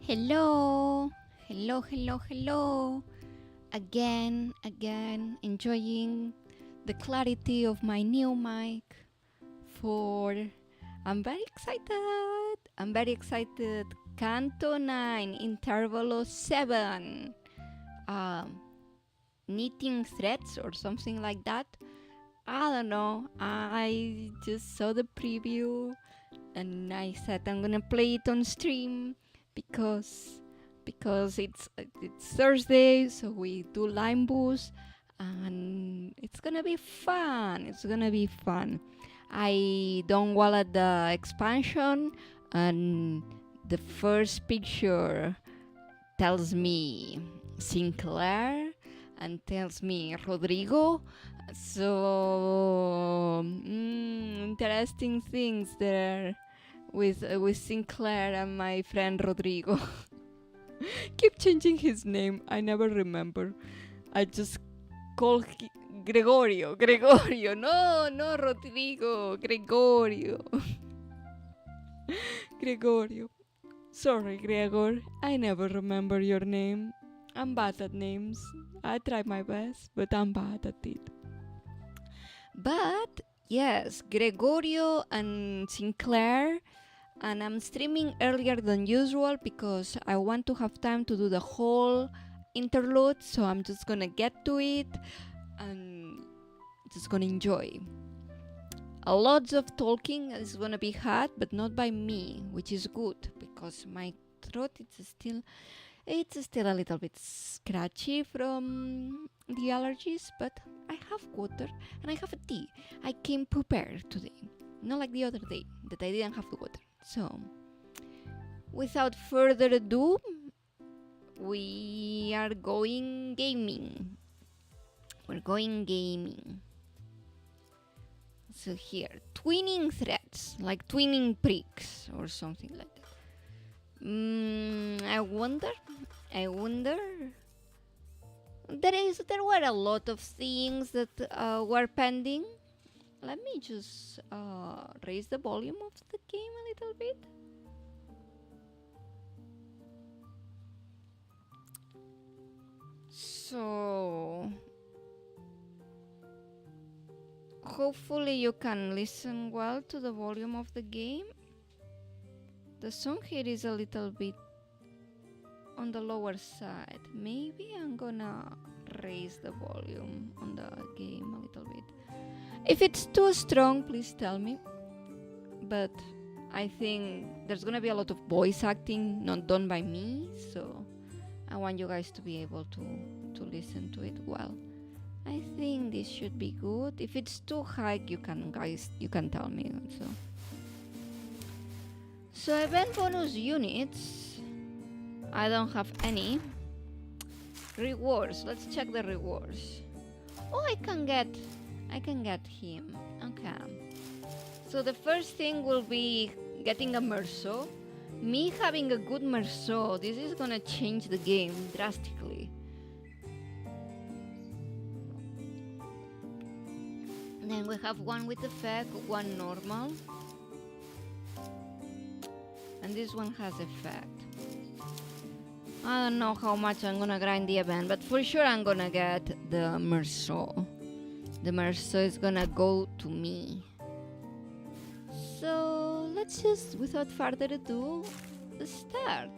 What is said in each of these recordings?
Hello, hello. Again, enjoying the clarity of my new mic. I'm very excited. Kanto 9, Intervallo 7. Knitting threads or something like that. I don't know. I just saw the preview and I said I'm gonna play it on stream because it's Thursday, so we do Limbus and it's gonna be fun. I downloaded the expansion and the first picture tells me Sinclair and tells me Rodrigo. So interesting things there with Sinclair and my friend Rodrigo. Keep changing his name. I never remember. I just call Gregorio. No, Rodrigo. Gregorio. Sorry, Gregor. I never remember your name. I'm bad at names. I try my best, but I'm bad at it. But yes, Gregorio and Sinclair, and I'm streaming earlier than usual because I want to have time to do the whole interlude, so I'm just gonna get to it and just gonna enjoy. A lot of talking is gonna be had, but not by me, which is good because my throat it's still a little bit scratchy from the allergies, but I have water and I have a tea. I came prepared today, not like the other day that I didn't have the water. So, without further ado, we are going gaming. We're going gaming. So here, twinning threads, like twinning pricks or something like that. I wonder. There were a lot of things that were pending. Let me just raise the volume of the game a little bit. So hopefully you can listen well to the volume of the game. The song here is a little bit on the lower side. Maybe I'm gonna raise the volume on the game a little bit. If it's too strong, please tell me. But I think there's gonna be a lot of voice acting not done by me, so I want you guys to be able to listen to it well. I think this should be good. If it's too high, you can tell me. So event bonus units, I don't have any. Rewards, let's check the rewards. Oh, I can get him. Okay. So the first thing will be getting a Merceau. Me having a good Merceau, this is gonna change the game drastically. Then we have one with effect, one normal. And this one has effect. I don't know how much I'm gonna grind the event, but for sure I'm gonna get the Merceau. The Merceau is gonna go to me. So let's just, without further ado, start.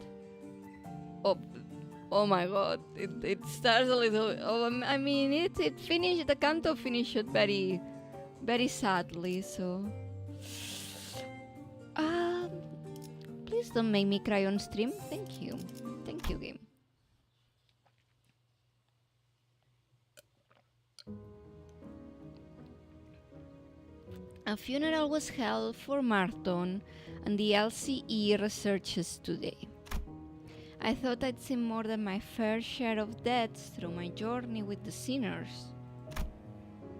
Oh my god, it starts a little. I mean, it finished. The Kanto finished very, very sadly. So, please don't make me cry on stream. Thank you, game. A funeral was held for Marton and the LCE researchers today. I thought I'd seen more than my fair share of deaths through my journey with the sinners.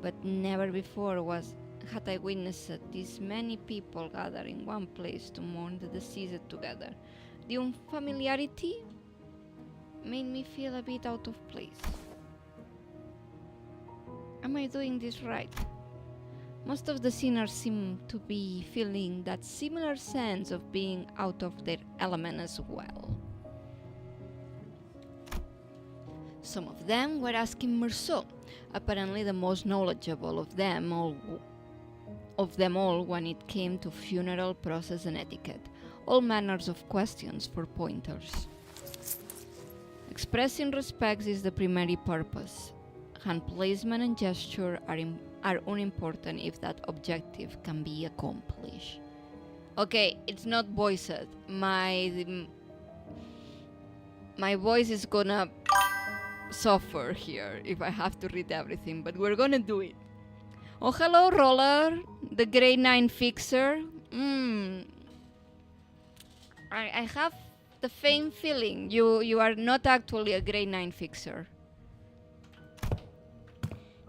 But never before had I witnessed this many people gather in one place to mourn the deceased together. The unfamiliarity made me feel a bit out of place. Am I doing this right? Most of the sinners seem to be feeling that similar sense of being out of their element as well. Some of them were asking Meursault, apparently the most knowledgeable of them all when it came to funeral process and etiquette, all manners of questions for pointers. Expressing respect is the primary purpose. Hand placement and gesture are unimportant if that objective can be accomplished. Okay, it's not voiced. My voice is gonna suffer here if I have to read everything, but we're gonna do it. Oh, hello, Roller, the grade 9 fixer. I have the faint feeling you are not actually a grade 9 fixer.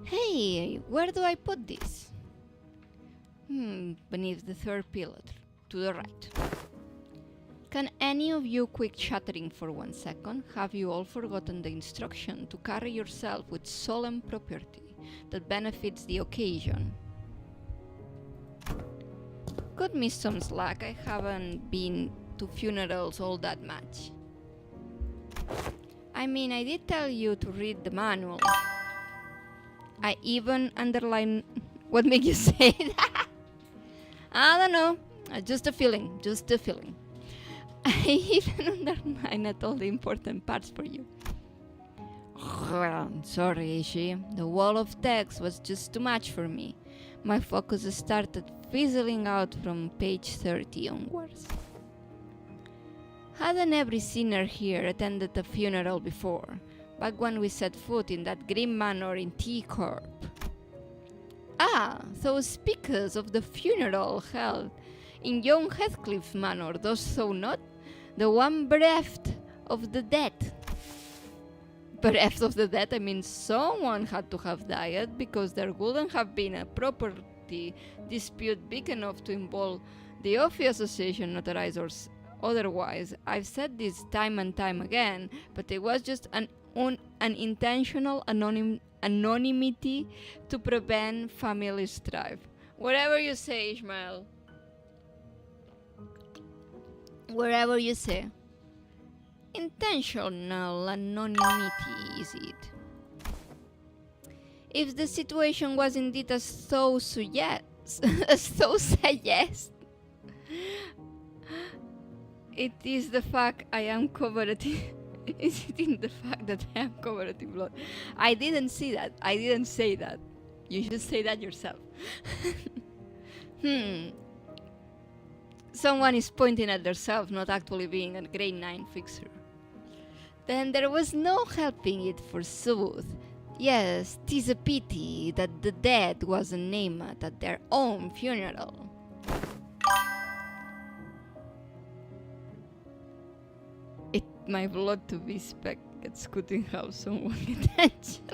Hey, where do I put this? Beneath the third pillar, to the right. Can any of you quit chattering for 1 second? Have you all forgotten the instruction to carry yourself with solemn propriety that benefits the occasion? Cut me some slack, I haven't been to funerals all that much. I mean, I did tell you to read the manual. I even underline... What made you say that? I don't know. Just a feeling. I even underlined all the important parts for you. Sorry, Ishi. The wall of text was just too much for me. My focus started fizzling out from page 30 onwards. Hadn't every sinner here attended a funeral before, back when we set foot in that grim manor in T-Corp? Ah, those speakers of the funeral held in young Heathcliff Manor, those thou not? The one bereft of the dead. Bereft of the dead, I mean someone had to have died, because there wouldn't have been a property dispute big enough to involve the Office Association notarized or otherwise. I've said this time and time again, but it was just an intentional anonymity to prevent family strife. Whatever you say, Ishmael. Wherever you say. Intentional anonymity, is it? If the situation was indeed as thou suggests, it is the fact I am covered in... Is it in the fact that I am covered in blood? I didn't see that. I didn't say that. You should say that yourself. Someone is pointing at themselves, not actually being a grade 9 fixer. Then there was no helping it, forsooth. Yes, 'tis a pity that the dead wasn't named at their own funeral. It my blood to be speck at scooting house someone attention.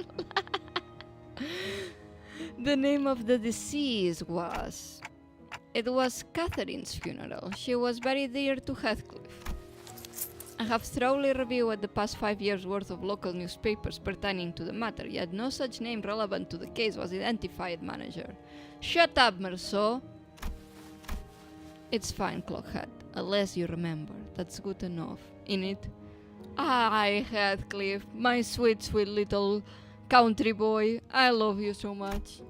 The name of the deceased was... It was Catherine's funeral. She was very dear to Heathcliff. I have thoroughly reviewed the past 5 years' worth of local newspapers pertaining to the matter, yet no such name relevant to the case was identified, manager. Shut up, Meursault! It's fine, Clockhead, unless you remember. That's good enough, innit? Aye, Heathcliff, my sweet, sweet little country boy. I love you so much.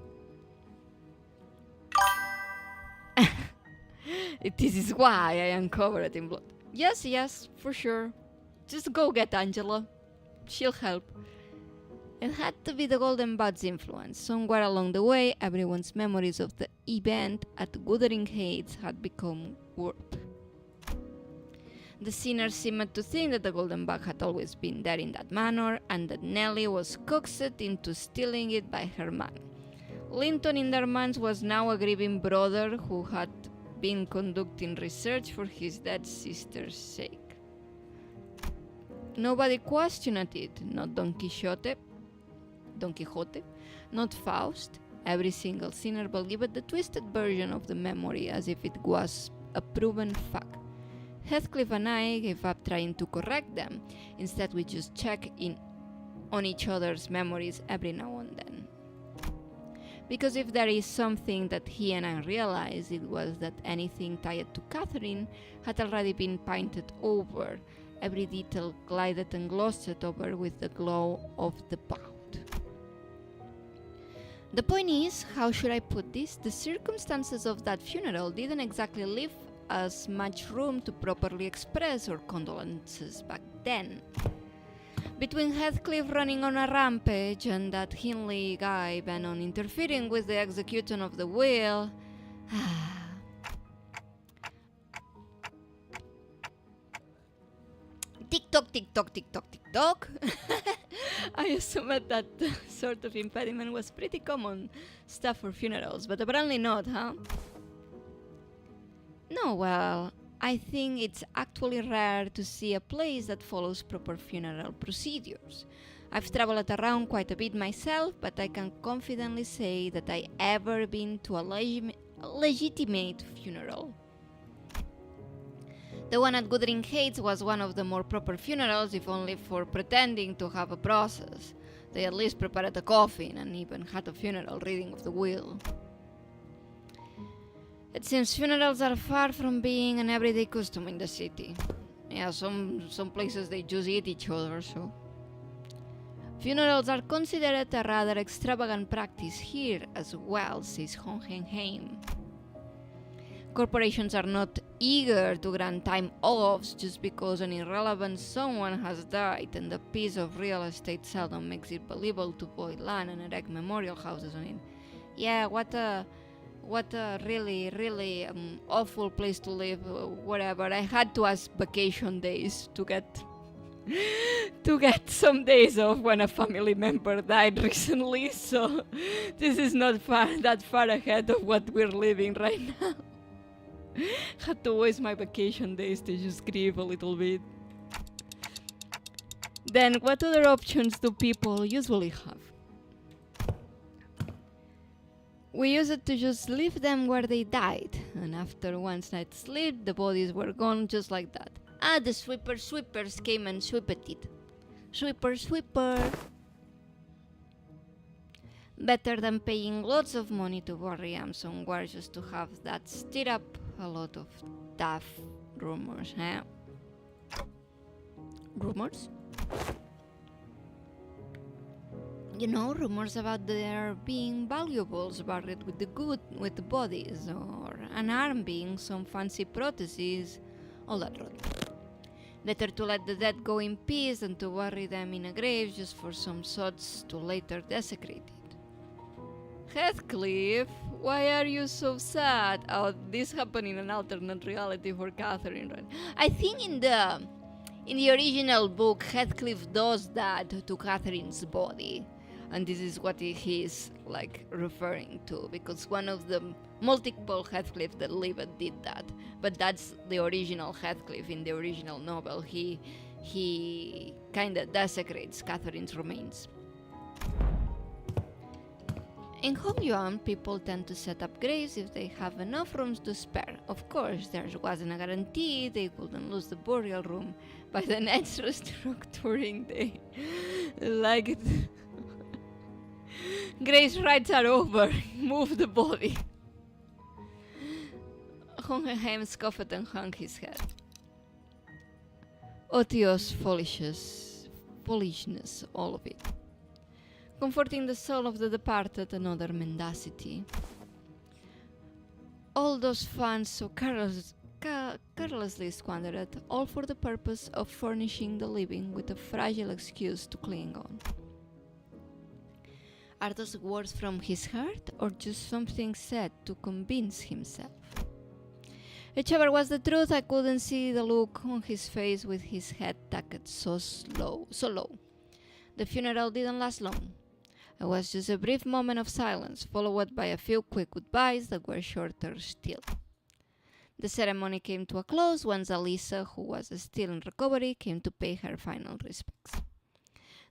This is why I am covered in blood. Yes, yes, for sure. Just go get Angela. She'll help. It had to be the Golden Bud's influence. Somewhere along the way, everyone's memories of the event at Wuthering Heights had become warped. The sinners seemed to think that the Golden Bug had always been there in that manner, and that Nellie was coaxed into stealing it by her man. Linton in their minds was now a grieving brother who had been conducting research for his dead sister's sake. Nobody questioned it, not Don Quixote, not Faust. Every single sinner believed the twisted version of the memory as if it was a proven fact. Heathcliff and I gave up trying to correct them. Instead, we just check in on each other's memories every now and then. Because if there is something that he and I realized, it was that anything tied to Catherine had already been painted over, every detail glided and glossed over with the glow of the pout. The point is, how should I put this? The circumstances of that funeral didn't exactly leave us much room to properly express our condolences back then. Between Heathcliff running on a rampage and that Hindley guy bent on interfering with the execution of the will... Tick-tock, tick-tock, tick-tock, tick-tock. I assumed that sort of impediment was pretty common stuff for funerals, but apparently not, huh? No, well, I think it's actually rare to see a place that follows proper funeral procedures. I've traveled around quite a bit myself, but I can confidently say that I ever been to a legitimate funeral. The one at Goodring Heights was one of the more proper funerals, if only for pretending to have a process. They at least prepared a coffin and even had a funeral reading of the will. It seems funerals are far from being an everyday custom in the city. Yeah, some places they just eat each other, so... Funerals are considered a rather extravagant practice here as well, says Hohenheim. Corporations are not eager to grant time offs just because an irrelevant someone has died, and a piece of real estate seldom makes it believable to buy land and erect memorial houses on it. Yeah, what a really awful place to live, whatever. I had to ask vacation days to get some days off when a family member died recently, so this is not that far ahead of what we're living right now. Had to waste my vacation days to just grieve a little bit. Then what other options do people usually have? We used to just leave them where they died, and after one night's sleep, the bodies were gone just like that. Ah, the sweepers came and swept it. Sweeper. Better than paying lots of money to bury them somewhere just to have that stir up a lot of tough rumors, huh? Rumors? You know, rumors about there being valuables buried with the bodies, or an arm being some fancy prosthesis, all that rot. Better to let the dead go in peace than to bury them in a grave just for some sods to later desecrate it. Heathcliff, why are you so sad? Oh, this happened in an alternate reality for Catherine, right? I think in the original book, Heathcliff does that to Catherine's body. And this is what he's like referring to, because one of the multiple Heathcliff that lived did that. But that's the original Heathcliff in the original novel. He kinda desecrates Catherine's remains. In Hongyuan, people tend to set up graves if they have enough rooms to spare. Of course, there wasn't a guarantee they wouldn't lose the burial room by the next restructuring day. Like, graves rights are over. Move the body. Hohenheim scoffed and hung his head. Odious foolishness, all of it. Comforting the soul of the departed, another mendacity. All those funds so carelessly squandered, all for the purpose of furnishing the living with a fragile excuse to cling on. Are those words from his heart, or just something said to convince himself? Whichever was the truth, I couldn't see the look on his face with his head tucked so low. The funeral didn't last long. It was just a brief moment of silence, followed by a few quick goodbyes that were shorter still. The ceremony came to a close once Alisa, who was still in recovery, came to pay her final respects.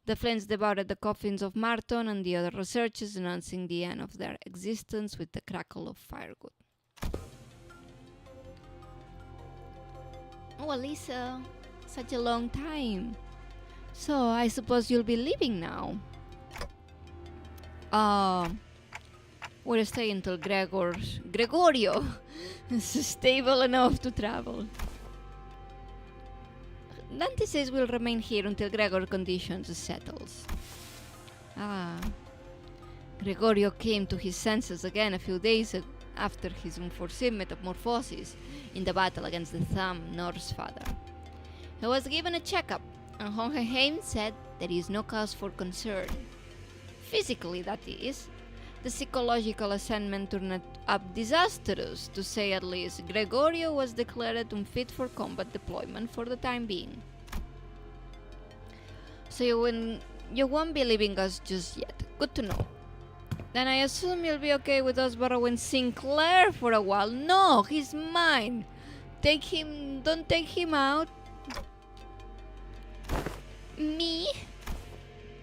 The flames devoured the coffins of Marton and the other researchers, announcing the end of their existence with the crackle of firewood. Oh, Alisa, such a long time. So, I suppose you'll be leaving now. We'll stay until Gregorio is stable enough to travel. Dante says we'll remain here until Gregor conditions settles. Gregorio came to his senses again a few days after his unforeseen metamorphosis in the battle against the Thumb Norse father. He was given a checkup, and Hohenheim said there is no cause for concern. Physically, that is. The psychological assessment turned up disastrous, to say at least. Gregorio was declared unfit for combat deployment for the time being. So you won't be leaving us just yet. Good to know. Then I assume you'll be okay with us borrowing Sinclair for a while. No, he's mine. Don't take him out. Me?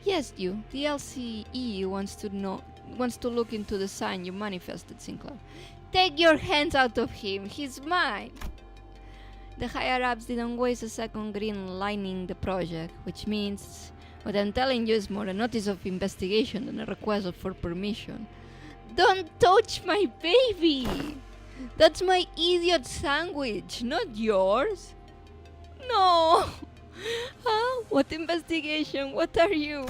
Yes, you. The LCE wants to look into the sign you manifested, Sinclair. Take your hands out of him. He's mine. The higher-ups didn't waste a second green lining the project, which means what I'm telling you is more a notice of investigation than a request for permission. Don't touch my baby! That's my idiot sandwich, not yours. No! Huh? What investigation? What are you?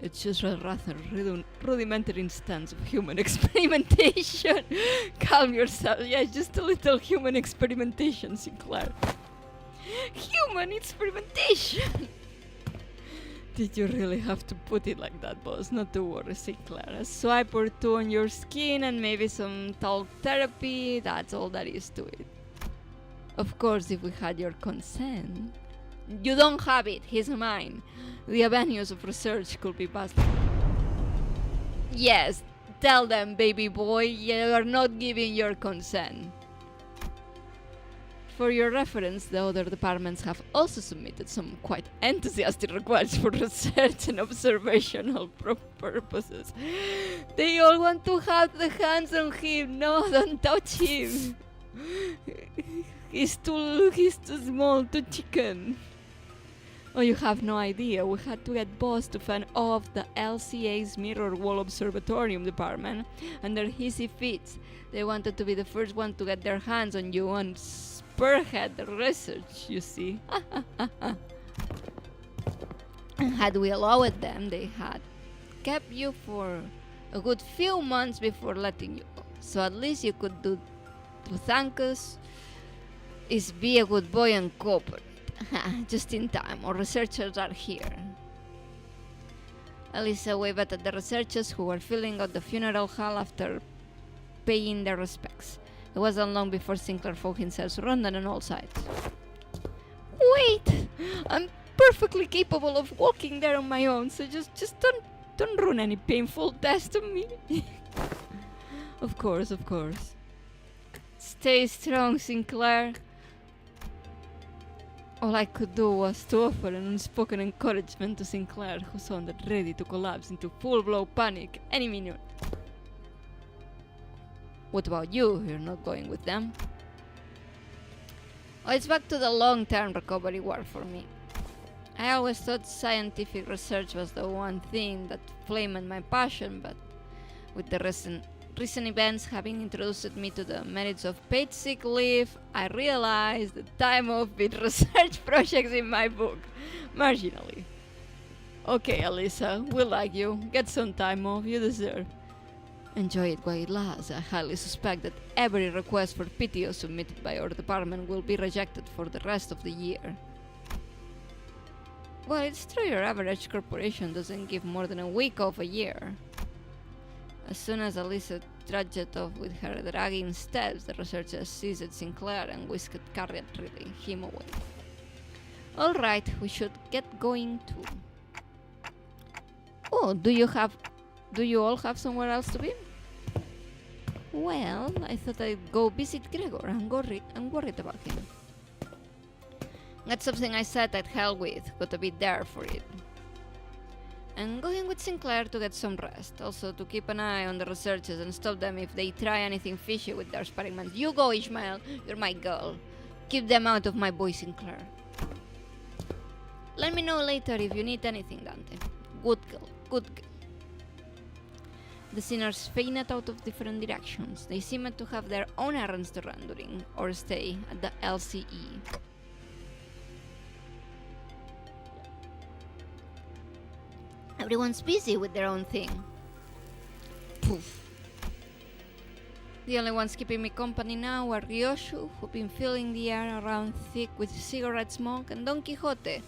It's just a rather rudimentary instance of human experimentation. Calm yourself. Yeah, just a little human experimentation, Sinclair. Human experimentation! Did you really have to put it like that, boss? Not to worry, Sinclair. A swipe or two on your skin and maybe some talk therapy. That's all there is to it. Of course, if we had your consent. You don't have it. He's mine. The avenues of research could be vast. Yes, tell them, baby boy, you are not giving your consent. For your reference, the other departments have also submitted some quite enthusiastic requests for research and observational purposes. They all want to have the hands on him. No, don't touch him. He's too small, too chicken. Oh, you have no idea. We had to get boss to fan off the LCA's Mirror Wall Observatorium department under hissy fits. They wanted to be the first one to get their hands on you and spearhead the research, you see. And had we allowed them, they had kept you for a good few months before letting you go. So at least you could do to thank us is be a good boy and cooperate. Just in time, our researchers are here. Elisa waved at the researchers who were filling out the funeral hall after paying their respects. It wasn't long before Sinclair found himself surrounded on all sides. Wait! I'm perfectly capable of walking there on my own, so just don't run any painful test on me. Of course. Stay strong, Sinclair. All I could do was to offer an unspoken encouragement to Sinclair, who sounded ready to collapse into full-blown panic any minute. What about you? You're not going with them? Oh, it's back to the long-term recovery work for me. I always thought scientific research was the one thing that flamed my passion, but with the recent events having introduced me to the merits of paid sick leave, I realized the time off with research projects in my book. Marginally. Okay, Elisa, we like you. Get some time off, you deserve. Enjoy it while it lasts. I highly suspect that every request for PTO submitted by our department will be rejected for the rest of the year. Well, it's true your average corporation doesn't give more than a week off a year. As soon as Elisa trudged off with her dragging steps, the researchers seized Sinclair and whisked him away. Alright, we should get going too. Oh, do you all have somewhere else to be? Well, I thought I'd go visit Gregor. I'm worried about him. That's something I said I'd help with. Gotta be there for it. I'm going with Sinclair to get some rest. Also to keep an eye on the researchers and stop them if they try anything fishy with their experiments. You go, Ishmael. You're my girl. Keep them out of my boy Sinclair. Let me know later if you need anything, Dante. Good girl. The sinners fainted out of different directions. They seemed to have their own errands to run during our stay at the LCE. Everyone's busy with their own thing. Poof. The only ones keeping me company now are Ryoshu, who've been filling the air around thick with cigarette smoke, and Don Quixote,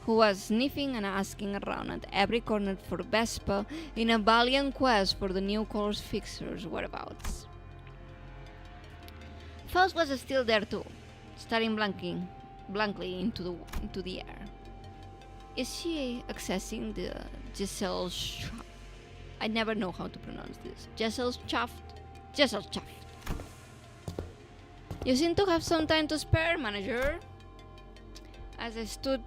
who was sniffing and asking around at every corner for Vespa in a valiant quest for the new colors fixer's whereabouts. Faust was still there too, staring blankly into the air. Is she accessing the Gesellschaft? I never know how to pronounce this. Gesellschaft? Gesellschaft. You seem to have some time to spare, manager. As I stood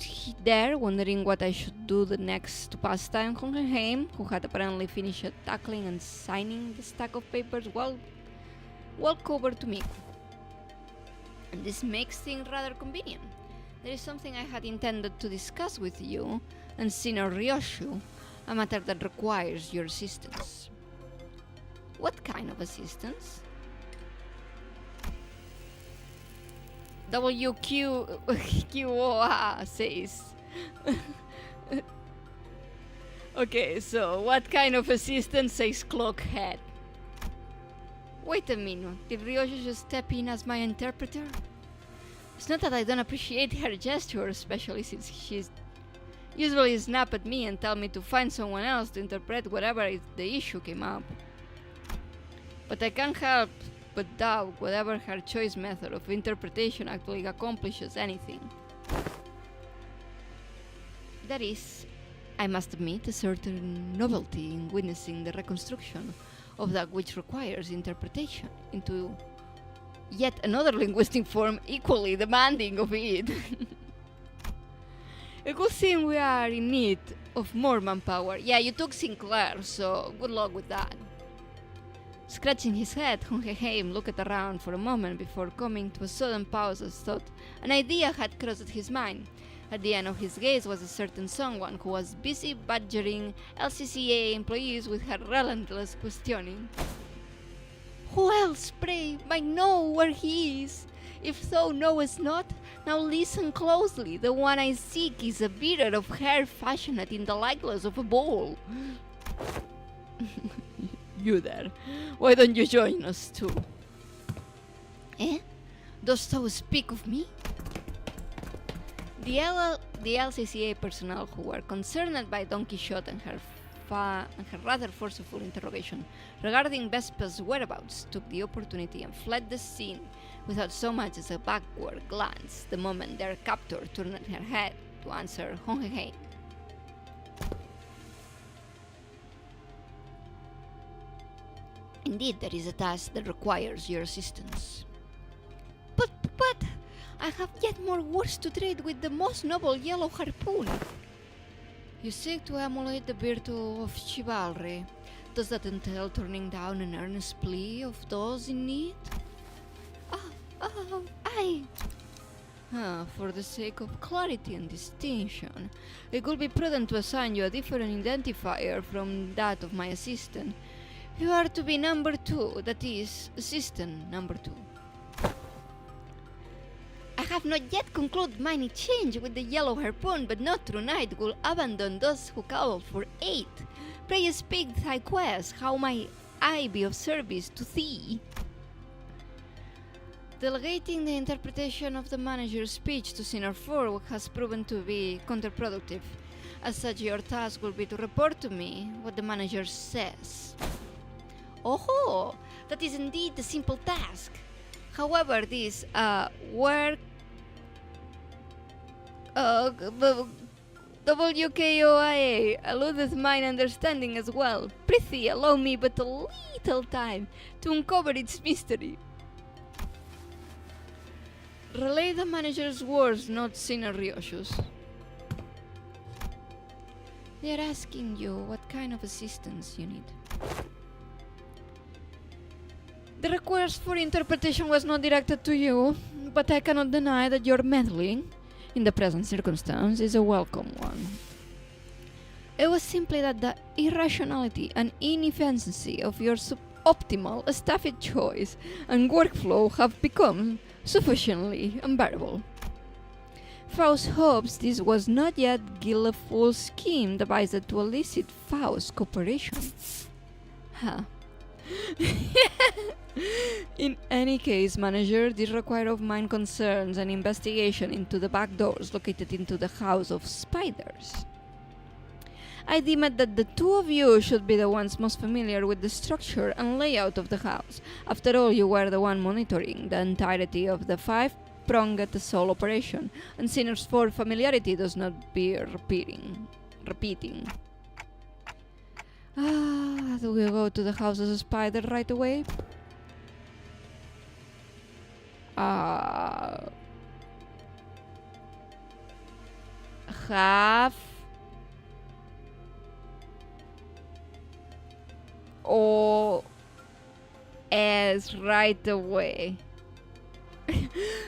there, wondering what I should do the next to pass time, Hohenheim, who had apparently finished tackling and signing the stack of papers, walked over to me. And this makes things rather convenient. There is something I had intended to discuss with you and Senior Ryoshu, a matter that requires your assistance. What kind of assistance? WQOA says. Okay, so what kind of assistance, says Clockhead? Wait a minute, did Ryoshu just step in as my interpreter? It's not that I don't appreciate her gesture, especially since she's usually snap at me and tell me to find someone else to interpret whatever the issue came up. But I can't help but doubt whatever her choice method of interpretation actually accomplishes anything. There is, I must admit, a certain novelty in witnessing the reconstruction of that which requires interpretation into yet another linguistic form equally demanding of it. It would seem we are in need of more manpower. Yeah, you took Sinclair, so good luck with that. Scratching his head, Hohenheim looked around for a moment before coming to a sudden pause as thought an idea had crossed his mind. At the end of his gaze was a certain someone who was busy badgering LCCA employees with her relentless questioning. Who else, pray, might know where he is? If thou knowest not, now listen closely. The one I seek is a bearer of hair fashioned in the likeness of a bull. You there. Why don't you join us too? Eh? Dost thou speak of me? The LCCA personnel who were concerned by Don Quixote and her rather forceful interrogation regarding Vespa's whereabouts took the opportunity and fled the scene without so much as a backward glance the moment their captor turned her head to answer Hohenheim. Indeed, there is a task that requires your assistance. But, I have yet more words to trade with the most noble yellow harpoon. You seek to emulate the virtue of chivalry. Does that entail turning down an earnest plea of those in need? For the sake of clarity and distinction, it would be prudent to assign you a different identifier from that of my assistant. You are to be number 2, that is, assistant number 2. I have not yet concluded mine exchange with the yellow harpoon, but not tonight will abandon those who call for aid. Pray speak thy quest, how may I be of service to thee? Delegating the interpretation of the manager's speech to Senior 4 has proven to be counterproductive. As such, your task will be to report to me what the manager says. Oh, that is indeed a simple task. However, this WKOIA eludeth mine understanding as well. Prithee, allow me but a little time to uncover its mystery. Relay the manager's words, not Senior Ryoshu's. They are asking you what kind of assistance you need. The request for interpretation was not directed to you, but I cannot deny that your meddling, in the present circumstance, is a welcome one. It was simply that the irrationality and inefficiency of your suboptimal staffed choice and workflow have become sufficiently unbearable. Faust hopes this was not yet Gillifull's scheme devised to elicit Faust's cooperation. Huh. In any case, manager, this requires of mine concerns an investigation into the back doors located into the House of Spiders. I deem it that the two of you should be the ones most familiar with the structure and layout of the house. After all, you were the one monitoring the entirety of the five-pronged soul operation, and Sinner's for familiarity does not bear repeating. Do we go to the House of Spider right away? Half or as right away.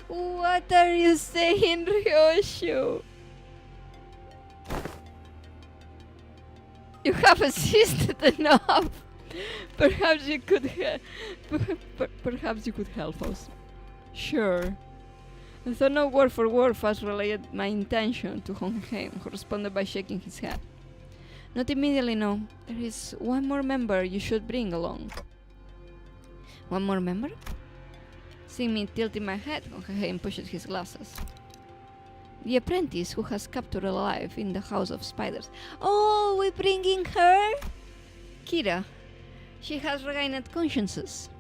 What are you saying, Ryoshu? You have assisted enough. Perhaps you could help us. Sure. Though no word for word Faust relayed my intention to Honheim, who responded by shaking his head. Not immediately, no. There is one more member you should bring along. One more member? Seeing me tilting my head, Honheim pushes his glasses. The apprentice who has captured alive in the House of Spiders. Oh, we're bringing her? Kira. She has regained consciences.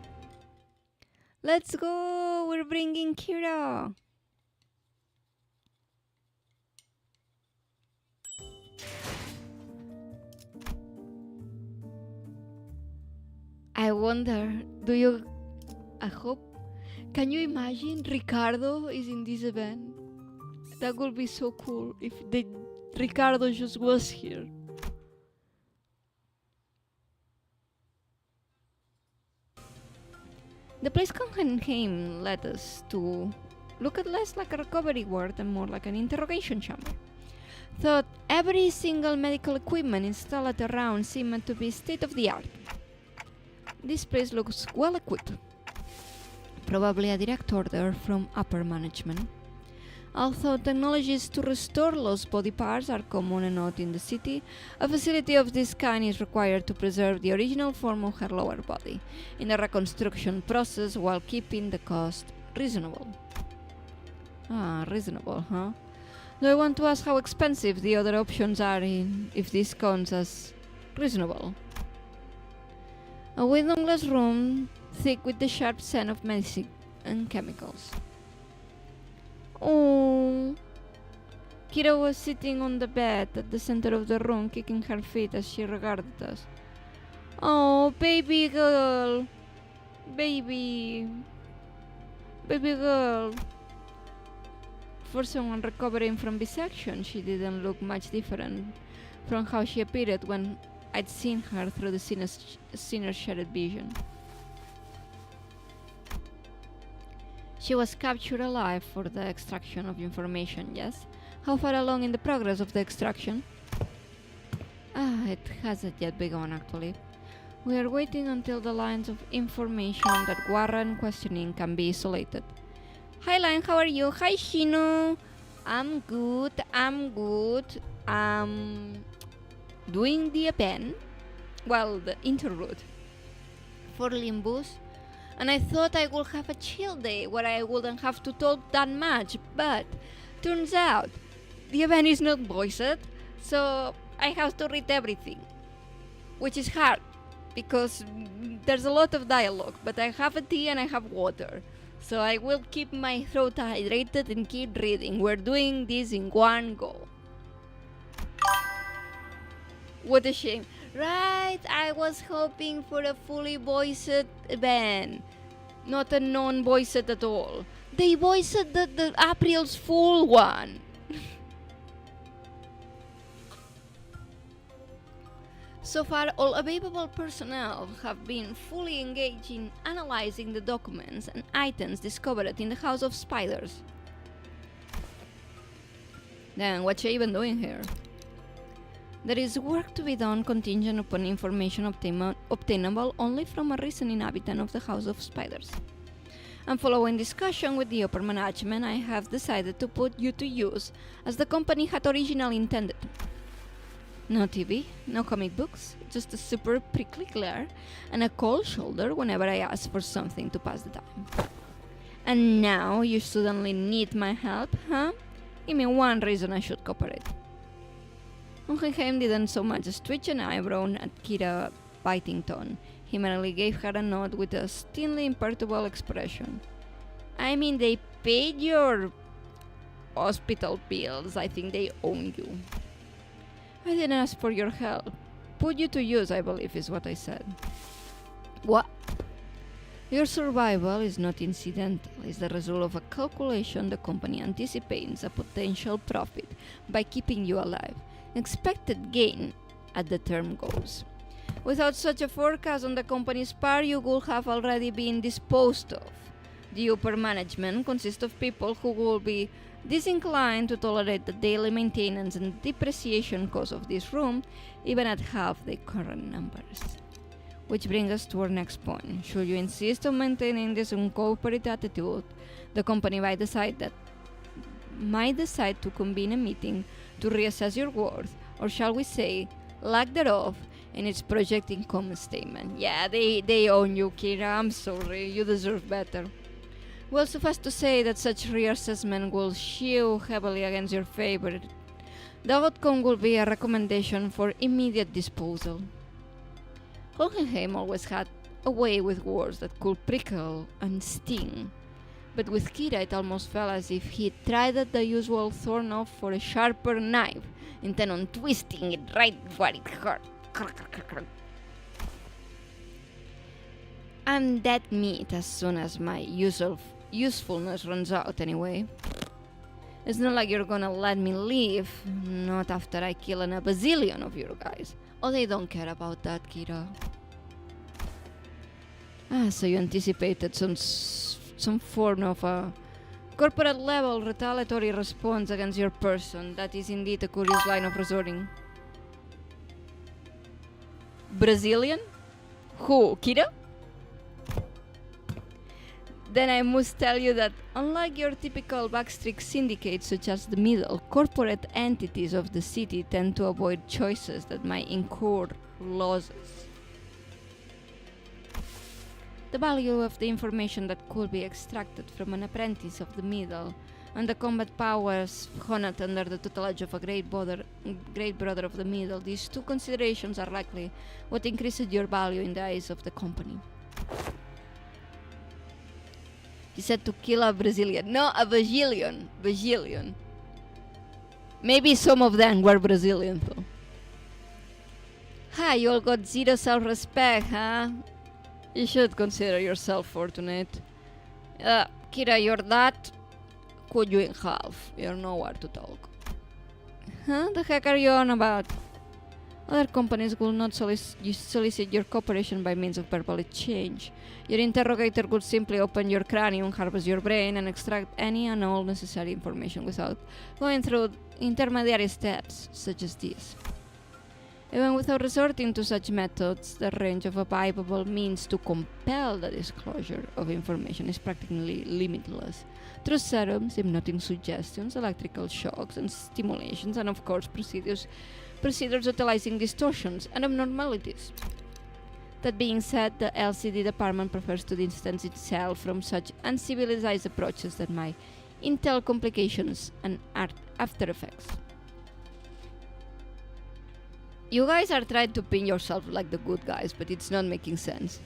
Let's go! We're bringing Kira! I wonder, I hope, can you imagine Ricardo is in this event? That would be so cool if Ricardo just was here. The place Honheim led us to looked less like a recovery ward and more like an interrogation chamber. Thought every single medical equipment installed around seemed to be state-of-the-art. This place looks well equipped. Probably a direct order from upper management. Although technologies to restore lost body parts are common enough in the city, a facility of this kind is required to preserve the original form of her lower body in the reconstruction process while keeping the cost reasonable. Reasonable, huh? Do I want to ask how expensive the other options are if this counts as reasonable? A windowless room, thick with the sharp scent of medicine and chemicals. Oh, Kira was sitting on the bed at the center of the room, kicking her feet as she regarded us. Oh, baby girl. Baby girl. For someone recovering from dissection, she didn't look much different from how she appeared when I'd seen her through the sinner's shattered vision. She was captured alive for the extraction of information, yes? How far along in the progress of the extraction? It hasn't yet begun, actually. We are waiting until the lines of information that warrant questioning can be isolated. Hi, Line, how are you? Hi, Shino! I'm good. Doing the event, the interlude for Limbus, and I thought I would have a chill day where I wouldn't have to talk that much, but turns out the event is not voiced, so I have to read everything, which is hard because there's a lot of dialogue, but I have a tea and I have water, so I will keep my throat hydrated and keep reading. We're doing this in one go. What a shame. Right, I was hoping for a fully voiced event, not a non-voiced at all. They voiced the April's Fool one. So far, all available personnel have been fully engaged in analyzing the documents and items discovered in the House of Spiders. Then, what's she even doing here? There is work to be done contingent upon information obtainable only from a recent inhabitant of the House of Spiders. And following discussion with the upper management, I have decided to put you to use as the company had originally intended. No TV, no comic books, just a super prickly glare and a cold shoulder whenever I ask for something to pass the time. And now you suddenly need my help, huh? Give me one reason I should cooperate. Hohenheim didn't so much as twitch an eyebrow at Kira's biting tone. He merely gave her a nod with a still imperturbable expression. I mean, they paid your hospital bills. I think they own you. I didn't ask for your help. Put you to use, I believe, is what I said. What? Your survival is not incidental. It's the result of a calculation the company anticipates a potential profit by keeping you alive. Expected gain as the term goes. Without such a forecast on the company's part, you would have already been disposed of. The upper management consists of people who will be disinclined to tolerate the daily maintenance and depreciation cost of this room, even at half the current numbers. Which brings us to our next point. Should you insist on maintaining this uncooperative attitude, the company might decide to convene a meeting to reassess your worth, or shall we say, lack thereof, in its project income statement. Yeah, they own you, Kira. I'm sorry. You deserve better. Well, suffice to say that such reassessment will skew heavily against your favor. The outcome will be a recommendation for immediate disposal. Hohenheim always had a way with words that could prickle and sting, but with Kira it almost felt as if he tried the usual thorn off for a sharper knife, intent on twisting it right where it hurt. I'm dead meat as soon as my usefulness runs out anyway. It's not like you're gonna let me leave, not after I kill a bazillion of you guys. Oh, they don't care about that, Kira. So you anticipated some form of a corporate level retaliatory response against your person. That is indeed a curious line of reasoning. Brazilian? Who? Kira? Then I must tell you that unlike your typical backstreet syndicates such as the Middle, corporate entities of the city tend to avoid choices that might incur losses. The value of the information that could be extracted from an apprentice of the Middle and the combat powers honed under the tutelage of a great brother of the Middle, these two considerations are likely what increases your value in the eyes of the company. He said to kill a Brazilian. No, a Brazilian. Brazilian. Maybe some of them were Brazilian though. Ha, you all got zero self-respect, huh? You should consider yourself fortunate. Kira, your dad cut you in half. You're nowhere to talk. Huh? The heck are you on about? Other companies will not solicit your cooperation by means of verbal exchange. Your interrogator could simply open your cranium, harvest your brain, and extract any and all necessary information without going through intermediary steps such as this. Even without resorting to such methods, the range of available means to compel the disclosure of information is practically limitless. Through serums, hypnotic suggestions, electrical shocks and stimulations, and of course procedures utilizing distortions and abnormalities. That being said, the LCD department prefers to distance itself from such uncivilized approaches that might entail complications and after effects. You guys are trying to pin yourself like the good guys, but it's not making sense.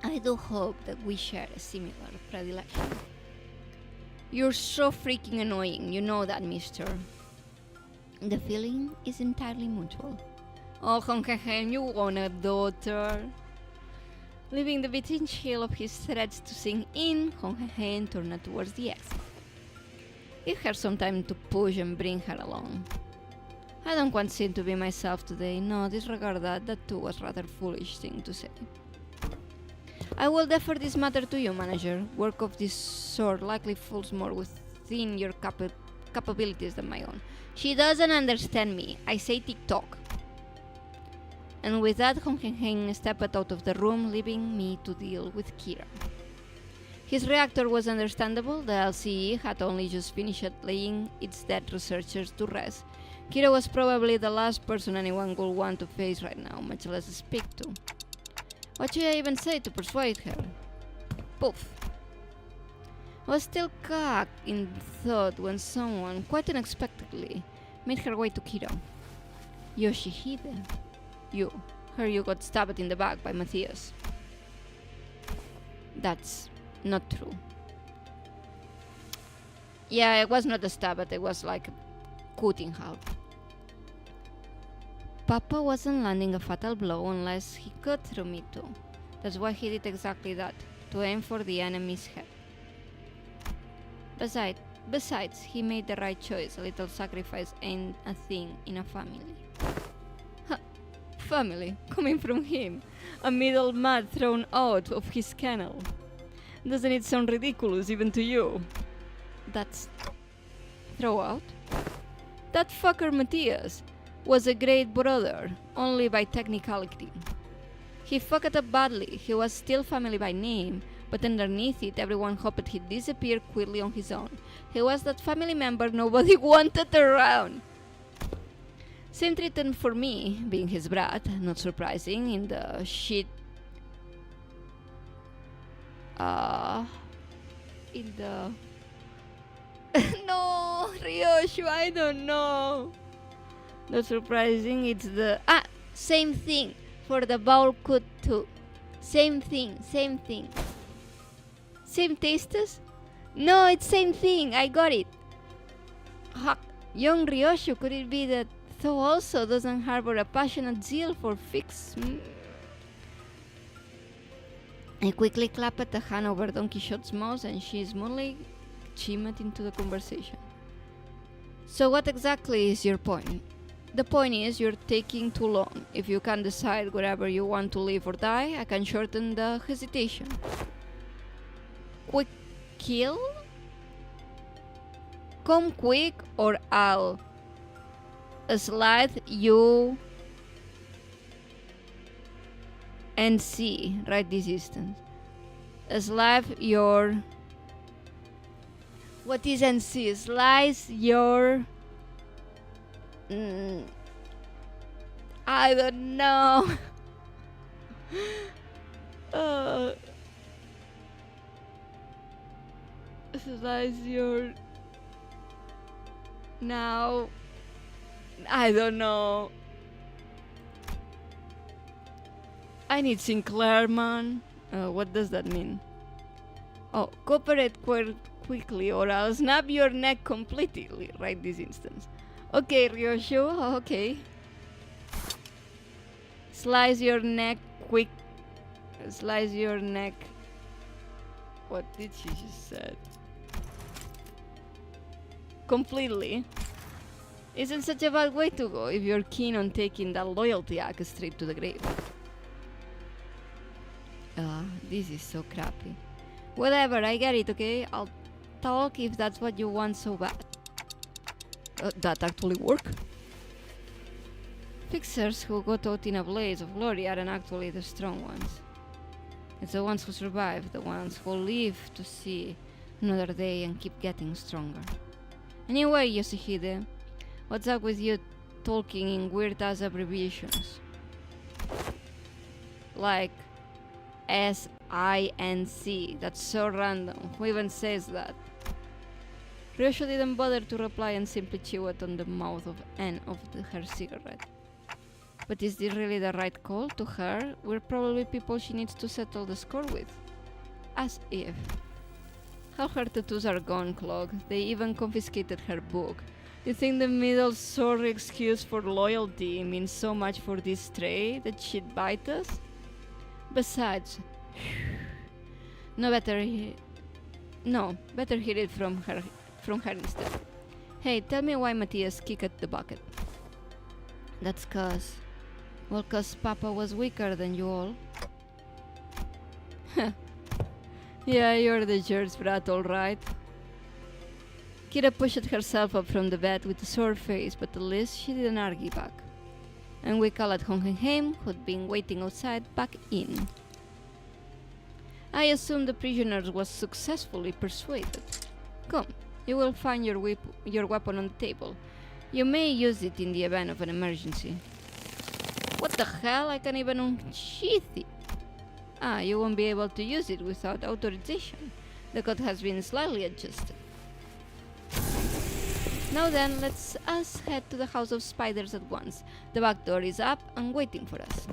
I do hope that we share a similar predilection. You're so freaking annoying, you know that, mister. The feeling is entirely mutual. Oh, Hohenheim, you want a daughter. Leaving the beaten chill of his threats to sink in, Hohenheim turned towards the exit. Give her some time to push and bring her along. I don't quite seem to be myself today. No, disregard that. That too was rather foolish thing to say. I will defer this matter to you, manager. Work of this sort likely falls more within your capabilities than my own. She doesn't understand me. I say TikTok. And with that, Hongenhen stepped out of the room, leaving me to deal with Kira. His reactor was understandable. The LCE had only just finished laying its dead researchers to rest. Kira was probably the last person anyone would want to face right now, much less speak to. What should I even say to persuade her? Poof. I was still caught in thought when someone, quite unexpectedly, made her way to Kira. Yoshihide. You. Heard you got stabbed in the back by Matthias. That's not true. Yeah, it was not a stab, but it was like cutting half. Papa wasn't landing a fatal blow unless he cut through me too. That's why he did exactly that, to aim for the enemy's head. Besides, he made the right choice. A little sacrifice ain't a thing in a family. Ha! Family, coming from him, a middle man thrown out of his kennel. Doesn't it sound ridiculous even to you? That's... throw out? That fucker Matthias was a great brother, only by technicality. He fucked up badly. He was still family by name, but underneath it, everyone hoped he'd disappear quickly on his own. He was that family member nobody wanted around. Same treatment for me, being his brat, not surprising, in the shit... in the... No, Ryoshu, I don't know. Not surprising, it's the... same thing, for the bowl cut too. Same thing. Same tastes? No, it's same thing, I got it. Young Ryoshu, could it be that Tho also doesn't harbor a passionate zeal for fix? I quickly clapped a hand over Don Quixote's mouth and she smoothly chimed into the conversation. So what exactly is your point? The point is you're taking too long. If you can't decide wherever you want to live or die, I can shorten the hesitation. Quick kill? Come quick or I'll slide you and see, right this distance. Slide your... What is NC? Slice your... I don't know. Slice your... Now... I don't know. I need Sinclair, man. What does that mean? Oh, cooperate quickly or I'll snap your neck completely right this instance. Okay, Ryoshu, okay. Slice your neck quick. Slice your neck. What did she just said? Completely. Isn't such a bad way to go if you're keen on taking that loyalty act straight to the grave. This is so crappy. Whatever, I get it, okay? I'll talk if that's what you want so bad. That actually work? Fixers who got out in a blaze of glory aren't actually the strong ones. It's the ones who survive, the ones who live to see another day and keep getting stronger. Anyway, Yoshihide, what's up with you talking in weird-ass abbreviations? Like SINC, that's so random. Who even says that? Ryoshu didn't bother to reply and simply chewed on the mouth of end of her cigarette. But is this really the right call to her? We're probably people she needs to settle the score with. As if. How her tattoos are gone, Clog. They even confiscated her book. You think the middle sorry excuse for loyalty means so much for this stray that she'd bite us? Besides, better hear it from her instead. Hey, tell me why Matthias kicked the bucket. That's cause Papa was weaker than you all. Yeah, you're the George brat, alright. Kira pushed herself up from the bed with a sore face, but at least she didn't argue back. and we call at Hohenheim, who'd been waiting outside, back in. I assume the prisoners was successfully persuaded. Come, you will find your weapon on the table. You may use it in the event of an emergency. What the hell? I can't even unsheath it. Ah, you won't be able to use it without authorization. The code has been slightly adjusted. Now then, let's us head to the House of Spiders at once. The back door is up and waiting for us.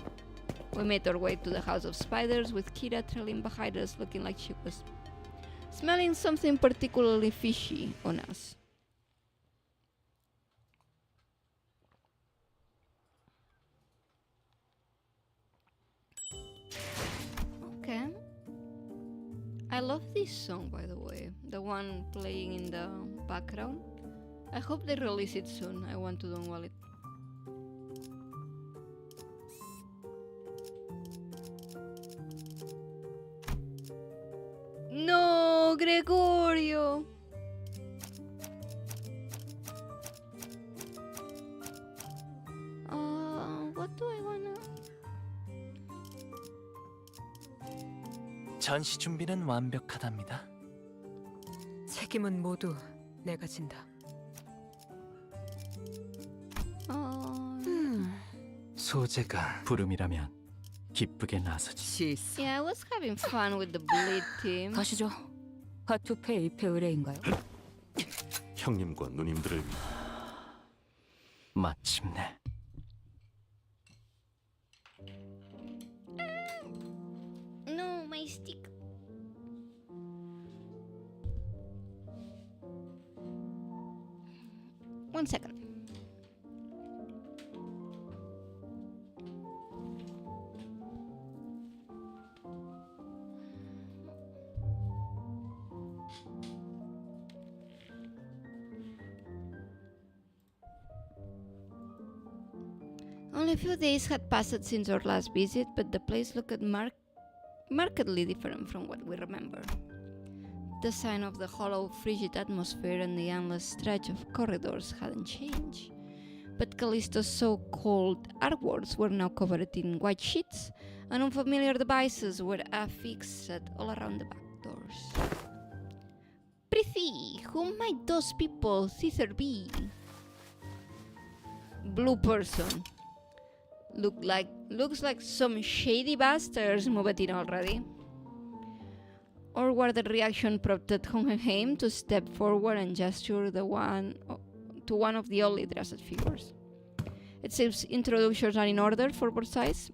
We made our way to the House of Spiders with Kira trailing behind us, looking like she was smelling something particularly fishy on us. Okay. I love this song, by the way. The one playing in the background. I hope they release it soon. I want to download it. No, Gregorio! What do I wanna... 전시 준비는 완벽하답니다. 책임은 모두 내가 진다. 소재가 부름이라면 기쁘게 나서지. 시스. Yeah, I was having fun with the bleed team. 가시죠. 화투패 입회 의뢰인가요? 형님과 누님들을 위해 마침내. No, my stick. One second. Only a few days had passed since our last visit, but the place looked markedly different from what we remember. The sign of the hollow, frigid atmosphere and the endless stretch of corridors hadn't changed. But Callisto's so-called artworks were now covered in white sheets, and unfamiliar devices were affixed all around the back doors. Prithee, who might those people thither be? Blue person. Looks like some shady bastards moved in already. Or were the reaction prompted Hohenheim to step forward and gesture to one of the oddly dressed figures. It seems introductions are in order for both sides.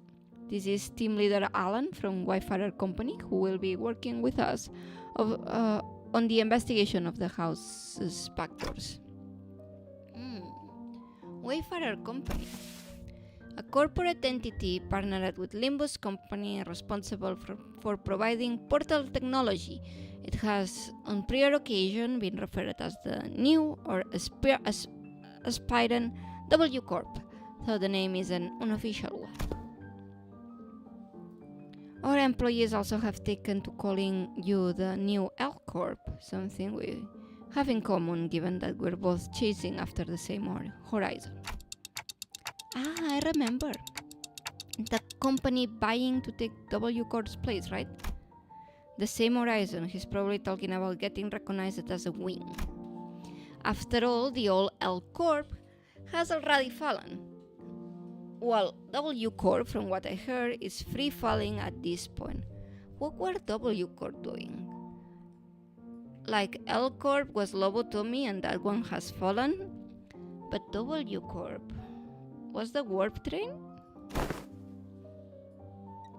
This is team leader Alan from Wayfarer Company, who will be working with us on the investigation of the house's back doors. Wayfarer Company. A corporate entity partnered with Limbus company responsible for providing portal technology. It has on prior occasion been referred as the new or aspirant W Corp, though the name is an unofficial one. Our employees also have taken to calling you the new L Corp, something we have in common given that we're both chasing after the same horizon. Ah, I remember. The company buying to take W Corp's place, right? The same horizon. He's probably talking about getting recognized as a wing. After all, the old L Corp has already fallen. Well, W Corp, from what I heard, is free falling at this point. What were W Corp doing? Like L Corp was lobotomy and that one has fallen? But W Corp... was the warp train?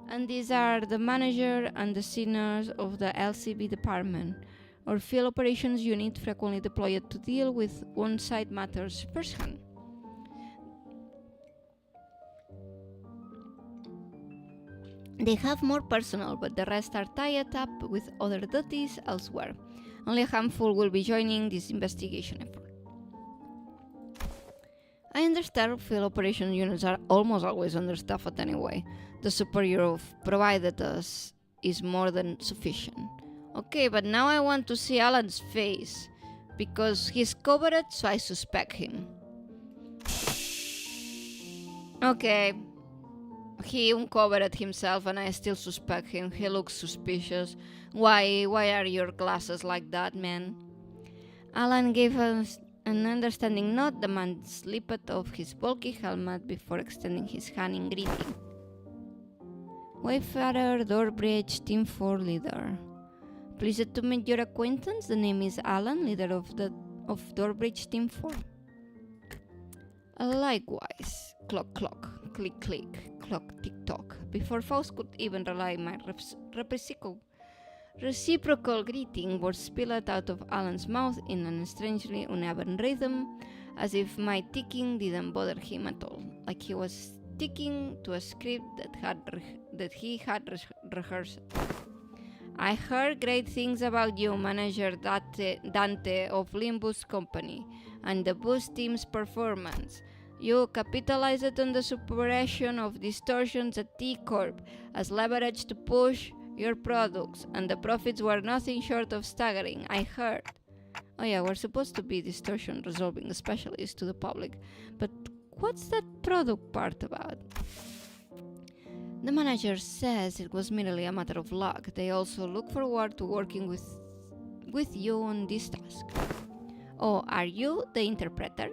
And these are the manager and the seniors of the LCB department, or field operations unit frequently deployed to deal with on-site matters firsthand. They have more personnel, but the rest are tied up with other duties elsewhere. Only a handful will be joining this investigation effort. I understand field operation units are almost always understaffed anyway. The support you've provided us is more than sufficient. Okay, but now I want to see Alan's face, because he's covered, so I suspect him. Okay. He uncovered himself and I still suspect him. He looks suspicious. Why are your glasses like that, man? Alan gave us an understanding nod. The man slipped off his bulky helmet before extending his hand in greeting. Wayfarer Doorbridge Team 4 leader. Pleased to meet your acquaintance. The name is Alan, leader of Doorbridge Team 4. Likewise. Clock clock. Click click. Clock tick tock. Before Faust could even rely my reciprocal greeting was spilled out of Alan's mouth in an strangely uneven rhythm, as if my ticking didn't bother him at all, like he was sticking to a script that he had rehearsed. I heard great things about you, manager Dante of Limbus Company, and the Boost team's performance. You capitalized on the suppression of distortions at T-Corp as leverage to push your products, and the profits were nothing short of staggering, I heard. Oh yeah, we're supposed to be distortion resolving specialists to the public, but what's that product part about? The manager says it was merely a matter of luck. They also look forward to working with you on this task. Oh, are you the interpreter?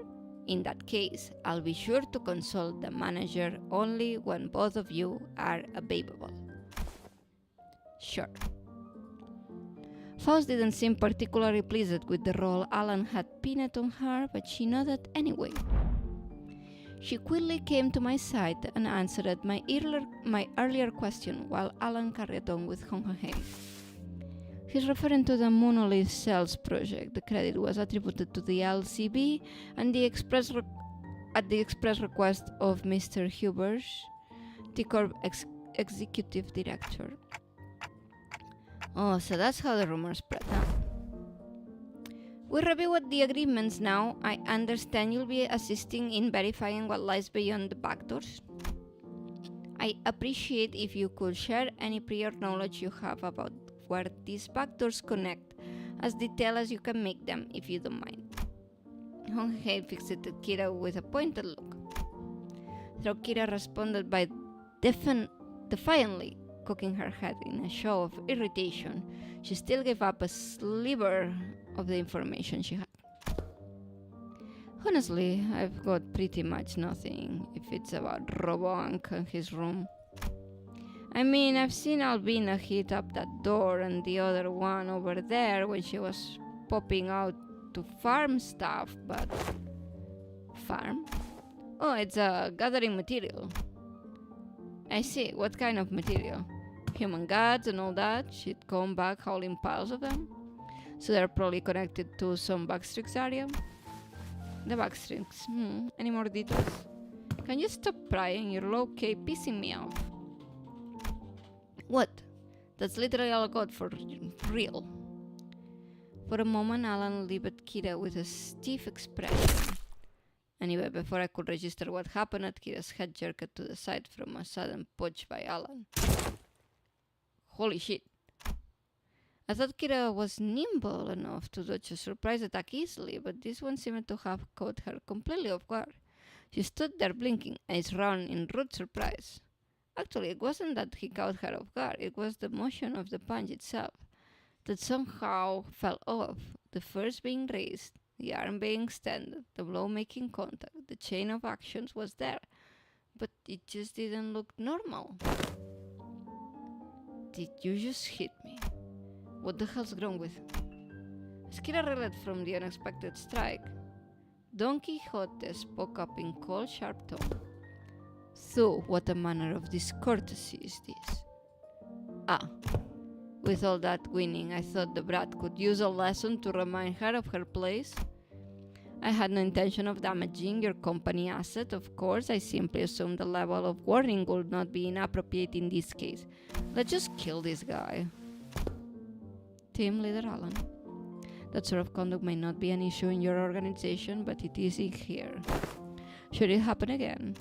In that case, I'll be sure to consult the manager only when both of you are available. Sure. Faust didn't seem particularly pleased with the role Alan had pinned on her, but she nodded anyway. She quickly came to my side and answered my earlier question while Alan carried on with Hohenheim. He's referring to the Monolith Cells project. The credit was attributed to the LCB and at the express request of Mr. Hubers, T-Corp executive director. Oh, so that's how the rumors spread, huh? We reviewed the agreements now. I understand you'll be assisting in verifying what lies beyond the backdoors. I appreciate if you could share any prior knowledge you have about where these backdoors connect, as detailed as you can make them, if you don't mind. Honghei fixed at Kira with a pointed look. Though Kira responded by defiantly cocking her head in a show of irritation, she still gave up a sliver of the information she had. Honestly, I've got pretty much nothing if it's about Roboank and his room. I mean, I've seen Albina hit up that door and the other one over there when she was popping out to farm stuff, but... Farm? Oh, it's a gathering material. I see, what kind of material? Human guts and all that? She'd come back hauling piles of them? So they're probably connected to some backstreaks area? The backstreaks, any more details? Can you stop prying? You're low-key pissing me off. What? That's literally all I got for real. For a moment, Alan looked at Kira with a stiff expression. Anyway, before I could register what happened, Kira's head jerked to the side from a sudden punch by Alan. Holy shit. I thought Kira was nimble enough to dodge a surprise attack easily, but this one seemed to have caught her completely off guard. She stood there blinking, eyes round in rude surprise. Actually, it wasn't that he caught her off guard, it was the motion of the punch itself that somehow fell off, the first being raised, the arm being extended, the blow making contact, the chain of actions was there, but it just didn't look normal. Did you just hit me? What the hell's wrong with... As Kira reeled from the unexpected strike, Don Quixote spoke up in cold, sharp tone. So, what a manner of discourtesy is this? Ah, with all that winning, I thought the brat could use a lesson to remind her of her place. I had no intention of damaging your company asset, of course. I simply assumed the level of warning would not be inappropriate in this case. Let's just kill this guy. Team Leader Alan. That sort of conduct may not be an issue in your organization, but it is in here. Should it happen again,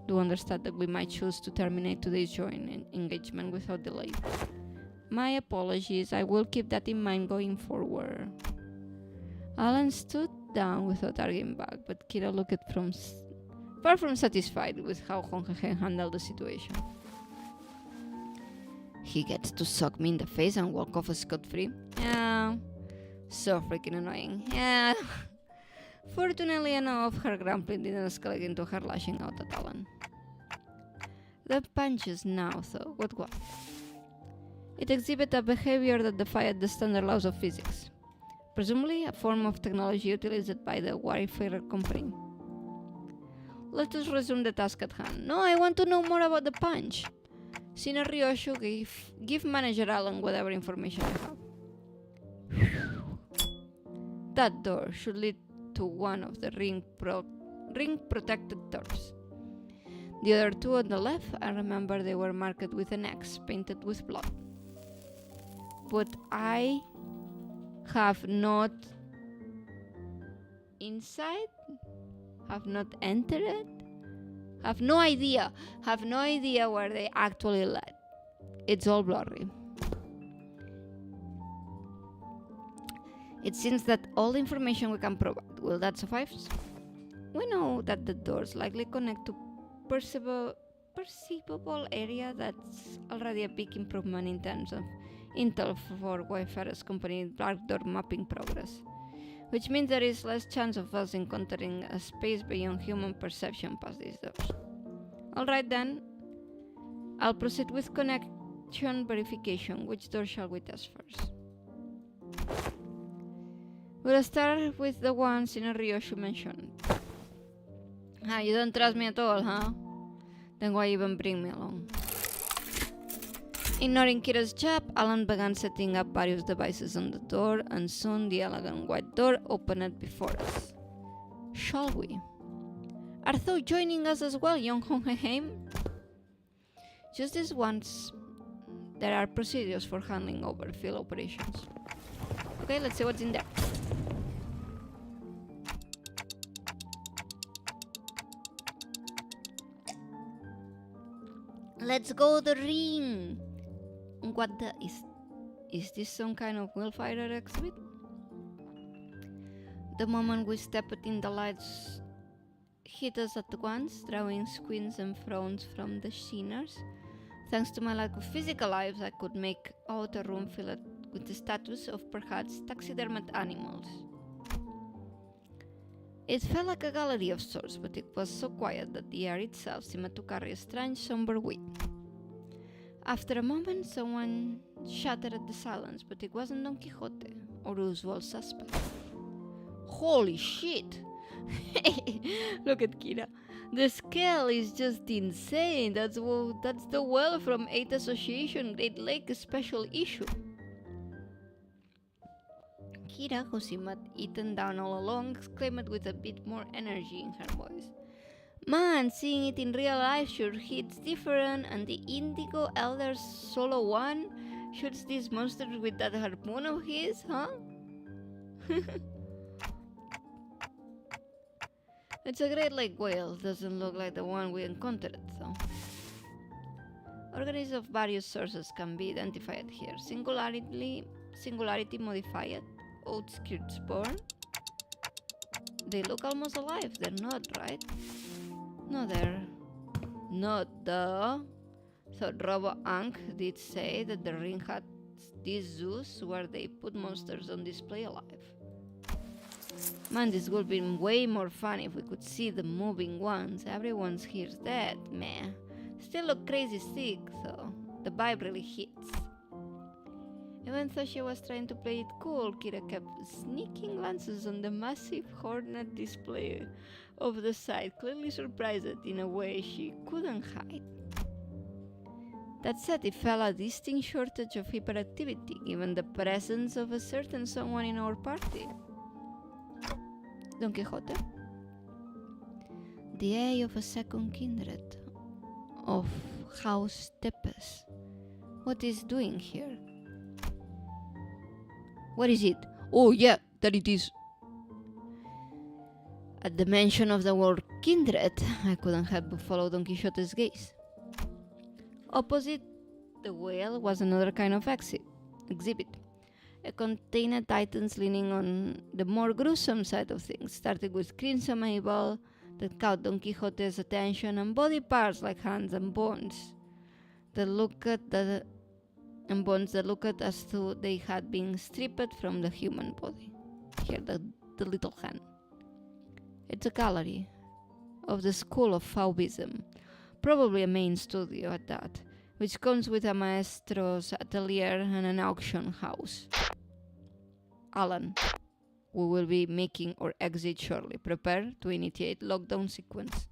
do understand that we might choose to terminate today's joint engagement without delay. My apologies, I will keep that in mind going forward. Alan stood down without arguing back, but Kira looked far from satisfied with how Hongheng handled the situation. He gets to suck me in the face and walk off scot-free. Yeah, so freaking annoying. Yeah. Fortunately enough, her grumpy didn't escalate into her lashing out at Alan. The punches now, though, what was? It exhibited a behavior that defied the standard laws of physics. Presumably a form of technology utilized by the Warfarer Company. Let us resume the task at hand. No, I want to know more about the punch. Senior Ryoshu, give Manager Alan whatever information I have. That door should lead to one of the ring-protected doors. The other two on the left, I remember they were marked with an X, painted with blood. But I have not inside, have not entered, have no idea where they actually led. It's all blurry. It seems that all the information we can provide, will that suffice? We know that the doors likely connect to perceivable area that's already a big improvement in terms of intel for Wayfarer's company dark door mapping progress, which means there is less chance of us encountering a space beyond human perception past these doors. Alright then, I'll proceed with connection verification. Which door shall we test first? We'll start with the ones in Ryoshu mentioned. Ah, you don't trust me at all, huh? Then why even bring me along? Ignoring Kira's jab, Alan began setting up various devices on the door, and soon the elegant white door opened before us. Shall we? Art thou joining us as well, young Honheim? Just this once, there are procedures for handling overfill operations. Okay, let's see what's in there. Let's go the ring! What the is this some kind of Willfighter exhibit? The moment we stepped in, the lights hit us at once, drawing squints and frowns from the sceners. Thanks to my lack of physical eyes, I could make out a room filled with the statues of perhaps taxidermed animals. It felt like a gallery of sorts, but it was so quiet that the air itself seemed to carry a strange, somber weight. After a moment, someone shouted at the silence, but it wasn't Don Quixote, or usual suspect. Holy shit! Look at Kira. The scale is just insane. That's the well from 8th Association Great Lake Special Issue. Kira, who seemed eaten down all along, exclaimed with a bit more energy in her voice. Man, seeing it in real life sure hits different, and the Indigo Elder Solo One shoots these monsters with that harpoon of his, huh? It's a Great Lake whale, doesn't look like the one we encountered though. Organisms of various sources can be identified here. Singularity modified, outskirts born. They look almost alive, they're not, right? No, they're not, though. So Robo-Ankh did say that the ring had these zoos where they put monsters on display alive. Man, this would be way more fun if we could see the moving ones. Everyone's here's dead, meh. Still look crazy sick, though. The vibe really hits. Even though she was trying to play it cool, Kira kept sneaking glances on the massive hornet display of the side, clearly surprised in a way she couldn't hide. That said, it felt a distinct shortage of hyperactivity, given the presence of a certain someone in our party. Don Quixote? The eye of a second kindred, of House Tepes. What is doing here? What is it? Oh yeah, that it is. At the mention of the word kindred, I couldn't help but follow Don Quixote's gaze. Opposite the whale was another kind of exhibit. It contained titans leaning on the more gruesome side of things, starting with Crimson Mabel, that caught Don Quixote's attention, and body parts like hands and bones that looked as though they had been stripped from the human body. Here, the little hand. It's a gallery of the School of Fauvism, probably a main studio at that, which comes with a maestro's atelier and an auction house. Alan, we will be making our exit shortly. Prepare to initiate lockdown sequence.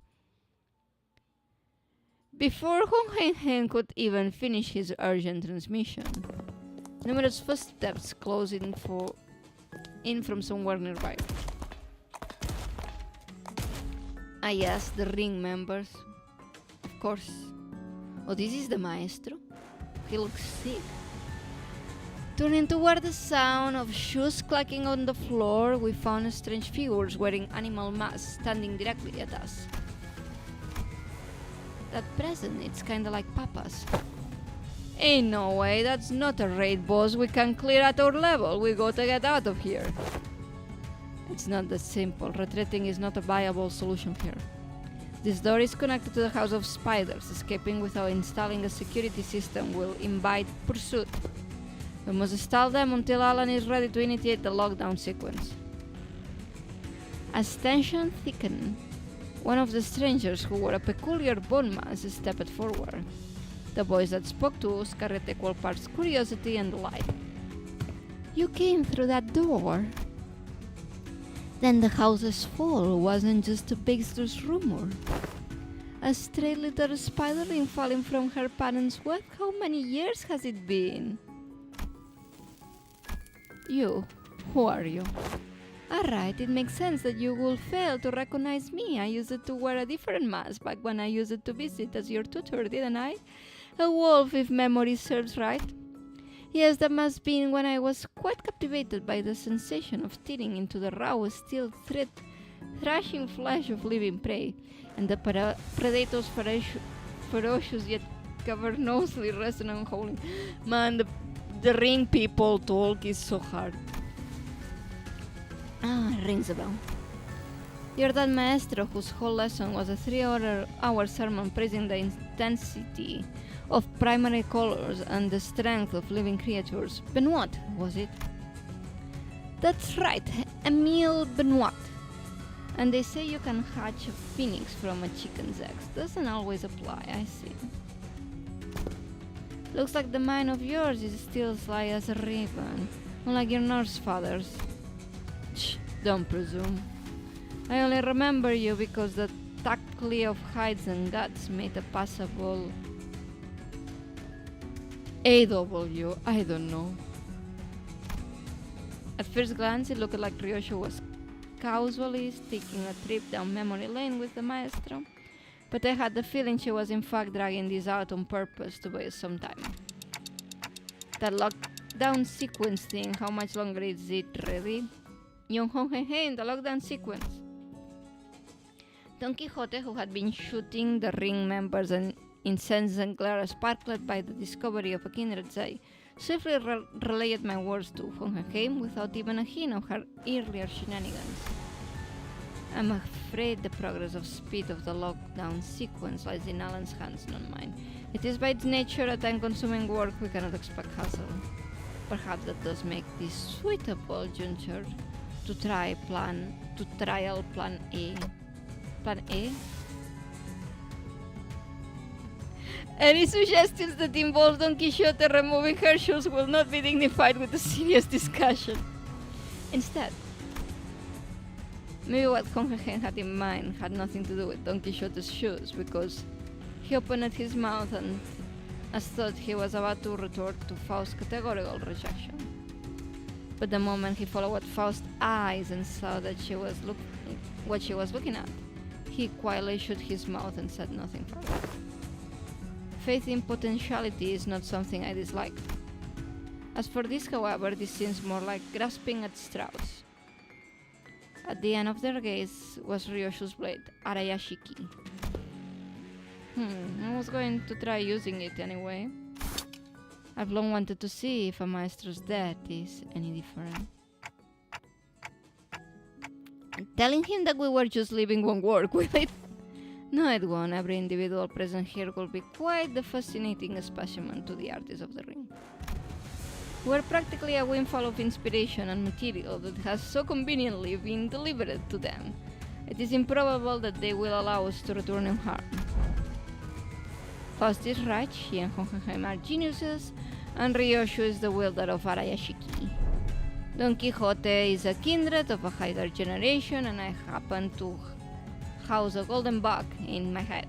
Before Hong Hen could even finish his urgent transmission, numerous footsteps closed in from somewhere nearby. Ah yes, the ring members. Of course. Oh, this is the maestro? He looks sick. Turning toward the sound of shoes clacking on the floor, we found strange figures wearing animal masks standing directly at us. That present, it's kinda like Papa's. Ain't no way, that's not a raid, boss. We can clear at our level. We gotta get out of here. It's not that simple. Retreating is not a viable solution here. This door is connected to the House of Spiders. Escaping without installing a security system will invite pursuit. We must stall them until Alan is ready to initiate the lockdown sequence. As tension thickened, one of the strangers who wore a peculiar bone mask stepped forward. The voice that spoke to us carried equal parts curiosity and delight. You came through that door? Then the house's fall wasn't just a baseless rumor. A stray little spiderling falling from her parents' web? How many years has it been? You, who are you? Alright, it makes sense that you will fail to recognize me. I used to wear a different mask back when I used to visit as your tutor, didn't I? A wolf, if memory serves right. Yes, that must have been when I was quite captivated by the sensation of tearing into the raw, steel, thrashing flesh of living prey, and the predator's ferocious yet cavernously resonant howling. Man, the ring people talk is so hard. Ah, rings a bell. You're that maestro whose whole lesson was a 3-hour sermon praising the intensity of primary colors and the strength of living creatures. Benoit, was it? That's right, Emile Benoit. And they say you can hatch a phoenix from a chicken's eggs. Doesn't always apply, I see. Looks like the mind of yours is still sly as a raven, unlike your nurse father's. Shh, don't presume. I only remember you because the tackle of hides and guts made a passable AW, I don't know. At first glance, it looked like Ryosho was casually taking a trip down memory lane with the maestro, but I had the feeling she was in fact dragging this out on purpose to waste some time. That lockdown sequence thing, how much longer is it really? Young Hong in the lockdown sequence. Don Quixote, who had been shooting the ring members and incensed and glare sparkled by the discovery of a kindred eye, swiftly relayed my words to Hohenheim without even a hint of her earlier shenanigans. I'm afraid the progress of speed of the lockdown sequence lies in Alan's hands, not mine. It is by its nature a time-consuming work we cannot expect hassle. Perhaps that does make this suitable juncture to trial plan A. Plan A? Any suggestions that involve Don Quixote removing her shoes will not be dignified with a serious discussion. Instead, maybe what Hohenheim had in mind had nothing to do with Don Quixote's shoes, because he opened his mouth and as thought he was about to retort to Faust's categorical rejection. But the moment he followed Faust's eyes and saw that what she was looking at, he quietly shut his mouth and said nothing further. Faith in potentiality is not something I dislike. As for this, however, this seems more like grasping at straws. At the end of their gaze was Ryosho's blade, Arayashiki. I was going to try using it anyway. I've long wanted to see if a maestro's death is any different. Telling him that we were just leaving won't work, will it? No, it won't. Every individual present here will be quite the fascinating specimen to the artists of the ring. We're practically a windfall of inspiration and material that has so conveniently been delivered to them. It is improbable that they will allow us to return unharmed. Faust is right, he and Hohenheim are geniuses, and Ryoshu is the wielder of Arayashiki. Don Quixote is a kindred of a higher generation, and I happen to house a golden bug in my head.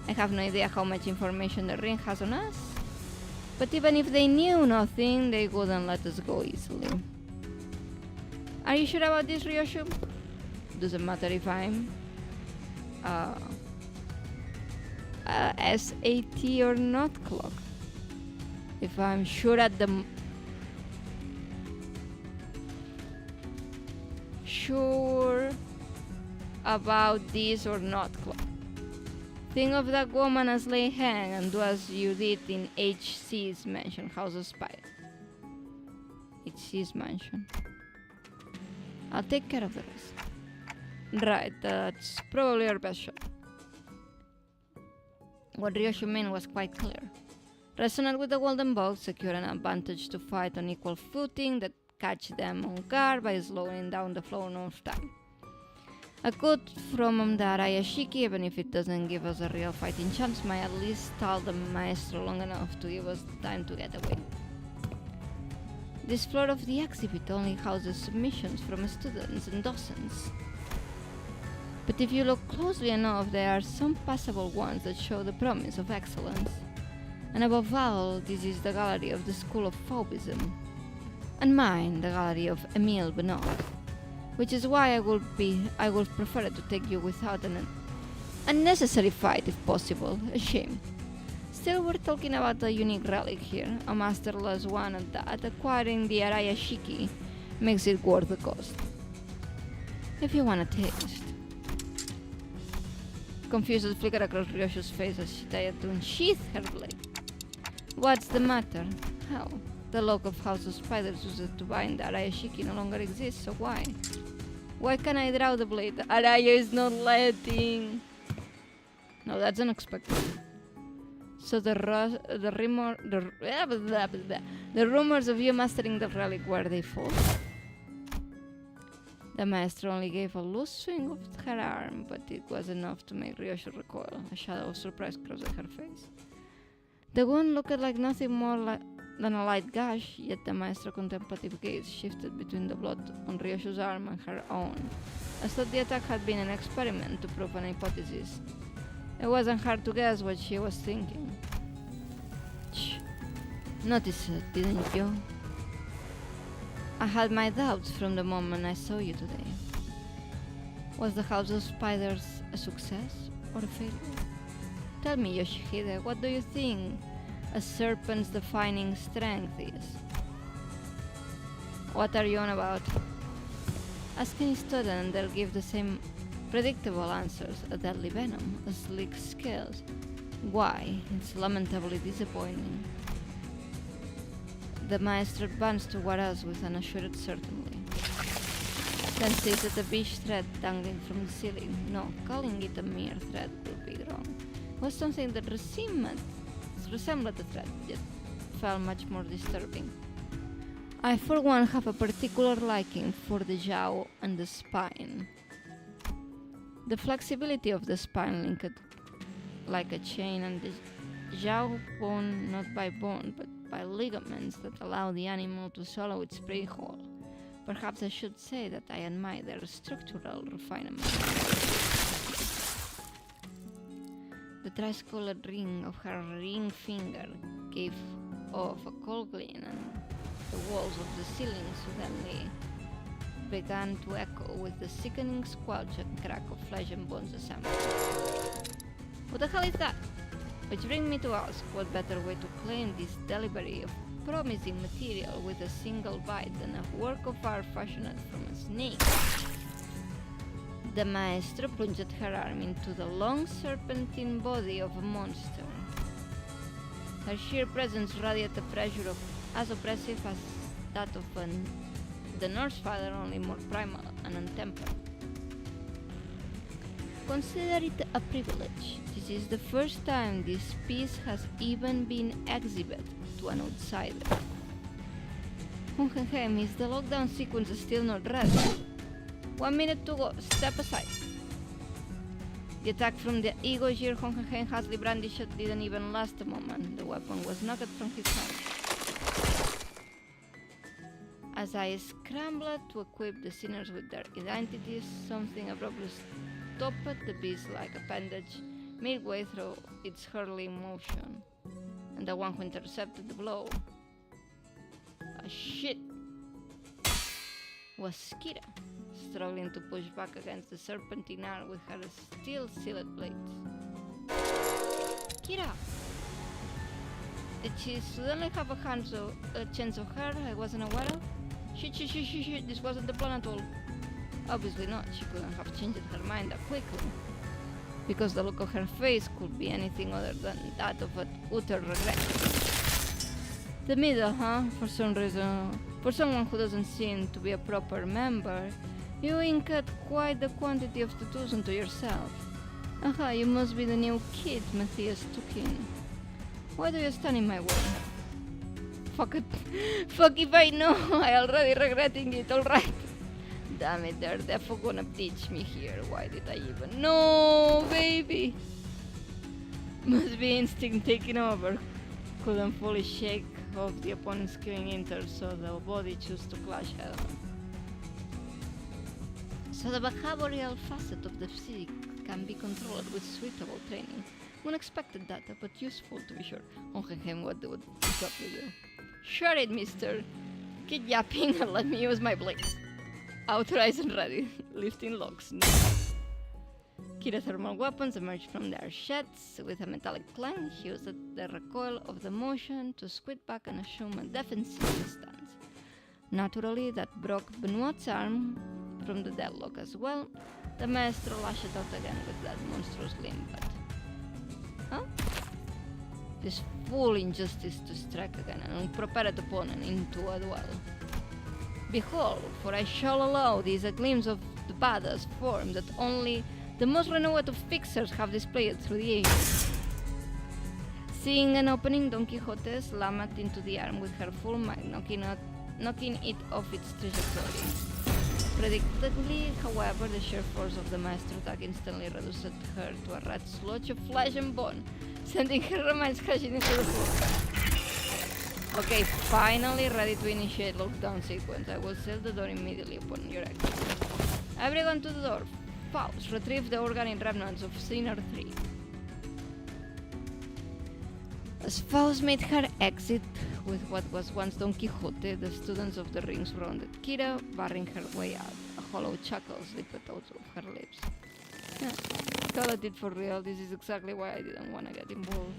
I have no idea how much information the ring has on us, but even if they knew nothing, they wouldn't let us go easily. Are you sure about this, Ryoshu? Doesn't matter if I'm SAT or not clock. If I'm sure at the sure about this or not clock. Think of that woman as Lei Hang and do as you did in HC's mansion, House of Spider. HC's mansion. I'll take care of the rest. Right, that's probably our best shot. What Ryoshu meant was quite clear. Resonate with the golden bug, secure an advantage to fight on equal footing that catch them on guard by slowing down the flow of time. A quote from the Arayashiki, even if it doesn't give us a real fighting chance, might at least stall the maestro long enough to give us time to get away. This floor of the exhibit only houses submissions from students and docents. But if you look closely enough, there are some passable ones that show the promise of excellence. And above all, this is the gallery of the School of Fauvism, and mine, the gallery of Emile Benoit, which is why I would prefer to take you without an unnecessary fight if possible. A shame. Still, we're talking about a unique relic here, a masterless one at that. Acquiring the Arayashiki makes it worth the cost. If you want a taste. Confusion flickered across Ryoshu's face as she tried to unsheath her blade. What's the matter? How? The local House of Spiders used to bind the Arayashiki no longer exists, so why? Why can't I draw the blade? Araya is not letting. No, that's unexpected. So the rumors of you mastering the relic, were they false? The maestro only gave a loose swing of her arm, but it was enough to make Ryoshu recoil. A shadow of surprise crossed her face. The wound looked like nothing more than a light gash, yet the maestro's contemplative gaze shifted between the blood on Ryoshu's arm and her own, as though the attack had been an experiment to prove an hypothesis. It wasn't hard to guess what she was thinking. Shh. Noticed it, didn't you? I had my doubts from the moment I saw you today. Was the House of Spiders a success or a failure? Tell me, Yoshihide, what do you think a serpent's defining strength is? What are you on about? Ask any student and they'll give the same predictable answers. A deadly venom, a slick scales. Why? It's lamentably disappointing. The maestro advanced toward us with an assured certainty. Then seized the beige thread dangling from the ceiling. No, calling it a mere thread would be wrong. It was something that resembled a thread, yet felt much more disturbing. I, for one, have a particular liking for the jaw and the spine. The flexibility of the spine linked like a chain, and the jaw bone not by bone, but by ligaments that allow the animal to swallow its prey whole. Perhaps I should say that I admire their structural refinement. The trice-colored ring of her ring finger gave off a cold gleam, and the walls of the ceiling suddenly began to echo with the sickening squelch and crack of flesh and bones assembled. What the hell is that? Which brings me to ask, what better way to claim this delivery of promising material with a single bite than a work of art fashioned from a snake? The maestro plunged her arm into the long serpentine body of a monster. Her sheer presence radiated a pressure as oppressive as that of the Norse father, only more primal. and untempered. Consider it a privilege. This is the first time this piece has even been exhibited to an outsider. Is the lockdown sequence still not ready? 1 minute to go. Step aside. The attack from the ego Jir Hongenheim Hasley brandished didn't even last a moment. The weapon was knocked from his hand. As I scrambled to equip the sinners with their identities, something abruptly stopped the beast-like appendage midway through its hurling motion, and the one who intercepted the blow, shit, was Kira, struggling to push back against the serpentine arm with her steel-sealed blades. Kira! Did she suddenly have a chance of her I wasn't aware of? Shit, this wasn't the plan at all. Obviously not, she couldn't have changed her mind that quickly, because the look of her face could be anything other than that of utter regret. The middle, huh? For some reason, for someone who doesn't seem to be a proper member, you inked quite the quantity of tattoos onto yourself. Aha, you must be the new kid Matthias took in. Why do you stand in my way? Fuck it. Fuck if I know. I already regretting it, alright. Damn it, they're definitely gonna teach me here. Why did I even... No, baby! Must be instinct taking over. Couldn't fully shake off the opponent's killing inter, so the body chose to clash head on. So the behavioral facet of the physique can be controlled with suitable training. Unexpected data, but useful to be sure. Hongenheim, what would is up with you? Sure it, mister. Keep yapping and let me use my blades. Authorized and ready. Lifting logs. No. Kira thermal weapons emerged from their sheds. With a metallic clang, he used the recoil of the motion to squid back and assume a defensive stance. Naturally, that broke Benoit's arm from the deadlock as well. The maestro lashed out again with that monstrous limb, but... Huh? This full injustice to strike again an unprepared opponent into a duel. Behold, for I shall allow these a glimpse of the badass form that only the most renowned of fixers have displayed through the ages. Seeing an opening, Don Quixote slammed into the arm with her full might, knocking it off its trajectory. Predictably, however, the sheer force of the master attack instantly reduced her to a red sludge of flesh and bone, sending her remains crashing into the floor. Okay, finally ready to initiate lockdown sequence. I will seal the door immediately upon your exit. Everyone to the door. Faust, retrieve the organic remnants of Sinner 3. As Faust made her exit with what was once Don Quixote, the students of the ring surrounded Kira, barring her way out. A hollow chuckle slipped out of her lips. Call it for real, this is exactly why I didn't want to get involved.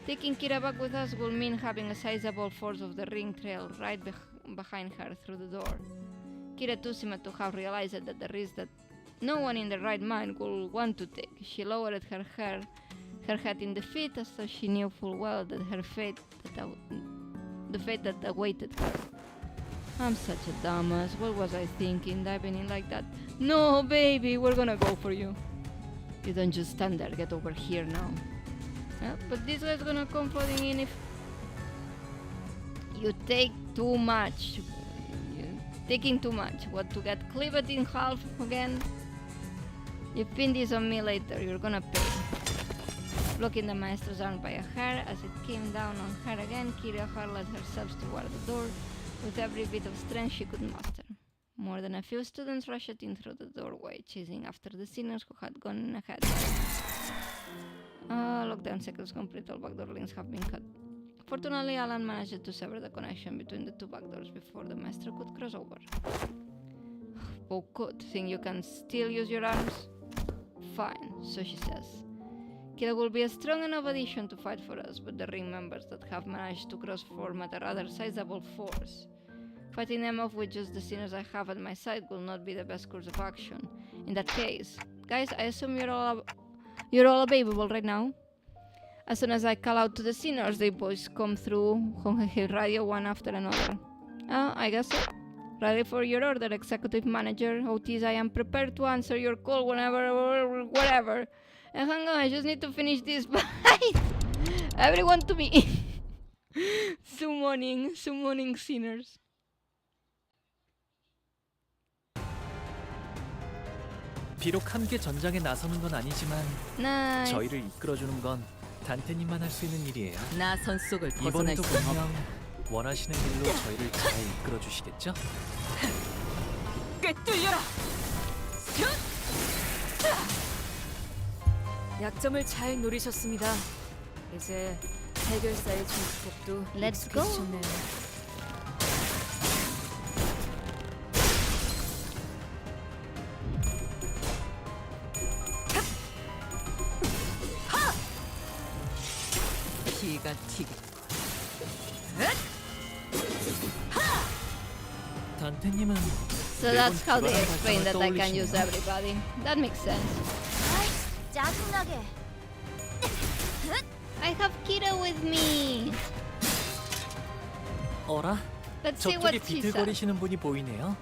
Taking Kira back with us will mean having a sizable force of the ring trail right behind her through the door. Kira too seemed to have realized that the risk that no one in the right mind would want to take. She lowered her head in defeat, as though she knew full well that the fate that awaited her. I'm such a dumbass. What was I thinking, diving in like that? No, baby, we're gonna go for you. You don't just stand there, get over here now. But this guy's gonna come flooding in if you take too much. You're taking too much. What, to get cleaved in half again? You pin this on me later, you're gonna pay. Blocking the maestro's arm by a hair, as it came down on her again, Kira hurled herself toward the door with every bit of strength she could muster. More than a few students rushed in through the doorway, chasing after the sinners who had gone in ahead. Lockdown cycles complete, all backdoor links have been cut. Fortunately, Alan managed to sever the connection between the two backdoors before the maestro could cross over. Oh, good. Think you can still use your arms? Fine, so she says. Kira will be a strong enough addition to fight for us, but the ring members that have managed to cross form at a rather sizable force. Fighting them off with just the sinners I have at my side will not be the best course of action. In that case, guys, I assume you're all available right now? As soon as I call out to the sinners, they boys come through Hongenheim radio one after another. I guess so. Ready for your order, Executive Manager. Otis, I am prepared to answer your call whenever or whatever. And hang on, I just need to finish this fight. Everyone to me. Summoning sinners. 비록 함께 전장에 나서는 건 아니지만 Nice. 저희를 이끌어주는 건 단테님만 할 수 있는 일이에요. 나선 속을 벗어날 이번에도 수 분명 원하시는 길로 저희를 잘 이끌어주시겠죠? 꿰뚫려라. 약점을 잘 노리셨습니다. 이제 해결사의 중국법도 Let's go. 익숙해지셨네요. 기가 튀겠고. 단테님은 So that's how they explain that I can use everybody. That makes sense. 짜증나게. I have Kira with me. 어라? Let's see 저쪽에 what she said. 비틀거리시는 분이 보이네요.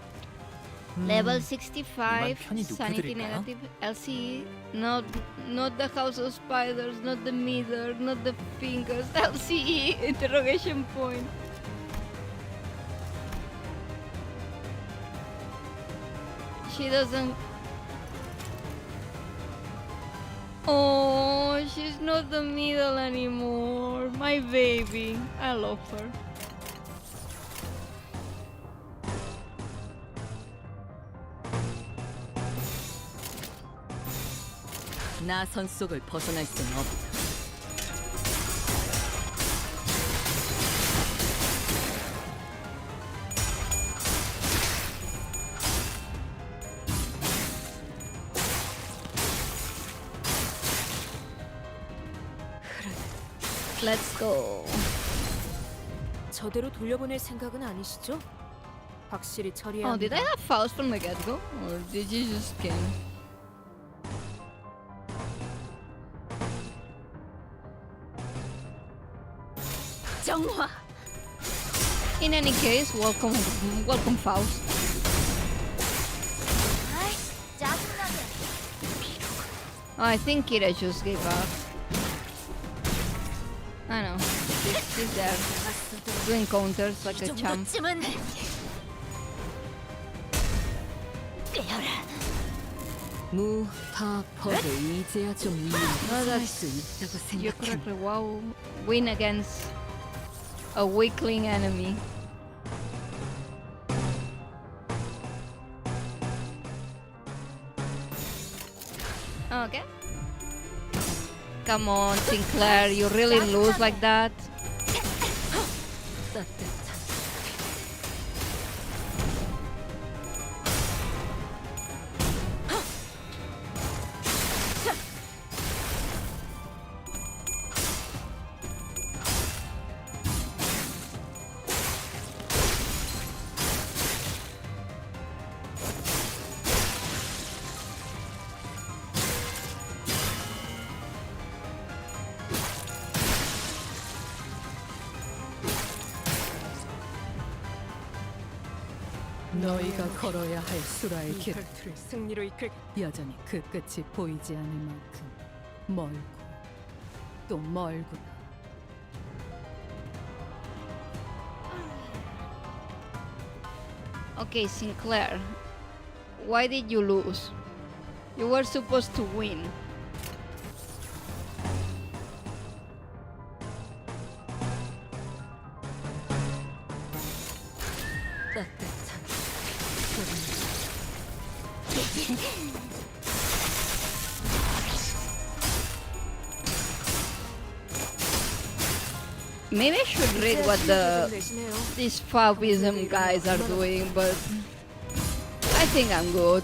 Level 65, 이만 편히 sanity 눕혀드릴까요? negative, LCE, not the house of spiders, not the meter, not the fingers, LCE, interrogation point. She doesn't... Oh, she's not the middle anymore. My baby. I love her. 나선 속을 벗어날 수는 없다. Let's go. 저대로 돌려보낼 생각은 아니시죠? 확실히 처리해야 Oh, did I 합니다. have Faust from the get-go? Or did you just scan? 정화! In any case, welcome Faust. 아이, 짜증나게. Oh, I think Kira just gave up. I know. She's there. Doing counters like 이 a champ. 정도쯤은 빼어라. 무파퍼를 이제야 좀 이해할 that's- 수 있다고 You're 생각해. correct. Wow. Win against a weakling enemy. Okay. Come on, Sinclair. You really lose like that? 따뜻한 너희가 걸어야 할 수라의 길 승리로 이끌 여전히 그 끝이 보이지 않을 만큼 멀고 또 멀구나. Okay, Sinclair. Why did you lose? You were supposed to win. 따뜻한 Maybe I should read what these Fabism guys are doing, but I think I'm good.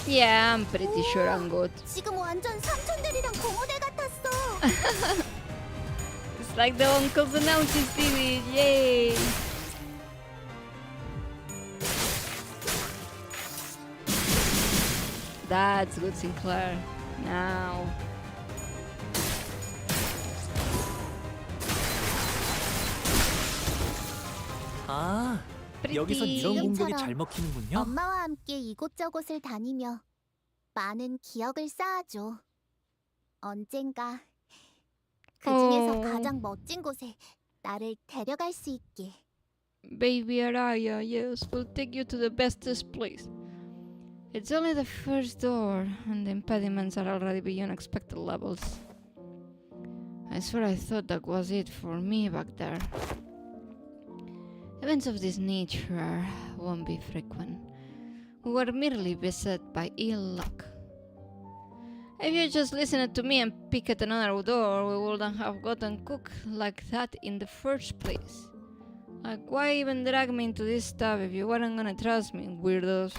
Yeah, I'm pretty sure I'm good. 지금 완전 삼촌들이랑 고모들 같았어. It's like the uncles announcing TV. Yay! That's good, Sinclair. Now. 여기선 이런 pretty. 공격이 잘 먹히는군요. 엄마와 함께 이곳저곳을 다니며 많은 기억을 쌓아줘. 언젠가 그 중에서 가장 멋진 곳에 나를 데려갈 수 있게. Baby Araya, yes, we'll take you to the bestest place. It's only the first door, and the impediments are already beyond expected levels. I swear I thought that was it for me back there. Events of this nature won't be frequent. We were merely beset by ill luck. If you just listened to me and picked another door, we wouldn't have gotten cooked like that in the first place. Like, why even drag me into this stuff if you weren't gonna trust me, weirdos?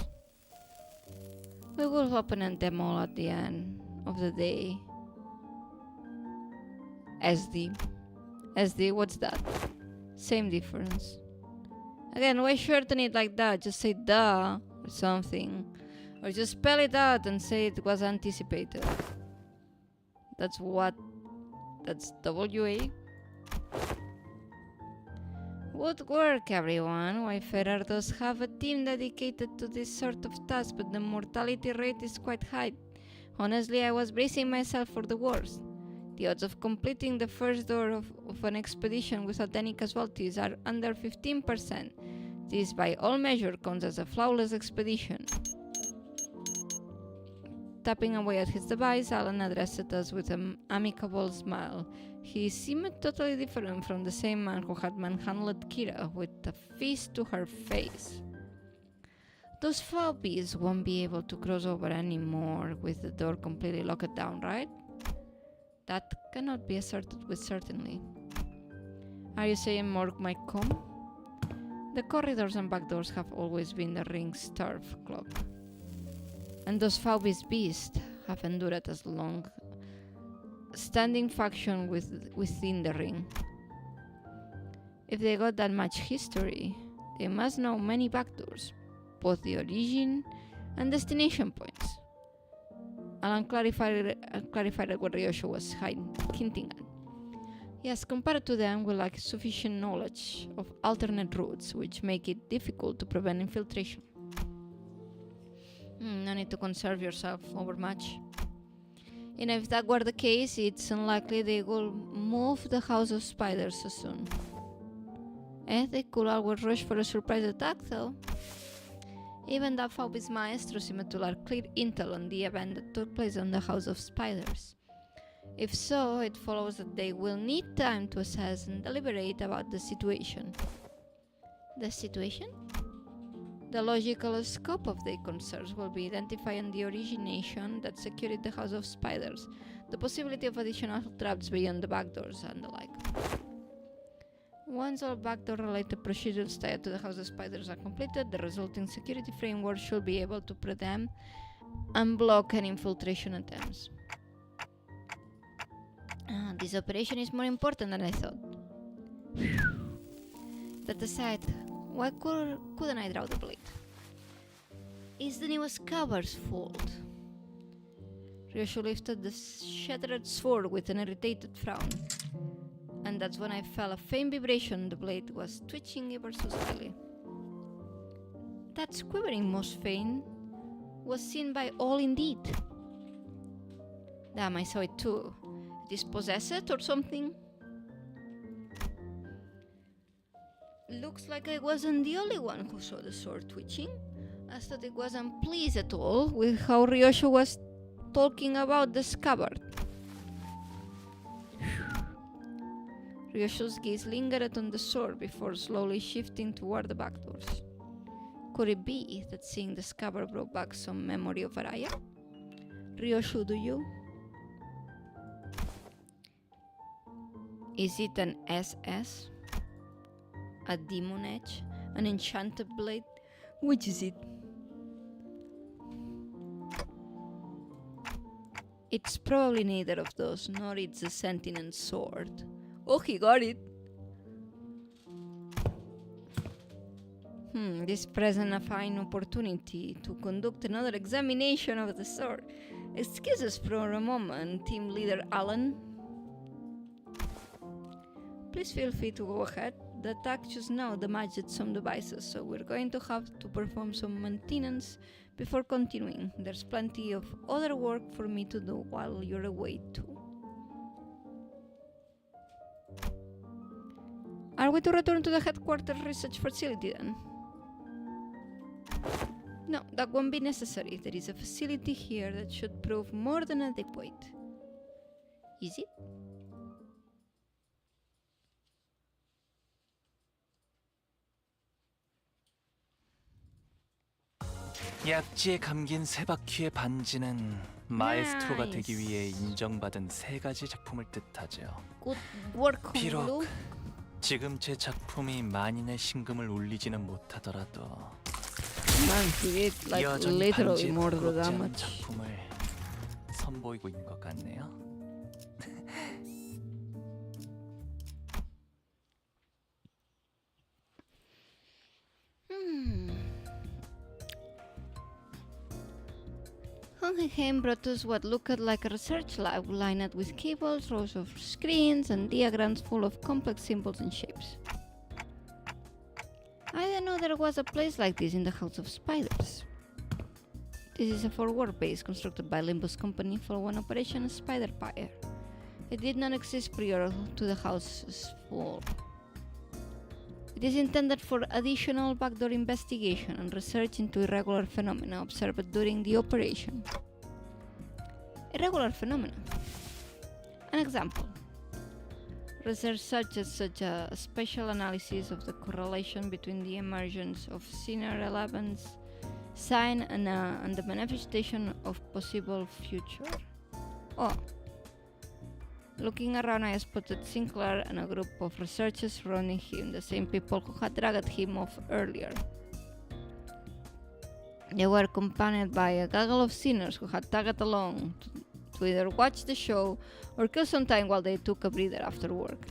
We will open them all at the end of the day. SD. SD, what's that? Same difference. Again, why shorten it like that? Just say duh or something. Or just spell it out and say it was anticipated. That's what? That's WA? Good work, everyone. Wayfarer does have a team dedicated to this sort of task, but the mortality rate is quite high. Honestly, I was bracing myself for the worst. The odds of completing the first door of an expedition without any casualties are under 15%. This, by all measures, counts as a flawless expedition. Tapping away at his device, Alan addressed us with an amicable smile. He seemed totally different from the same man who had manhandled Kira with a fist to her face. Those foul beasts won't be able to cross over anymore with the door completely locked down, right? That cannot be asserted with certainty. Are you saying Morg might come? The corridors and back doors have always been the ring's turf club. And those foul-beast beasts have endured as long-standing faction within the ring. If they got that much history, they must know many backdoors, both the origin and destination points. Alan clarified what Ryosho was hinting at. Yes, compared to them, we lack sufficient knowledge of alternate routes, which make it difficult to prevent infiltration. No need to conserve yourself over much. And if that were the case, it's unlikely they will move the House of Spiders so soon. They could always rush for a surprise attack, though. Even that Faubis Maestro seemed to lack clear intel on the event that took place on the House of Spiders. If so, it follows that they will need time to assess and deliberate about the situation. The situation? The logical scope of their concerns will be identifying the origination that secured the House of Spiders, the possibility of additional traps beyond the backdoors, and the like. Once all backdoor-related procedures tied to the House of Spiders are completed, the resulting security framework should be able to preempt and block any infiltration attempts. This operation is more important than I thought. That aside, why couldn't I draw the blade? It's the newest cover's fault. Ryosho lifted the shattered sword with an irritated frown. And that's when I felt a faint vibration. The blade was twitching ever so slightly. That quivering, most faint, was seen by all indeed. Damn, I saw it too. It is possessed or something? Looks like I wasn't the only one who saw the sword twitching. I thought it wasn't pleased at all with how Ryosho was talking about the scabbard. Ryosho's gaze lingered on the sword before slowly shifting toward the back doors. Could it be that seeing the scabbard brought back some memory of Araya? Ryosho, do you? Is it an SS? A demon edge? An enchanted blade? Which is it? It's probably neither of those, nor it's a sentient sword. Oh, he got it! This presents a fine opportunity to conduct another examination of the sword. Excuse us for a moment, Team Leader Alan. Please feel free to go ahead. the attack just now damaged some devices, so we're going to have to perform some maintenance before continuing. There's plenty of other work for me to do while you're away too. Are we to return to the headquarters research facility then? No, that won't be necessary. There is a facility here that should prove more than adequate. Is it? 약지에 감긴 세 바퀴의 반지는 마에스트로가 되기 위해 인정받은 세 가지 작품을 뜻하죠. Good work, 비록 Hulu. 지금 제 작품이 만인의 신금을 울리지는 못하더라도 Man, he did like 여전히 literally 반지에 more than 부끄럽지 that 않은 much. 작품을 선보이고 있는 것 같네요. Hohenheim brought us what looked like a research lab lined with cables, rows of screens, and diagrams full of complex symbols and shapes. I didn't know there was a place like this in the House of Spiders. This is a forward base constructed by Limbus company for one Operation Spider-Pyre. It did not exist prior to the house's fall. It is intended for additional backdoor investigation and research into irregular phenomena observed during the operation. Irregular phenomena. An example. Research such as special analysis of the correlation between the emergence of Senior 11's sign and the manifestation of possible future. Oh. Looking around, I spotted Sinclair and a group of researchers surrounding him, the same people who had dragged him off earlier. They were accompanied by a gaggle of sinners who had tagged along to either watch the show or kill some time while they took a breather after work.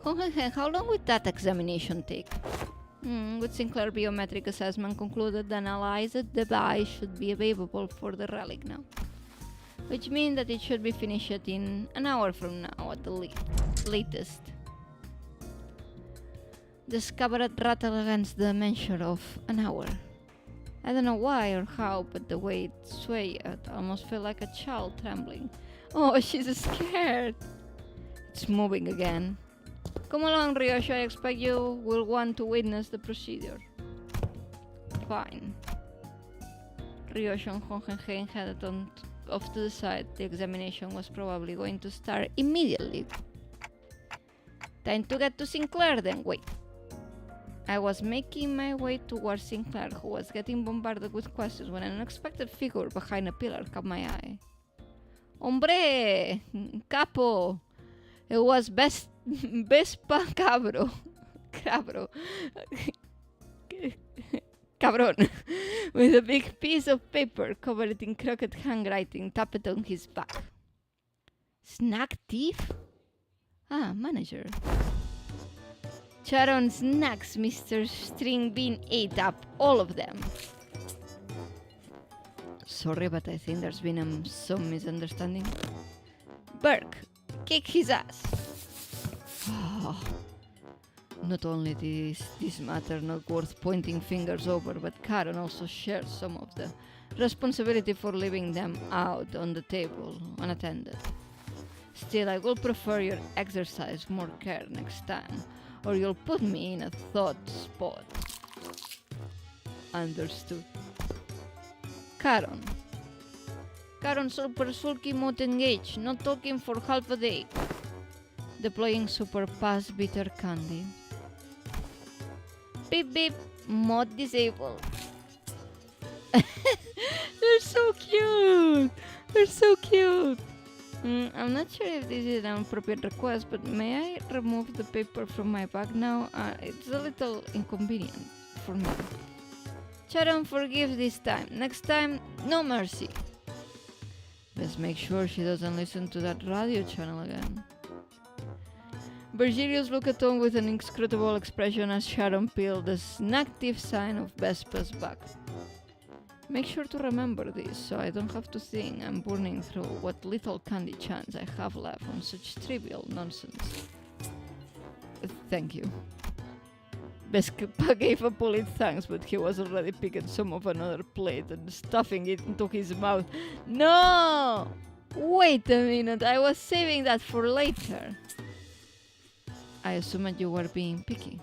How long would that examination take? With Sinclair biometric assessment concluded the analyzed device should be available for the relic now. Which means that it should be finished in an hour from now at the latest. The scabbard rattled against the measure of an hour. I don't know why or how, but the way it swayed almost felt like a child trembling. Oh, she's scared! It's moving again. Come along, Ryoshi, I expect you will want to witness the procedure. Fine. Ryoshi and Hohenheim headed on off to the side. The examination was probably going to start immediately. Time to get to Sinclair then. Wait. I was making my way towards Sinclair, who was getting bombarded with questions, when an unexpected figure behind a pillar caught my eye. Hombre! Capo! It was Vespa Cabro. Cabron, with a big piece of paper covered in crooked handwriting tapped on his back. Snack thief? Ah, manager. Charon snacks, Mr. Stringbean ate up all of them. Sorry, but I think there's been some misunderstanding. Burke, kick his ass. Oh. Not only is this matter not worth pointing fingers over, but Karen also shares some of the responsibility for leaving them out on the table unattended. Still, I will prefer you exercise more care next time, or you'll put me in a thought spot. Understood. Karen. Karen super sulky mode engaged, not talking for half a day. Deploying super pass bitter candy. Beep beep, mod disabled. They're so cute! They're so cute! I'm not sure if this is an appropriate request, but may I remove the paper from my bag now? It's a little inconvenient for me. Sharon forgives this time. Next time, no mercy. Let's make sure she doesn't listen to that radio channel again. Virgilius looked at Tom with an inscrutable expression as Sharon peeled the snack-thief sign of Vespa's back. Make sure to remember this, so I don't have to think I'm burning through what little candy chance I have left on such trivial nonsense. Thank you. Vespa gave a polite thanks, but he was already picking some of another plate and stuffing it into his mouth. No! Wait a minute, I was saving that for later. I assumed you were being picky.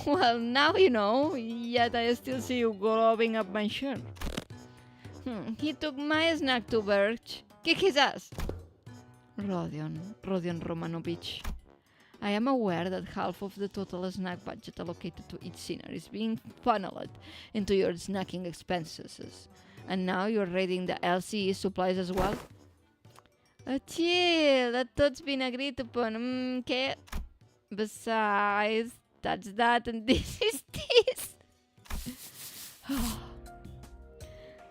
Well, now you know, yet I still see you glowing up my shirt. He took my snack to Birch. Kick his ass! Rodion Romanovich. I am aware that half of the total snack budget allocated to each scenery is being funneled into your snacking expenses. And now you're raiding the LCE supplies as well? Chill, that thought's been agreed upon. Okay. Besides, that's that and this is this.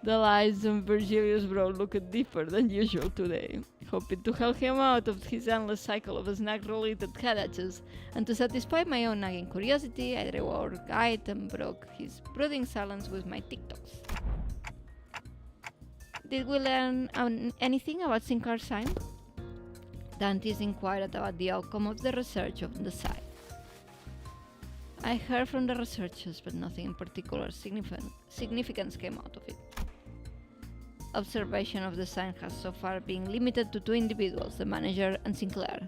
The lines on Virgilius' brow looked deeper than usual today, hoping to help him out of his endless cycle of snack-related headaches, and to satisfy my own nagging curiosity, I drew our guide and broke his brooding silence with my TikToks. Did we learn anything about Sinclair's sign? Dantes inquired about the outcome of the research on the site. I heard from the researchers, but nothing in particular significance came out of it. Observation of the sign has so far been limited to 2 individuals, the manager and Sinclair.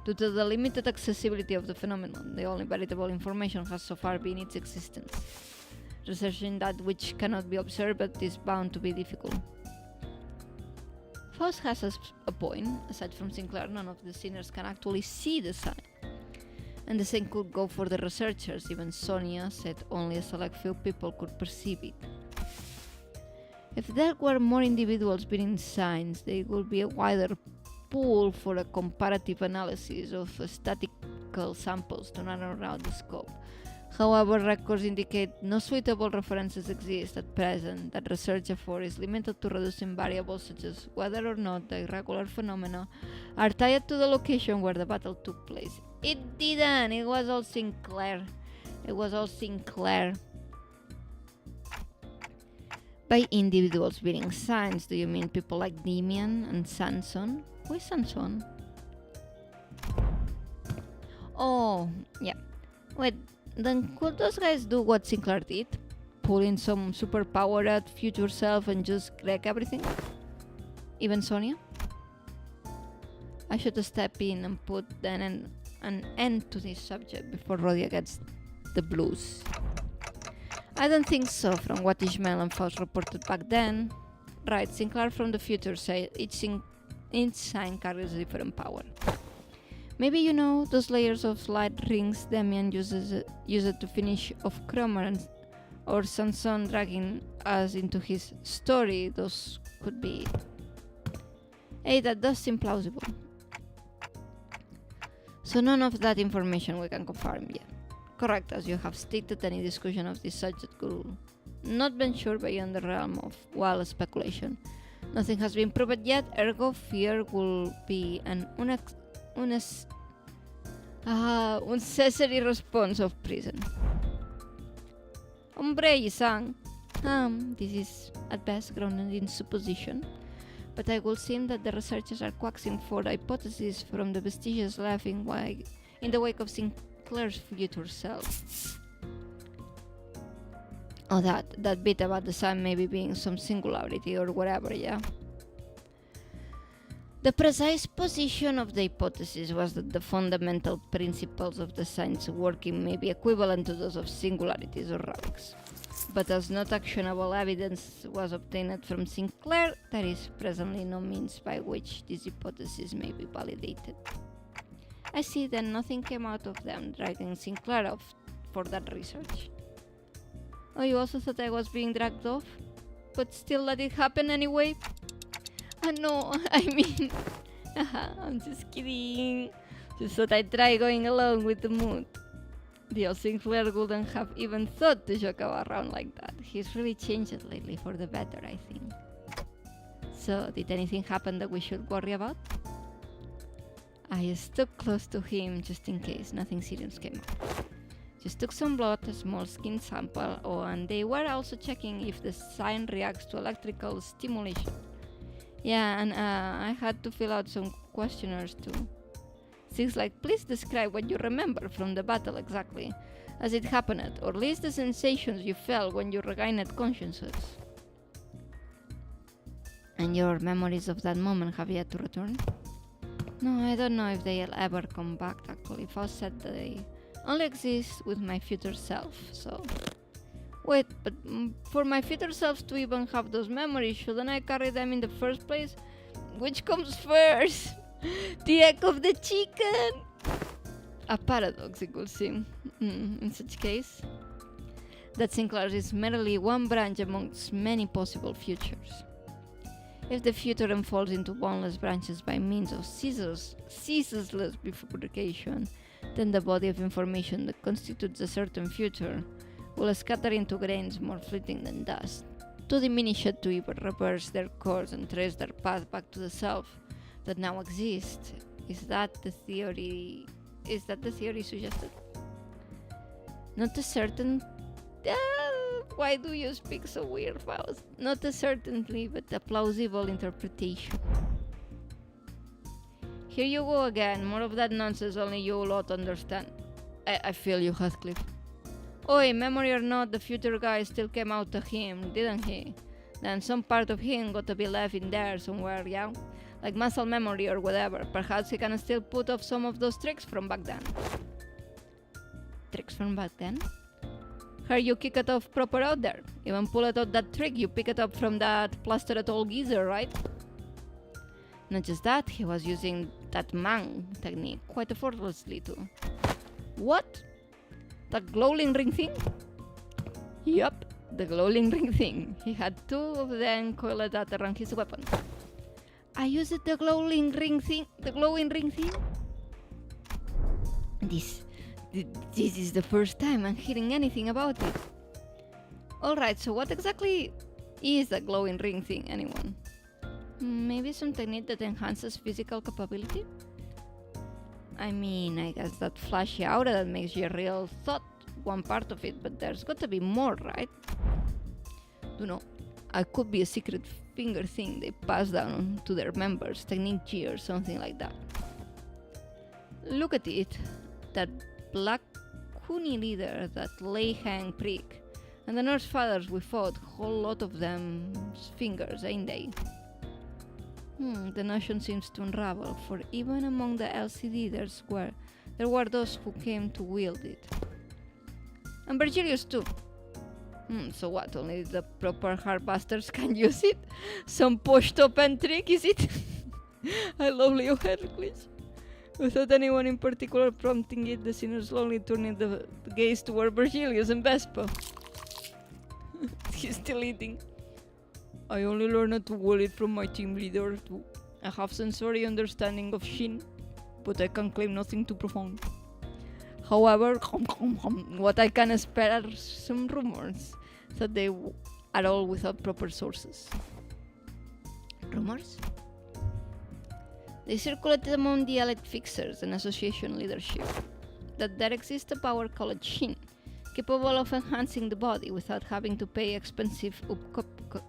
Due to the limited accessibility of the phenomenon, the only veritable information has so far been its existence. Researching that which cannot be observed is bound to be difficult. Faust has a point. Aside from Sinclair, none of the sinners can actually see the sign. And the same could go for the researchers. Even Sonia said only a select few people could perceive it. If there were more individuals being signs, there would be a wider pool for a comparative analysis of statistical samples to narrow down the scope. However, records indicate no suitable references exist at present. That research effort is limited to reducing variables such as whether or not the irregular phenomena are tied to the location where the battle took place. It didn't! It was all Sinclair. It was all Sinclair. By individuals being signs, do you mean people like Demian and Sanson? Who is Sanson? Oh, yeah. Wait, then could those guys do what Sinclair did? Pull in some superpowered future self and just wreck everything? Even Sonia? I should step in and put an end to this subject before Rodia gets the blues. I don't think so, from what Ishmael and Faust reported back then. Right, Sinclair from the future said each sign carries a different power. Maybe you know those layers of light rings Demian uses it to finish off Cromer or Sanson dragging us into his story. Those could be. Hey, that does seem plausible. So none of that information we can confirm yet. Correct, as you have stated, any discussion of this subject could not venture beyond the realm of wild speculation. Nothing has been proved yet, ergo fear will be an unnecessary response of prison. Hombre-san, this is at best grounded in supposition, but I will seem that the researchers are quaxing for hypotheses from the vestiges left in the wake of Sinclair's future self. Oh, that bit about the sun maybe being some singularity or whatever, yeah? The precise position of the hypothesis was that the fundamental principles of the science working may be equivalent to those of singularities or relics. But as not actionable evidence was obtained from Sinclair, there is presently no means by which this hypothesis may be validated. I see that nothing came out of them dragging Sinclair off for that research. Oh, you also thought I was being dragged off? But still let it happen anyway? No, I mean... I'm just kidding. Just thought I'd try going along with the mood. The old Sinclair wouldn't have even thought to joke around like that. He's really changed lately for the better, I think. So, did anything happen that we should worry about? I stuck close to him just in case nothing serious came up. Just took some blood, a small skin sample, and they were also checking if the sign reacts to electrical stimulation. Yeah, and I had to fill out some questionnaires too. Things like, please describe what you remember from the battle exactly, as it happened, or list the sensations you felt when you regained consciousness. And your memories of that moment have yet to return? No, I don't know if they'll ever come back, actually. Faust said they only exist with my future self, so... Wait, but for my future self to even have those memories, shouldn't I carry them in the first place? Which comes first? The egg of the chicken? A paradox, it could seem, in such case. That Sinclair is merely one branch amongst many possible futures. If the future unfolds into boundless branches by means of ceaseless bifurcation, then the body of information that constitutes a certain future will scatter into grains more fleeting than dust, too diminished to even reverse their course and trace their path back to the self that now exists. Is that the theory suggested? Not a certain... why do you speak so weird, Faust? Not a certainty, but a plausible interpretation. Here you go again, more of that nonsense only you lot understand. I feel you, Heathcliff. Oi, memory or not, the future guy still came out to him, didn't he? Then some part of him got to be left in there somewhere, yeah? Like muscle memory or whatever. Perhaps he can still put off some of those tricks from back then. Tricks from back then? Heard you kick it off proper out there. Even pull it out that trick you pick it up from that plastered old geezer, right? Not just that, he was using that mang technique quite effortlessly too. What? That glowing ring thing? Yup, the glowing ring thing. He had two of them coiled out around his weapon. I used the glowing ring thing? The glowing ring thing? This is the first time I'm hearing anything about it. Alright, so what exactly is the glowing ring thing, anyone? Maybe some technique that enhances physical capability? I mean, I guess that flashy aura that makes you a real thought, one part of it, but there's got to be more, right? Don't know. I could be a secret finger thing they pass down to their members, technique G or something like that. Look at it, that black Kuni leader, that lay-hang prick, and the nurse fathers we fought, whole lot of them's fingers, ain't they? The notion seems to unravel, for even among the LCD there were those who came to wield it. And Virgilius too. So what, only the proper hardbusters can use it? Some posh top-end trick, is it? I love Leo Hercules. Without anyone in particular prompting it, the sinner slowly turning the gaze toward Virgilius and Vespa. He's still eating. I only learned to will it from my team leader too. I have sensory understanding of Shin, but I can claim nothing too profound. However, what I can spare are some rumors, that they are all without proper sources. Rumors? They circulated among the elite fixers and association leadership, that there exists a power called Shin, capable of enhancing the body without having to pay expensive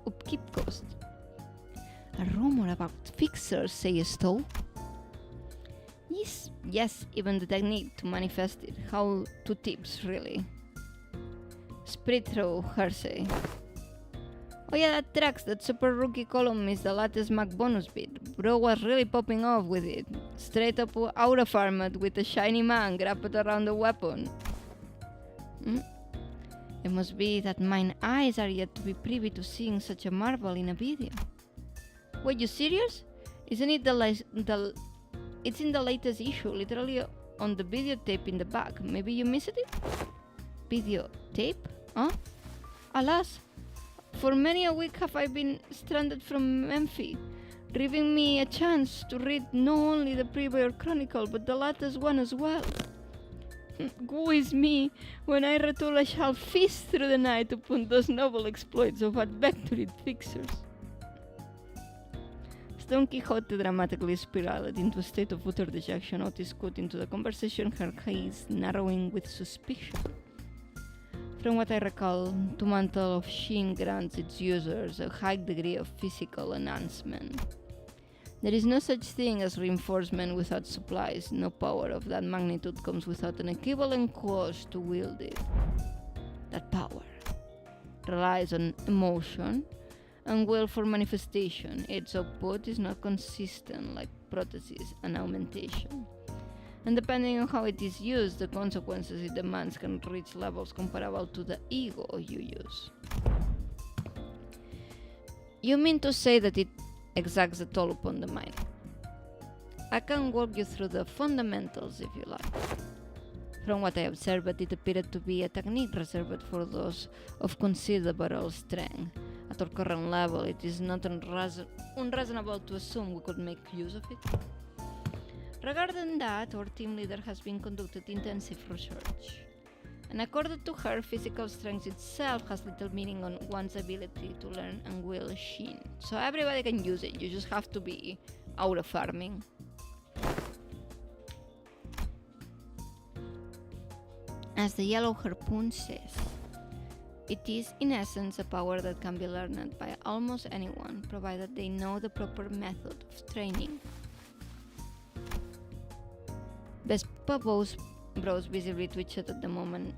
upkeep costs. A rumor about fixers, sayest thou? Yes, even the technique to manifest it. How to tips, really. Spirit throw, hearsay. Oh yeah, that tracks. That super rookie column is the latest Mac bonus bit. Bro was really popping off with it. Straight up aura farmed with a shiny man wrapped around the weapon. It must be that mine eyes are yet to be privy to seeing such a marvel in a video. Wait, you serious? Isn't it it's in the latest issue, literally on the videotape in the back. Maybe you missed it? Videotape? Huh? Alas, for many a week have I been stranded from Memphis, giving me a chance to read not only the Pre-War Chronicle, but the latest one as well. Woe is me, when I return I shall feast through the night upon those noble exploits of adventurous fixers. Don Quixote dramatically spiraled into a state of utter dejection. Otis cut into the conversation, her gaze narrowing with suspicion. From what I recall, the mantle of Shin grants its users a high degree of physical enhancement. There is no such thing as reinforcement without supplies. No power of that magnitude comes without an equivalent cost to wield it. That power relies on emotion and will for manifestation. Its output is not consistent like prosthesis and augmentation. And depending on how it is used, the consequences it demands can reach levels comparable to the ego you use. You mean to say that it exacts a toll upon the mind? I can walk you through the fundamentals if you like. From what I observed, it appeared to be a technique reserved for those of considerable strength. At our current level, it is not unreasonable to assume we could make use of it. Regarding that, our team leader has been conducting intensive research. And according to her, physical strength itself has little meaning on one's ability to learn and wield Shin. So everybody can use it, you just have to be out of farming. As the yellow harpoon says, it is in essence a power that can be learned by almost anyone, provided they know the proper method of training. Vespa's brows visibly twitched at the moment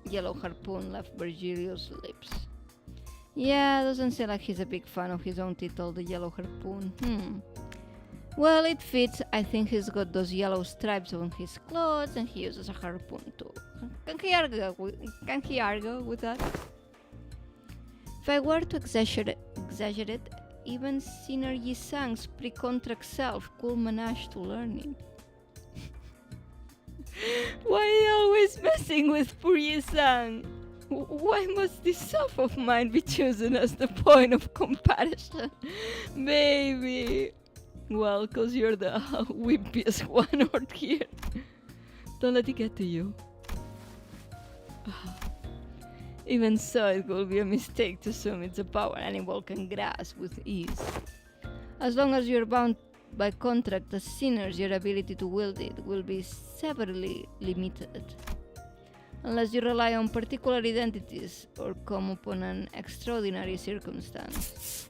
yellow harpoon left Virgilio's lips. Yeah, doesn't seem like he's a big fan of his own title, the yellow harpoon. Well, it fits. I think he's got those yellow stripes on his clothes and he uses a harpoon too. Can he argue with that? If I were to exaggerate, even Sinner Yisang's pre-contract self could manage to learn it. Why are you always messing with poor Yisang? Why must this self of mine be chosen as the point of comparison? Baby! Well, cause you're the wimpiest one out here. Don't let it get to you. Even so, it will be a mistake to assume it's a power anyone can grasp with ease. As long as you're bound by contract as sinners, your ability to wield it will be severely limited. Unless you rely on particular identities or come upon an extraordinary circumstance.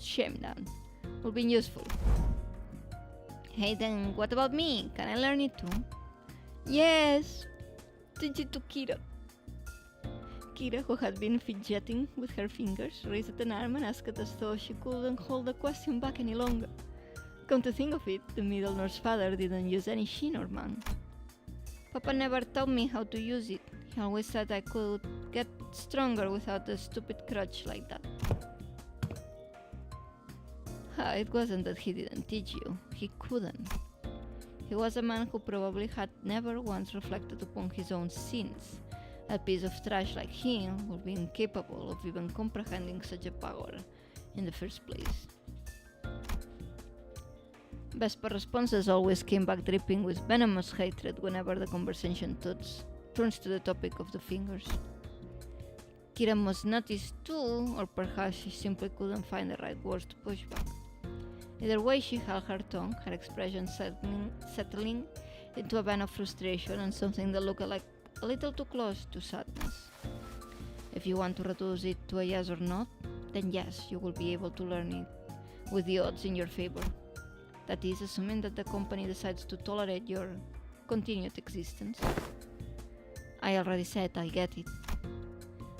Shame down. Will be useful. Hey then, what about me? Can I learn it too? Yes! Teach it to Kira. Kira, who had been fidgeting with her fingers, raised an arm and asked as though she couldn't hold the question back any longer. Come to think of it, the Middle North's father didn't use any Shin or man. Papa never taught me how to use it. He always said I could get stronger without a stupid crutch like that. It wasn't that he didn't teach you, he couldn't. He was a man who probably had never once reflected upon his own sins. A piece of trash like him would be incapable of even comprehending such a power in the first place. Vespa's responses always came back dripping with venomous hatred whenever the conversation turns to the topic of the fingers. Kira must notice too, or perhaps she simply couldn't find the right words to push back. Either way, she held her tongue, her expression settling into a vein of frustration and something that looked like a little too close to sadness. If you want to reduce it to a yes or not, then yes, you will be able to learn it with the odds in your favor. That is, assuming that the company decides to tolerate your continued existence. I already said I get it.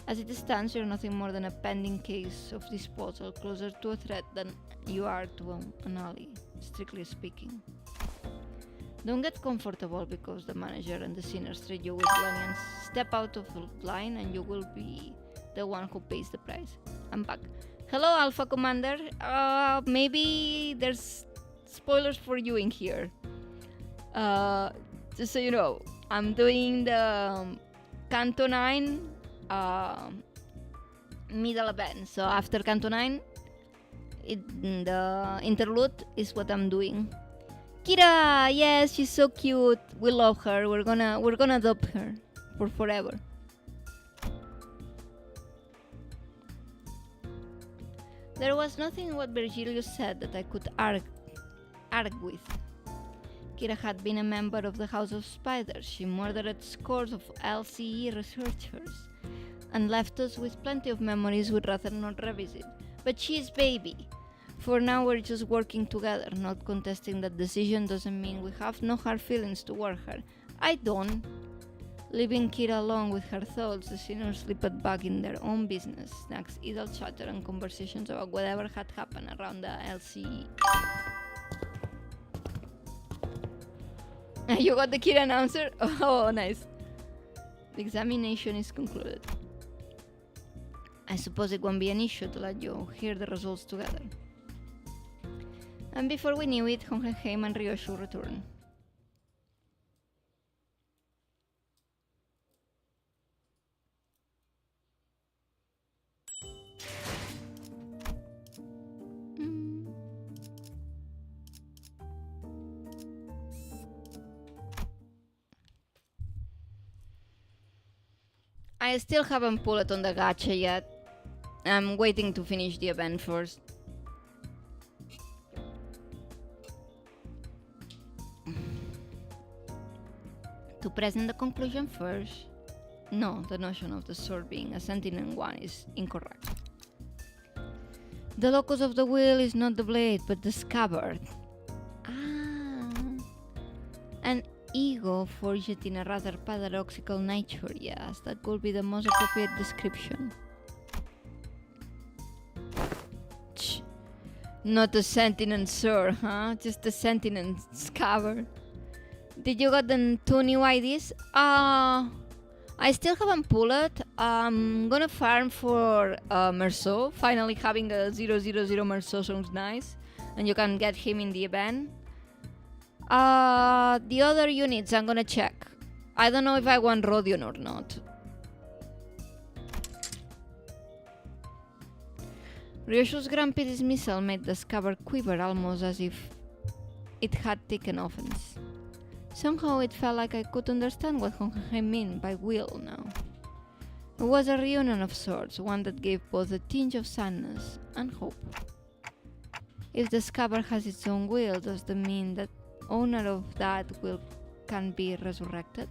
As it stands, you're nothing more than a pending case of disposal, closer to a threat than you are to an ally, strictly speaking. Don't get comfortable because the manager and the sinners treat you with lenience. Step out of the line and you will be the one who pays the price. I'm back. Hello, Alpha Commander. Maybe there's spoilers for you in here. Just so you know, I'm doing the Kanto 9 middle event. So after Kanto 9, the Interlude is what I'm doing. Kira, yes, she's so cute. We love her. We're gonna adopt her for forever. There was nothing in what Virgilio said that I could argue with. Kira had been a member of the House of Spiders. She murdered scores of LCE researchers and left us with plenty of memories we'd rather not revisit. But she's baby. For now, we're just working together. Not contesting that decision doesn't mean we have no hard feelings toward her. I don't. Leaving Kira alone with her thoughts, the sinners slipped back in their own business. Snacks, idle chatter, and conversations about whatever had happened around the LCE. You got the Kira announcer? Oh, nice. The examination is concluded. I suppose it won't be an issue to let you hear the results together. And before we knew it, Hongenheim and Ryoshu returned. I still haven't pulled it on the gacha yet. I'm waiting to finish the event first. To present the conclusion first. No, the notion of the sword being a sentient one is incorrect. The locus of the wheel is not the blade, but the scabbard. An ego forged in a rather paradoxical nature, yes, that could be the most appropriate description. Not a sentient sword, huh? Just a sentient scabbard. Did you get the 2 new IDs? I still haven't pulled it. I'm gonna farm for Merceau. Finally having a 000 Merceau sounds nice. And you can get him in the event. The other units I'm gonna check. I don't know if I want Rodion or not. Ryoshu's grumpy dismissal made the scabbard quiver almost as if it had taken offense. Somehow it felt like I could understand what Hongenheim meant by will now. It was a reunion of sorts, one that gave both a tinge of sadness and hope. If the scabbard has its own will, does that mean that owner of that will can be resurrected?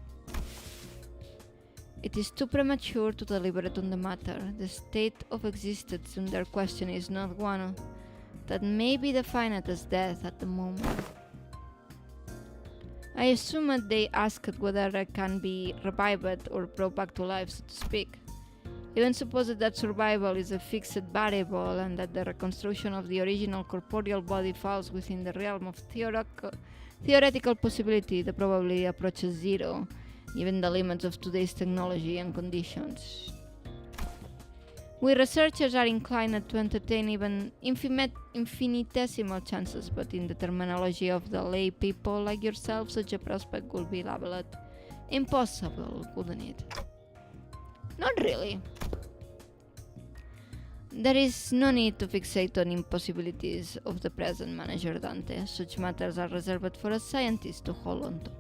It is too premature to deliberate on the matter. The state of existence under question is not one that may be defined as death at the moment. I assume they asked whether it can be revived or brought back to life, so to speak. Even suppose that survival is a fixed variable and that the reconstruction of the original corporeal body falls within the realm of theoretical possibility that probably approaches zero, given the limits of today's technology and conditions. We researchers are inclined to entertain even infinitesimal chances, but in the terminology of the lay people like yourself, such a prospect would be labeled impossible, wouldn't it? Not really. There is no need to fixate on impossibilities of the present, Manager Dante. Such matters are reserved for a scientist to hold on to.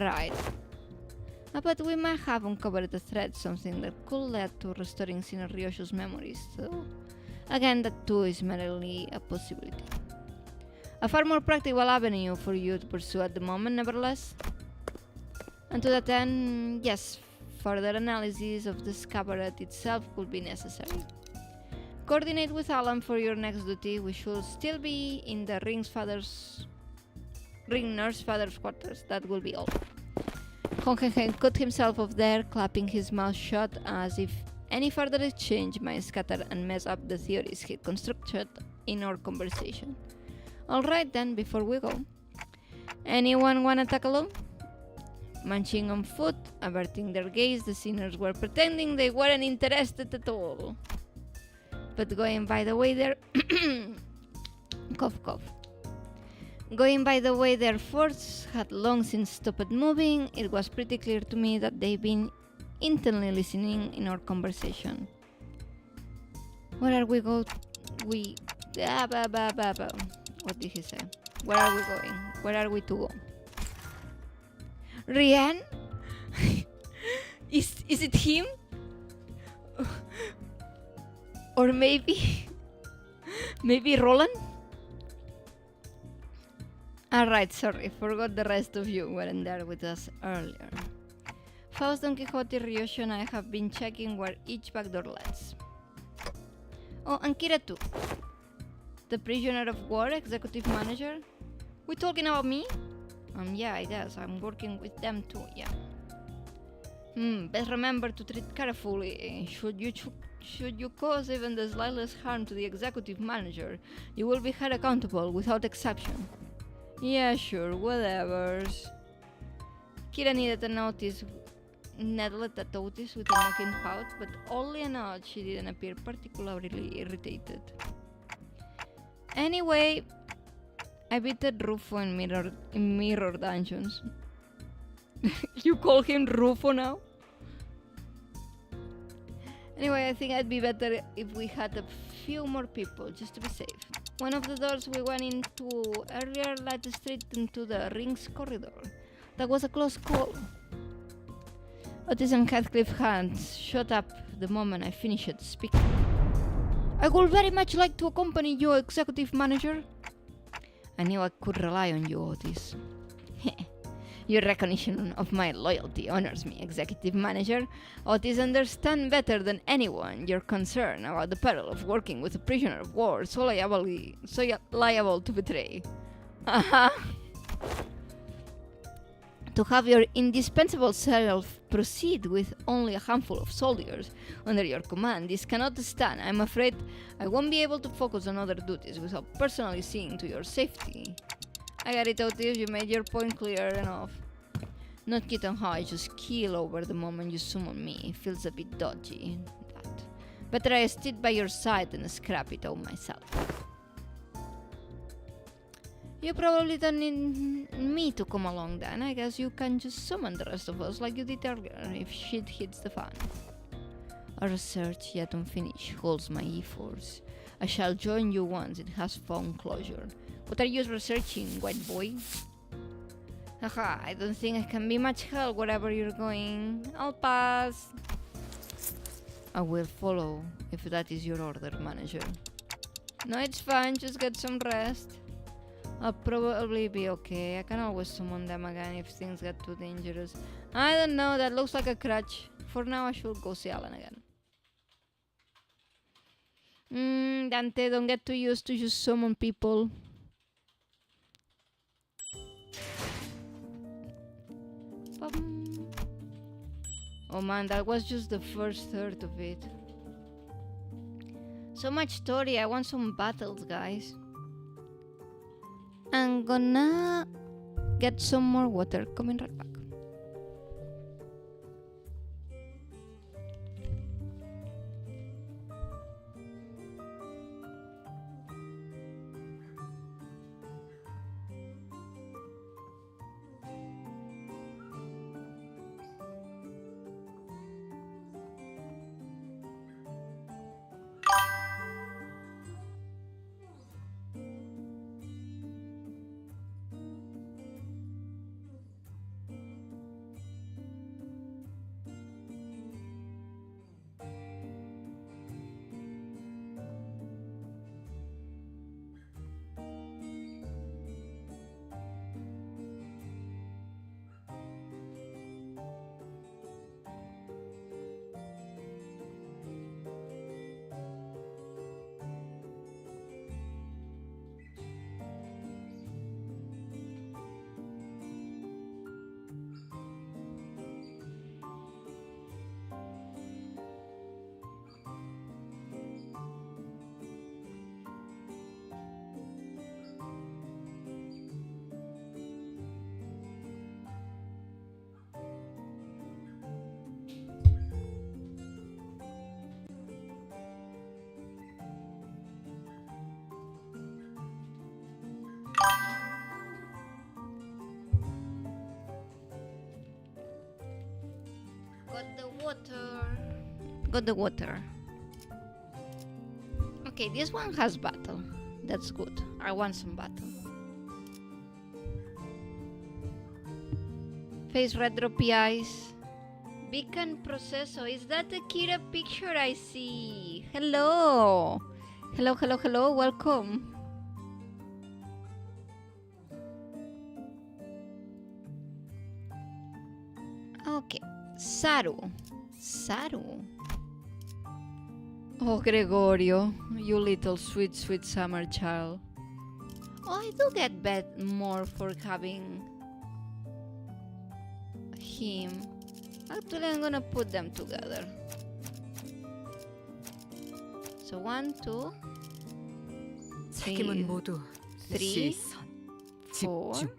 Right. But we might have uncovered a thread, something that could lead to restoring Sinner Ryoshu's memories, so again, that too is merely a possibility. A far more practical avenue for you to pursue at the moment, nevertheless. And to that end, yes, further analysis of the scabbard itself could be necessary. Coordinate with Alan for your next duty. We should still be in the ring nurse father's quarters. That will be all. Hongenheim cut himself off there, clapping his mouth shut as if any further exchange might scatter and mess up the theories he'd constructed in our conversation. Alright then, before we go. Anyone wanna tag along? Munching on food, averting their gaze, the sinners were pretending they weren't interested at all. But going by the way their cough cough. Going by the way their force had long since stopped moving, it was pretty clear to me that they'd been intently listening in our conversation. Where are we going? What did he say? Where are we going? Where are we to go? Rian? Is it him? Or maybe Roland? Alright, sorry, forgot the rest of you weren't there with us earlier. Faust, Don Quixote, Ryoshu and I have been checking where each back door leads. Oh, and Kira too. The prisoner of war, executive manager. We talking about me? Yeah, I guess I'm working with them too. Yeah. Best remember to tread carefully. Should you cause even the slightest harm to the executive manager, you will be held accountable without exception. Yeah, sure, whatever. Kira needed a notice. Needled a notice with a mocking pout, but only a nod. She didn't appear particularly irritated. Anyway, I beated Rufo in mirror dungeons. You call him Rufo now? Anyway, I think I'd be better if we had a few more people, just to be safe. One of the doors we went into earlier led straight into the rings corridor. That was a close call. Otis and Heathcliff hands shut up the moment I finished speaking. I would very much like to accompany you, executive manager. I knew I could rely on you, Otis. Your recognition of my loyalty honors me, executive manager. Otis understands better than anyone your concern about the peril of working with a prisoner of war so liable to betray. To have your indispensable self proceed with only a handful of soldiers under your command, this cannot stand. I'm afraid I won't be able to focus on other duties without personally seeing to your safety. I got it, Otis. You made your point clear enough. Not kidding how I just keel over the moment you summon me. It feels a bit dodgy, that. Better I stayed by your side and scrap it out myself. You probably don't need me to come along then. I guess you can just summon the rest of us like you did earlier if shit hits the fan. Our research, yet unfinished, holds my efforts. I shall join you once it has found closure. What are you researching, white boy? Haha, I don't think I can be much help wherever you're going. I'll pass. I will follow if that is your order, manager. No, it's fine, just get some rest. I'll probably be okay. I can always summon them again if things get too dangerous. I don't know, that looks like a crutch. For now, I should go see Alan again. Dante, don't get too used to just summon people. Oh man, that was just the first third of it. So much story, I want some battles, guys. I'm gonna get some more water, coming right back. Got the water. Okay, this one has battle. That's good. I want some battle. Face retro PIs. Beacon Processo. Is that the Kira picture I see? Hello. Hello. Welcome. Okay. Saru. Oh, Gregorio, you little sweet, sweet summer child. Oh, I do get bet more for having him. Actually, I'm gonna put them together. So 1, 2, 책임은 모두 3, 시선, 4, 집중.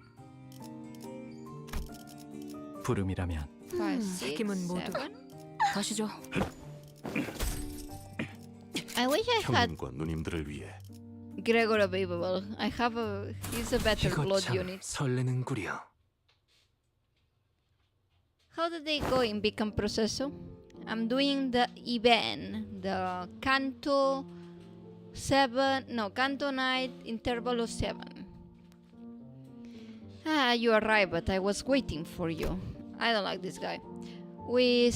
부름이라면 5, 6, 책임은 모두 7. 가시죠. I wish I had 형님과 누님들을 위해 Gregor available. He's a better 이거 blood 참 unit. 설레는구려. How did they go in Beacon Processo? I'm doing the event, the Kanto 9, Intervallo 7. Ah, you arrived, but I was waiting for you. I don't like this guy. We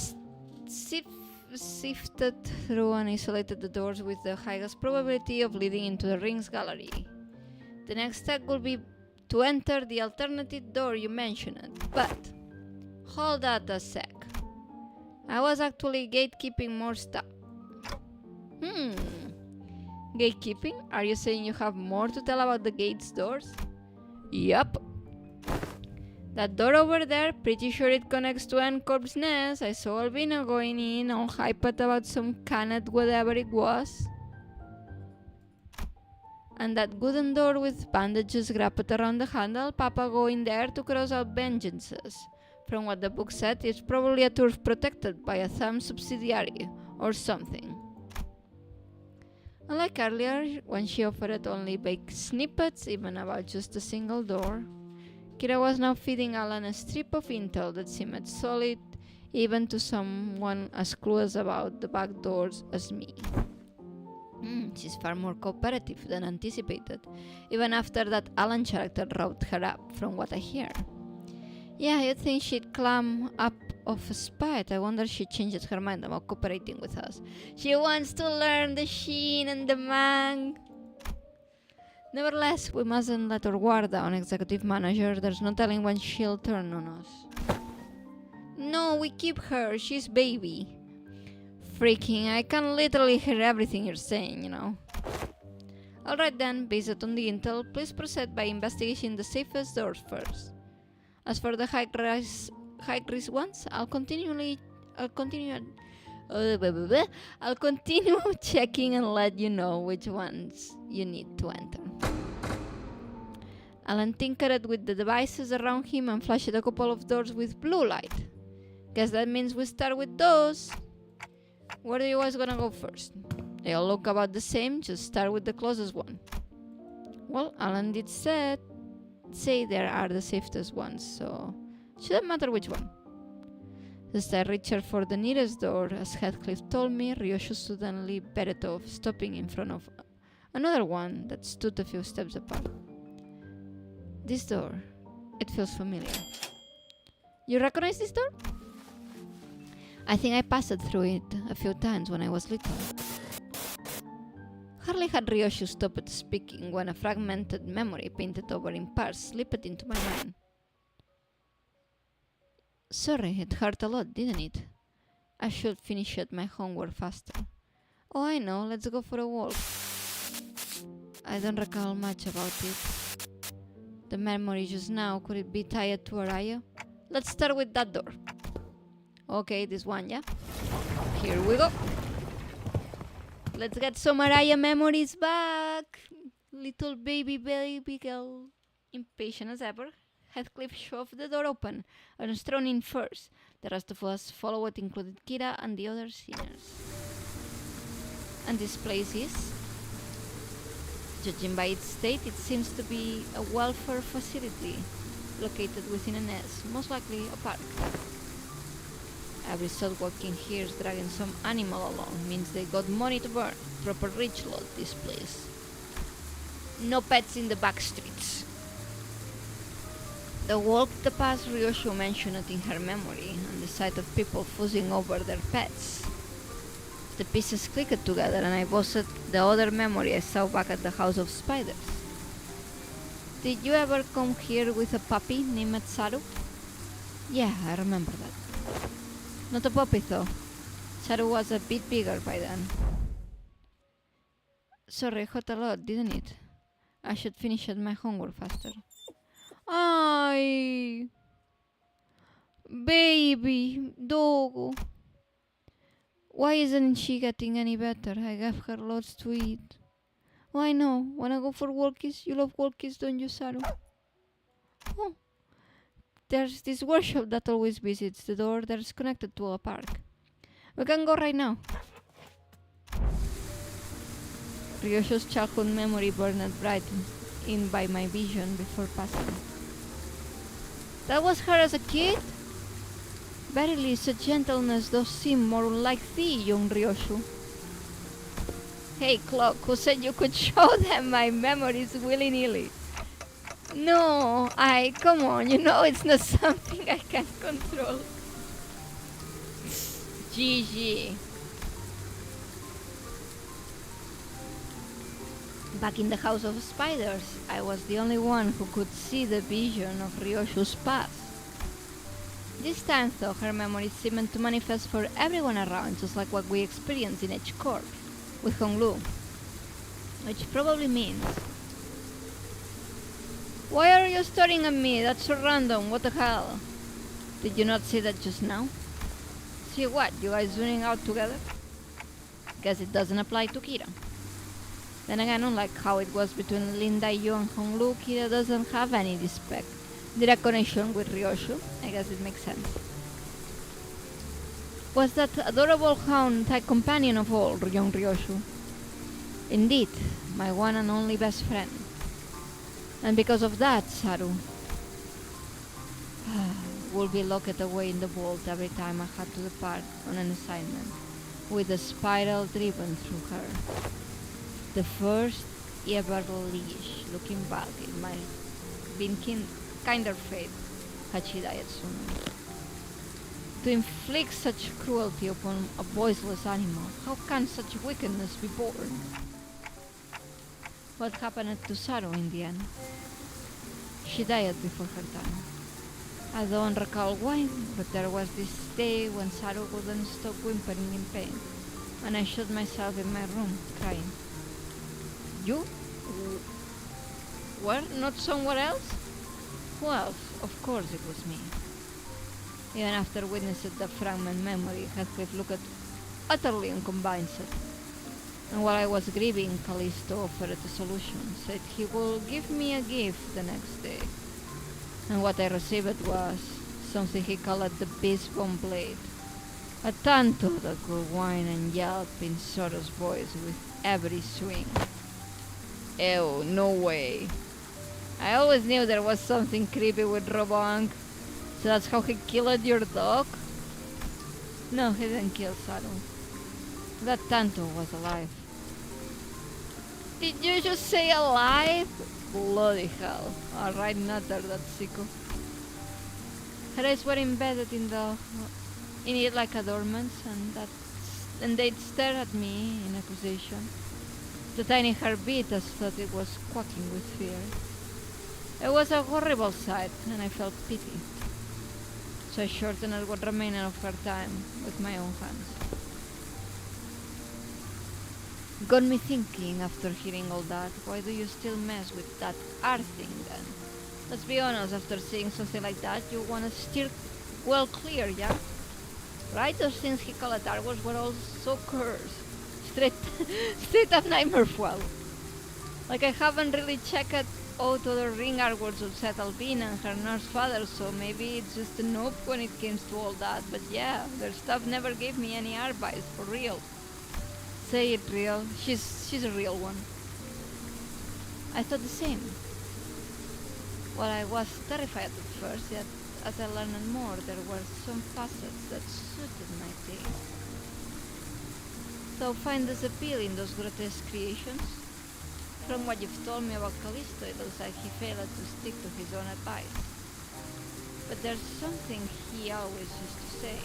sifted through and isolated the doors with the highest probability of leading into the rings gallery. The next step will be to enter the alternative door you mentioned, but hold that a sec. I was actually gatekeeping more stuff. Gatekeeping? Are you saying you have more to tell about the gate's doors? Yup. That door over there, pretty sure it connects to N-Corp's nest. I saw Albino going in, all hyped about some canned whatever it was. And that wooden door with bandages wrapped around the handle, Papa going there to cross out vengeances. From what the book said, it's probably a turf protected by a thumb subsidiary or something. Unlike earlier, when she offered only vague snippets, even about just a single door, Kira was now feeding Alan a strip of intel that seemed solid, even to someone as clueless about the back doors as me. She's far more cooperative than anticipated, even after that Alan character wrote her up, from what I hear. Yeah, you'd think she'd clam up of spite. I wonder she changed her mind about cooperating with us. She wants to learn the sheen and the mang. Nevertheless, we mustn't let her guard down, executive manager. There's no telling when she'll turn on us. No, we keep her. She's baby. Freaking, I can literally hear everything you're saying, you know. Alright then, based on the intel, please proceed by investigating the safest doors first. As for the high risk ones, I'll continue checking and let you know which ones you need to enter. Alan tinkered with the devices around him and flashed a couple of doors with blue light. Guess that means we start with those. Where do you guys gonna go first? They all look about the same, just start with the closest one. Well, Alan did say there are the safest ones, so shouldn't matter which one. Just I reached for the nearest door. As Heathcliff told me, Ryoshu suddenly backed off, stopping in front of another one that stood a few steps apart. This door, it feels familiar. You recognize this door? I think I passed through it a few times when I was little. Hardly had Ryoshu stopped speaking when a fragmented memory painted over in parts slipped into my mind. Sorry, it hurt a lot, didn't it? I should finish my homework faster. Oh, I know, let's go for a walk. I don't recall much about it. The memory just now, could it be tied to Araya? Let's start with that door. Okay, this one, yeah? Here we go. Let's get some Araya memories back. Little baby girl. Impatient as ever, Heathcliff shoved the door open and strode in first. The rest of us followed, including Kira and the other seniors. And this place is, judging by its state, it seems to be a welfare facility located within a nest, most likely a park. Every soul walking here is dragging some animal along, means they got money to burn. Proper rich lot, this place. No pets in the back streets. The walk the path Ryoshu mentioned in her memory, and the sight of people fussing over their pets. The pieces clicked together and I bossed the other memory I saw back at the House of Spiders. Did you ever come here with a puppy named Saru? Yeah, I remember that. Not a puppy though. Saru was a bit bigger by then. Sorry, I hot a lot, didn't it? I should finish my homework faster. Ay, baby, doggo. Why isn't she getting any better? I gave her lots to eat. Oh, I know. Wanna go for walkies? You love walkies, don't you, Saru? Oh, there's this workshop that always visits the door that's connected to a park. We can go right now. Ryosho's childhood memory burned bright in by my vision before passing. That was her as a kid? Verily, such gentleness does seem more like thee, young Ryoshu. Hey, Clock, who said you could show them my memories willy-nilly? No, come on, you know it's not something I can control. GG. Back in the House of Spiders, I was the only one who could see the vision of Ryoshu's past. This time, though, her memories seemed to manifest for everyone around, just like what we experienced in Edge Court with Honglu. Which probably means... Why are you staring at me? That's so random, what the hell? Did you not see that just now? See what, you guys zooming out together? Guess it doesn't apply to Kira. Then again, unlike how it was between Lin Dai-yu and Honglu, Kira doesn't have any direct connection with Ryoshu. I guess it makes sense. Was that adorable hound thy companion of all, young Ryoshu? Indeed, my one and only best friend. And because of that, Saru will be locked away in the vault every time I had to depart on an assignment, with a spiral driven through her. The first ever leash. Looking back, it might have been kinder fate had she died sooner. To inflict such cruelty upon a voiceless animal, how can such wickedness be born? What happened to Saru in the end? She died before her time. I don't recall why, but there was this day when Saru wouldn't stop whimpering in pain, and I shut myself in my room, crying. You? Where? Not somewhere else? Who else? Of course it was me. Even after witnessing the fragment memory, Heathcliff looked utterly unconvinced. And while I was grieving, Callisto offered a solution, said he will give me a gift the next day. And what I received was something he called the Beast Bone Blade. A tanto that could whine and yelp in Zoro's voice with every swing. Ew, no way. I always knew there was something creepy with Robong. So that's how he killed your dog? No, he didn't kill Saru. That Tanto was alive. Did you just say alive? Bloody hell. Alright, nutter, that sicko. Her eyes were embedded in it like adornments, and they'd stare at me in accusation. The tiny heartbeat as thought it was quacking with fear. It was a horrible sight, and I felt pity. So I shortened what remained of her time with my own hands. Got me thinking after hearing all that, why do you still mess with that art thing then? Let's be honest, after seeing something like that, you wanna steer well clear, yeah? Right? Those things he called artworks were all so cursed. Straight up nightmare fuel. Like I haven't really checked out other ring artworks of Seth Albina and her nurse father, so maybe it's just a nope when it comes to all that, but yeah, their stuff never gave me any advice, for real. Say it real, she's a real one. I thought the same. Well, I was terrified at first, yet as I learned more, there were some facets that suited my taste. So find this appeal in those grotesque creations? From what you've told me about Callisto, it looks like he failed to stick to his own advice. But there's something he always used to say.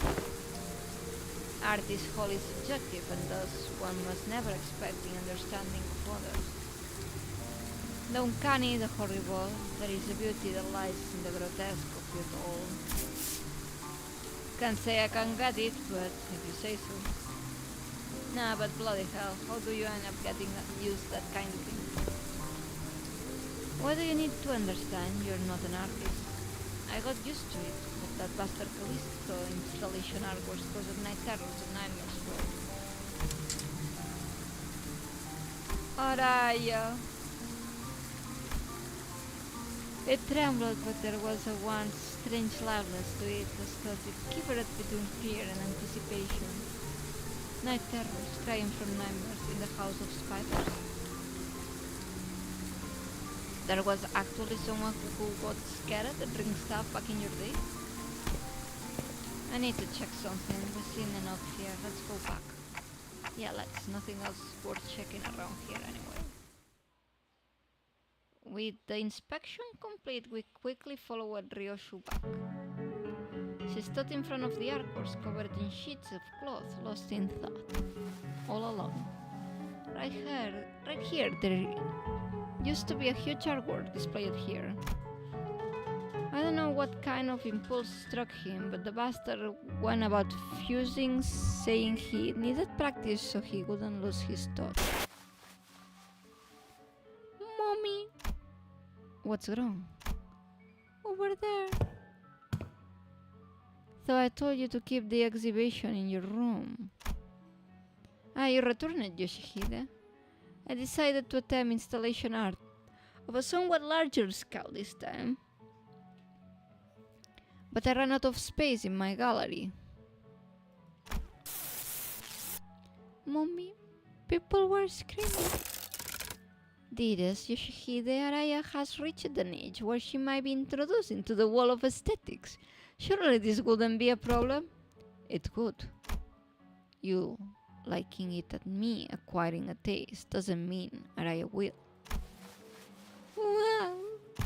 Art is wholly subjective, and thus one must never expect the understanding of others. The uncanny, the horrible, there is a beauty that lies in the grotesque of it all. Can't say I can get it, but if you say so. Nah, but bloody hell, how do you end up getting used that kind of thing? What do you need to understand? You're not an artist. I got used to it, but that bastard Callisto installation artworks caused night terrors and nightmares for Araya. It trembled, but there was a once strange loudness to it, as though it quivered between fear and anticipation. Night terrors, crying from nightmares in the house of spiders. There was actually someone who got scared and bring stuff back in your day? I need to check something. We've seen enough here. Let's go back. Yeah, let's. Nothing else worth checking around here anyway. With the inspection complete, we quickly followed Ryoshu back. She stood in front of the artworks covered in sheets of cloth, lost in thought. All alone. Right here, there used to be a huge artwork displayed here. I don't know what kind of impulse struck him, but the bastard went about fusing, saying he needed practice so he wouldn't lose his thoughts. Mommy! What's wrong? Over there. So I told you to keep the exhibition in your room. You returned it, Yoshihide. I decided to attempt installation art of a somewhat larger scale this time. But I ran out of space in my gallery. Mommy, people were screaming. Didas, Yoshihide Araya has reached an age where she might be introduced into the world of aesthetics. Surely this wouldn't be a problem? It would. You liking it at me acquiring a taste doesn't mean Araya will. Well,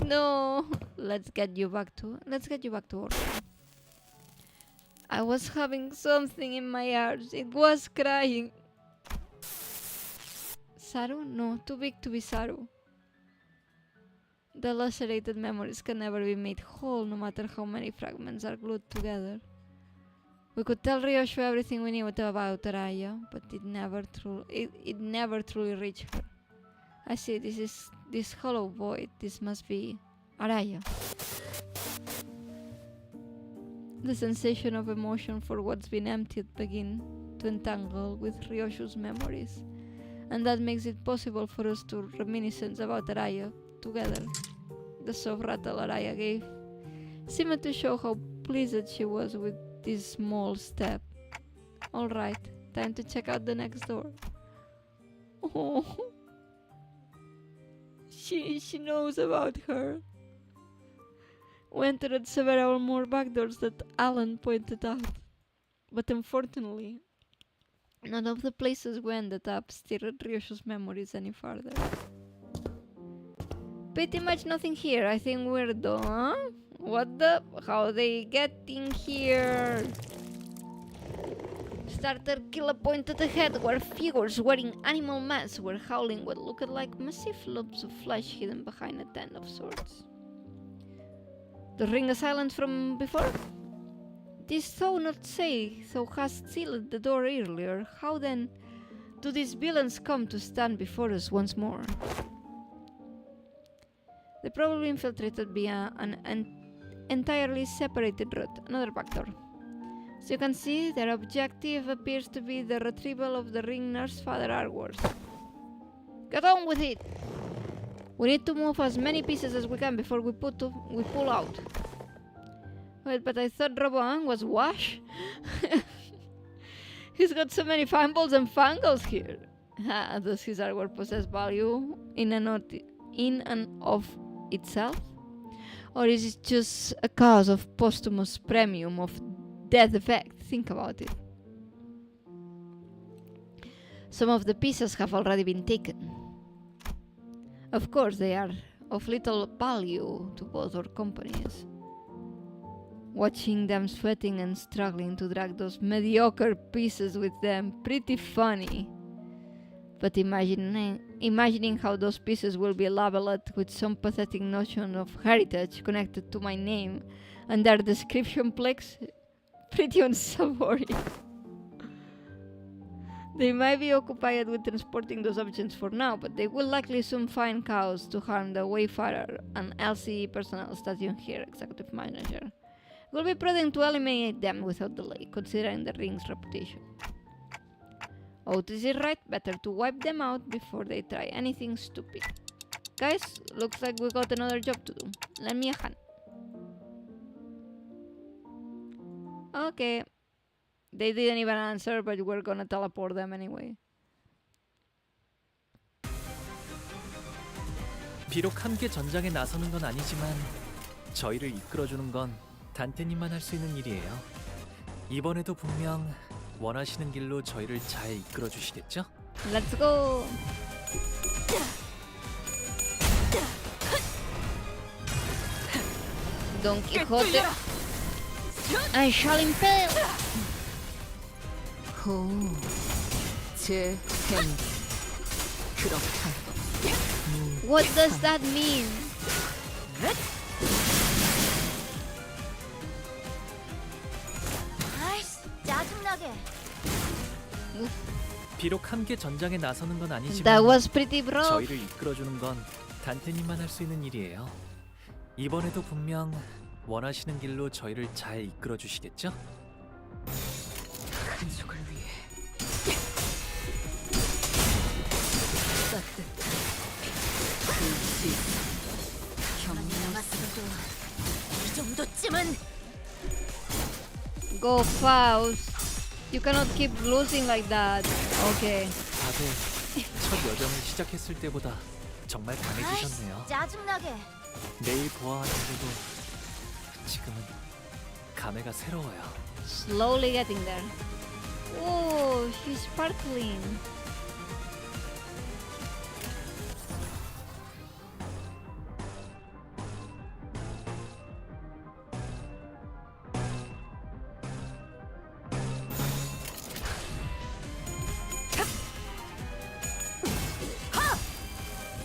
no. Let's get you back to order. I was having something in my arms. It was crying. Saru? No, too big to be Saru. The lacerated memories can never be made whole, no matter how many fragments are glued together. We could tell Ryoshu everything we knew about Araya, but it never truly reached her. I see, this hollow void. This must be Araya. The sensation of emotion for what's been emptied begin to entangle with Ryoshu's memories, and that makes it possible for us to reminiscence about Araya together. The soft rattle Araya gave seemed to show how pleased she was with this small step. Alright, time to check out the next door. Oh, she knows about her. We entered several more back doors that Alan pointed out, but unfortunately, none of the places we ended up stirred Ryoshu's memories any further. Pretty much nothing here. I think we're done. What the? How they get in here? Starter killer pointed ahead where figures wearing animal masks were howling what looked like massive lumps of flesh hidden behind a tent of sorts. The ring is silent from before? This thou not say, thou hast sealed the door earlier. How then do these villains come to stand before us once more? They probably infiltrated via an entirely separated route, another back door. So you can see their objective appears to be the retrieval of the ring nurse father artworks. Get on with it! We need to move as many pieces as we can before we pull out. Wait, but I thought Roboan was Wash? He's got so many fumbles and fangles here. Does his artwork possess value in and of itself? Or is it just a cause of posthumous premium of death effect? Think about it. Some of the pieces have already been taken. Of course, they are of little value to both our companies. Watching them sweating and struggling to drag those mediocre pieces with them, pretty funny. But imagining how those pieces will be labeled with some pathetic notion of heritage connected to my name and their description plex, pretty unsavory. They might be occupied with transporting those objects for now, but they will likely soon find cause to harm the Wayfarer and LCE personnel stationed here, Executive Manager. It will be prudent to eliminate them without delay, considering the ring's reputation. Otis is right, better to wipe them out before they try anything stupid. Guys, looks like we got another job to do. Lend me a hand. Okay. They didn't even answer, but we're gonna teleport them anyway. 비록 함께 전장에 나서는 건 아니지만 저희를 이끌어주는 건 단테님만 할 수 있는 일이에요. 이번에도 분명 원하시는 길로 저희를 잘 이끌어주시겠죠? Let's go! Don Quixote, I shall impale! 호, 제 행. 그렇다. What does that mean? 아이씨, 짜증나게. 비록 함께 전장에 나서는 건 That 아니지만 was pretty rough. 저희를 이끌어주는 건 단테님만 할 수 있는 일이에요. 이번에도 분명 원하시는 길로 저희를 잘 이끌어주시겠죠? 가족을 위해 따뜻한 그지 남았어도 이 정도쯤은. Go Faust. You cannot keep losing like that. Okay. 다들 첫 여정을 시작했을 때보다 정말 강해지셨네요. 아이씨, 짜증나게. 내일 보아하는데도 지금은 감회가 새로워요. Slowly getting there. Oh, she's sparkling.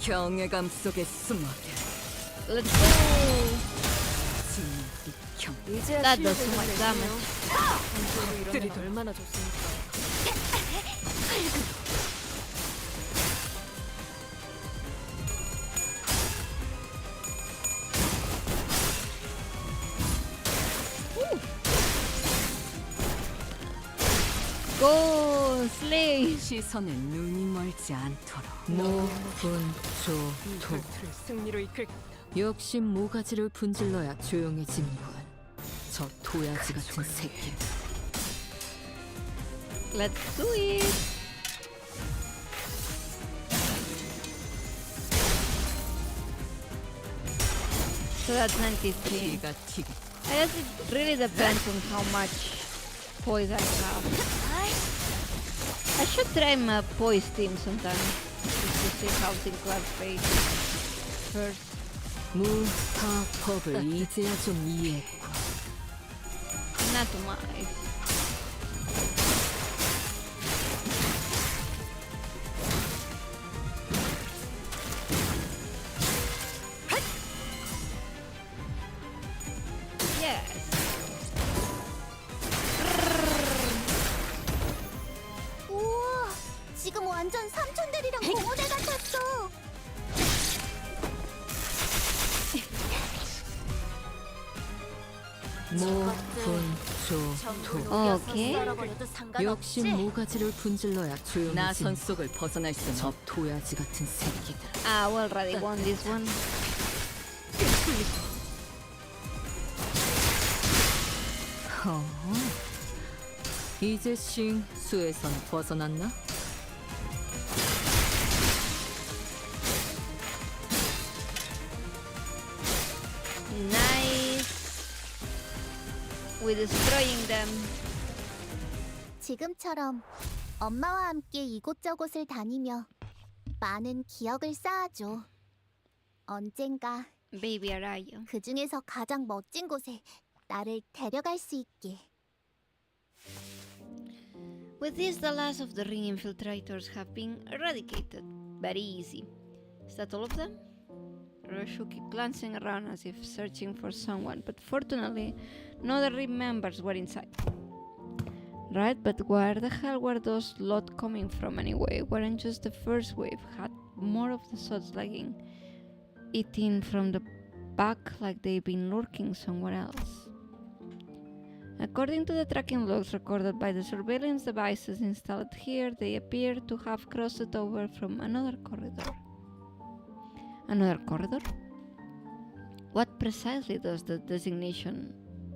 경외감 속에 숨어들. Let's go. 진비경. That does so much damage. 들이도 얼마나 좋습니까? Go, slay. 시선에 눈이 멀지 않도록. 모분조도. 승리로 이끌. 역시 모가지를 분질러야 조용해지는군. 저 도야지 같은 새끼. Let's do it. So that's 93. 피가 튀기. I guess it really depends on how much poise I have. I should try my poise team sometime. Just to see how Sinclair plays first. 무파법을 이제야 좀 이해했고. Not too much. Yes. 우와, 지금 완전 삼촌들이랑 공원에 같았어. 모분조도. Okay. 역시 모가지를 분질러야 조용해지. 나선 속을 벗어날 수 없는 저 도야지 같은 새끼들. I already won this one. 이제 싱수에선 벗어났나? Nice. We're destroying them. 지금처럼 엄마와 함께 이곳저곳을 다니며 많은 기억을 쌓아줘. 언젠가 Baby Arayo. 그 중에서 가장 멋진 곳에 나를 데려갈 수 있게. With this, the last of the ring infiltrators have been eradicated. Very easy. Is that all of them? Roshu kept glancing around as if searching for someone, but fortunately, no other ring members were inside. Right, but where the hell were those lot coming from anyway? Weren't just the first wave? Had more of the sods lagging, eating from the back like they've been lurking somewhere else. According to the tracking logs recorded by the surveillance devices installed here, they appear to have crossed it over from another corridor. Another corridor? What precisely does the designation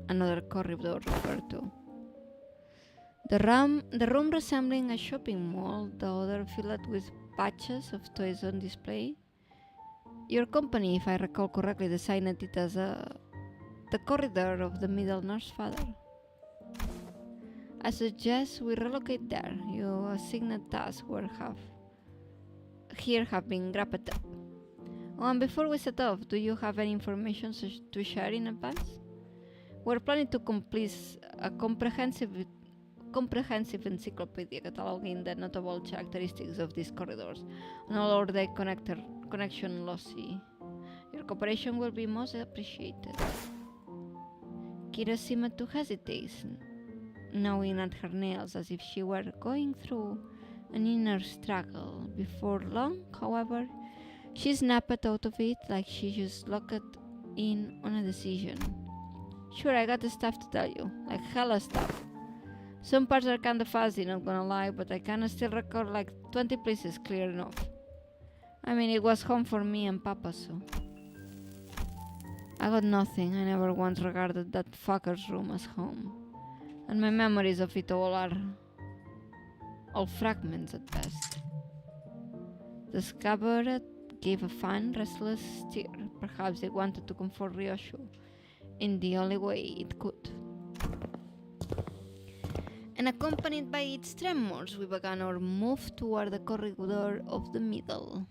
another corridor refer to? The room resembling a shopping mall, the other filled with patches of toys on display. Your company, if I recall correctly, designed it as the corridor of the middle nurse father. I suggest we relocate there. Your assigned tasks have been wrapped up. Oh, and before we set off, do you have any information to share in advance? We're planning to complete a comprehensive encyclopedia cataloging the notable characteristics of these corridors and all of their connection lossy. Your cooperation will be most appreciated. Kira seemed to hesitate, gnawing at her nails as if she were going through an inner struggle. Before long, however, she snapped out of it like she just locked in on a decision. Sure, I got the stuff to tell you, like hella stuff. Some parts are kinda fuzzy, not gonna lie, but I can still recall like 20 places clear enough. I mean, it was home for me and Papa, so... I got nothing. I never once regarded that fucker's room as home. And my memories of it all are... all fragments at best. The scabbard gave a fine, restless stir. Perhaps it wanted to comfort Ryoshu in the only way it could. And accompanied by its tremors, we began our move toward the corridor of the middle.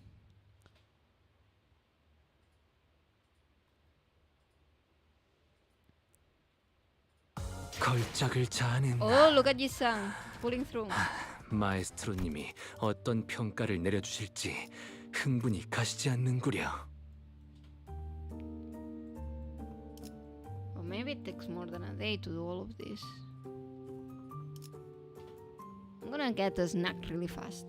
Oh, look at Ji-san, pulling through. 마에스트로님이 어떤 평가를 내려주실지 흥분이 가시지 않는구려. Or maybe it takes more than a day to do all of this. I'm gonna get a snack really fast.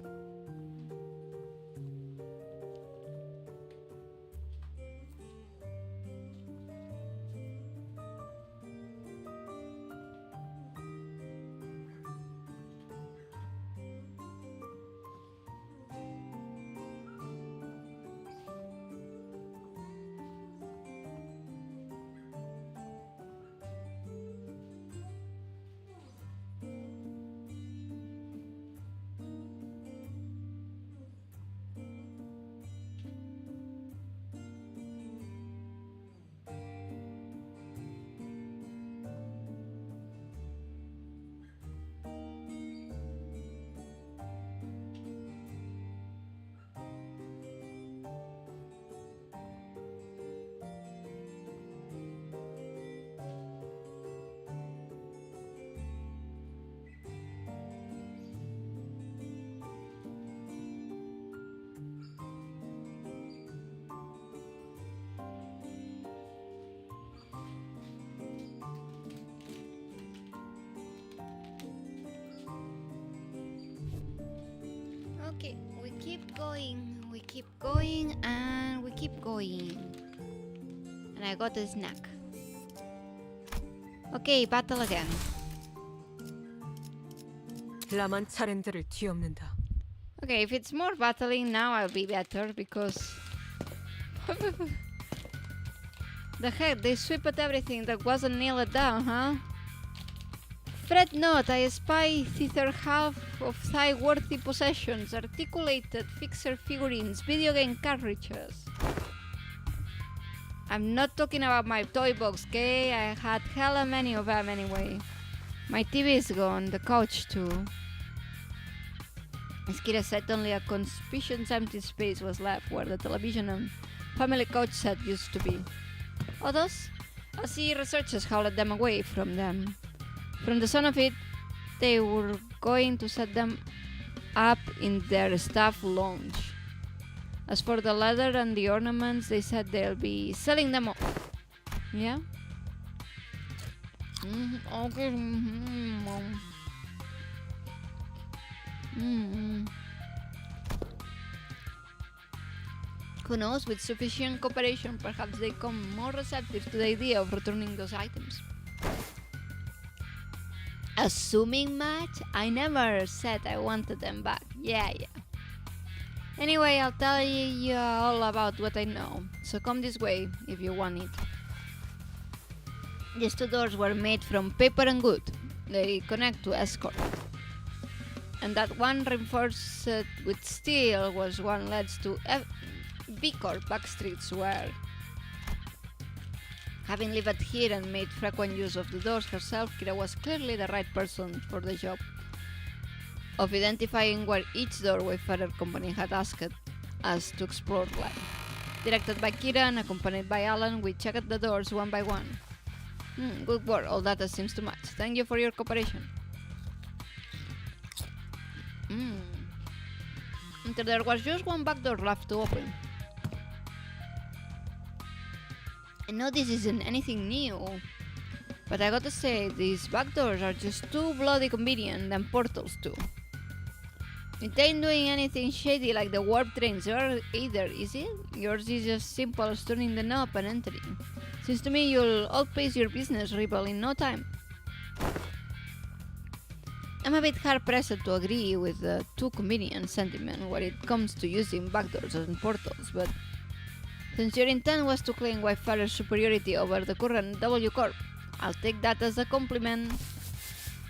Okay, we keep going, and we keep going. And I got a snack. Okay, battle again. 라만 차렌들을 뒤엎는다. Okay, if it's more battling now, I'll be better because... The heck, they sweep at everything that wasn't nailed down, huh? Fret not, I spy thither half of thy-worthy possessions, articulated fixer figurines, video game cartridges. I'm not talking about my toy box, okay? I had hella many of them anyway. My TV is gone, the couch too. As Kira said, only a conspicuous empty space was left where the television and family couch set used to be. Others, I see researchers hauled them away from them. From the sound of it, they were going to set them up in their staff lounge. As for the leather and the ornaments, they said they'll be selling them off. Yeah? Okay. Who knows, with sufficient cooperation, perhaps they come more receptive to the idea of returning those items. Assuming much? I never said I wanted them back. Yeah. Anyway, I'll tell you all about what I know. So come this way if you want it. These two doors were made from paper and wood. They connect to escort. And that one reinforced with steel was one led to B-Corp backstreets where, having lived here and made frequent use of the doors herself, Kira was clearly the right person for the job of identifying where each door Wayfarer company had asked us to explore life. Directed by Kira and accompanied by Alan, we checked the doors one by one. Good work, all data seems to match. Thank you for your cooperation. There was just one back door left to open. I know this isn't anything new, but I gotta say, these back doors are just too bloody convenient than portals too. It ain't doing anything shady like the warp trains either, is it? Yours is just simple as turning the knob and entering. Seems to me you'll outpace your business rival in no time. I'm a bit hard-pressed to agree with the too convenient sentiment when it comes to using backdoors and portals, but since your intent was to claim Wayfarer's superiority over the current W Corp, I'll take that as a compliment.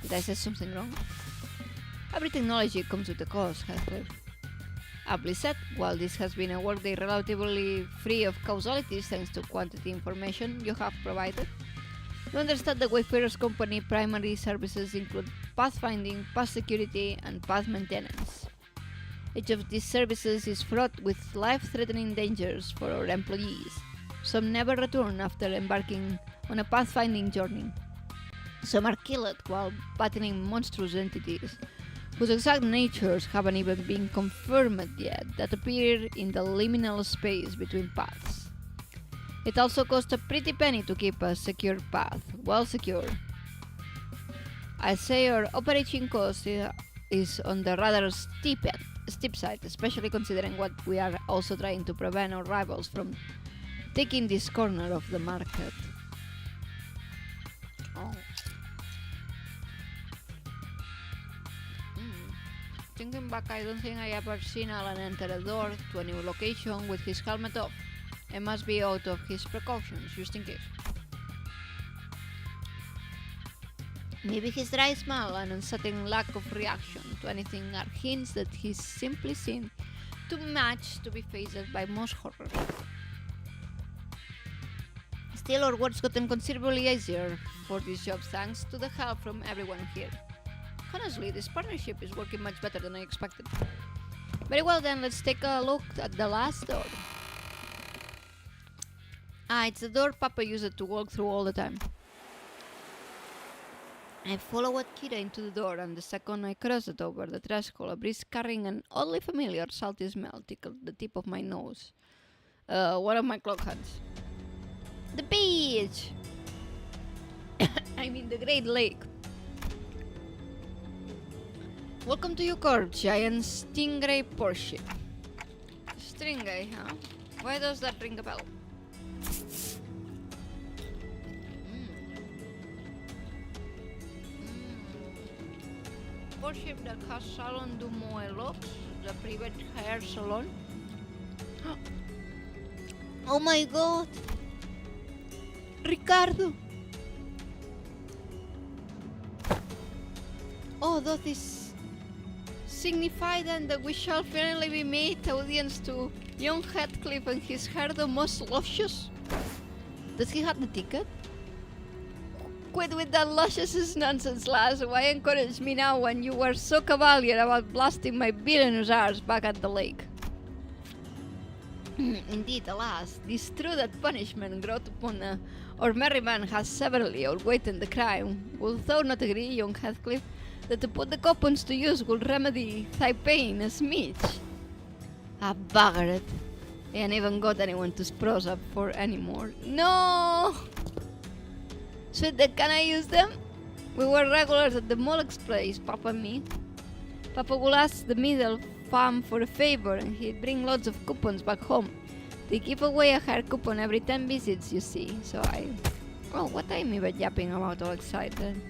Did I say something wrong? Every technology comes with a cost, Heathcliff. Aptly said, while this has been a workday relatively free of causalities thanks to quantity information you have provided, you understand that Wayfarer's company primary services include pathfinding, path security, and path maintenance. Each of these services is fraught with life-threatening dangers for our employees. Some never return after embarking on a pathfinding journey. Some are killed while battling monstrous entities, whose exact natures haven't even been confirmed yet, that appear in the liminal space between paths. It also costs a pretty penny to keep a secure path well secure. I'd say our operating cost is on the rather steep side, especially considering what we are also trying to prevent our rivals from taking this corner of the market. Thinking back, I don't think I ever seen Alan enter a door to a new location with his helmet off. It must be out of his precautions, just in case. Maybe his dry smile and uncertain lack of reaction to anything are hints that he's simply seen too much to be fazed by most horrors. Still, our work's gotten considerably easier for this job thanks to the help from everyone here. Honestly, this partnership is working much better than I expected. Very well then, let's take a look at the last door. It's the door Papa used to walk through all the time. I followed Kira into the door, and the second I crossed it over the threshold, a breeze carrying an oddly familiar salty smell tickled the tip of my nose. One of my clock hands. The beach! I mean the Great Lake. Welcome to your corp, giant stingray Porsche. Stingray, huh? Why does that ring a bell? Porsche that has Salon du Moelox, the private hair salon. Oh my god! Ricardo! Oh, does this signify then that we shall finally be made audience to young Heathcliff and his hair the most luscious? Does he have the ticket? Quit with that luscious nonsense, lass. Why encourage me now when you were so cavalier about blasting my villainous arse back at the lake? Indeed, alas, 'tis true that punishment brought upon our merry man has severely outweighed the crime. Wilt thou not agree, young Heathcliff, that to put the coupons to use will remedy thy pain a smidge? Bugger it. I ain't even got anyone to spruce up for anymore. No! So can I use them? We were regulars at the Molluck's place, Papa and me. Papa will ask the middle farm for a favor and he'd bring lots of coupons back home. They give away a hair coupon every 10 visits, you see, so I... Oh, what am I even yapping about all excited?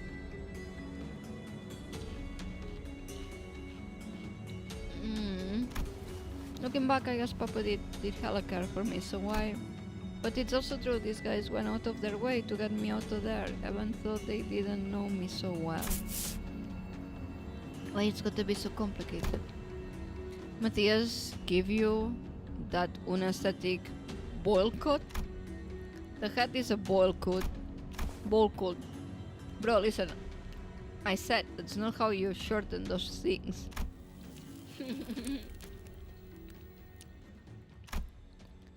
Looking back, I guess Papa did hella care for me, so why? But it's also true, these guys went out of their way to get me out of there, even though they didn't know me so well. Why it's got to be so complicated? Matthias give you that unaesthetic boil cut? The hat is a boil cut. Bowl cut. Bro, listen. I said that's not how you shorten those things.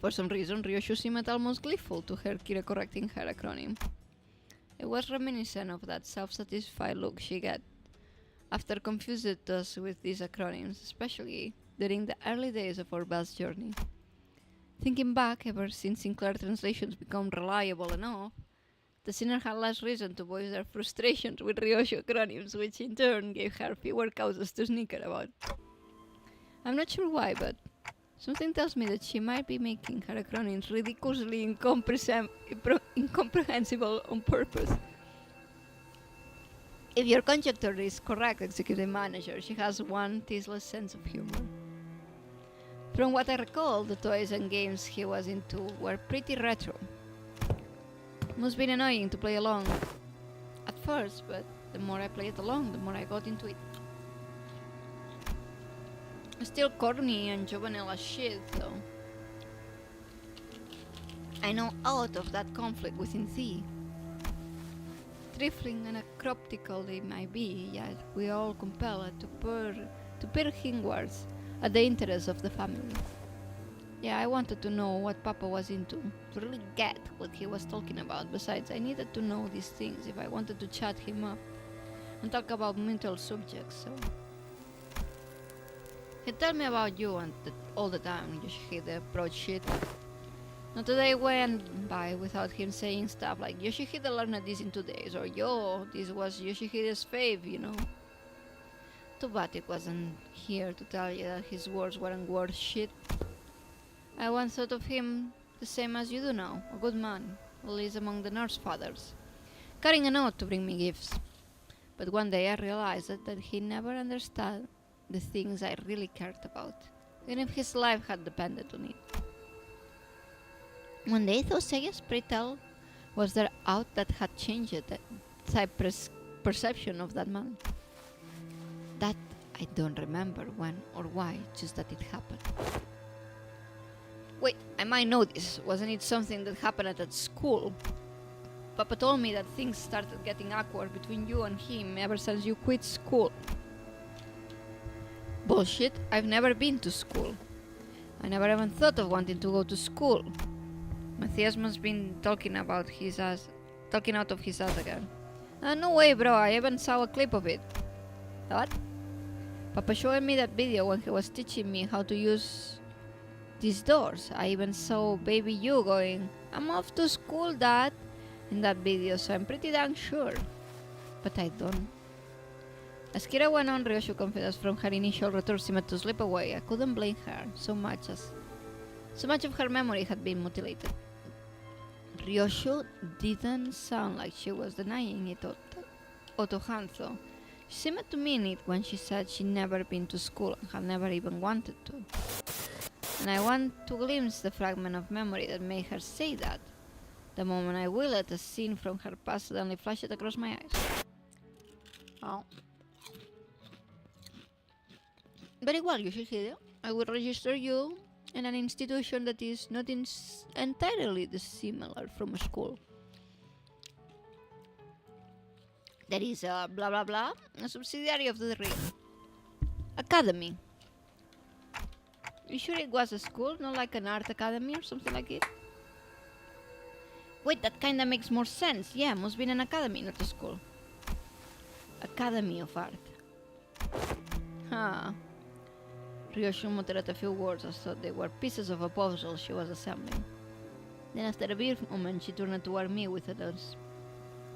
For some reason, Ryoshu seemed almost gleeful to hear Kira correcting her acronym. It was reminiscent of that self-satisfied look she got after confused us with these acronyms, especially during the early days of our bus journey. Thinking back, ever since Sinclair translations become reliable enough, the sinner had less reason to voice their frustrations with Ryoshu acronyms, which in turn gave her fewer causes to snicker about. I'm not sure why, but something tells me that she might be making her acronyms ridiculously incomprehensible on purpose. If your conjecture is correct, executive manager, she has one tasteless sense of humor. From what I recall, the toys and games he was into were pretty retro. Must be annoying to play along at first, but the more I played along, the more I got into it. Still corny and juvenile as shit, though. I know out of that conflict within thee. Trifling and acroptical they might be, yet we are all compelled to peer hinwards at the interests of the family. Yeah, I wanted to know what Papa was into, to really get what he was talking about. Besides, I needed to know these things if I wanted to chat him up and talk about mental subjects, so... He'd tell me about you and all the time, Yoshihide broad shit. Not a day went by without him saying stuff like, Yoshihide learned this in 2 days, or yo, this was Yoshihide's fave, you know. Too bad it wasn't here to tell you that his words weren't worth shit. I once thought of him the same as you do now, a good man, at least among the nurse fathers, carrying a note to bring me gifts. But one day I realized that he never understood the things I really cared about, even if his life had depended on it. One day, though, Seiya's pretell was there out that had changed the type perception of that man. That I don't remember when or why, just that it happened. Wait, I might know this. Wasn't it something that happened at that school? Papa told me that things started getting awkward between you and him ever since you quit school. Bullshit, I've never been to school. I never even thought of wanting to go to school. Matthias must been talking out of his ass again. No way, bro, I even saw a clip of it. What? Papa showed me that video when he was teaching me how to use these doors. I even saw baby you going, I'm off to school, Dad, in that video, so I'm pretty damn sure. But I don't. As Kira went on, Ryoshu confidence from her initial return seemed to slip away. I couldn't blame her, so much of her memory had been mutilated. Ryoshu didn't sound like she was denying it to Hanzo. She seemed to mean it when she said she'd never been to school and had never even wanted to. And I want to glimpse the fragment of memory that made her say that. The moment I willed, a scene from her past suddenly flashed across my eyes. Oh. Very well, Yoshihide. I will register you in an institution that is not entirely dissimilar from a school. That is blah blah blah, a subsidiary of the ring. Academy. You sure it was a school, not like an art academy or something like it? Wait, that kinda makes more sense. Yeah, must be an academy, not a school. Academy of Art. Huh. Ryoshu muttered a few words as though they were pieces of a puzzle she was assembling. Then after a brief moment she turned toward me with a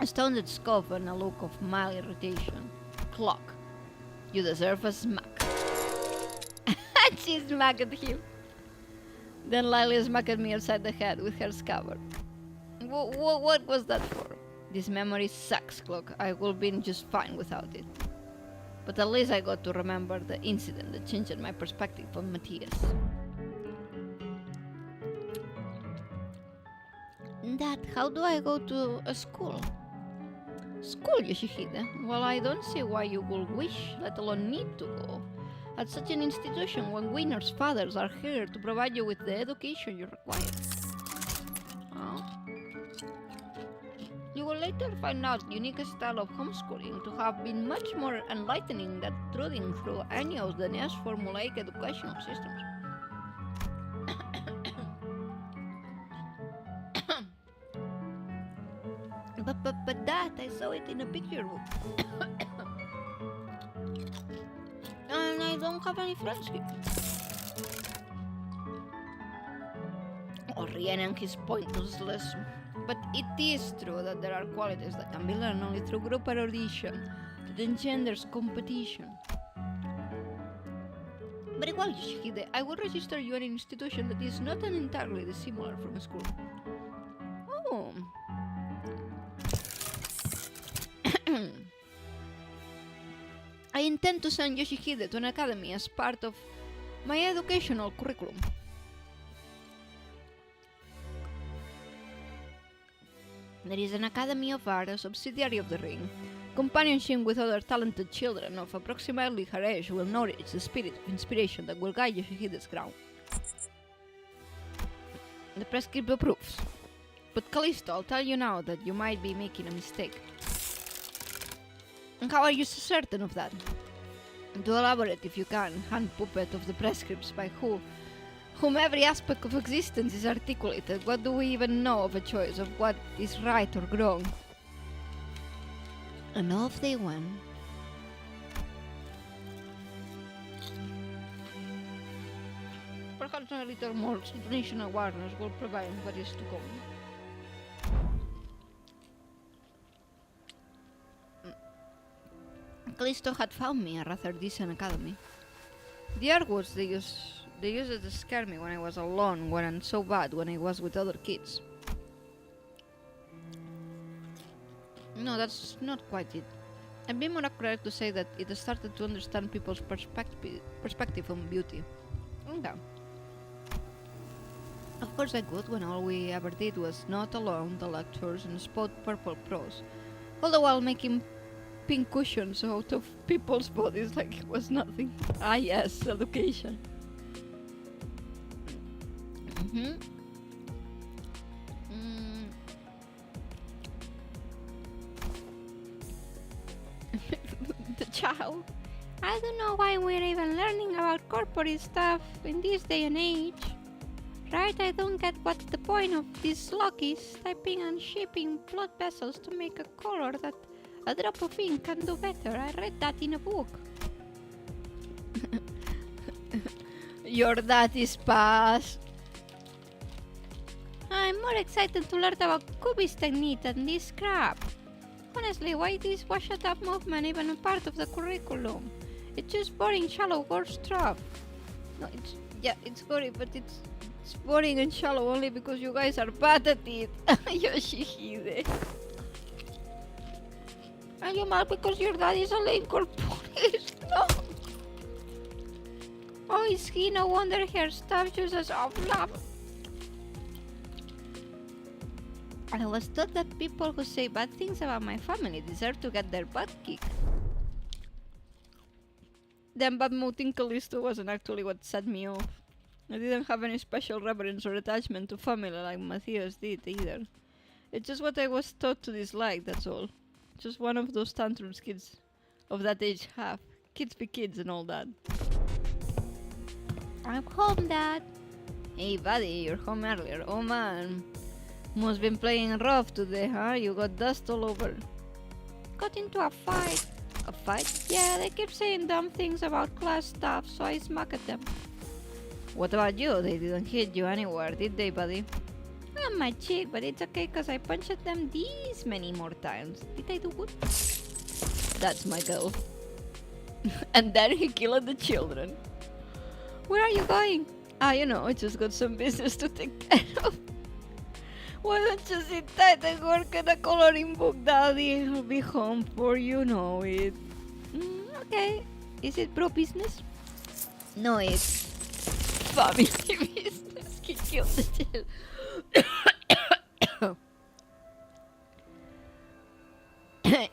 astounded scoff and a look of mild irritation. Clock. You deserve a smack. She smacked him. Then Lily smacked me upside the head with her scabbard. What was that for? This memory sucks, Cloak. I would have been just fine without it. But at least I got to remember the incident that changed my perspective on Matthias. Dad, how do I go to a school? School, Yoshihide? Well, I don't see why you would wish, let alone need to go. At such an institution, when winners' fathers are here to provide you with the education you require. Oh. You will later find out the unique style of homeschooling to have been much more enlightening than trudging through any of the nearest formulaic educational systems. But Dad, I saw it in a picture book. And I don't have any friends here. Orien and his pointless. But it is true that there are qualities that can be learned only through group erudition that engenders competition. Very well, Yoshihide, I will register you at an institution that is not entirely dissimilar from a school. Oh. I intend to send Yoshihide to an academy as part of my educational curriculum. There is an Academy of Art, a subsidiary of the Ring. Companionship with other talented children of approximately her age will nourish the spirit of inspiration that will guide Yoshihide's ground. The prescript approves. But Callisto, I'll tell you now that you might be making a mistake. And how are you so certain of that? To elaborate, if you can, hand puppet of the prescripts by whom every aspect of existence is articulated. What do we even know of a choice of what is right or wrong? And off they went. Perhaps a little more situational awareness will prevent what is to come. Callisto had found me a rather decent academy. The artworks they used it to scare me when I was alone weren't so bad when I was with other kids. No, that's not quite it. I'd be more accurate to say that it started to understand people's perspective on beauty. Okay. Of course I could when all we ever did was nod along the lectures and spout purple prose, all the while making pink cushions out of people's bodies like it was nothing. Ah yes, education. The child. I don't know why we're even learning about corporate stuff in this day and age. Right, I don't get what's the point of these sluggies typing and shipping blood vessels to make a color that a drop of ink can do better. I read that in a book. Your dad is past. I'm more excited to learn about Kubi's technique than this crap. Honestly, why is this washed-up movement even a part of the curriculum? It's just boring, shallow word stuff. No, it's boring, but it's boring and shallow only because you guys are bad at it. Yoshihide. Are you mad because your dad is a lame corporate? No. Oh, is he? No wonder her stuff uses off love. I was taught that people who say bad things about my family deserve to get their butt kicked. Then bad mouthing Callisto wasn't actually what set me off. I didn't have any special reverence or attachment to family like Matthias did either. It's just what I was taught to dislike, that's all. Just one of those tantrums kids of that age have. Kids be kids and all that. I'm home, Dad. Hey, buddy, you're home earlier. Oh man. Must been playing rough today, huh? You got dust all over. Got into a fight. A fight? Yeah, they keep saying dumb things about class stuff, so I smack at them. What about you? They didn't hit you anywhere, did they, buddy? On my cheek, but it's okay because I punched them these many more times. Did I do good? That's my girl. And then he killed the children. Where are you going? Ah, you know, I just got some business to take care of. Why don't you sit tight and work at a coloring book, Daddy? I'll be home for you know it. Okay. Is it pro business? No, it's family business. He killed the child.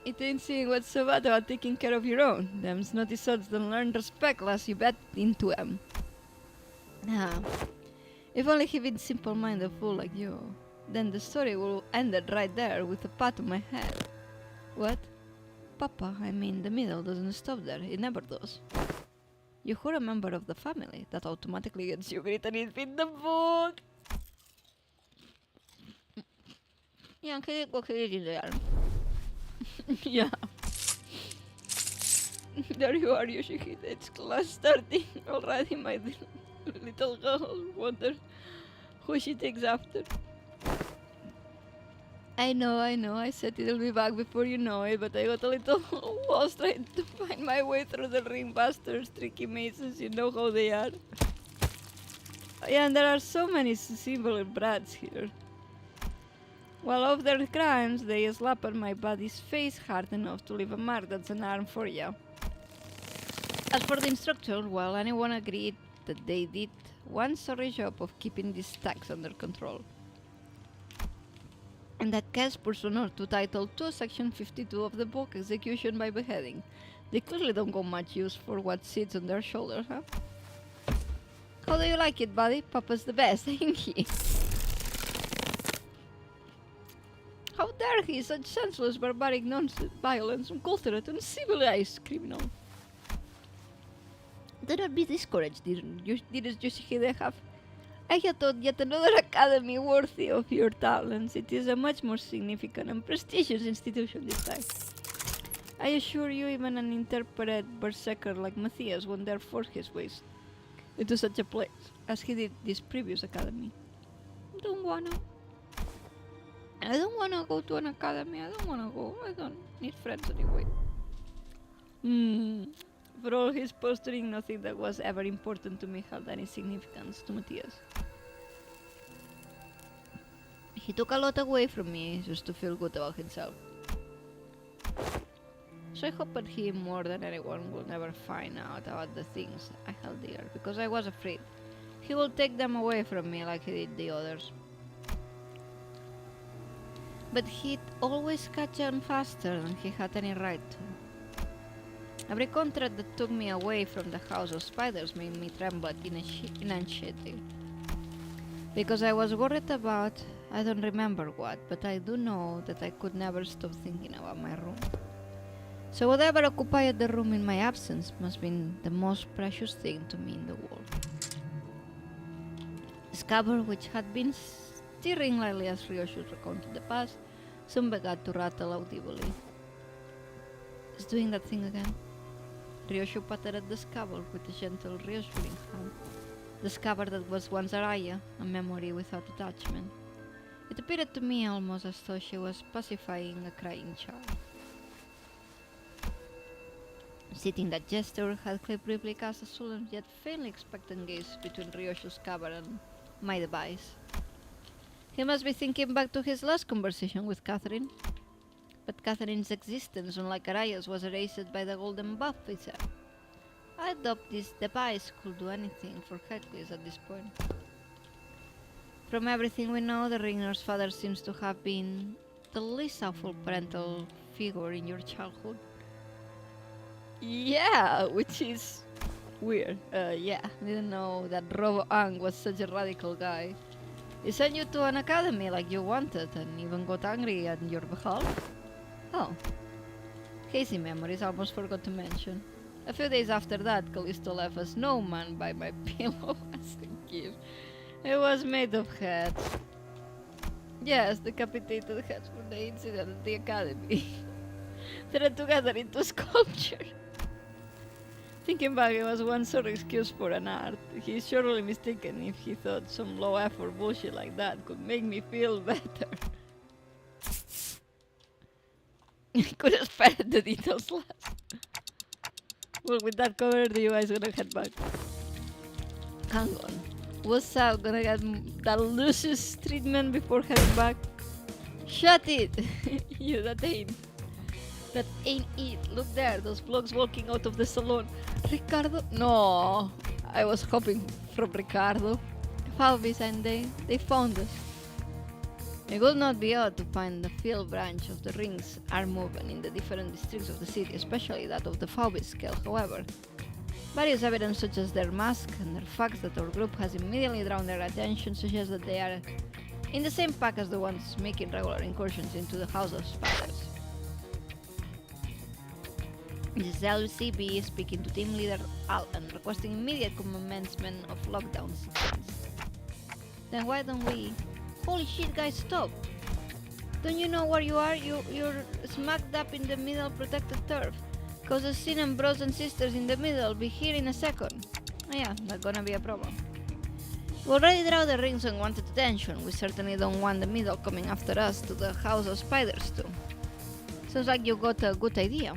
It ain't seeing what's so bad about taking care of your own. Them snotty sods don't learn respect unless you bet into them. Ah, if only he been simple-minded fool like you, then the story will ended right there with a pat on my head. What? Papa, I mean the middle doesn't stop there, it never does. You were a member of the family, that automatically gets you written it in the book. Yeah, okay, there. Yeah. There you are, Yoshihide. It's class starting already, my little girl. Wonder who she takes after. I know. I said it'll be back before you know it, but I got a little lost trying to find my way through the ringbusters, tricky mazes, you know how they are. Yeah, and there are so many similar brats here. Well, of their crimes, they slap on my body's face hard enough to leave a mark that's an arm for you. As for the instructor, well, anyone agreed that they did one sorry job of keeping these stacks under control. In that case, person or to Title 2, Section 52 of the book, Execution by Beheading. They clearly don't got much use for what sits on their shoulders, huh? How do you like it, buddy? Papa's the best, ain't he? How dare he, such senseless, barbaric nonsense, violence, uncultured, uncivilized criminal. Do not be discouraged, dearest Yoshihide have. I had thought yet another academy worthy of your talents. It is a much more significant and prestigious institution this time. I assure you, even an interpreted berserker like Matthias won't dare force his ways into such a place as he did this previous academy. I don't wanna go to an academy. I don't need friends anyway. For all his posturing, nothing that was ever important to me held any significance to Matthias. He took a lot away from me just to feel good about himself. So I hoped he, more than anyone, will never find out about the things I held dear, because I was afraid he will take them away from me like he did the others. But he'd always catch on faster than he had any right to. Every contract that took me away from the House of Spiders made me tremble initially. Because I was worried about, I don't remember what, but I do know that I could never stop thinking about my room. So whatever occupied the room in my absence must have been the most precious thing to me in the world. The scabbard, which had been stirring lightly as Ryoshu recounted the past, soon began to rattle audibly. It's doing that thing again. Ryoshu patted at the scabbard with a gentle, reassuring hand. The scabbard that was once Araya, a memory without attachment. It appeared to me almost as though she was pacifying a crying child. Sitting that gesture, Heathcliff briefly cast a sullen yet faintly expectant gaze between Ryoshu's scabbard and my device. He must be thinking back to his last conversation with Catherine. But Catherine's existence, unlike Araya's, was erased by the golden buff itself. I doubt this device could do anything for Heathcliff at this point. From everything we know, the Ringer's father seems to have been the least awful parental figure in your childhood. Yeah, which is weird. Yeah, didn't know that Robo Ang was such a radical guy. He sent you to an academy like you wanted and even got angry on your behalf? Oh. Hazy memories, almost forgot to mention. A few days after that, Callisto left a snowman by my pillow as a gift. It was made of heads. Yes, decapitated heads from the incident at the academy. Thread together into sculpture. Thinking back, it was one sort of excuse for an art. He's surely mistaken if he thought some low-effort bullshit like that could make me feel better. I could have spared the details last. Well, with that cover, the UI is gonna head back. Hang on. What's up? Gonna get the loosest treatment before heading back? Shut it! You, that ain't. That ain't it. Look there, those vlogs walking out of the salon. Ricardo? No, I was hoping from Ricardo. Faubis, and they found us. It would not be odd to find the field branch of the rings are moving in the different districts of the city, especially that of the Faubis scale, however. Various evidence such as their mask and their facts that our group has immediately drawn their attention suggest that they are in the same pack as the ones making regular incursions into the House of Spiders. This is LCB speaking to team leader Al and requesting immediate commencement of lockdown sequence. Then why don't we... Holy shit, guys, stop! Don't you know where you are? You're smacked up in the middle protected turf. Cause the scene and bros and sisters in the middle be here in a second. Oh yeah, not gonna be a problem. We already draw the rings and wanted attention. We certainly don't want the middle coming after us to the House of Spiders too. Sounds like you got a good idea.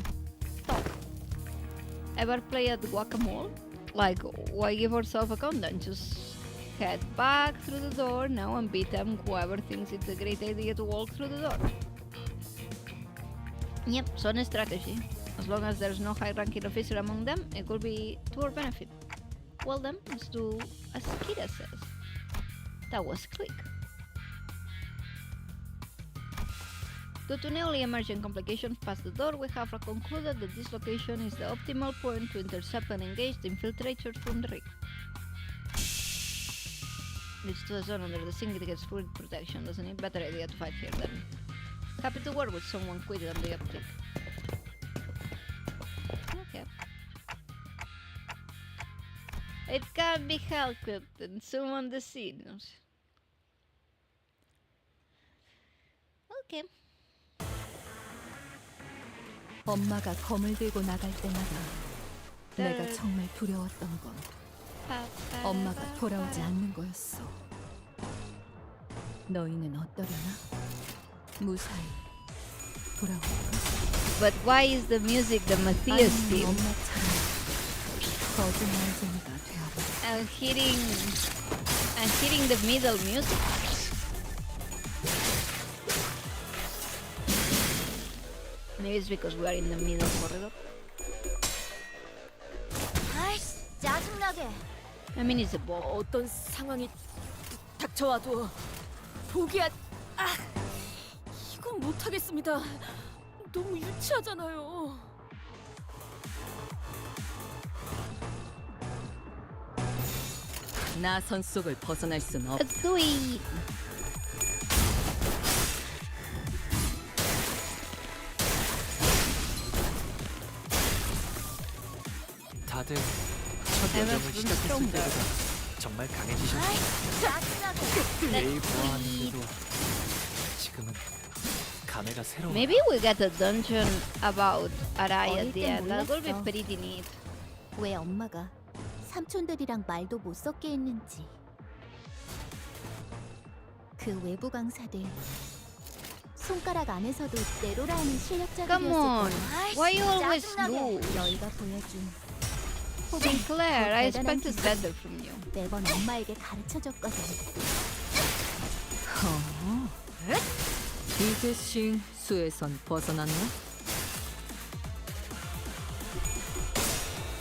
Talk. Ever play at Guacamole? Like, why give ourselves a countdown? Just head back through the door now and beat them whoever thinks it's a great idea to walk through the door. Yep, solid strategy. As long as there's no high-ranking officer among them, it will be to our benefit. Well then, let's do as Kira says. That was quick. Due to newly emerging complications past the door, we have concluded that this location is the optimal point to intercept and engage the infiltrators from the rig. Leads to a zone under the syndicate's full protection. Doesn't it? Better idea to fight here then. Happy to work with someone quick on the uptick. Okay. It can't be helped, Captain. Summon the signals. Okay. 엄마가 검을 들고 나갈 때마다 내가 정말 두려웠던 건 엄마가 돌아오지 않는 거였어. 너희는 어떠려나? 무사히 돌아올까? But why is the music the Matthias 아니면 theme? 엄마처럼 거짓말쟁이가 되어버려. I'm hitting the middle music. Maybe it's because we are in the middle corridor. 아이씨, 짜증나게. I mean, it's a ball. 어떤 상황이 닥쳐와도 포기한... 아! 이건 못하겠습니다. 너무 유치하잖아요. 나선 속을 벗어날 순 없. Let's do it. 다들 첫 여정을 시작했을 때보다 정말 강해지셨어요. 매일 보아하는데도 지금은 감회가 새로워요. Maybe we get a dungeon about Arai at the end. That will be 몰랐어. pretty neat. 왜 엄마가 삼촌들이랑 말도 못 섞게 했는지. 그 외부 강사들 손가락 안에서도 내로라는 실력자들이었을 Come on. 거야. Why you always 짜증나게. lose? 너희가 보여준 Sinclair, I expected better from you. 매번 엄마에게 가르쳐줬거든. 이제 싱 수에선 벗어났나?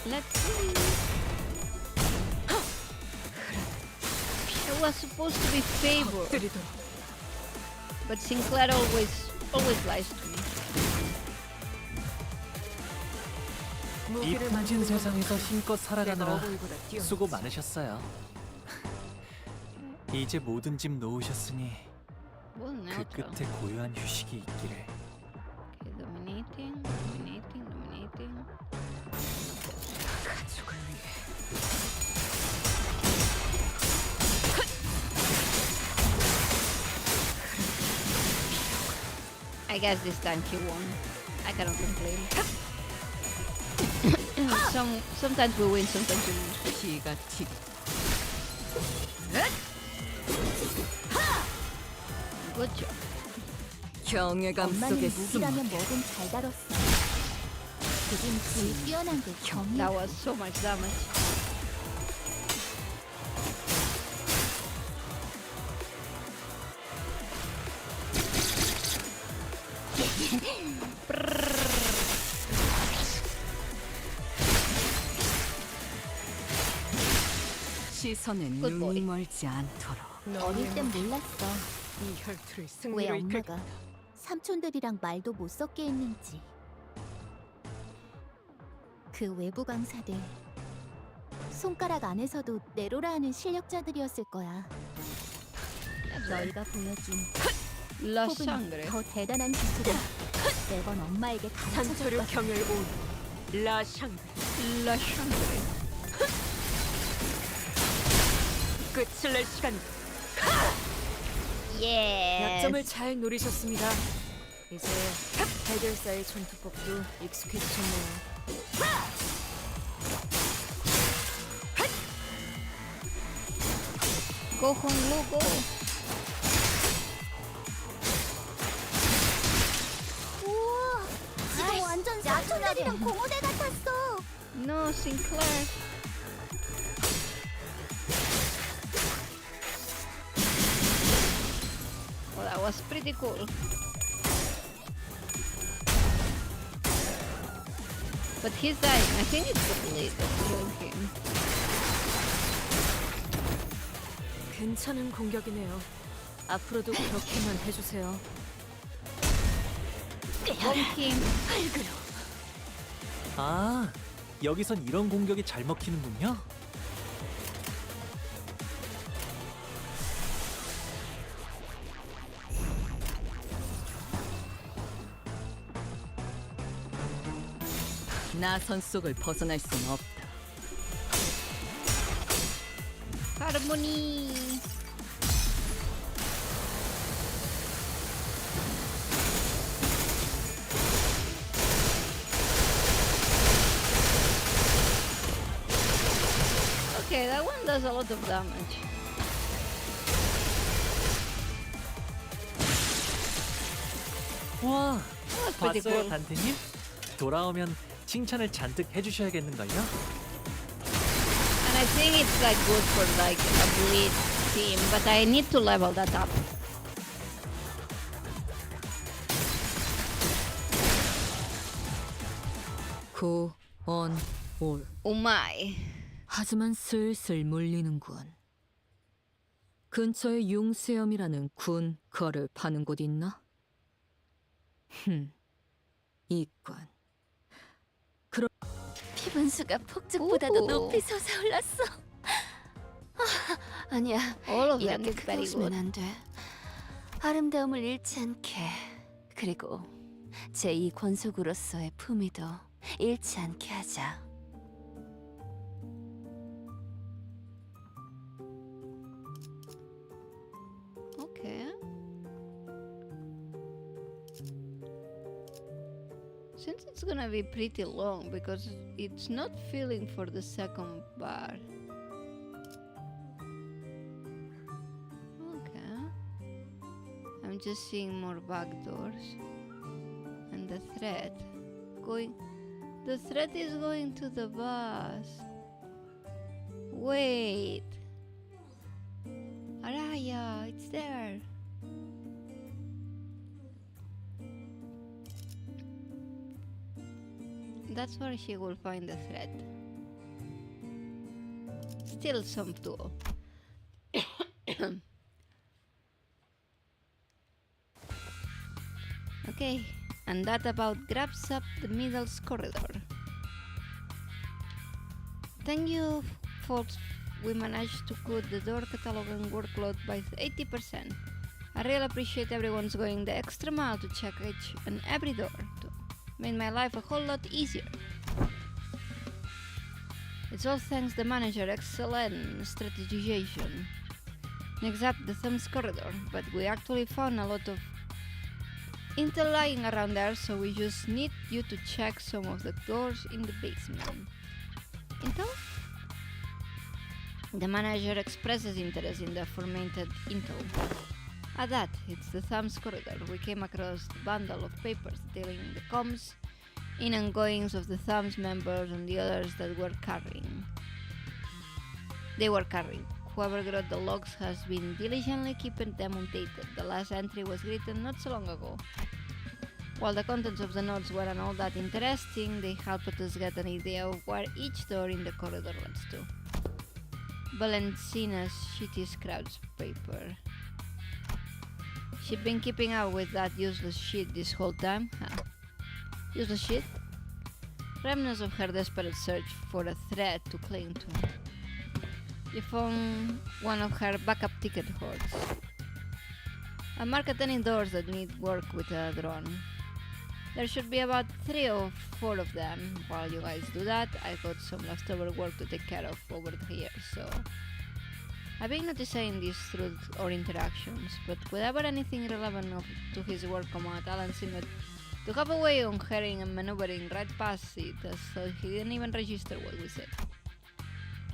Let's see. It was supposed to be favor, 들이도록. but Sinclair always lies to me. 이 풍진 세상에서 힘껏 살아가느라 어부이보다 뛰어났지. 수고 많으셨어요. 이제 모든 짐 놓으셨으니 Well, 그 neutral. 끝에 고요한 휴식이 있기를. Okay, dominating. 가족을 위해. I guess this time he won. I cannot complain. Sometimes we win, sometimes we lose. 피가 튀. Good job. 경외감 엄마는 속에 숨어. 무기라면 뭐든 잘 다뤘어. 제일 뛰어난 게 경이. That was so much damage. 시선에 Good boy. 눈이 멀지 않도록. 어릴 땐 몰랐어. 이 혈투를 왜 승리로 이끌. 엄마가 삼촌들이랑 말도 못 섞게 했는지. 그 외부 강사들 손가락 안에서도 내로라 하는 실력자들이었을 거야. 너희가 보여준 La 혹은 sangre. 더 대단한 기술을 매번 엄마에게 산초류 가르쳐줬거든. 경혈 온 라샹 La sangre. 끝을 낼 시간이다. Yes. 약점을 잘 노리셨습니다. 이제 해결사의 전투법도 익숙해지셨네요. Go Honglu, go. 우와, 지금 완전 삼촌들이랑 공호대 같았어. No, Sinclair. Well, that was pretty cool. But he's dying. I think it's the blade that's killing him. 괜찮은 공격이네요. 앞으로도 그렇게만 해주세요. Bomb him. 아, 여기선 이런 공격이 잘 먹히는군요. 나선 속을 벗어날 순 없다. Harmony. Okay, that one does a lot of damage. 와, That's pretty 봤어요, cool. 단테님? 돌아오면 칭찬을 잔뜩 해주셔야겠는걸요? And I think it's like good for like a bleed team, but I need to level that up. 구, 온, 올. Oh my. 하지만 슬슬 물리는군. 근처에 융수염이라는 군 거를 파는 곳 있나? 이관. 피분수가 폭죽보다도 오호. 높이 솟아올랐어. 아니야, All of them 이렇게 is 크게 very 웃으면 good. 안 돼. 아름다움을 잃지 않게. 그리고 제2 권속으로서의 품위도 잃지 않게 하자. Okay. Since it's gonna be pretty long because it's not filling for the second bar. Okay. I'm just seeing more backdoors. And the thread going. The thread is going to the bus. Wait. Araya, it's there. That's where she will find the thread. Still some tool. Okay, and that about grabs up the middle corridor. Thank you, folks. We managed to cut the door catalog and workload by 80%. I really appreciate everyone's going the extra mile to check each and every door. To made my life a whole lot easier. It's all thanks the manager, excellent strategization. Next up, the thumbs corridor, but we actually found a lot of intel lying around there, so we just need you to check some of the doors in the basement. Intel? The manager expresses interest in the aforementioned intel. At that, it's the thumbs corridor. We came across a bundle of papers detailing the comms in and goings of the Thumbs members and the others that were carrying. They were carrying. Whoever wrote the logs has been diligently keeping them updated. The last entry was written not so long ago. While the contents of the notes weren't all that interesting, they helped us get an idea of where each door in the corridor leads to. Valencina's shitty scraps paper. She'd been keeping up with that useless shit this whole time, huh? Useless shit? Remnants of her desperate search for a thread to cling to. You found one of her backup ticket hoards. I marked any doors that need work with a drone. There should be about 3 or 4 of them. While you guys do that, I got some leftover work to take care of over here, so... I've been noticing this through our interactions, but whenever anything relevant to his work come out, Alan seemed to have a way of hearing and maneuvering right past it, so he didn't even register what we said.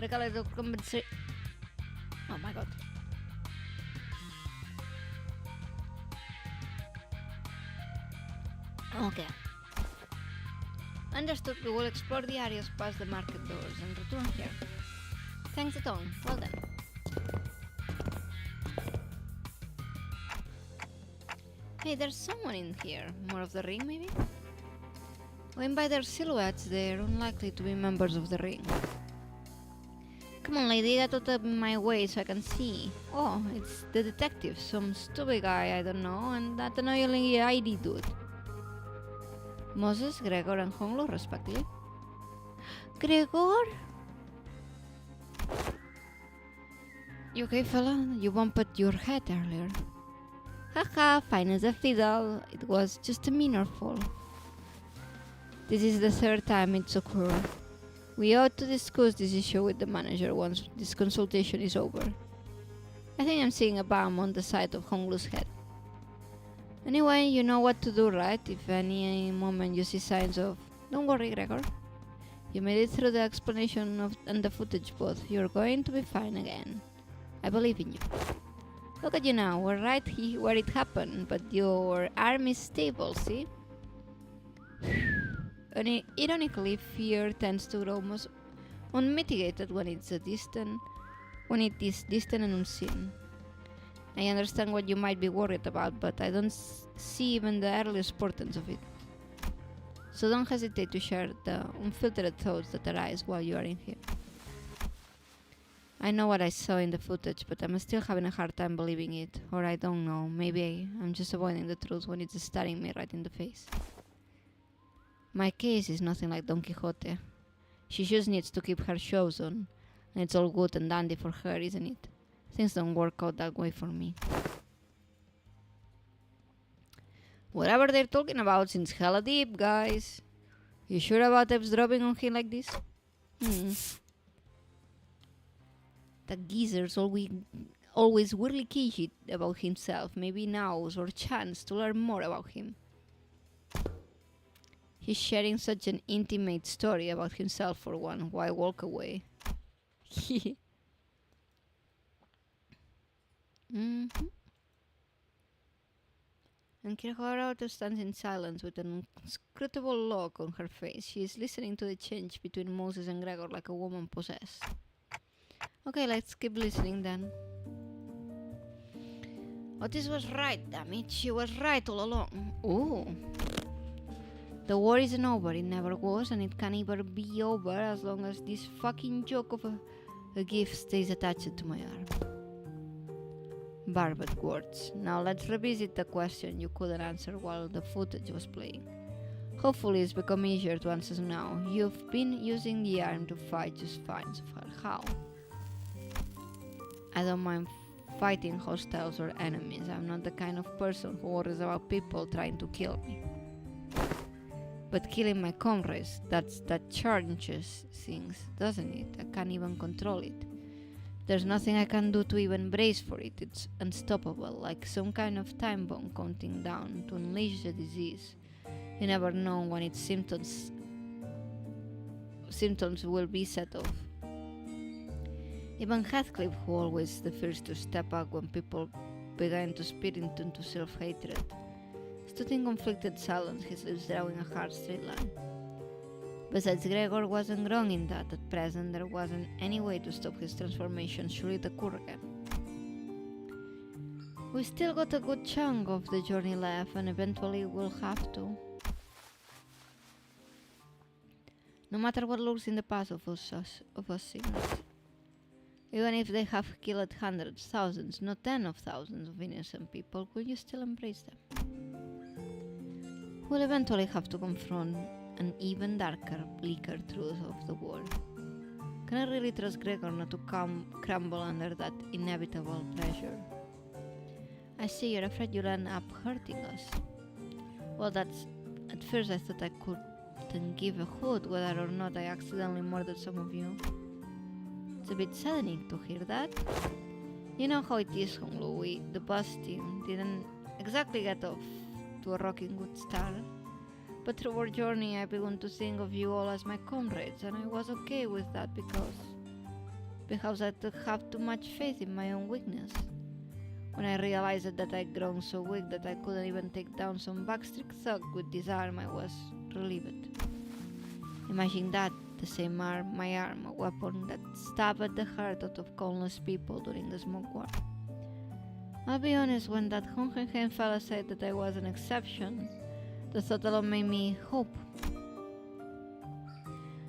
Recollect of compensation. Oh my god. Okay. Understood. We will explore the areas past the market doors and return here. Thanks a ton. Well done. Hey, there's someone in here. More of the ring, maybe? When by their silhouettes, they're unlikely to be members of the ring. Come on, lady, get out of my way so I can see. Oh, it's the detective, some stupid guy I don't know, and that annoyingly ID dude. Moses, Gregor, and Honglo, respectively. Gregor? You okay, fella? You bumped your head earlier. Haha, fine as a fiddle. It was just a minor fall. This is the 3rd time it's occurred. We ought to discuss this issue with the manager once this consultation is over. I think I'm seeing a bump on the side of Honglu's head. Anyway, you know what to do, right? If any moment you see signs of... Don't worry, Gregor. You made it through the explanation and the footage booth. You're going to be fine again. I believe in you. Look at you now. We're right where it happened, but your arm is stable, see? Ironically, fear tends to grow most unmitigated when it is distant and unseen. I understand what you might be worried about, but I don't see even the earliest portents of it. So don't hesitate to share the unfiltered thoughts that arise while you are in here. I know what I saw in the footage, but I'm still having a hard time believing it. Or I don't know, maybe I'm just avoiding the truth when it's staring me right in the face. My case is nothing like Don Quixote. She just needs to keep her shows on, and it's all good and dandy for her, isn't it? Things don't work out that way for me. Whatever they're talking about seems hella deep, guys. You sure about eavesdropping on him like this? That geezer's always weirdly cagey about himself. Maybe now's our chance to learn more about him. He's sharing such an intimate story about himself for one. Why walk away? And Kirchhoff stands in silence with an inscrutable look on her face. She is listening to the change between Moses and Gregor like a woman possessed. Okay, let's keep listening then. Otis was right, damn it. She was right all along. Ooh. The war isn't over. It never was, and it can't ever be over as long as this fucking joke of a gift stays attached to my arm. Barbed words. Now let's revisit the question you couldn't answer while the footage was playing. Hopefully it's become easier to answer now. You've been using the arm to fight just fine so far. How? I don't mind fighting hostiles or enemies. I'm not the kind of person who worries about people trying to kill me. But killing my comrades, that changes things, doesn't it? I can't even control it. There's nothing I can do to even brace for it. It's unstoppable, like some kind of time bomb counting down to unleash the disease. You never know when its symptoms will be set off. Even Heathcliff, who always the first to step up when people began to spirit into self-hatred, stood in conflicted silence, his lips drawing a hard straight line. Besides, Gregor wasn't wrong in that at present there wasn't any way to stop his transformation should it occur again. We still got a good chunk of the journey left, and eventually we'll have to. No matter what lurks in the path of us sinners. Even if they have killed hundreds, thousands, not tens of thousands of innocent people, will you still embrace them? We'll eventually have to confront an even darker, bleaker truth of the world. Can I really trust Gregor not to crumble under that inevitable pressure? I see you're afraid you'll end up hurting us. Well, that's... At first I thought I couldn't give a hoot whether or not I accidentally murdered some of you. It's a bit saddening to hear that. You know how it is, Honglu. We, the bus team, didn't exactly get off to a rocking good start. But through our journey I began to think of you all as my comrades, and I was okay with that because I have too much faith in my own weakness. When I realized that I'd grown so weak that I couldn't even take down some backstreet thug with this arm, I was relieved. Imagine that, the same arm, my arm, a weapon that stabbed at the heart out of countless people during the smoke war. I'll be honest, when that Hongenheim fella said that I was an exception, the thought alone made me hope.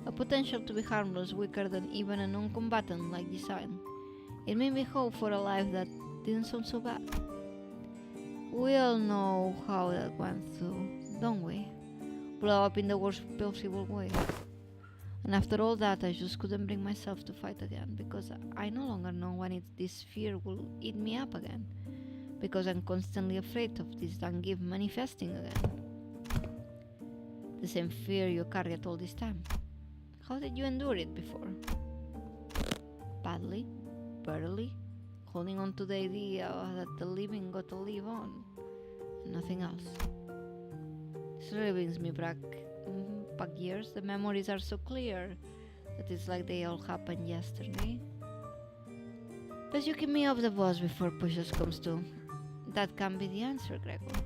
A potential to be harmless, weaker than even a non-combatant like design. It made me hope for a life that didn't sound so bad. We all know how that went through, don't we? Blow up in the worst possible way. And after all that, I just couldn't bring myself to fight again, because I no longer know when this fear will eat me up again, because I'm constantly afraid of this Zangief manifesting again. The same fear you carried all this time. How did you endure it before? Badly? Barely? Holding on to the idea that the living got to live on, and nothing else. This really brings me back years. The memories are so clear that it's like they all happened yesterday. But you keep me off the bus before pushes comes to. That can be the answer, Gregor.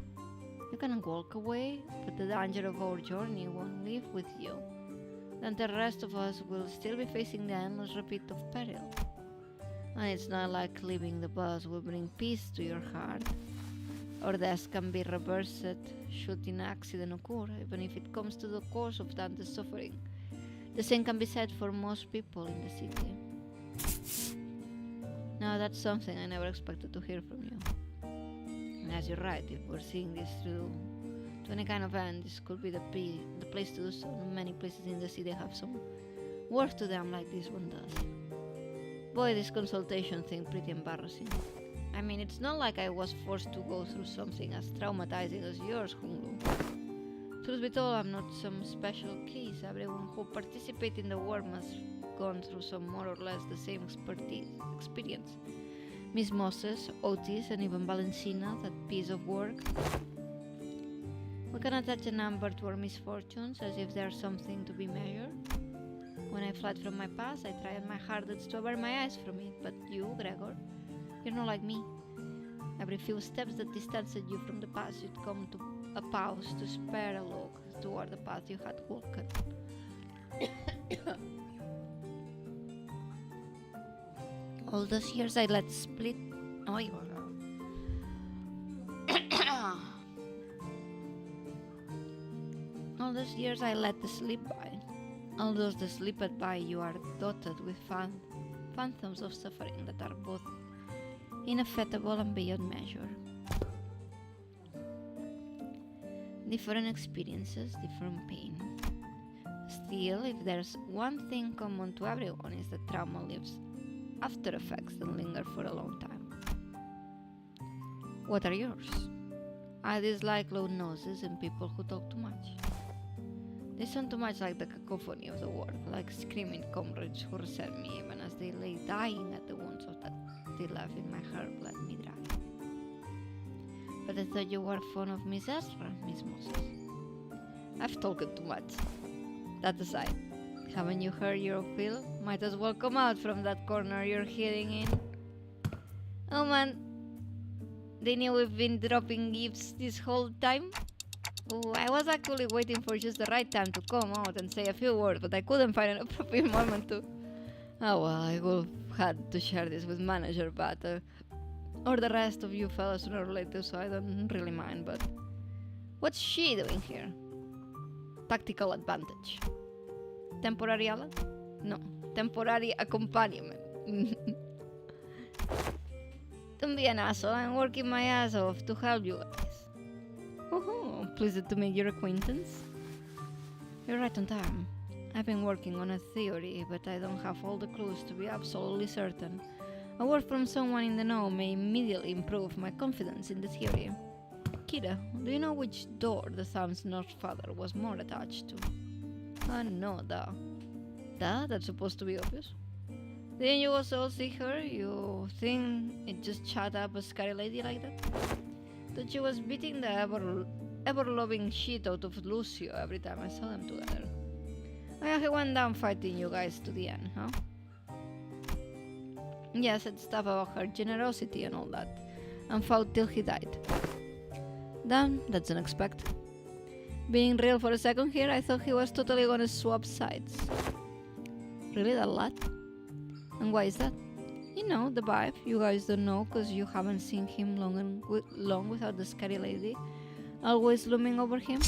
You can walk away, but the danger of our journey won't live with you. Then the rest of us will still be facing the endless repeat of peril. And it's not like leaving the bus will bring peace to your heart. Or death can be reversed should an accident occur, even if it comes to the cause of Dante's suffering. The same can be said for most people in the city. Now that's something I never expected to hear from you. And as you're right, if we're seeing this through to any kind of end, this could be the place to do so. Many places in the city have some worth to them like this one does. Boy, this consultation thing pretty embarrassing. I mean, it's not like I was forced to go through something as traumatizing as yours, Honglu. Truth be told, I'm not some special case. Everyone who participated in the war must have gone through some more or less the same experience. Miss Moses, Otis, and even Valencina, that piece of work. We can attach a number to our misfortunes as if there's something to be measured. When I fled from my past, I tried my hardest to avert my eyes from it, but you, Gregor, you're not like me. Every few steps that distanced you from the past, you'd come to a pause to spare a look toward the path you had walked. All those years I let split... All those years I let slip by. All those that slipped by, you are dotted with phantoms of suffering that are both ineffable and beyond measure. Different experiences, different pain. Still, if there's one thing common to everyone, is that trauma leaves after effects that linger for a long time. What are yours? I dislike loud noises and people who talk too much. They sound too much like the cacophony of the world, like screaming comrades who resent me even as they lay dying at the wounds of that they left in my heart let me dry. But I thought you were fond of Miss Ezra, Miss Moses. I've talked too much. That aside, haven't you heard your appeal? Might as well come out from that corner you're hiding in. Oh man, they knew we've been dropping gifts this whole time? Oh, I was actually waiting for just the right time to come out and say a few words, but I couldn't find an appropriate moment to. Oh well, I would have had to share this with manager, but or the rest of you fellas sooner or later, so I don't really mind. But what's she doing here? Tactical advantage. Temporary ally? No, temporary accompaniment. Don't be an asshole. I'm working my ass off to help you guys. Oh, pleased to make your acquaintance. You're right on time. I've been working on a theory, but I don't have all the clues to be absolutely certain. A word from someone in the know may immediately improve my confidence in the theory. Kira, do you know which door the Thumb's North father was more attached to? No, duh. Duh? That's supposed to be obvious. Didn't you also see her? You think it just shut up a scary lady like that? Thought she was beating the ever-loving shit out of Lucio every time I saw them together. He went down fighting you guys to the end, huh? Yeah, said stuff about her generosity and all that, and fought till he died. Damn, that's unexpected. Being real for a second here, I thought he was totally gonna swap sides. Really, that lot? And why is that? You know, the vibe. You guys don't know because you haven't seen him long without the scary lady always looming over him.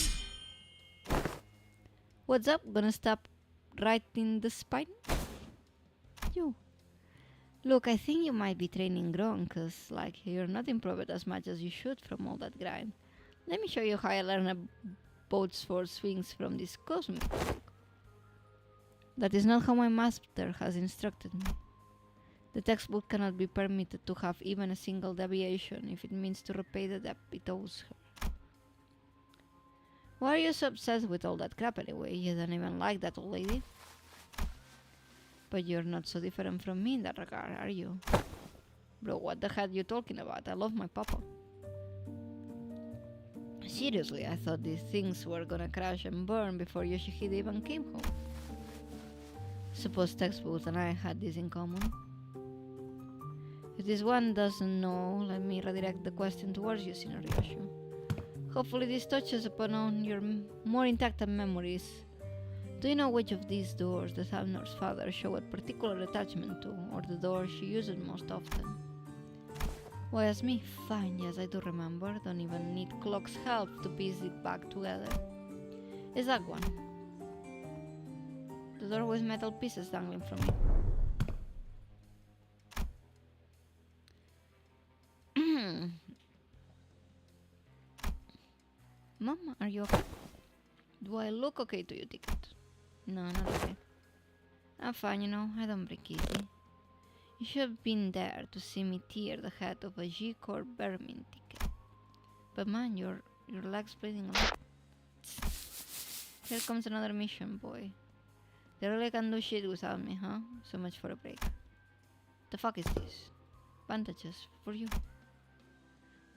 What's up? Gonna stop right in the spine? You. Look, I think you might be training wrong, cause like you're not improving as much as you should from all that grind. Let me show you how I learn a boat's four swings from this cosmic book. That is not how my master has instructed me. The textbook cannot be permitted to have even a single deviation if it means to repay the debt it owes her. Why are you so obsessed with all that crap anyway? You don't even like that old lady. But you're not so different from me in that regard, are you? Bro, what the hell are you talking about? I love my papa. Seriously, I thought these things were gonna crash and burn before Yoshihide even came home. Suppose textbooks and I had this in common. If this one doesn't know, let me redirect the question towards you, Shinariyoshu. Hopefully this touches upon your more intact memories. Do you know which of these doors the Thalnor's father showed a particular attachment to, or the door she used most often? Why, as me? Fine, yes, I do remember. Don't even need clock's help to piece it back together. Is that one? The door with metal pieces dangling from it. Mom, are you okay? Do I look okay to you, Ticket? No, not okay. I'm fine, you know, I don't break easy. You should have been there to see me tear the head of a G-Corp vermin, Ticket. But man, your leg's bleeding a lot. Here comes another mission, boy. They really can do shit without me, huh? So much for a break. The fuck is this? Bandages for you.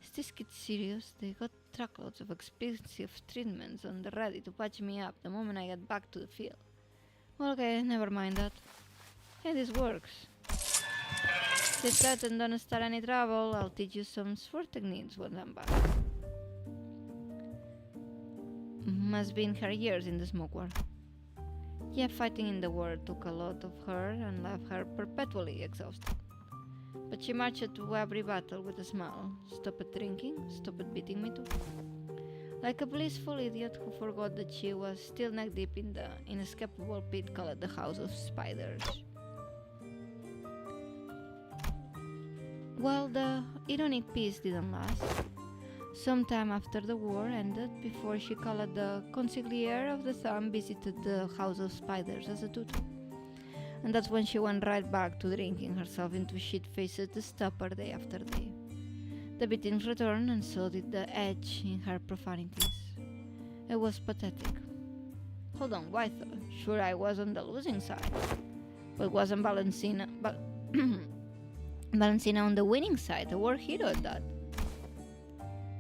Is this kid serious? They got truckloads of expensive treatments on the ready to patch me up the moment I get back to the field. Well, okay, never mind that. Hey, this works. Sit tight and don't start any trouble. I'll teach you some sword techniques when I'm back. Must be in her years in the smoke war. Yeah, fighting in the war took a lot of her and left her perpetually exhausted. But she marched to every battle with a smile. Stopped drinking, stopped beating me too. Like a blissful idiot who forgot that she was still neck deep in the inescapable pit called the House of Spiders. Well, the ironic peace didn't last. Sometime after the war ended, before she called the consigliere of the Thumb visited the House of Spiders as a tutor. And that's when she went right back to drinking herself into shit faces to stop her day after day. The beatings returned, and so did the edge in her profanities. It was pathetic. Hold on, Wyther. Sure, I was on the losing side. But wasn't Valencina on the winning side, a war hero at that.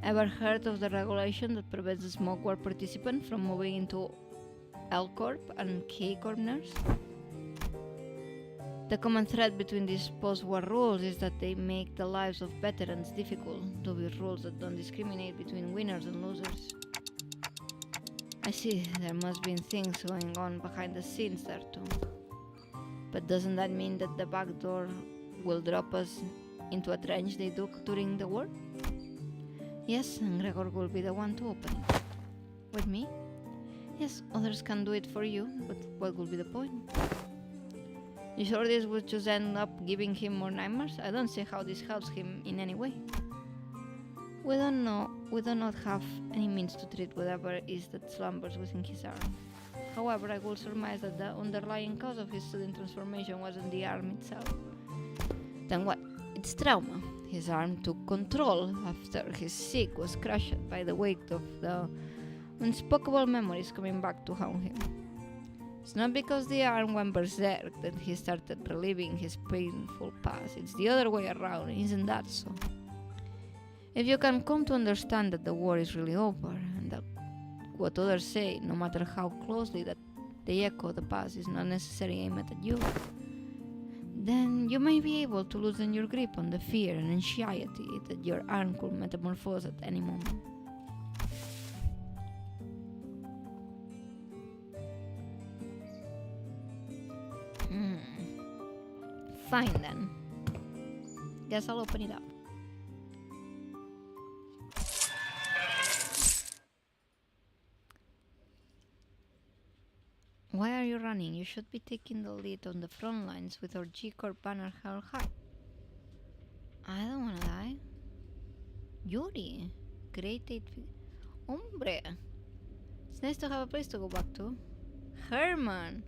Ever heard of the regulation that prevents a smoke war participant from moving into L Corp and K Corp nurse? The common thread between these post-war rules is that they make the lives of veterans difficult, dubious rules that don't discriminate between winners and losers. I see, there must be things going on behind the scenes there too. But doesn't that mean that the back door will drop us into a trench they dug during the war? Yes, and Gregor will be the one to open it. With me? Yes, others can do it for you, but what will be the point? You sure this would just end up giving him more nightmares? I don't see how this helps him in any way. We don't know. We do not have any means to treat whatever it is that slumbers within his arm. However, I will surmise that the underlying cause of his sudden transformation wasn't the arm itself. Then what? It's trauma. His arm took control after his psyche was crushed by the weight of the unspeakable memories coming back to haunt him. It's not because the arm went berserk that he started reliving his painful past. It's the other way around, isn't that so? If you can come to understand that the war is really over, and that what others say, no matter how closely that they echo the past, is not necessarily aimed at you, then you may be able to loosen your grip on the fear and anxiety that your arm could metamorphose at any moment. Fine then. Guess I'll open it up. Why are you running? You should be taking the lead on the front lines with our G-Corp banner held high. I don't wanna die. Yuri, great 8 feet. Hombre, it's nice to have a place to go back to. Herman,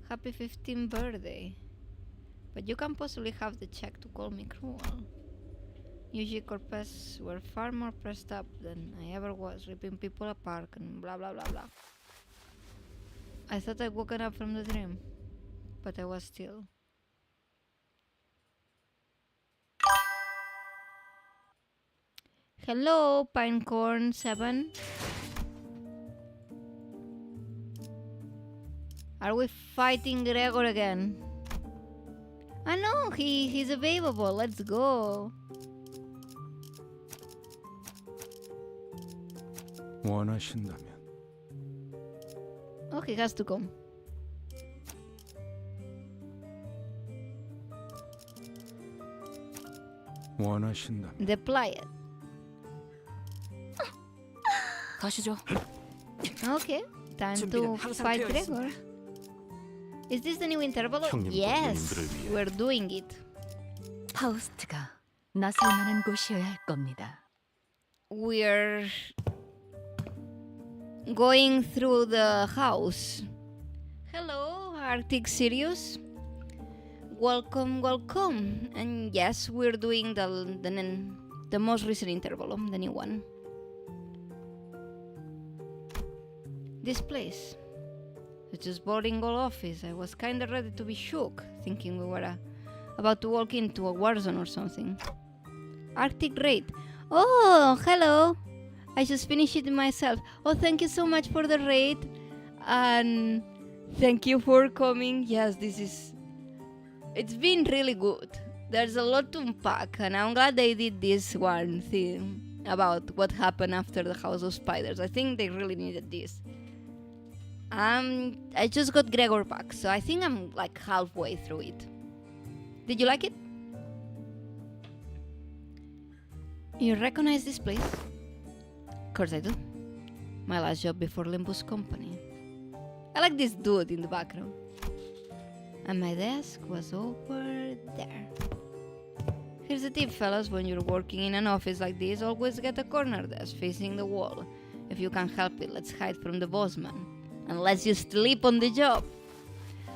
happy 15th birthday. But you can't possibly have the check to call me cruel. You G-Corpes were far more pressed up than I ever was, ripping people apart and blah blah blah blah. I thought I'd woken up from the dream, but I was still. Hello, Pinecorn 7. Are we fighting Gregor again? I know, he's available. Let's go. 원하신다면 Oh, he has to come. 원하신다면 Deploy it. 가시죠. Okay, time to fight Gregor. Is this the new Intervallo? 형님과 Yes, 누님들을 위해. we're doing it. 파우스트가 나설 만한 곳이어야 할 겁니다. We're going through the house. Hello, Arctic Sirius. Welcome, welcome. And yes, we're doing the most recent Intervallo, the new one. This place. It's just boarding all office. I was kinda ready to be shook, thinking we were about to walk into a war zone or something. Arctic Raid. Oh, hello. I just finished it myself. Oh, thank you so much for the raid. And thank you for coming. Yes, it's been really good. There's a lot to unpack, and I'm glad they did this one thing about what happened after the House of Spiders. I think they really needed this. I just got Gregor back, so I think I'm like halfway through it. Did you like it? You recognize this place? Of course I do. My last job before Limbus company. I like this dude in the background. And my desk was over there. Here's the tip, fellas. When you're working in an office like this, always get a corner desk facing the wall. If you can help it, let's hide from the boss man. And let's just sleep on the job.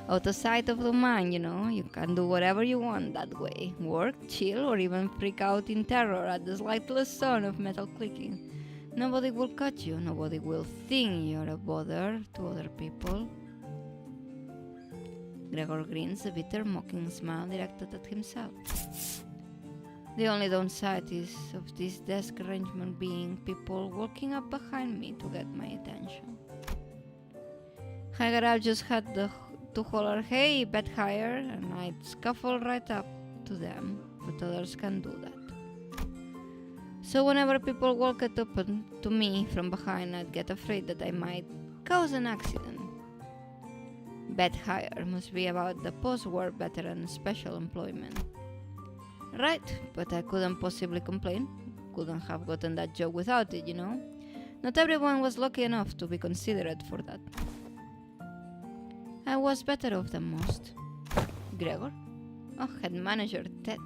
Out of sight of the mind, you know. You can do whatever you want that way. Work, chill, or even freak out in terror at the slightest sound of metal clicking. Nobody will catch you. Nobody will think you're a bother to other people. Gregor grins, a bitter, mocking smile directed at himself. The only downside is of this desk arrangement being people walking up behind me to get my attention. Hagar just had to holler, "Hey, bed higher," and I'd scuffle right up to them, but others can do that. So whenever people walked up to me from behind, I'd get afraid that I might Cause an accident. Bad hire must be about the post-war veteran special employment. Right, but I couldn't possibly complain. Couldn't have gotten that job without it, you know. Not everyone was lucky enough to be considered for that. I was better off than most. Gregor? Oh, head manager Ted.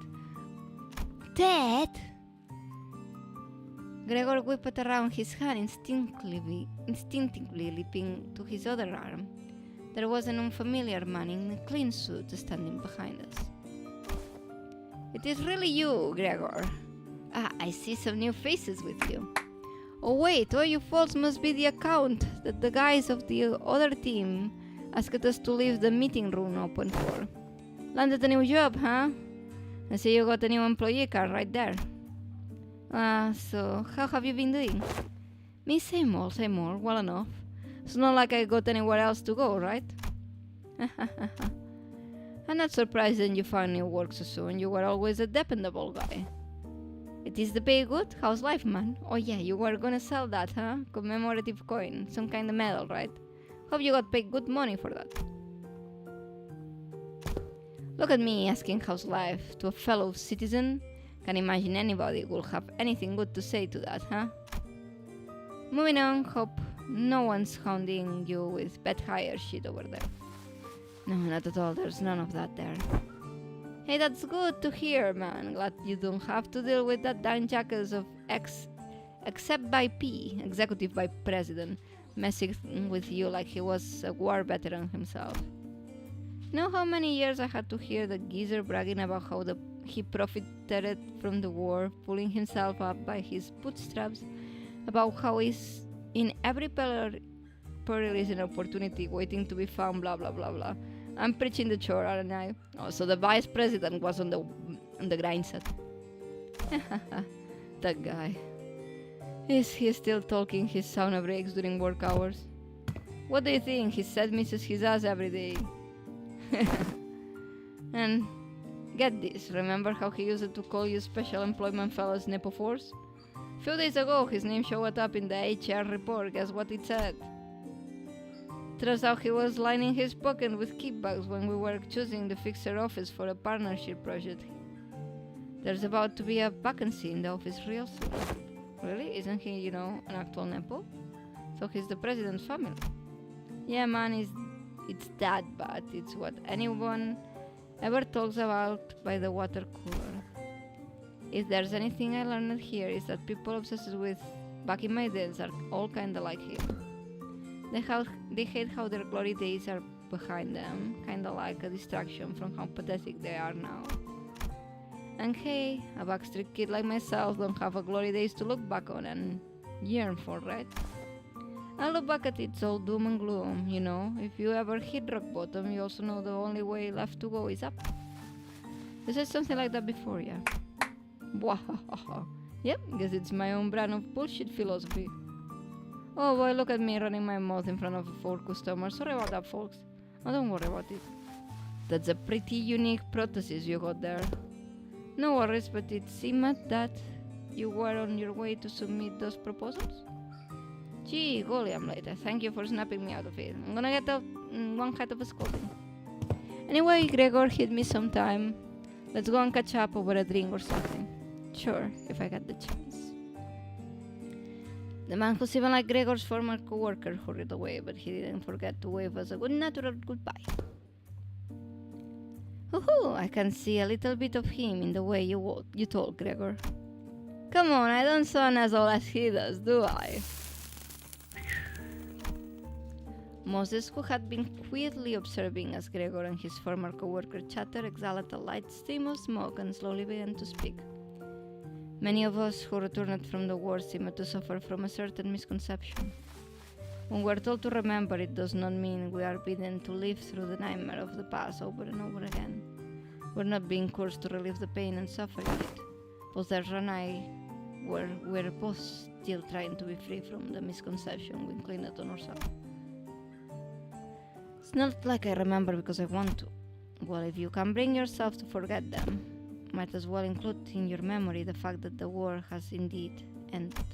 Ted? Gregor whipped around his hand instinctively leaping to his other arm. There was an unfamiliar man in a clean suit standing behind us. It is really you, Gregor. Ah, I see some new faces with you. Oh wait, all you folks must be the account that the guys of the other team asked us to leave the meeting room open for. Landed a new job, huh? I see you got a new employee card right there. So how have you been doing? Me, same old, well enough. It's not like I got anywhere else to go, right? I'm not surprised that you found new work so soon. You were always a dependable guy. It is the pay good? How's life, man? Oh yeah, you were gonna sell that, huh? Commemorative coin, some kind of medal, right? Hope you got paid good money for that. Look at me asking how's life to a fellow citizen. Can't imagine anybody will have anything good to say to that, huh? Moving on, hope no one's hounding you with bad hire shit over there. No, not at all, there's none of that there. Hey, that's good to hear, man. Glad you don't have to deal with that darn jackals of except by P, executive vice president, messing with you like he was a war veteran himself. Know how many years I had to hear the geezer bragging about how he profited from the war, pulling himself up by his bootstraps, about how he's in every peril is an opportunity waiting to be found, blah blah blah blah. I'm preaching the chore, aren't I? Oh, so the vice president was on the grind set. That guy. Is he still talking his sauna breaks during work hours? What do you think? His set misses his ass every day. And get this, remember how he used to call you special employment fellas Nepo Force? A few days ago his name showed up in the HR report. Guess what it said? Turns out he was lining his pocket with kickbacks when we were choosing the fixer office for a partnership project. There's about to be a vacancy in the office real soon. Really? Isn't he, an actual Nepo? So he's the president's family. Yeah, man, it's that bad. It's what anyone ever talks about by the water cooler. If there's anything I learned here, is that people obsessed with back in my days are all kinda like him. They hate how their glory days are behind them, kinda like a distraction from how pathetic they are now. And hey, a backstreet kid like myself don't have a glory days to look back on and yearn for, right? I look back at it all doom and gloom, If you ever hit rock bottom, you also know the only way left to go is up. You said something like that before, yeah? Wahahaha. Yep, guess it's my own brand of bullshit philosophy. Oh boy, look at me running my mouth in front of 4 customers. Sorry about that, folks. Oh, don't worry about it. That's a pretty unique prosthesis you got there. No worries, but it seemed that you were on your way to submit those proposals? Gee, golly, I'm late. Thank you for snapping me out of it. I'm gonna get one head of a scolding. Anyway, Gregor hit me sometime. Let's go and catch up over a drink or something. Sure, if I get the chance. The man who's even like Gregor's former co-worker hurried away, but he didn't forget to wave us a good natural goodbye. Woohoo! I can see a little bit of him in the way you talk, Gregor. Come on, I don't sound as old as he does, do I? Moses, who had been quietly observing as Gregor and his former co-worker chattered, exhaled a light stream of smoke and slowly began to speak. Many of us who returned from the war seemed to suffer from a certain misconception. When we're told to remember, it does not mean we are bidden to live through the nightmare of the past over and over again. We're not being cursed to relieve the pain and suffering it. Both Ezra and I we're both still trying to be free from the misconception we included on ourselves. It's not like I remember because I want to. Well, if you can bring yourself to forget them, might as well include in your memory the fact that the war has indeed ended.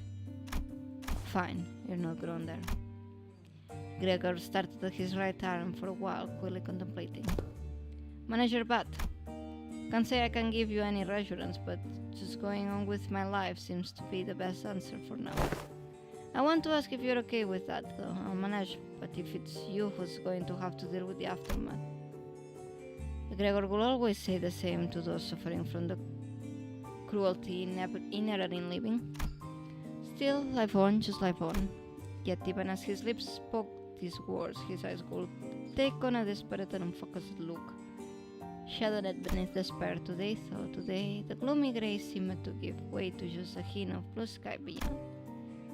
Fine, you're not grown there. Gregor started at his right arm for a while, quickly contemplating. Manager Bat, can't say I can give you any reassurance, but just going on with my life seems to be the best answer for now. I want to ask if you're okay with that, though. I'll manage, but if it's you who's going to have to deal with the aftermath. Gregor will always say the same to those suffering from the cruelty inherent in living. Still, life on, just life on. Yet even as his lips spoke these words, his eyes would take on a desperate and unfocused look. Shadowed beneath despair today, though today the gloomy grey seemed to give way to just a hint of blue sky beyond.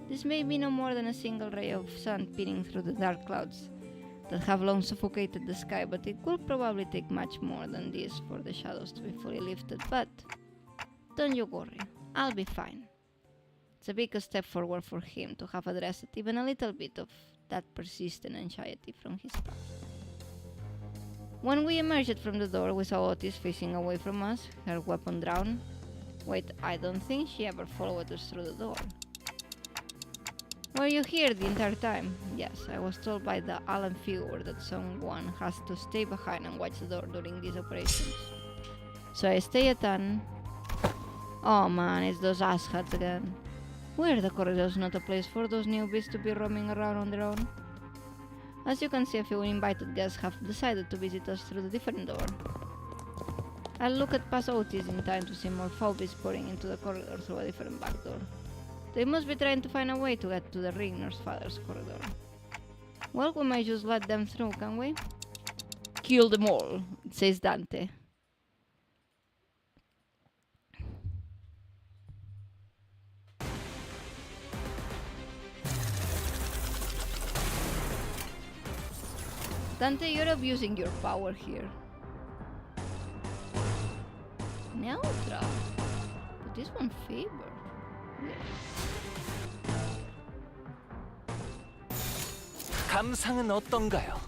This may be no more than a single ray of sun peering through the dark clouds that have long suffocated the sky, but it will probably take much more than this for the shadows to be fully lifted. But don't you worry, I'll be fine. It's a big step forward for him to have addressed even a little bit of that persistent anxiety from his past. When we emerged from the door, we saw Otis facing away from us, her weapon drawn. Wait, I don't think she ever followed us through the door. Were you here the entire time? Yes, I was told by the Alan figure that someone has to stay behind and watch the door during these operations. So I stay at an... Oh man, it's those asshats again. Where the corridor's not a place for those newbies to be roaming around on their own. As you can see, a few invited guests have decided to visit us through the different door. I'll look at past Otis in time to see more phobies pouring into the corridor through a different back door. They must be trying to find a way to get to the Rignor's father's corridor. Well, we might just let them through, can we? Kill them all, says Dante. Dante, you're abusing your power here. Neutral. But this one favored. 감상은 어떤가요?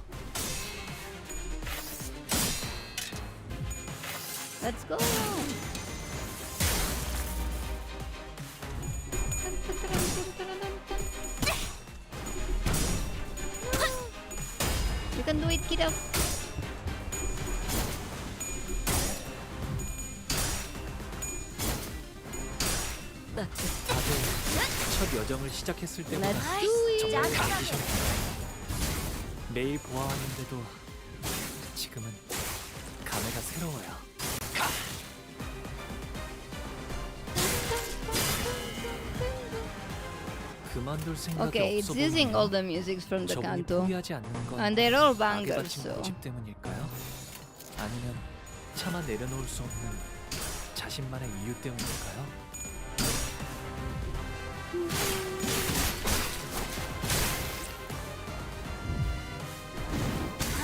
Let's go. You can do it, kiddo. 다들 첫 여정을 시작했을 때보다 Let's do it. 정말 감기셨어요. 매일 보아왔는데도 지금은 감회가 새로워요. 그만둘 생각이 Okay, it's 없어 using all 보이네요. the musics from the 저분이 Kanto. 포기하지 않는 건 And they're all 악에 bangers, 바친 so. 고집 때문일까요? 아니면 차마 내려놓을 수 없는 자신만의 이유 때문일까요?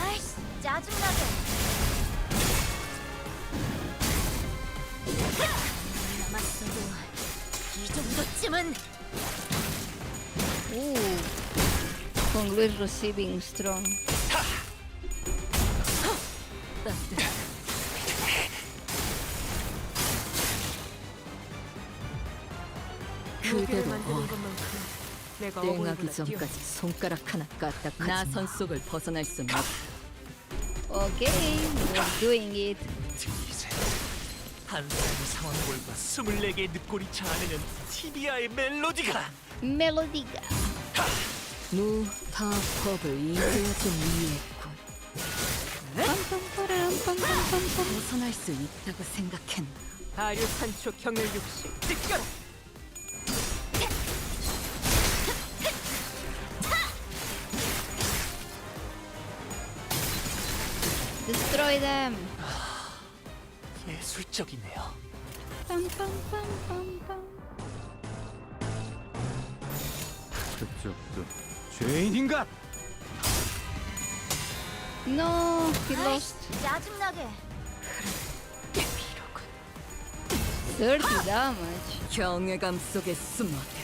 아이씨, 짜증나게. 남았어도 이 정도쯤은. Ooh. Con Luis receiving strong. 그대로 땡하기 전까지 손가락 하나 까딱 나선 속을 벗어날 순 없다. Okay, we're doing it. 한 사람의 상황골과 24개의 늑골이 자아내는 티비아의 멜로디가 Melodiga. 무타법을 이제야 좀 이해했군. 벗어날 수 있다고 생각했나? 하류산초 경혈육식 찢겨라! Destroy them. 예술적이네요. Pam, pam, pam, pam, pam. 그쪽도 죄인인가? No, he lost 짜증나게. 30 damage. 경외감 속에 숨어들.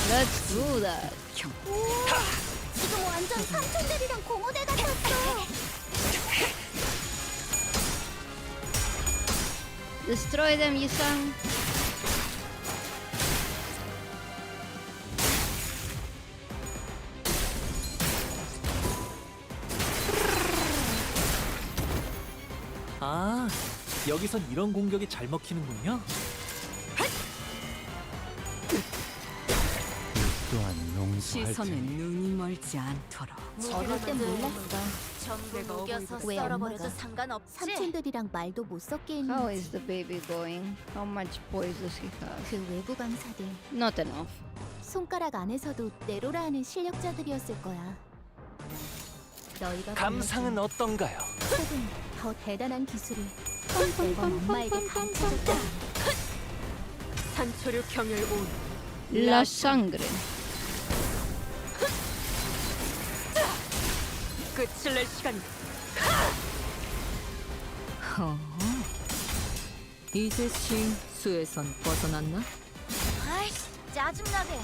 Let's do that. 형, 지금 완전 삼촌들이랑 공호대 같았어. Destroy them, Yisang. 아, 여기선 이런 공격이 잘 먹히는군요. 또한 용서할 시선에 테니 눈이 멀지 않도록. 어릴 땐 몰랐어. 전부 내가 녹여서 왜 썰어버려도 엄마가 상관없지. 삼촌들이랑 말도 못 섞게 How 했는지. is the baby going? How much poise does he have? 그 외부 강사들 Not enough. 손가락 안에서도 내로라 하는 실력자들이었을 거야. 너희가 감상은 어떤가요? 보여준 혹은 더 대단한 기술을 내가 엄마에게 가르쳐줬다. 산초류 경혈 온. La sangre. 끝을 낼 시간이다. 이제 수에선 벗어났나? 아이씨, 짜증나게.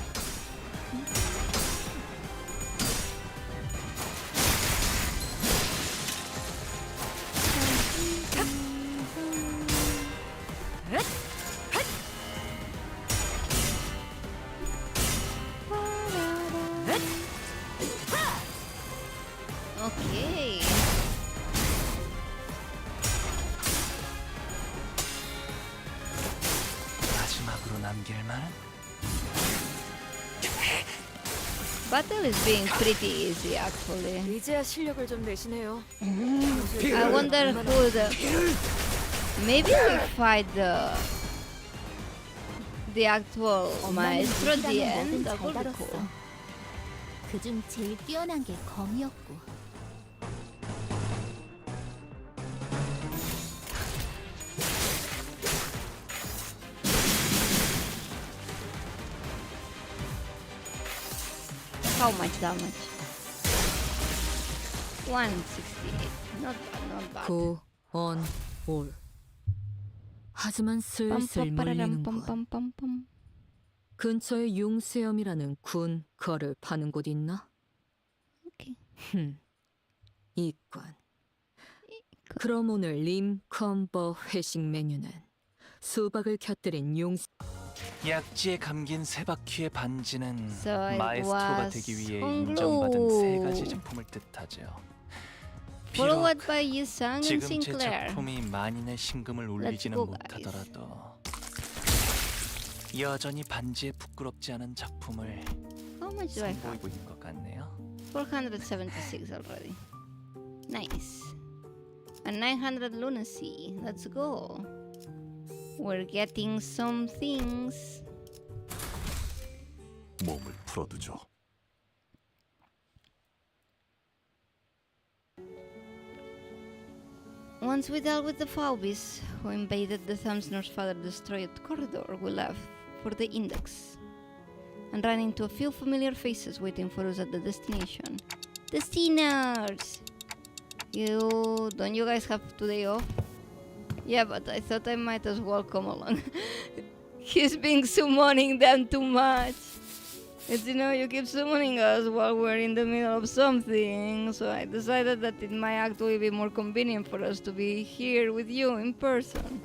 Okay. 마지막으로 남길 말은 Battle is being pretty easy actually. 이제야 실력을 좀 내시네요. I wonder who the. Maybe we fight the actual maestro at the end. That would be cool. 그중 제일 뛰어난 게 검이었고. How much damage? 168. Not bad, not bad. 올. 하지만 슬슬 빰빰빠라람 물리는군. 빰빰빰빰. 근처에 융수염이라는 군 거를 파는 곳 있나? 오케이. 있군. 그럼 오늘 림컴버 회식 메뉴는 수박을 곁들인 융수. 약지에 감긴 세 바퀴의 반지는 So it 마에스트로가 was 되기 위해 Honglu. 인정받은 세 가지 제품을 뜻하죠. 비록 Followed by Yusang and 지금 제 Sinclair. 작품이 만인의 심금을 울리지는 go, guys. 못하더라도 여전히 반지에 부끄럽지 않은 작품을 How much do I have? 선보이고 있는 것 같네요. 476 already. Nice. And 900 lunacy. Let's go. We're getting some things. 몸을 풀어두죠. Once we dealt with the Phoebes, who invaded the Thamsnor's father-destroyed corridor, we left for the Index and ran into a few familiar faces waiting for us at the destination. Destiners! Don't you guys have today off? Yeah, but I thought I might as well come along. He's been summoning them too much. It's, you keep summoning us while we're in the middle of something, so I decided that it might actually be more convenient for us to be here with you in person.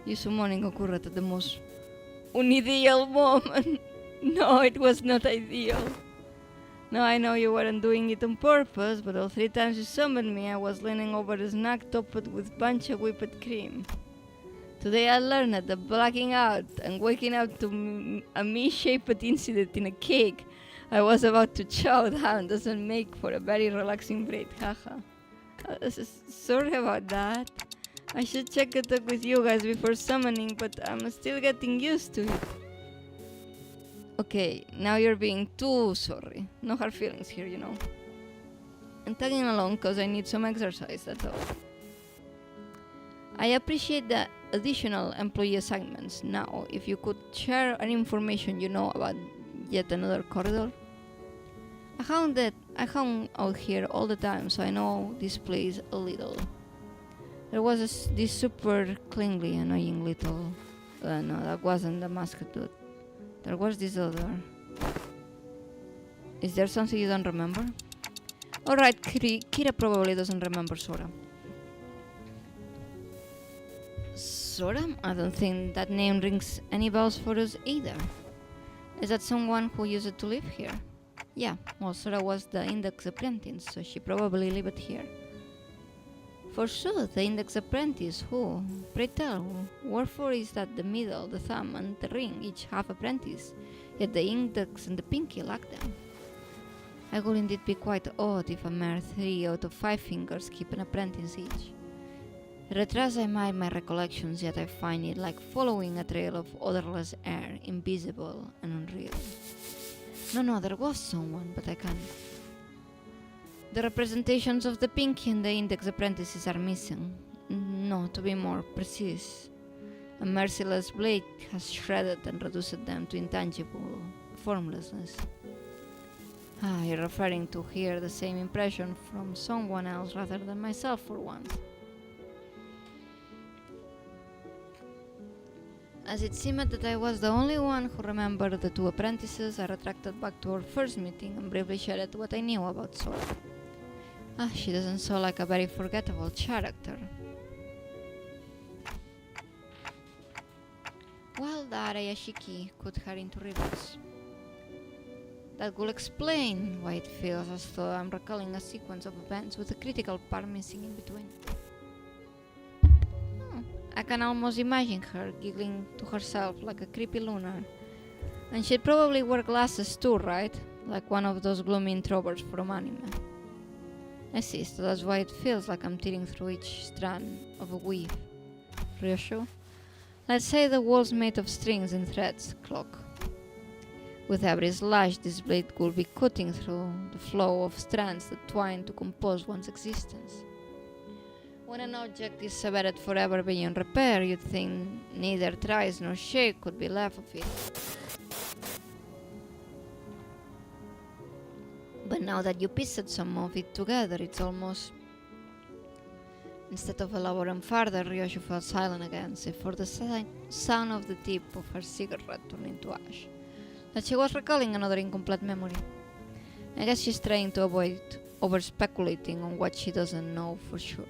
You summoning occurred at the most unideal moment. No, it was not ideal. No, I know you weren't doing it on purpose, but all 3 times you summoned me, I was leaning over a snack topped with bunch of whipped cream. Today I learned that blacking out and waking up to a me-shaped incident in a cake I was about to chow down doesn't make for a very relaxing break, haha. Sorry about that. I should check it up with you guys before summoning, but I'm still getting used to it. Okay, now you're being too sorry. No hard feelings here, I'm tagging along because I need some exercise, that's all. I appreciate the additional employee assignments. Now, if you could share any information you know about yet another corridor. I hung out here all the time, so I know this place a little. There was this super clingy, annoying little... no, that wasn't the mascot dude. There was this other... Is there something you don't remember? Alright, Kira probably doesn't remember Sora. Sora? I don't think that name rings any bells for us either. Is that someone who used to live here? Yeah, well, Sora was the Index apprentice, so she probably lived here. Forsooth, the index apprentice, who, pray tell, wherefore is that the middle, the thumb, and the ring each half apprentice, yet the index and the pinky lack them? I would indeed be quite odd if a mere 3 out of 5 fingers keep an apprentice each. Retrace I might my recollections, yet I find it like following a trail of odorless air, invisible and unreal. No, there was someone, but I can't. The representations of the pinky and the index apprentices are missing. No, to be more precise, a merciless blade has shredded and reduced them to intangible formlessness. You're referring to hear the same impression from someone else rather than myself for once. As it seemed that I was the only one who remembered the 2 apprentices, I retracted back to our first meeting and briefly shared what I knew about Sora. She doesn't sound like a very forgettable character. Well, the Arayashiki cut her into ribbons. That will explain why it feels as though I'm recalling a sequence of events with a critical part missing in between. I can almost imagine her giggling to herself like a creepy lunar. And she'd probably wear glasses too, right? Like one of those gloomy introverts from anime. I see, so that's why it feels like I'm tearing through each strand of a weave. Ryoshu? Let's say the wall's made of strings and threads, clock. With every slash, this blade could be cutting through the flow of strands that twine to compose one's existence. When an object is severed forever beyond repair, you'd think neither trace nor shake could be left of it. But now that you pieced some of it together, it's almost... Instead of elaborating further, Ryoshu fell silent again, save for the sound of the tip of her cigarette turning to ash. That she was recalling another incomplete memory. I guess she's trying to avoid over-speculating on what she doesn't know for sure.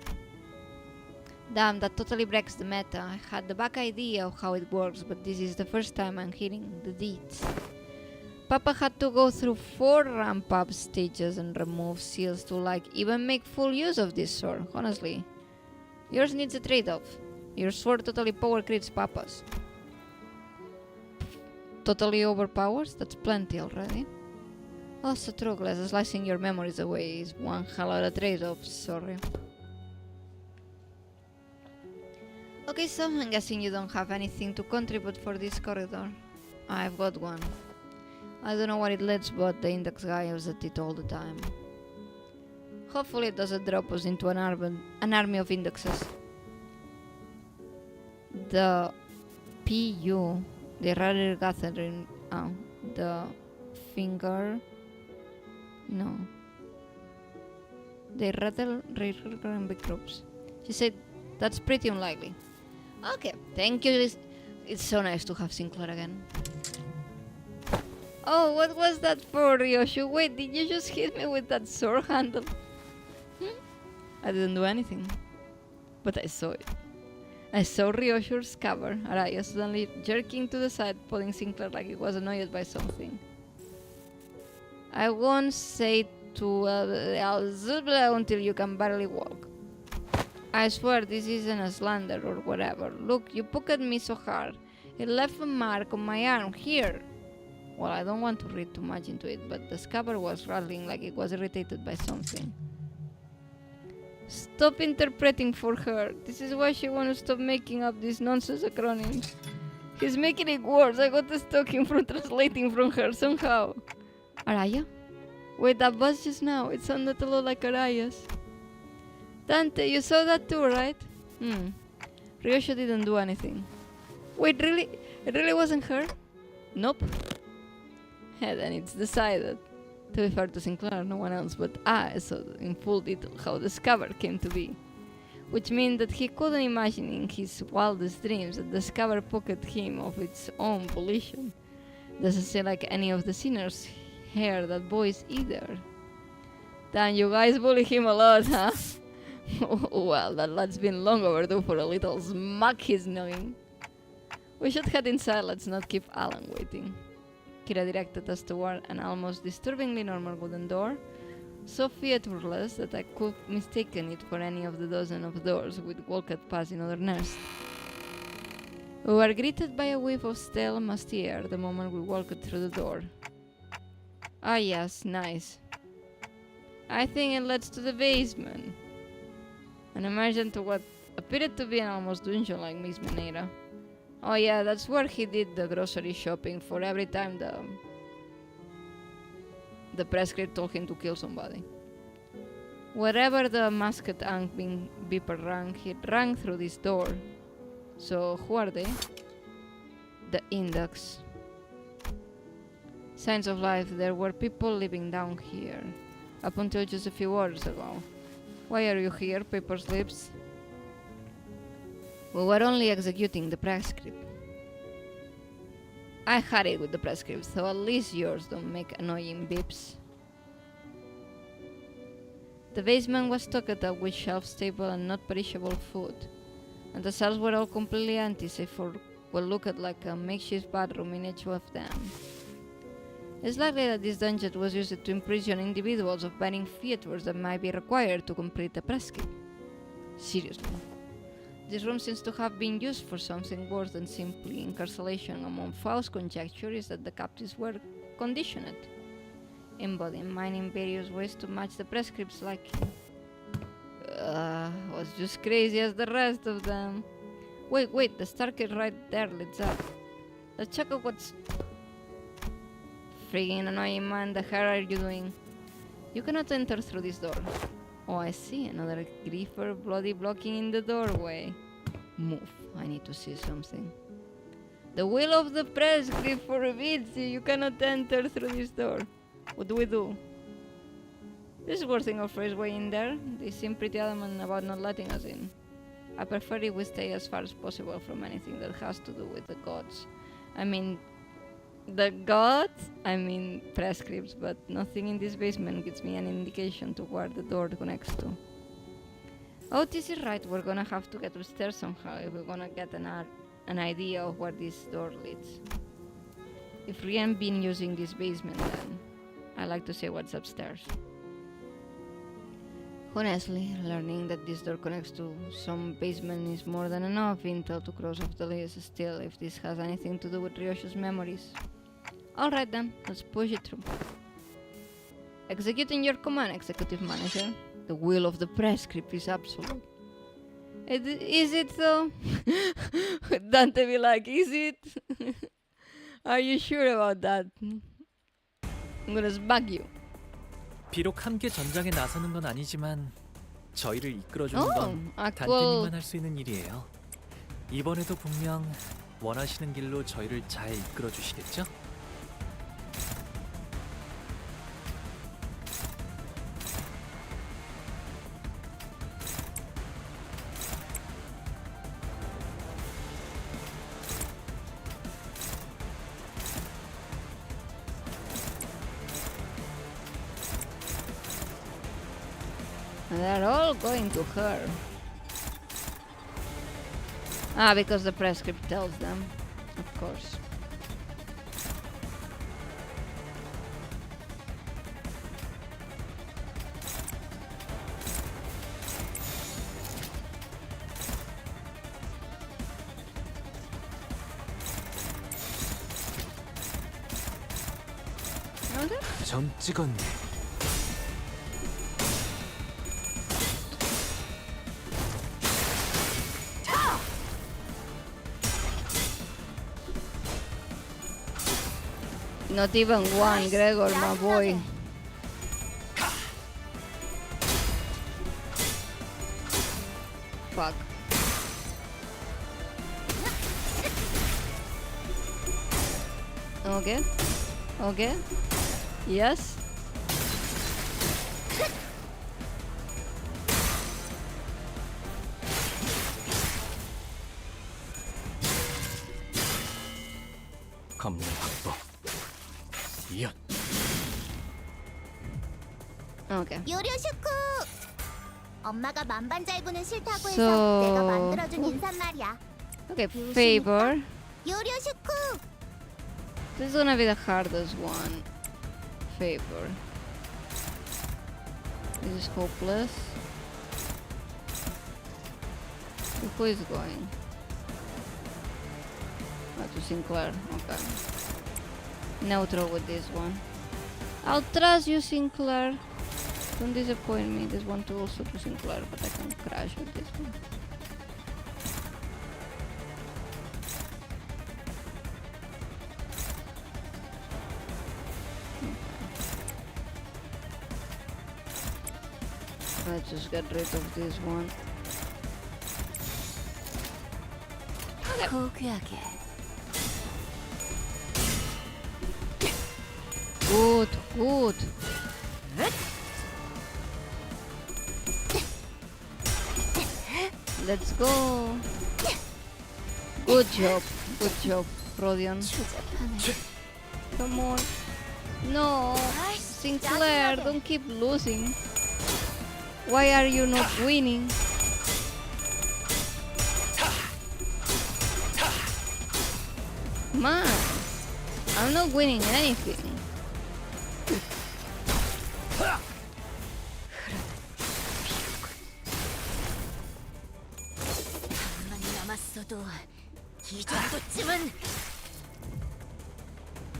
Damn, that totally breaks the meta. I had the back idea of how it works, but this is the first time I'm hearing the deeds. Papa had to go through 4 ramp-up stages and remove seals to even make full use of this sword, honestly. Yours needs a trade-off. Your sword totally power creeps Papa's. Totally overpowers? That's plenty already. Also true, Glass, slicing your memories away is one hell of a trade-off, sorry. Okay, so I'm guessing you don't have anything to contribute for this corridor. I've got one. I don't know what it lets, but the index guy is at it all the time. Hopefully it doesn't drop us into an army of indexes. The PU, the rare gathering, the finger, no. They rather in big groups. She said, that's pretty unlikely. Okay, thank you. It's so nice to have Sinclair again. Oh, what was that for, Ryoshu? Wait, did you just hit me with that sword handle? I didn't do anything. But I saw it. I saw Ryoshu's cover, Araya suddenly jerking to the side, pulling Sinclair like he was annoyed by something. I won't say to until you can barely walk. I swear this isn't a slander or whatever. Look, you poked me so hard. It left a mark on my arm, here. Well, I don't want to read too much into it, but the scabbard was rattling like it was irritated by something. Stop interpreting for her. This is why she wants to stop making up these nonsense acronyms. He's making it worse. I got stuck in from translating from her somehow. Araya? Wait, that was just now. It sounded a lot like Araya's. Dante, you saw that too, right? Ryoshu didn't do anything. Wait, really? It really wasn't her? Nope. Then it's decided. To be fair to Sinclair, no one else but I saw in full detail how the scabbard came to be. Which means that he couldn't imagine in his wildest dreams that the scabbard poked him of its own volition. Doesn't seem like any of the sinners hear that voice either. Damn, you guys bully him a lot, huh? Well, that lad's been long overdue for a little smack he's knowing. We should head inside, let's not keep Alan waiting. Kira directed us toward an almost disturbingly normal wooden door, so featureless that I could have mistaken it for any of the dozen of doors we'd walked past in other nests. We were greeted by a whiff of stale, musty air the moment we walked through the door. Ah yes, nice. I think it leads to the basement. And emerged to what appeared to be an almost dungeon-like mismanera. Oh yeah, that's where he did the grocery shopping for every time the prescript told him to kill somebody. Wherever the masked beeper rang, he rang through this door. So, who are they? The Index. Signs of life. There were people living down here. Up until just a few hours ago. Why are you here, paper slips? We were only executing the prescript. I had it with the prescript, so at least yours don't make annoying beeps. The basement was stocked up with shelf-stable and not perishable food, and the cells were all completely empty save for what looked like a makeshift bathroom in each of them. It's likely that this dungeon was used to imprison individuals of varying features that might be required to complete the prescript. Seriously. This room seems to have been used for something worse than simply incarceration. Among Faust's conjecture is that the captives were conditioned, embodying mine in various ways to match the prescript's liking. Was just crazy as the rest of them. Wait, the Stargate right there lights up. Let's check out what's... Friggin' annoying man, the hell are you doing? You cannot enter through this door. Oh, I see, another griefer bloody blocking in the doorway. Move, I need to see something. The will of the prescript forbids you. You cannot enter through this door. What do we do? This is working our first way in there. They seem pretty adamant about not letting us in. I prefer if we stay as far as possible from anything that has to do with the gods. I mean prescripts, but nothing in this basement gives me an indication to where the door connects to. Oh, this is right, we're gonna have to get upstairs somehow if we're gonna get an idea of where this door leads. If we haven't been using this basement, then I like to see what's upstairs. Honestly, learning that this door connects to some basement is more than enough intel to cross off the list. Still, if this has anything to do with Ryoshu's memories. Alright then, let's push it through. Executing your command, Executive Manager. The will of the prescript is absolute. Is it though? Dante be like, is it? Are you sure about that? I'm gonna smack you. 비록 함께 전장에 나서는 건 아니지만 저희를 이끌어주는 건 cool. 단테님만 할 수 있는 일이에요. 이번에도 분명 원하시는 길로 저희를 잘 이끌어주시겠죠? They're all going to her. Ah, because the prescript tells them, of course. 점 찍었네. Not even one, Gregor, my boy. Fuck. Okay. Okay. Yes. 감문 확보. 이연. Okay. 요료슈쿠! 엄마가 만반잘부는 싫다고 해서 So- 내가 만들어준 인사말이야. Okay, favor. 요료슈쿠! This is gonna be the hardest one. Favor. This is hopeless. Who is going? To Sinclair. Okay. Neutral with this one. I'll trust you, Sinclair. Don't disappoint me. This one too also to Sinclair, but I can crash with this one. Okay. Let's just get rid of this one. Good, good. Let's go. Good job, Rodion. Come on. No, Sinclair, don't keep losing. Why are you not winning? Man, I'm not winning anything.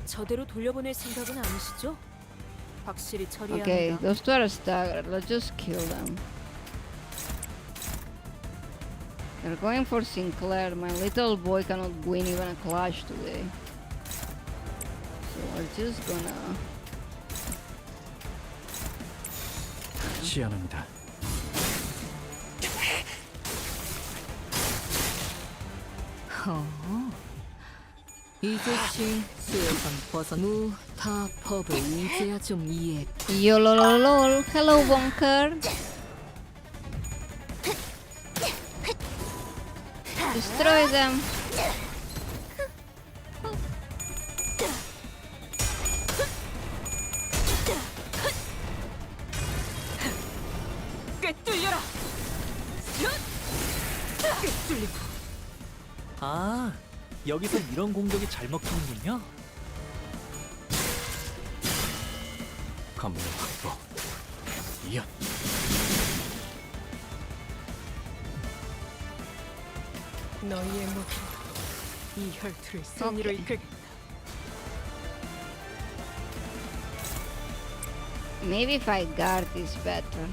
저대로 돌려보낼 생각은 아니시죠? 확실히 처리해야 Okay, 합니다. those two are staggered. Let's just kill them. They're going for Sinclair. My little boy cannot win even a clash today. So we're just gonna... 시연합니다. 이제씩 수에선 벗어나 다 법을 이제야 좀 이해. YOLOLOL. Hello, Bunker. Destroy them. 꿰뚫려라. 꿰뚫리고. 아, 여기서 이런 공격이 잘 먹히는군요. 감로 확보. 이연. 너희의 목이 이 혈투를 승리로 이끌겠다. Maybe if I guard this better.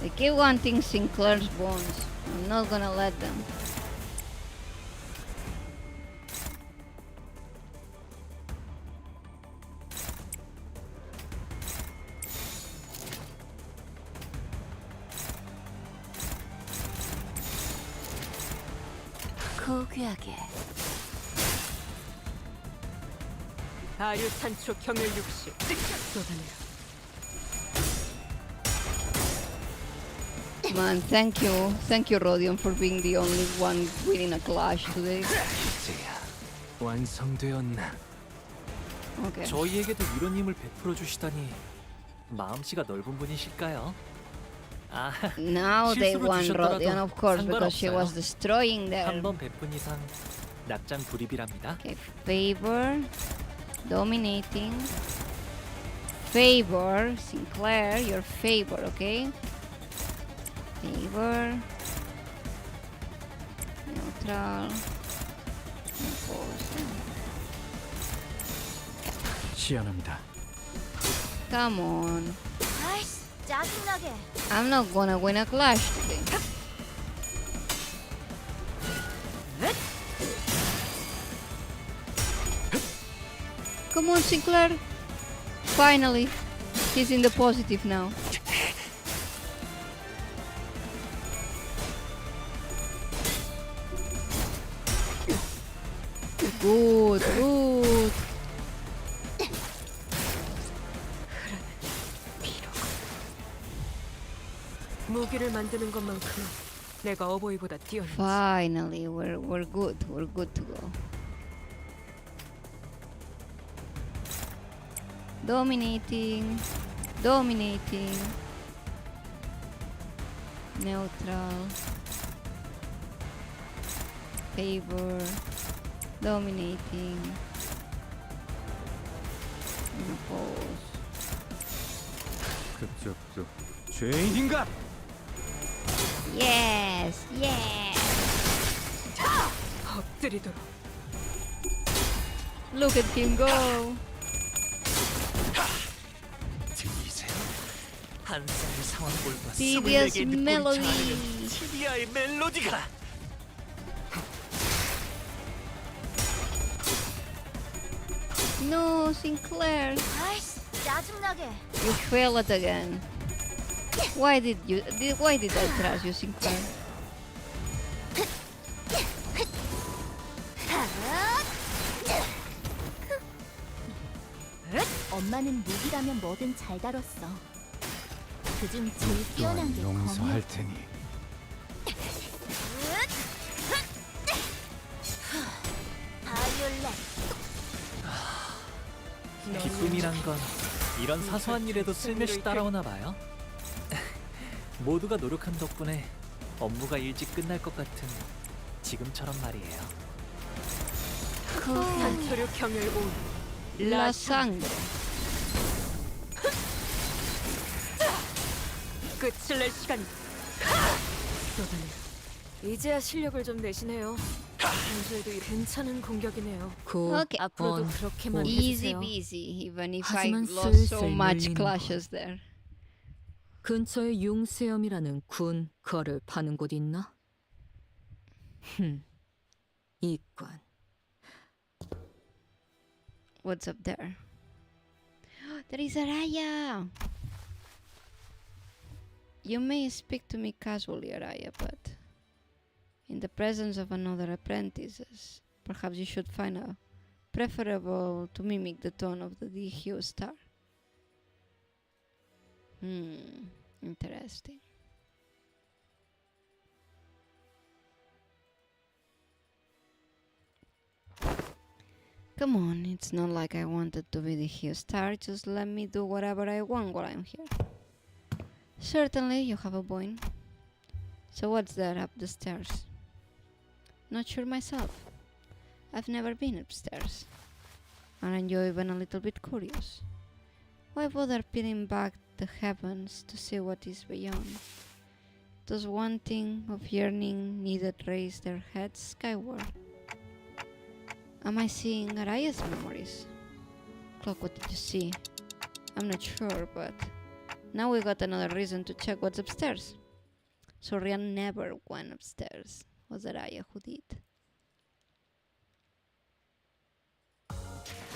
They keep wanting Sinclair's bones. I'm not gonna let them. 고귀하게. 아류 산초 경혈 60 쏟아내라. Man, thank you, Rodion, for being the only one winning a clash today. 이제야 완성되었나? Okay. 저희에게도 이런 힘을 베풀어 주시다니 마음씨가 넓은 분이실까요? 아, Now they 실수로 won 주셨더라도 Rodion, of course, because she 상관없어요. was destroying them. 한 번 베푼 이상 낙장 불입이랍니다. Okay, favor, dominating, favor, Sinclair, your favor, okay? Favor, neutral, impose. 시연합니다. Come on, 아이씨, 짜증나게. I'm not gonna win a clash today. Come on, Sinclair. Finally, he's in the positive now. Good, good. 무기를 만드는 것만큼은 내가 어버이보다 뛰어나지. Finally, we're good. We're good to go. Dominating, dominating. Neutral. Favor. Dominating. 그쪽도 죄인인가? Yes, yes. 엎드리도록. Look at him go. 들리세요? 한 쌍의 상황골과 Tedious 24개의 늑골이 melody. 자아내는 티비아의 멜로디가 No, Sinclair. 아이씨, 짜증나게. You failed it again. Why did I trash you, Sinclair? 엄마는 무기라면 뭐든 잘 다뤘어. 그중 제일 뛰어난 게 검이야. 용서할 테니. 바이올렛. 기쁨이란 건 이런 사소한 일에도 슬며시 따라오나 봐요. 모두가 노력한 덕분에 업무가 일찍 끝날 것 같은 지금처럼 말이에요. 단소류 경혈 온. La sangre. 끝을 낼 시간이. 여전히 이제야 실력을 좀 내시네요. 평소에도 괜찮은 공격이네요. Okay. 앞으로도 그렇게만 Easy 해주세요. peasy, even if I 하지만 lost so 슬슬 much 밀리는 clashes there. 근처에 융수염이라는 군 거를 파는 곳 있나? 이관. What's up there? There is Araya! You may speak to me casually, Araya, but in the presence of another apprentices, perhaps you should find a preferable to mimic the tone of the DHU star. Interesting. Come on, it's not like I wanted to be the hero star, just let me do whatever I want while I'm here. Certainly, you have a point. So what's that up the stairs? Not sure myself. I've never been upstairs. Aren't you even a little bit curious? Why bother peeling back the heavens to see what is beyond? Does wanting of yearning needed raise their heads skyward? Am I seeing Araya's memories? Clock, what did you see? I'm not sure, but now we got another reason to check what's upstairs. So Rian never went upstairs. Was Araya who did?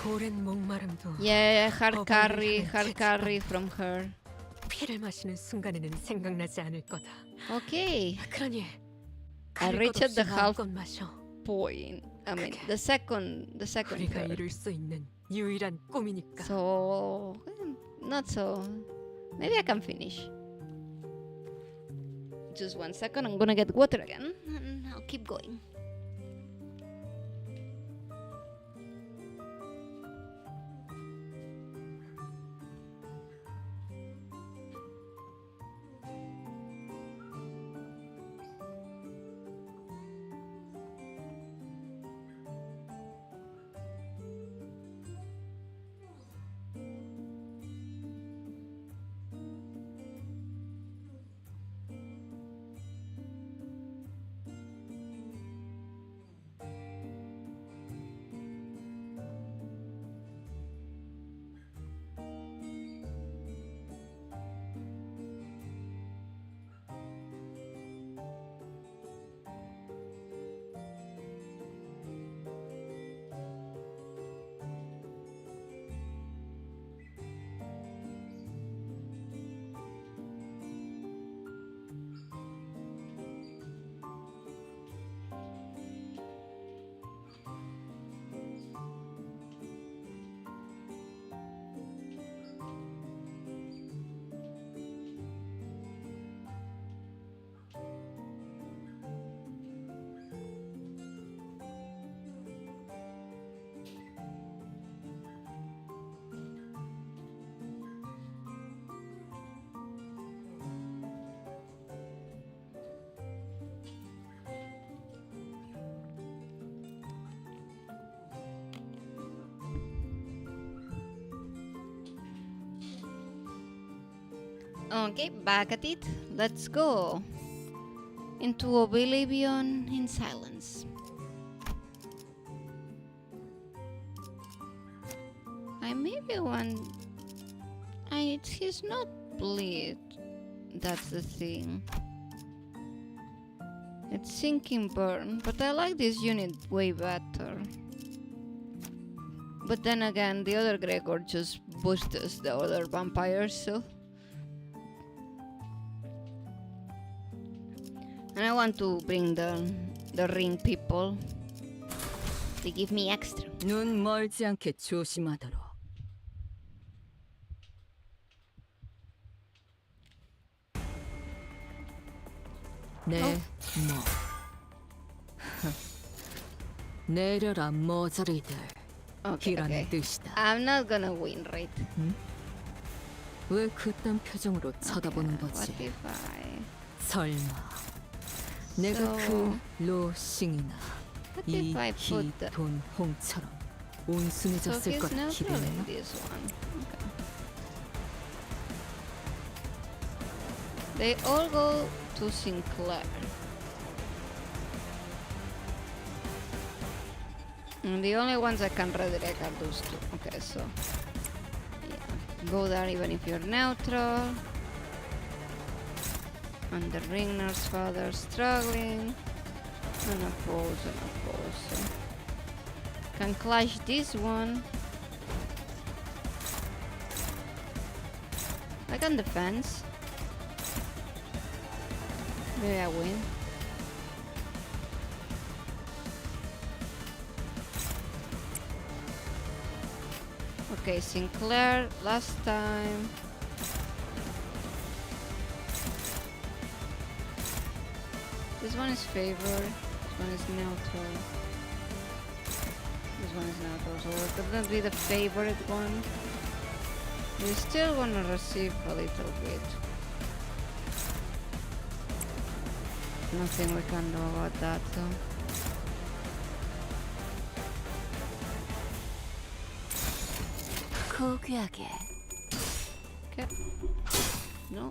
오랜 목마름도 Yeah, hard carry from her. 피를 마시는 순간에는 생각나지 않을 거다. Okay, 그러니 I reached the half 건 마셔. point. I mean, the second 우리가 third. 이룰 수 있는 유일한 꿈이니까. So, not so. Maybe I can finish. Just 1 second, I'm gonna get water again, and I'll keep going. Okay, back at it. Let's go into oblivion in silence. I maybe want. He's not bleed. That's the thing. It's sinking burn, but I like this unit way better. But then again, the other Gregor just boosts the other vampires, so. And I want to bring the ring people. They give me extra. 눈 멀지 않게 조심하도록. 네, 내려라 머저리들. Okay, 기란의 okay. 뜻이다. I'm not gonna win, right? 왜 그딴 표정으로 쳐다보는 Okay, 거지? what if I... 설마 내가 So- 그 로싱이나 What 이 if I put the... 돈 홍처럼 So 온순해졌을 he's 거라 neutral in 기대했나? this one. Okay. They all go to Sinclair. And the only ones I can redirect are those two. Okay, so... Yeah. Go there even if you're neutral. And the ring nurse father struggling. And oppose. So can clash this one. I can defense. Maybe I win. Okay, Sinclair last time. This one is favored. This one is neutral. This one is neutral, so we're gonna be the favorite one. We still wanna receive a little bit. Nothing we can do about that though. 고귀하게. Okay. No.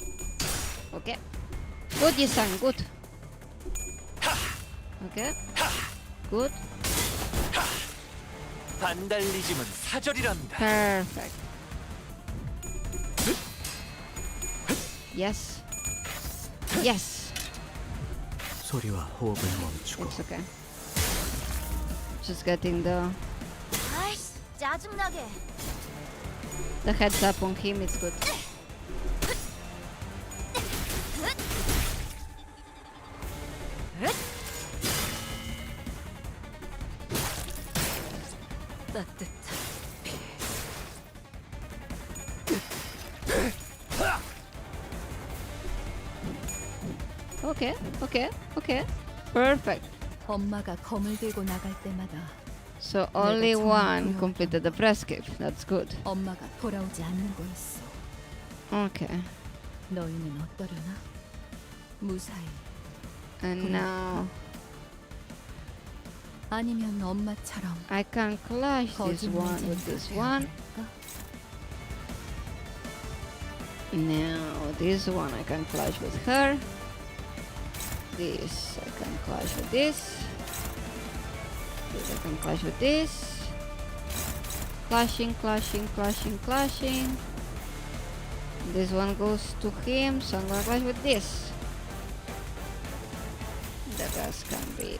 Okay. Good, Yisan, good. Okay. Good. 반달리즘은 사절이랍니다. Perfect. Yes. Yes. 소리와 호흡을 멈추고 It's okay. Just getting 아이씨, 짜증나게. the heads up on him, it's good. 따뜻한 Okay, okay, okay. Perfect. 엄마가 검을 들고 나갈 때마다 So only 정말 one 부러웠던 completed the press gift. That's good. 엄마가 돌아오지 않는 거였어. Okay. 너희는 어떠려나? 무사히 And now 아니면 엄마처럼 I can clash this one with this one. Now this one I can clash with her. This I can clash with this. This I can clash with this. Clashing, clashing, clashing, clashing. This one goes to him, so I'm gonna clash with this. The rest can be.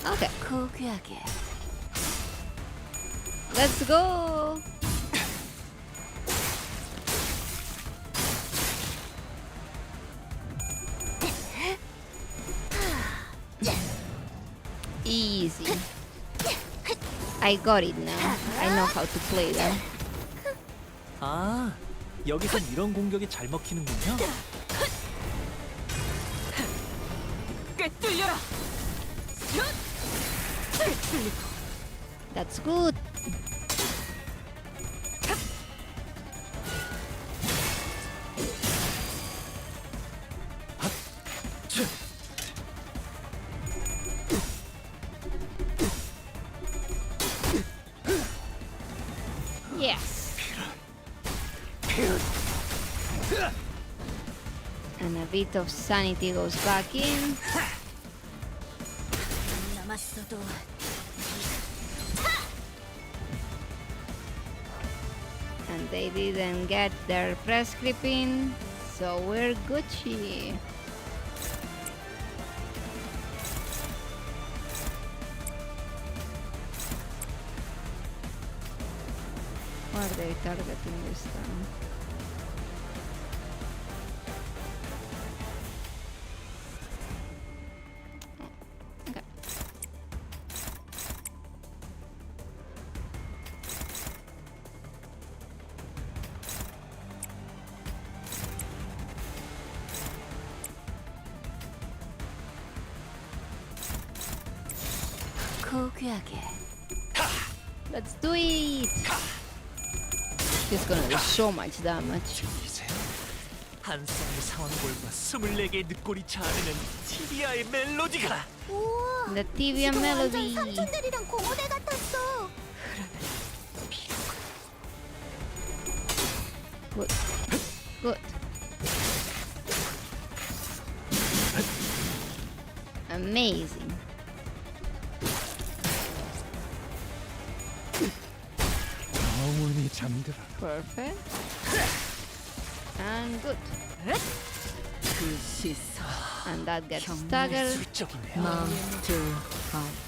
Okay, 고귀하게. let's go. Easy. I got it now. I know how to play them. 아, 여기선 이런 공격이 잘 먹히는군요. 꿰뚫려라. That's good. And a bit of sanity goes back in. 남았어도 And they didn't get their press clipping, so we're Gucci. What are they targeting this time? Okay. 고귀하게 Let's do it! He's gonna do so much damage. 이제 한 쌍의 상황골과 24개의 늑골이 자아내는 티비아의 멜로디가 우와. The TV 지금 완전 melody. 삼촌들이랑 고모대 같았어. Good. Good. Amazing. 영원히 잠들어. Perfect. And good. 그 시선 And that gets 경례 staggered. 술적이네요. 마음 둘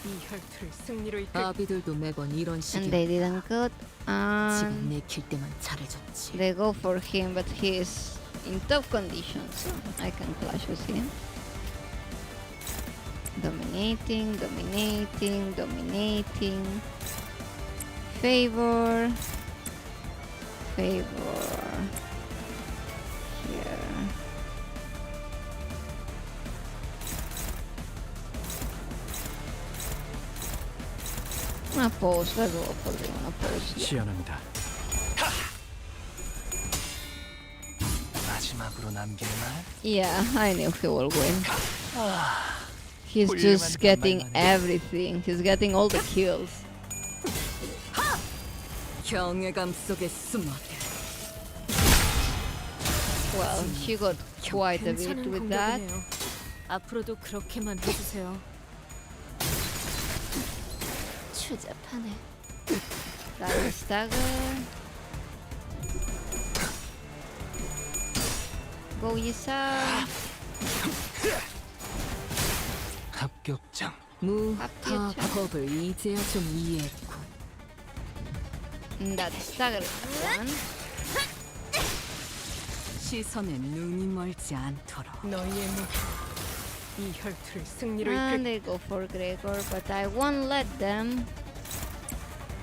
이 혈투를 승리로 이끌 아비들도 매번 이런 And 식이야. they didn't cut. 지금 And 내킬 때만 잘해줬지. they go for him, but he is in tough conditions, so I can clash with him. Dominating, dominating, dominating. Favor. Favor. Here. Una pause, let's go for the una pause. Yeah. 시연합니다. 마지막으로 남길 말? Yeah, I knew he will win. He's 훌륭한 just getting 반말만 해. everything. He's getting all the kills. 경외감 속에 숨어들. Well, she got quite a bit 괜찮은 with that. 공격이네요. 앞으로도 그렇게만 해주세요. 추잡하네. That is stagger. Go Yisa. 합격장. 무합법을 이제야 좀 이해했군. That stagger one. 시선에 눈이 멀지 않도록. 너희의 무기 이 혈투를 승리로 And 이끌 they go for Gregor, but I won't let them.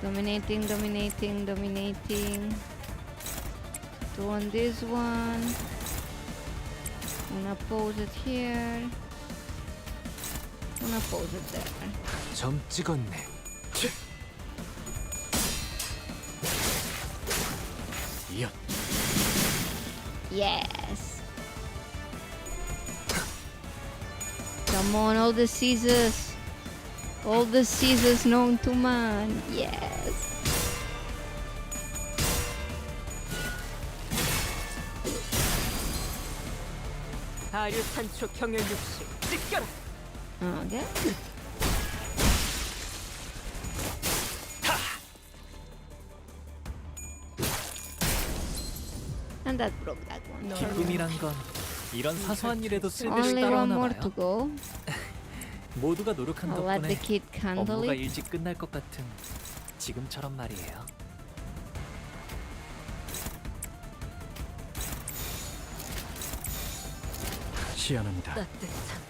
Dominating, dominating, dominating. Two on this one. Gonna pose it here. Gonna pose it there. 점 찍었네. 이연. Yes. Come on, all the scissors. All the scissors known to man. Yes. 아류 산초 경혈 60 찢겨라. Okay. And that broke that one. 기쁨이란 건 이런 사소한 일에도 쓸데없이 Only one 따라오나 more to 봐요. go. 모두가 노력한 I'll let the 덕분에 kid handle 업무가 it. 일찍 끝날 것 같은 지금처럼 말이에요. 시연합니다. 따뜻한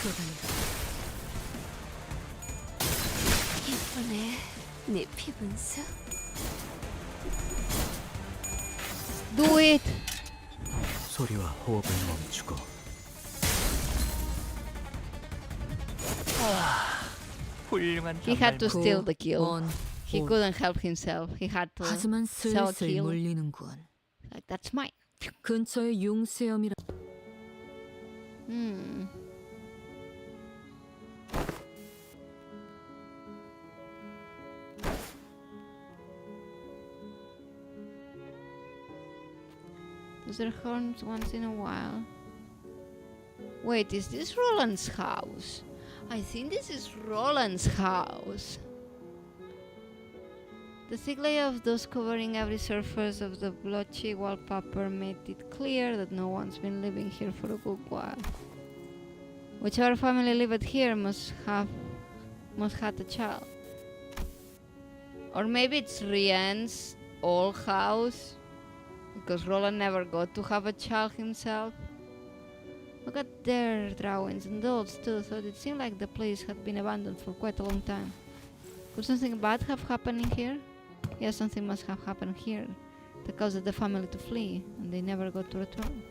교단이다. 예쁘네. 네 피분수. Do it. 소리와 호흡을 멈추고 훌륭한 He had to 단말만. steal the kill. 원, He 원. couldn't help himself. He had to 하지만 슬슬 self-heal. 몰리는군. Like, that's mine. 근처에 융수염이라. Hmm. Does their horns once in a while. Wait, is this Roland's house? I think this is Roland's house. The thick layer of dust covering every surface of the blotchy wallpaper made it clear that no one's been living here for a good while. Whichever family lived here must have a child. Or maybe it's Rian's old house, because Roland never got to have a child himself. Look at their drawings and dolls too, so it seemed like the place had been abandoned for quite a long time. Could something bad have happened here? Yes, something must have happened here that caused the family to flee, and they never got to return.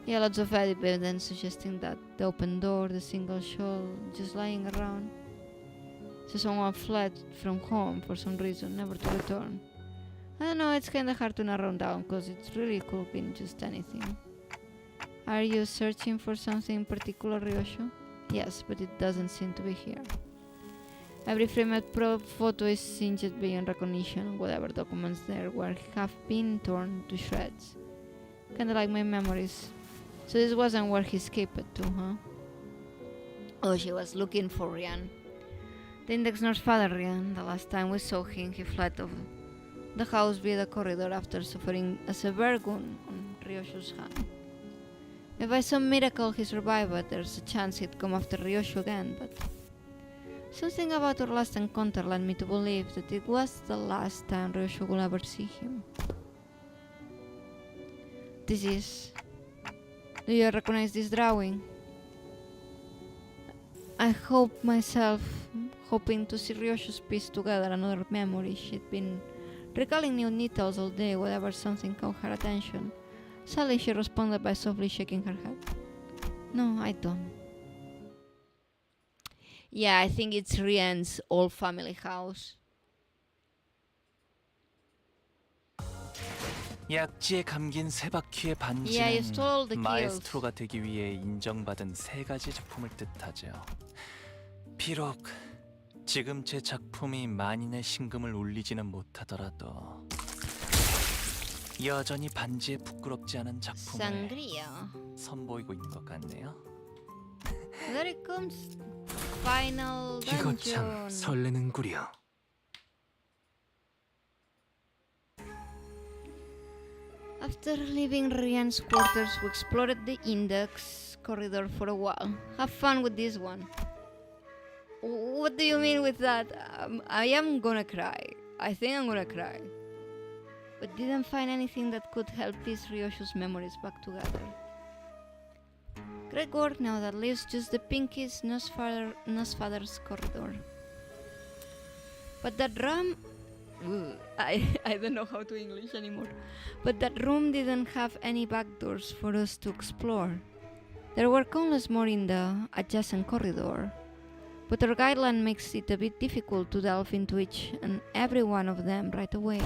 Yeah, lots of evidence suggesting that the open door, the single shawl just lying around. So someone fled from home for some reason, never to return. I don't know, it's kinda hard to narrow down, because it really could have been just anything. Are you searching for something in particular, Ryosho? Yes, but it doesn't seem to be here. Every framed photo is singed beyond recognition. Whatever documents there were have been torn to shreds. Kinda like my memories. So this wasn't where he escaped to, huh? Oh, she was looking for Rian. The index nurse father Rian. The last time we saw him, he fled of the house via the corridor after suffering a severe wound on Ryosho's hand. If by some miracle he survived, there's a chance he'd come after Ryosho again, but something about our last encounter led me to believe that it was the last time Ryosho will ever see him. This is... Do you recognize this drawing? I hope myself, hoping to see Ryosho's piece together another memory. She'd been recalling new details all day whenever something caught her attention. Sadly, she responded by softly shaking her head. No, I don't. Yeah, I think it's Rian's old family house. 약지에 감긴 세 바퀴의 Yeah, you stole all the 반지는 kills. 마에스트로가 되기 위해 인정받은 세 가지 작품을 뜻하죠. 비록 지금 제 작품이 만인의 신금을 울리지는 못하더라도 여전히 반지에 부끄럽지 않은 작품을 Sangria. 선보이고 있는 것 같네요. There it comes. Final 이거 참 dungeon. 설레는구려. After leaving Rian's quarters, we explored the index corridor for a while. Have fun with this one. What do you mean with that? I am gonna cry. I think I'm gonna cry. But didn't find anything that could help piece Ryosho's memories back together. Great work now, that leaves just the Pinky's Nosfather's corridor. But that room... I don't know how to English anymore. But that room didn't have any back doors for us to explore. There were countless more in the adjacent corridor. But our guideline makes it a bit difficult to delve into each and every one of them right away.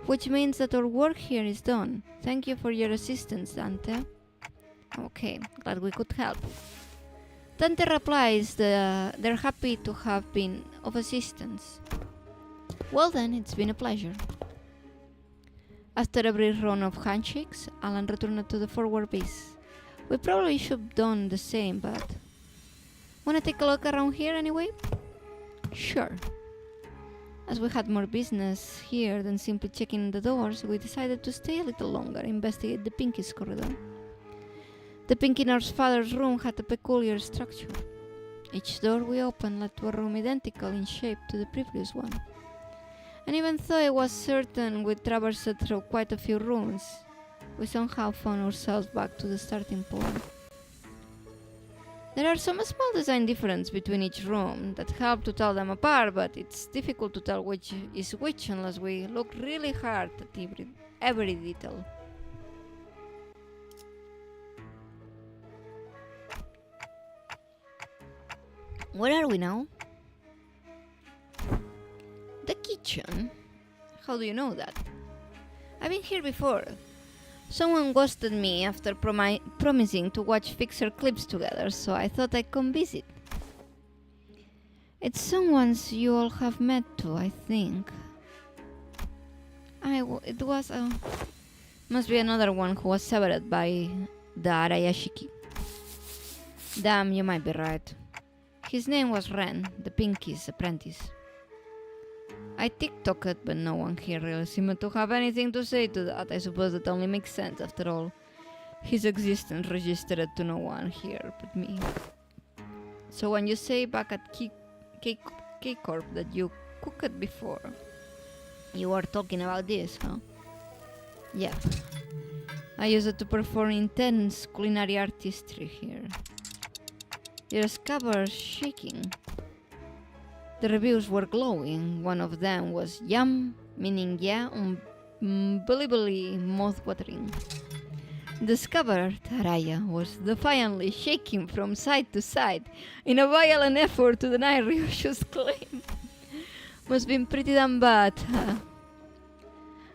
Which means that our work here is done. Thank you for your assistance, Dante. Okay, glad we could help. Dante replies that they're happy to have been of assistance. Well then, it's been a pleasure. After a brief round of handshakes, Alan returned to the forward base. We probably should have done the same, but... Wanna take a look around here anyway? Sure. As we had more business here than simply checking the doors, we decided to stay a little longer, investigate the Pinky's corridor. The Pinky Nurse father's room had a peculiar structure. Each door we opened led to a room identical in shape to the previous one. And even though it was certain we traversed through quite a few rooms, we somehow found ourselves back to the starting point. There are some small design differences between each room that help to tell them apart, but it's difficult to tell which is which unless we look really hard at every detail. Where are we now? The kitchen? How do you know that? I've been here before. Someone ghosted me after promising to watch Fixer clips together, so I thought I'd come visit. It's someone's you all have met too, I think. It was Must be another one who was severed by the Arayashiki. Damn, you might be right. His name was Ren, the Pinky's apprentice. I TikToked, but no one here really seemed to have anything to say to that. I suppose that only makes sense after all. His existence registered to no one here but me. So when you say back at K-Corp that you cooked before, you are talking about this, huh? Yeah. I used it to perform intense culinary artistry here. Your scabbard shaking. The reviews were glowing. One of them was yum, meaning yeah, unbelievably mouth-watering. The scabbard, Araya, was defiantly shaking from side to side in a violent effort to deny Ryoshu's claim. Must been pretty damn bad.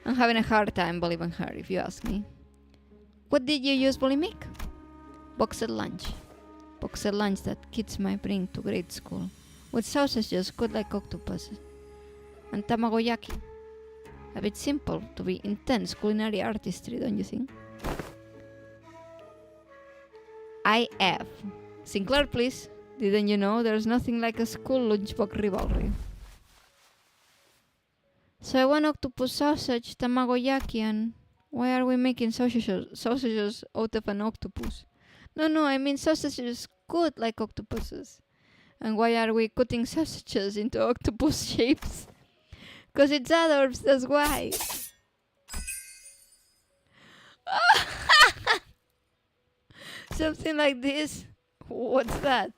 I'm having a hard time believing her, if you ask me. What did you usually make? Boxed lunch. Boxed lunch that kids might bring to grade school, with sausages cut like octopuses, and tamagoyaki. A bit simple to be intense culinary artistry, don't you think? IF. Sinclair, please. Didn't you know there's nothing like a school lunchbox rivalry? So I want octopus sausage, tamagoyaki, and why are we making sausages out of an octopus? No, I mean sausages cut like octopuses. And why are we cutting sausages into octopus shapes? 'Cause it's adults, that's why. Something like this? What's that?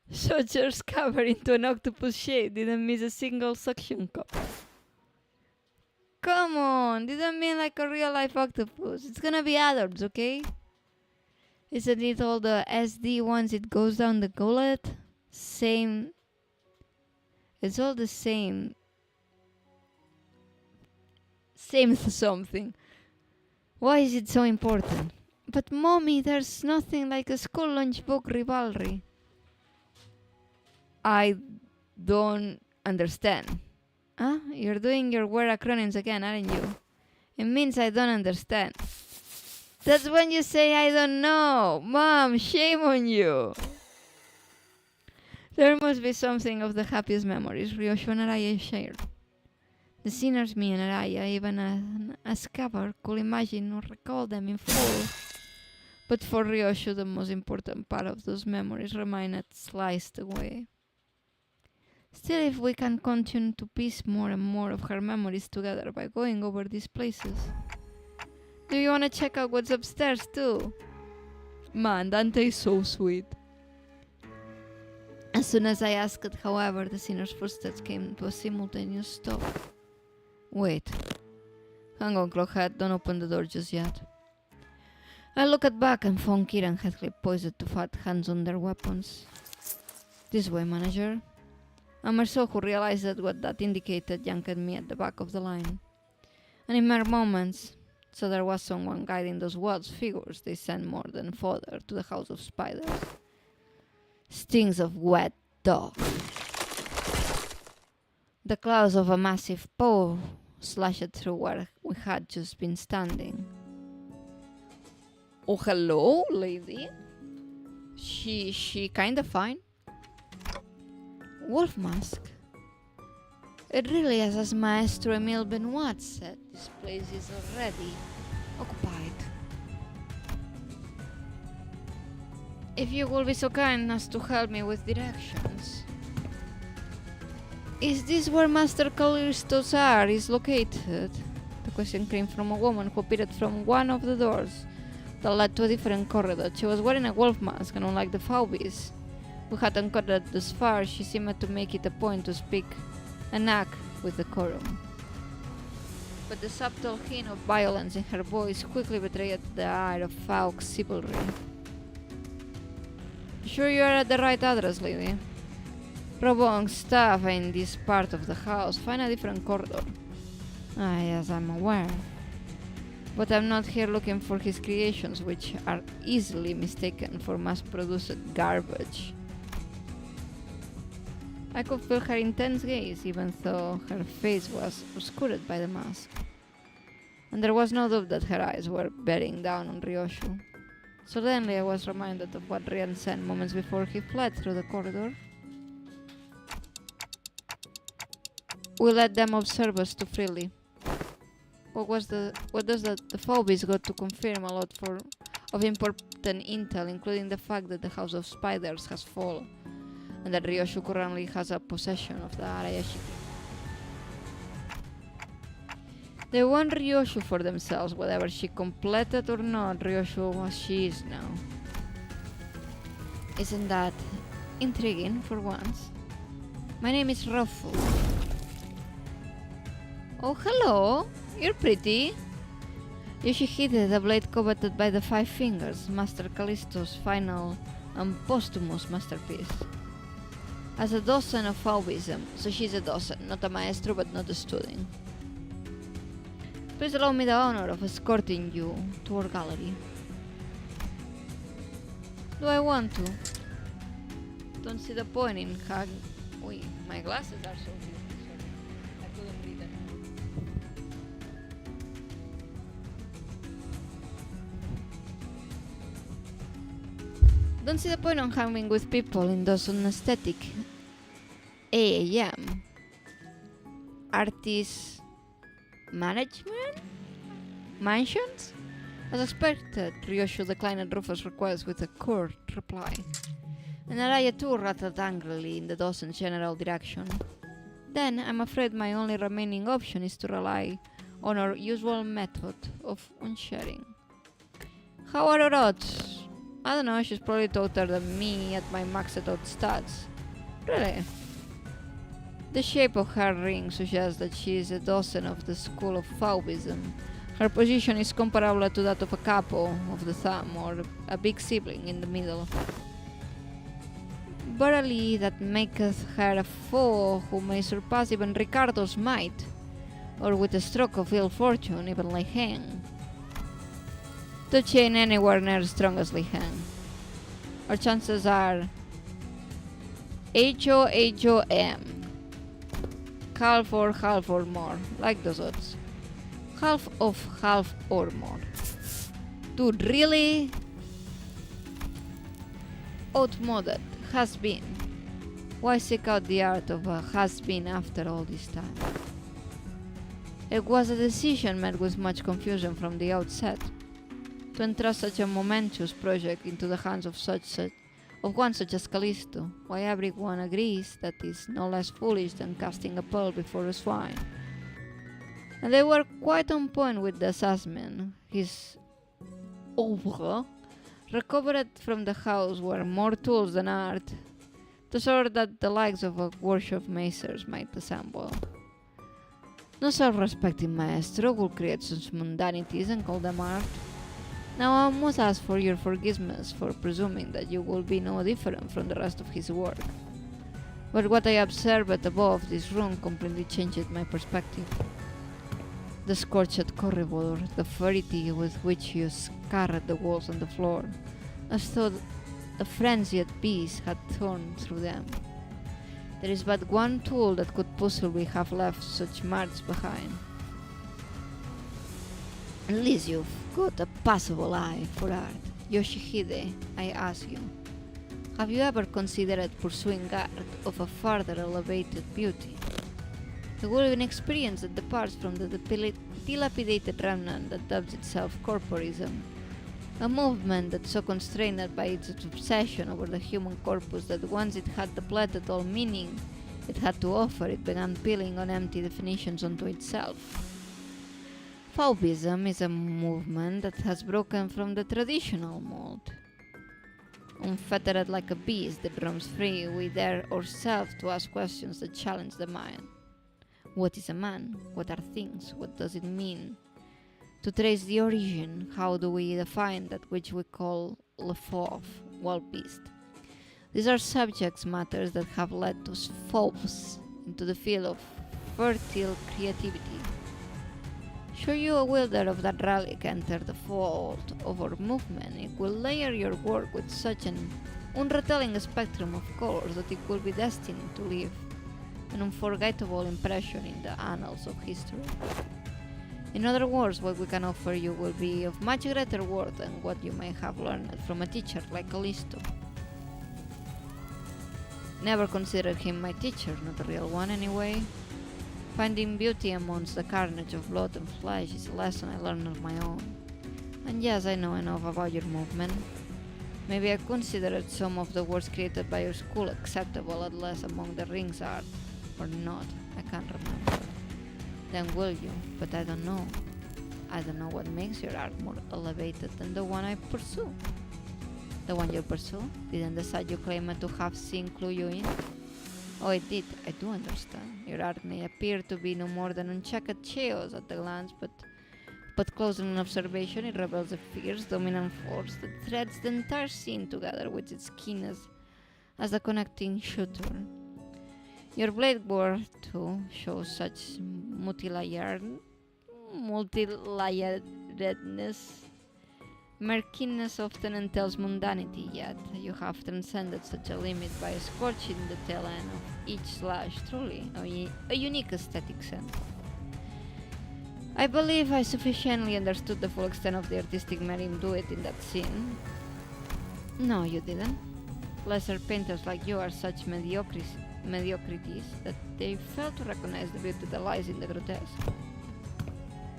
Sausages covered into an octopus shape didn't miss a single suction cup. Come on, didn't mean like a real life octopus. It's gonna be adults, okay? Isn't it all the SD once it goes down the gullet? Same. It's all the same. Same something. Why is it so important? But mommy, there's nothing like a school lunchbox rivalry. I don't understand. Huh? You're doing your word acronyms again, aren't you? It means I don't understand. That's when you say I don't know. Mom, shame on you. There must be something of the happiest memories Ryoshu and Araya shared. The sinners, me and Araya, even a scabbard, could imagine or recall them in full. But for Ryoshu, the most important part of those memories remained sliced away. Still, if we can continue to piece more and more of her memories together by going over these places. Do you want to check out what's upstairs too? Man, Dante is so sweet. As soon as I asked, however, the sinner's footsteps came to a simultaneous stop. Wait. Hang on, Clockhead, don't open the door just yet. I looked back and found Kira and Heathcliff poised to fat hands on their weapons. This way, manager. Amerso, who realized that what that indicated, yanked me at the back of the line. And in mere moments, so there was someone guiding those wild figures they sent more than fodder to the house of spiders. Stings of wet dog. The claws of a massive paw slashed through where we had just been standing. Oh, hello, lady. She kinda fine. Wolf mask. It really is as Maestro Emile Benoit said. This place is already occupied. If you will be so kind as to help me with directions. Is this where Master Callisto's art is located? The question came from a woman who appeared from one of the doors that led to a different corridor. She was wearing a wolf mask, and unlike the Faubies, who hadn't got it this far, she seemed to make it a point to speak and act with decorum. But the subtle hint of violence in her voice quickly betrayed the air of foul chivalry. Sure you are at the right address, lady? Robong's staff in this part of the house. Find a different corridor. Ah, yes, I'm aware. But I'm not here looking for his creations, which are easily mistaken for mass-produced garbage. I could feel her intense gaze, even though her face was obscured by the mask. and there was no doubt that her eyes were bearing down on Ryoshu. Suddenly I was reminded of what Rian said moments before he fled through the corridor. We let them observe us too freely. What does the phobies got to confirm a lot of important intel, including the fact that the House of Spiders has fallen, and that Ryoshu currently has a possession of the Arayashiki. They want Ryoshu for themselves, whether she completed or not. Ryoshu was she is now. Isn't that intriguing for once? My name is Rofu. Oh, hello! You're pretty! Yoshihide, the blade coveted by the Five Fingers, Master Callisto's final and posthumous masterpiece. As a docent of Faubism, so she's a docent, not a maestro but not a student. Please allow me the honor of escorting you to our gallery. Do I want to? Don't see the point in hugging. Wait, my glasses are so big. Sorry, I couldn't read them. Don't see the point on hanging with people in those unesthetic AAM artist mansions? As expected, Ryoshu declined Rufus' request with a curt reply. And Araya too rattled angrily in the docent's general direction. Then I'm afraid my only remaining option is to rely on our usual method of unsharing. How are her odds? I don't know, she's probably taller than me at my maxed out stats. Really? The shape of her ring suggests that she is a docent of the school of Faubism. Her position is comparable to that of a capo of the thumb or a big sibling in the middle. Verily, that maketh her a foe who may surpass even Ricardo's might, or with a stroke of ill fortune, even Leheng. To chain anywhere near strongest Leheng. Our chances are HOM. Half or more, like those odds. Half of half or more. Dude, really? Outmoded, has been. Why seek out the art of a has been after all this time? It was a decision met with much confusion from the outset. To entrust such a momentous project into the hands of one such as Callisto, why everyone agrees that is no less foolish than casting a pearl before a swine. And they were quite on point with the assessment. His oeuvre, recovered from the house, were more tools than art, the sort that the likes of a workshop macers might assemble. No self-respecting maestro will create such mundanities and call them art. Now I must ask for your forgiveness for presuming that you will be no different from the rest of his work. But what I observed above this room completely changed my perspective. The scorched corridor, the ferocity with which you scarred the walls and the floor, as though a frenzied beast had torn through them. There is but one tool that could possibly have left such marks behind. At least you've got a passable eye for art. Yoshihide, I ask you, have you ever considered pursuing art of a further elevated beauty? The woven experience that departs from the dilapidated remnant that dubs itself corporism, a movement that's so constrained by its obsession over the human corpus that once it had depleted all meaning it had to offer, it began peeling on empty definitions onto itself. Faubism is a movement that has broken from the traditional mold. Unfettered like a beast that roams free, we dare ourselves to ask questions that challenge the mind. What is a man? What are things? What does it mean? To trace the origin, how do we define that which we call le fauve, wild beast? These are subject matters that have led us fauves into the field of fertile creativity. Sure you a wielder of that relic enter the fold of our movement, it will layer your work with such an unretelling spectrum of colors that it will be destined to leave an unforgettable impression in the annals of history. In other words, what we can offer you will be of much greater worth than what you may have learned from a teacher like Callisto. Never considered him my teacher, not a real one anyway. Finding beauty amongst the carnage of blood and flesh is a lesson I learned on my own. And yes, I know enough about your movement. Maybe I considered some of the works created by your school acceptable at least among the rings art. Or not, I can't remember. Then will you? But I don't know. I don't know what makes your art more elevated than the one I pursue. The one you pursue? Didn't the side you claim to have seen clue you in? Oh, it did. I do understand. Your art may appear to be no more than unchecked chaos at the glance, but closer in observation, it reveals a fierce, dominant force that threads the entire scene together with its keenness as a connecting shooter. Your blade board, too, shows such multi-layeredness, murkiness often entails mundanity, yet you have transcended such a limit by scorching the tail end of each slash, truly a unique aesthetic sense. I believe I sufficiently understood the full extent of the artistic merit do it in that scene. No, you didn't. Lesser painters like you are such mediocrities that they fail to recognize the beauty that lies in the grotesque.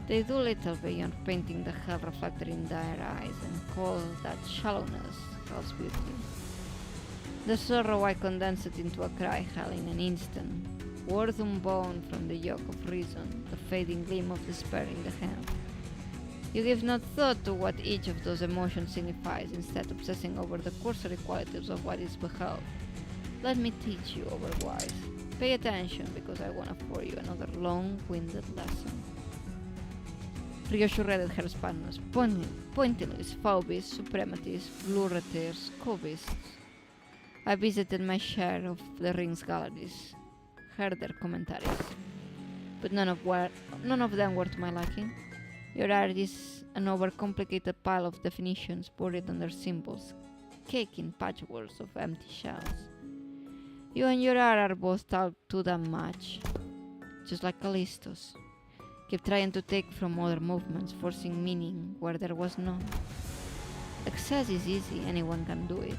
They do little beyond painting the hell reflected in their eyes and call that shallowness hell's beauty. The sorrow I condensed it into a cry hell in an instant, worth unbound from the yoke of reason, the fading gleam of despair in the hand. You give no thought to what each of those emotions signifies, instead obsessing over the cursory qualities of what is beheld. Let me teach you otherwise. Pay attention, because I want to afford you another long-winded lesson. Rio shredded her Spanish, pointillis, phobis, suprematis, blurraters, cobists. I visited my share of the Rings galleries, heard their commentaries, but none of them were to my liking. Your art is an overcomplicated pile of definitions buried under symbols, caked in patchworks of empty shells. You and your art are both too damn much, just like Callisto's. Keep trying to take from other movements, forcing meaning where there was none. Excess is easy, anyone can do it.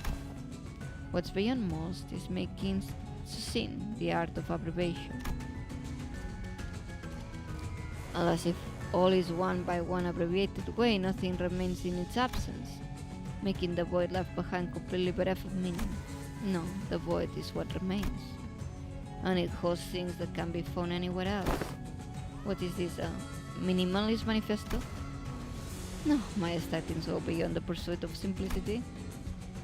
What's beyond most is making succinct the art of abbreviation. Alas, if all is one by one abbreviated way, nothing remains in its absence, making the void left behind completely bereft of meaning. No, the void is what remains, and it hosts things that can be found anywhere else. What is this, a minimalist manifesto? No, my aesthetics go beyond the pursuit of simplicity.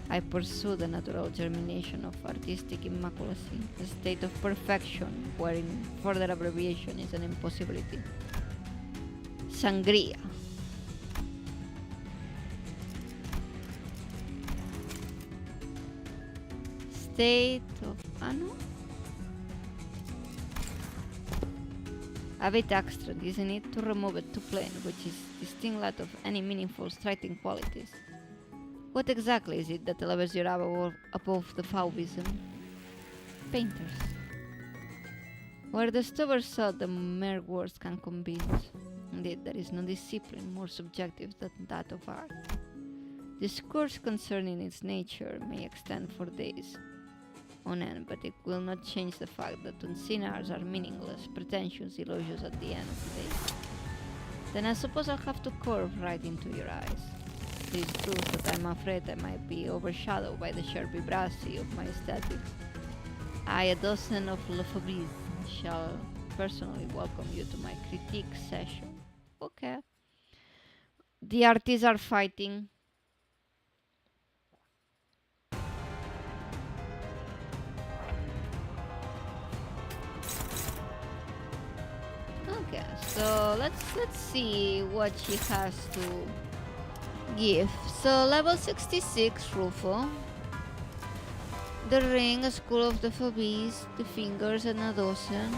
I pursue the natural germination of artistic immaculacy, a state of perfection wherein further abbreviation is an impossibility. Sangria. State of ano? A bit abstract, isn't it, to remove it to plain, which is distinct of any meaningful striking qualities. What exactly is it that elevates your art above the Fauvism? Painters. Where the stubborn thought the mere words can convince. Indeed, there is no discipline more subjective than that of art. Discourse concerning its nature may extend for days on end, but it will not change the fact that unseen arts are meaningless, pretentious illusions at the end of the day. Then I suppose I'll have to curve right into your eyes. It is true that I'm afraid I might be overshadowed by the sheer vibrancy of my aesthetics. I, a dozen of Lefebvre's, shall personally welcome you to my critique session. Okay. The artists are fighting. Okay, so let's see what she has to give. So level 66, Rufo. The ring, a school of the Phobes, the fingers, and a dozen.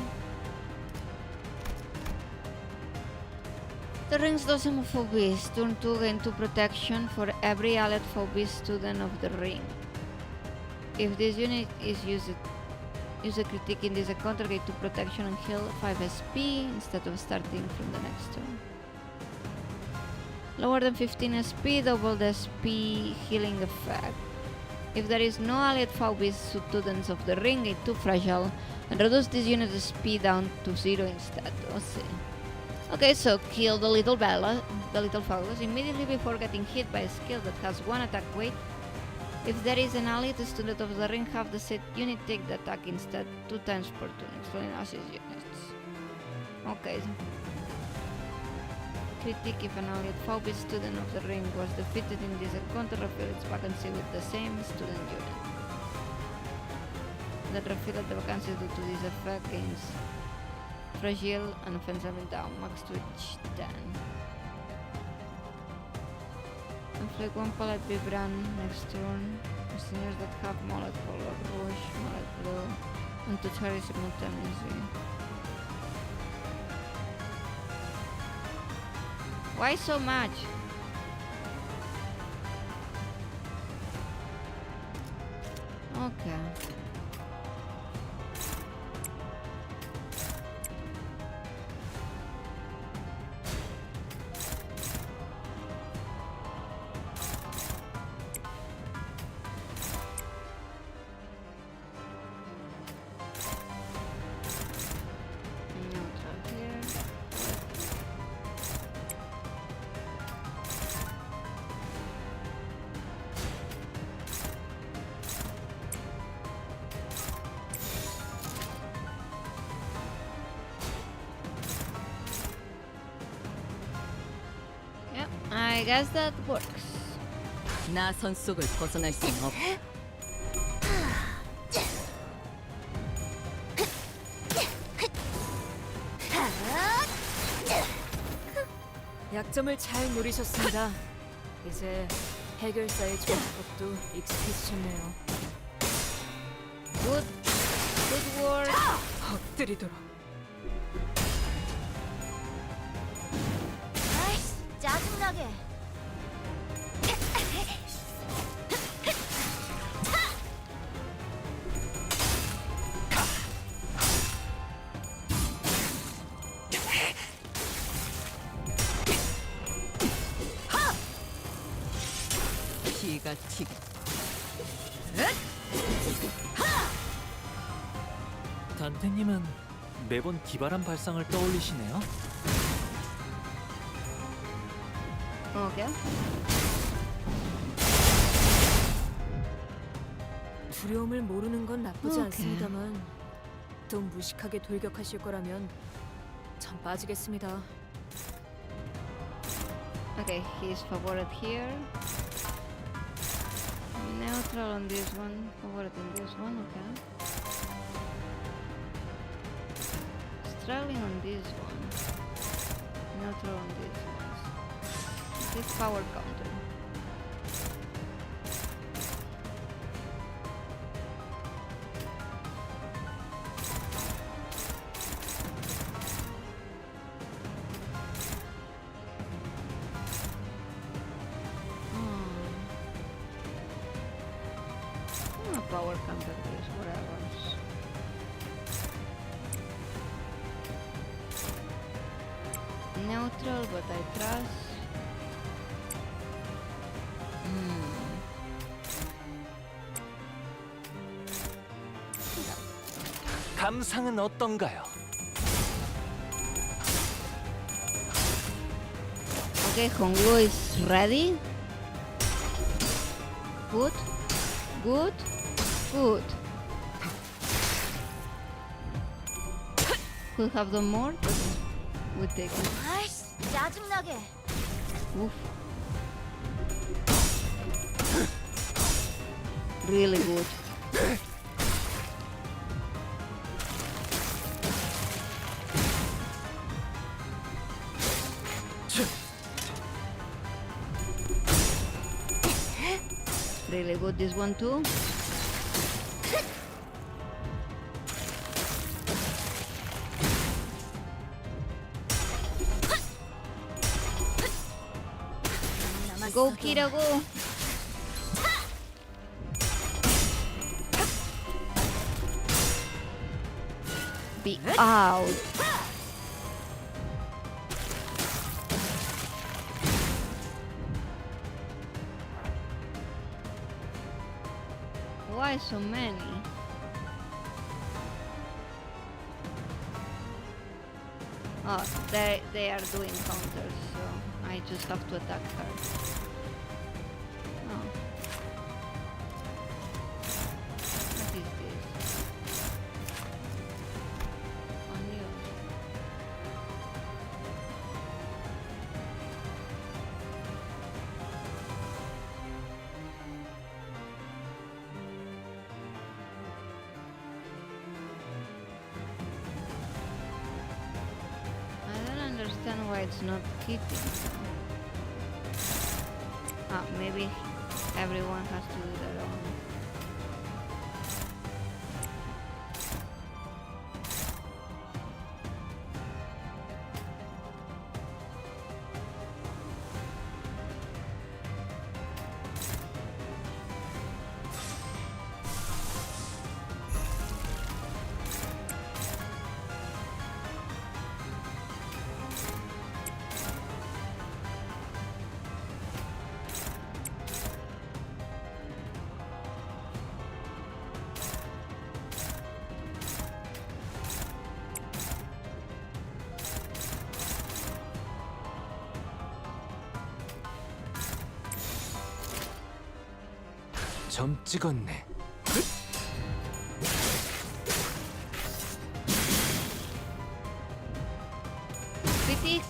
The ring's dozen of Phobes turn 2 gain 2 protection for every allied Phobe student of the ring. If this unit is used a critique in this encounter, gain 2 protection and heal 5 SP instead of starting from the next turn. Lower than 15 SP, double the SP healing effect. If there is no allied Phobis students of the ring, it's too fragile, and reduce this unit's speed down to 0 instead. Let's see. Okay, so kill the little Phobos immediately before getting hit by a skill that has 1 attack weight. If there is an allied student of the ring, have the set unit take the attack instead 2 times per turn, excluding assist units. Okay. Critic if an allied Phobis student of the ring was defeated in this encounter, refill its vacancy with the same student unit. That refilled the vacancy due to this effect gains fragile and offensive down, max to each 10. Inflict 1 palette Vibran next turn. Prisoners that have mullet color rouge, mullet blue, and touch Harry simultaneously. Why so much? Okay. I guess that works. 나선 속을 벗어날 수는 없. 약점을 잘 노리셨습니다. 이제 해결사의 조합법도 익숙해지셨네요. Good work. 엎드리도록. 아이씨, 짜증나게. 기가 튀. 단테님은 매번 기발한 발상을 떠올리시네요. Okay. 두려움을 모르는 건 나쁘지 오케이. 않습니다만 또 무식하게 돌격하실 거라면 전 빠지겠습니다. Okay, he's favored here. Neutral on this one, favored on this one, okay. Struggling on this one. Neutral on this one. This power counter. Power counter this, whatever. Neutral, but I trust. 감상은 어떤가요? Okay, Honglu is ready. Good. Good. Good. Could have done more, but we take it. 아이씨, 짜증나게. Oof. Really good. Really good this one too. Go Kira, go. Be out. Why so many? Oh, they are doing counters, so I just have to attack her. Oh. What is this? Unused. I don't understand why it's not hitting. Ah, maybe everyone has to do their own. 점 찍었네. Critic?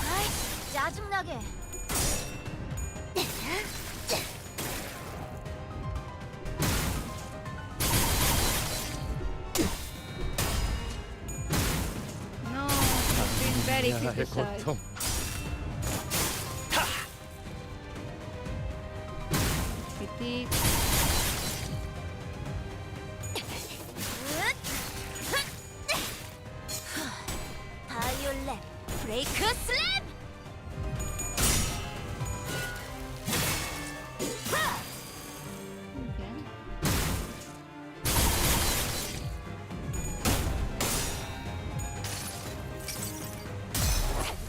아이, 짜증나게. No, I've been very 나의 criticized. 고통. Critic. 바이올렛 브레이크 슬램! Okay.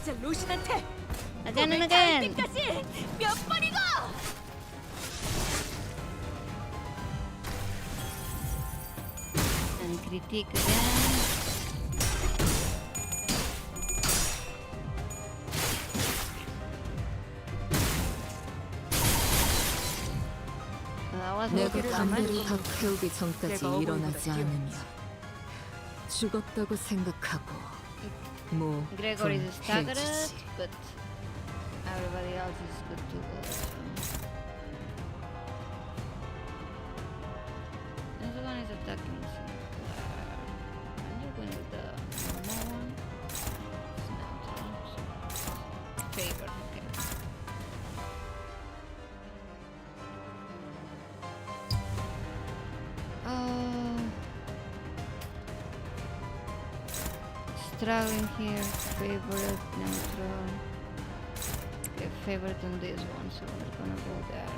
진짜 로신한테 Again and again. 때까지 몇 번이고! And critique again. That was 내가 not good 감대를 damage. 다 태우기 전까지 내가 일어나지 어머니보다 않으면 죽었다고 생각하고 뭐 Gregor is staggered, 해지지. but everybody else is good to go. This one is attacking Sinclair. And you're going with the normal one. Snap. Favor, okay. Struggling here, favorite, neutral. Okay, favorite on this one, so we're gonna go there.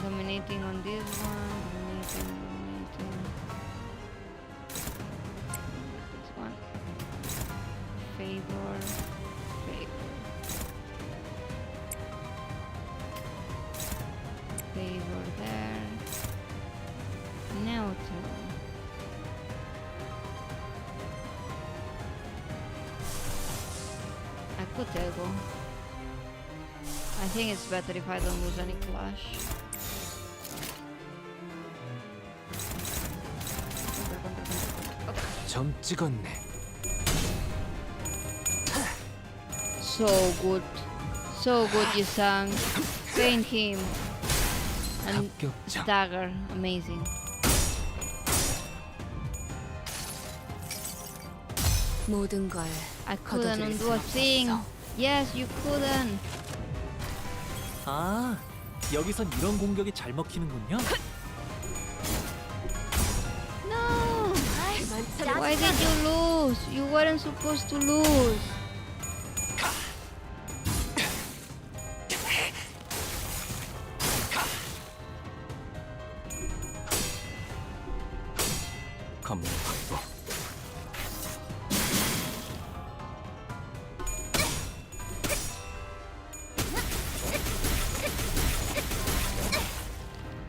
Dominating on this one, dominating. This one. Favor, favor. Favor there. Neutral. I could table. I think it's better if I don't lose any clash. 점 찍었네. So good. So good, Yusang. Paint him. And 합격점. dagger. Amazing. 모든 걸 I couldn't 거둬들일 undo a 순 thing. 없어. Yes, you couldn't. 아, 여기선 이런 공격이 잘 먹히는군요. No! 그만 Why did you lose? You weren't supposed to lose. 검문 확보.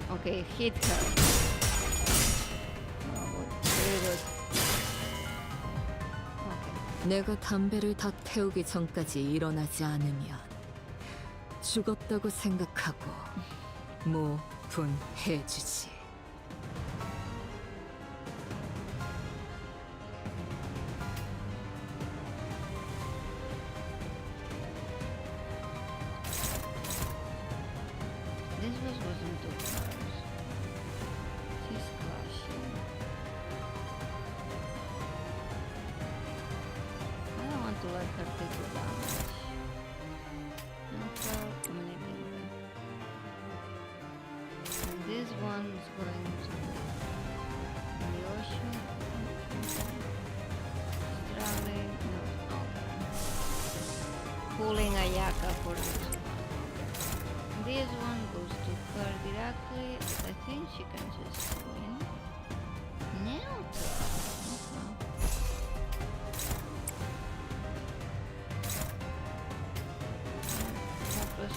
Okay, Okay, hit her. Oh, good. Very good. Okay. 내가 담배를 다 태우기 전까지 일어나지 않으면 죽었다고 생각하고 모분해주지. This wasn't too close. She's clashing. I don't want to let her take the damage. Neutral, dominating. And this one is going to the ocean. Struggling. No. Okay. Pulling Ayaka for this one. This one goes to her directly. I think she can just win. Neutral. Focus.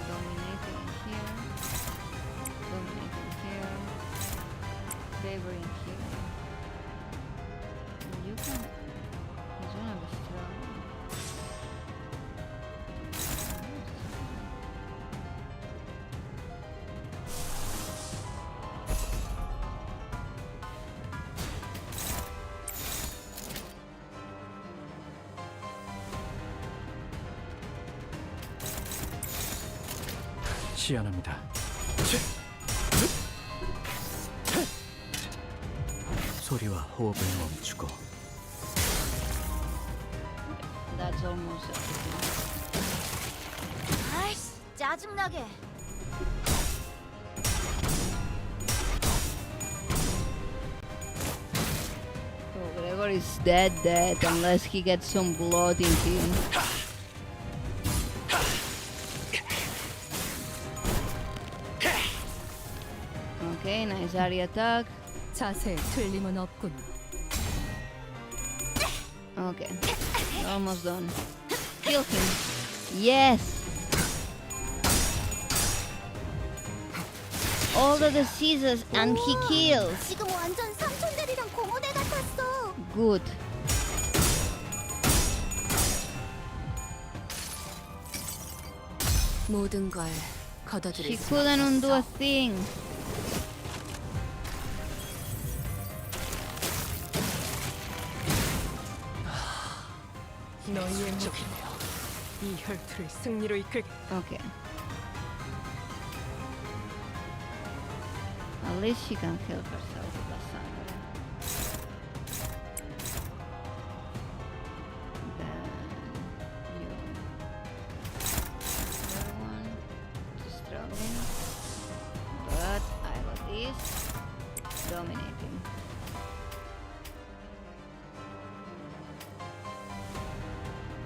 Dominating here. Dominating here. Favoring here. You can. He's one of the strong. 시연합니다. 소리와 호흡을 멈추고 That's almost it. 아이씨, 짜증나게. So Gregor is dead unless he gets some blood in him. Okay, nice area attack. 자세에 틀림은 없구나. Okay, almost done. Kill him. Yes. All the diseases and he kills. 지금 완전 삼촌들이랑 공원에 같았어. Good. 모든 걸 She 걷어들일 수 couldn't undo a 없었어. thing. 너희의 무기 이 혈투를 승리로 이끌게. Okay. At least she can heal herself with the sangre. Then you. Other one. She's struggling. But I got this. Dominating.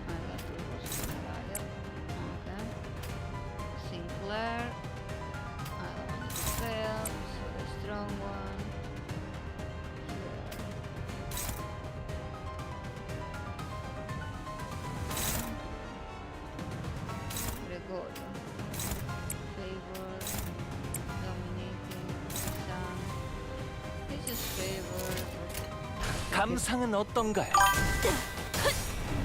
I got two horses in a riot. Okay. Sinclair. I don't want to fail, so the strong one. Here. Gregorio. Favor. Dominating. Sun. This is favor. 감상은 어떤가요?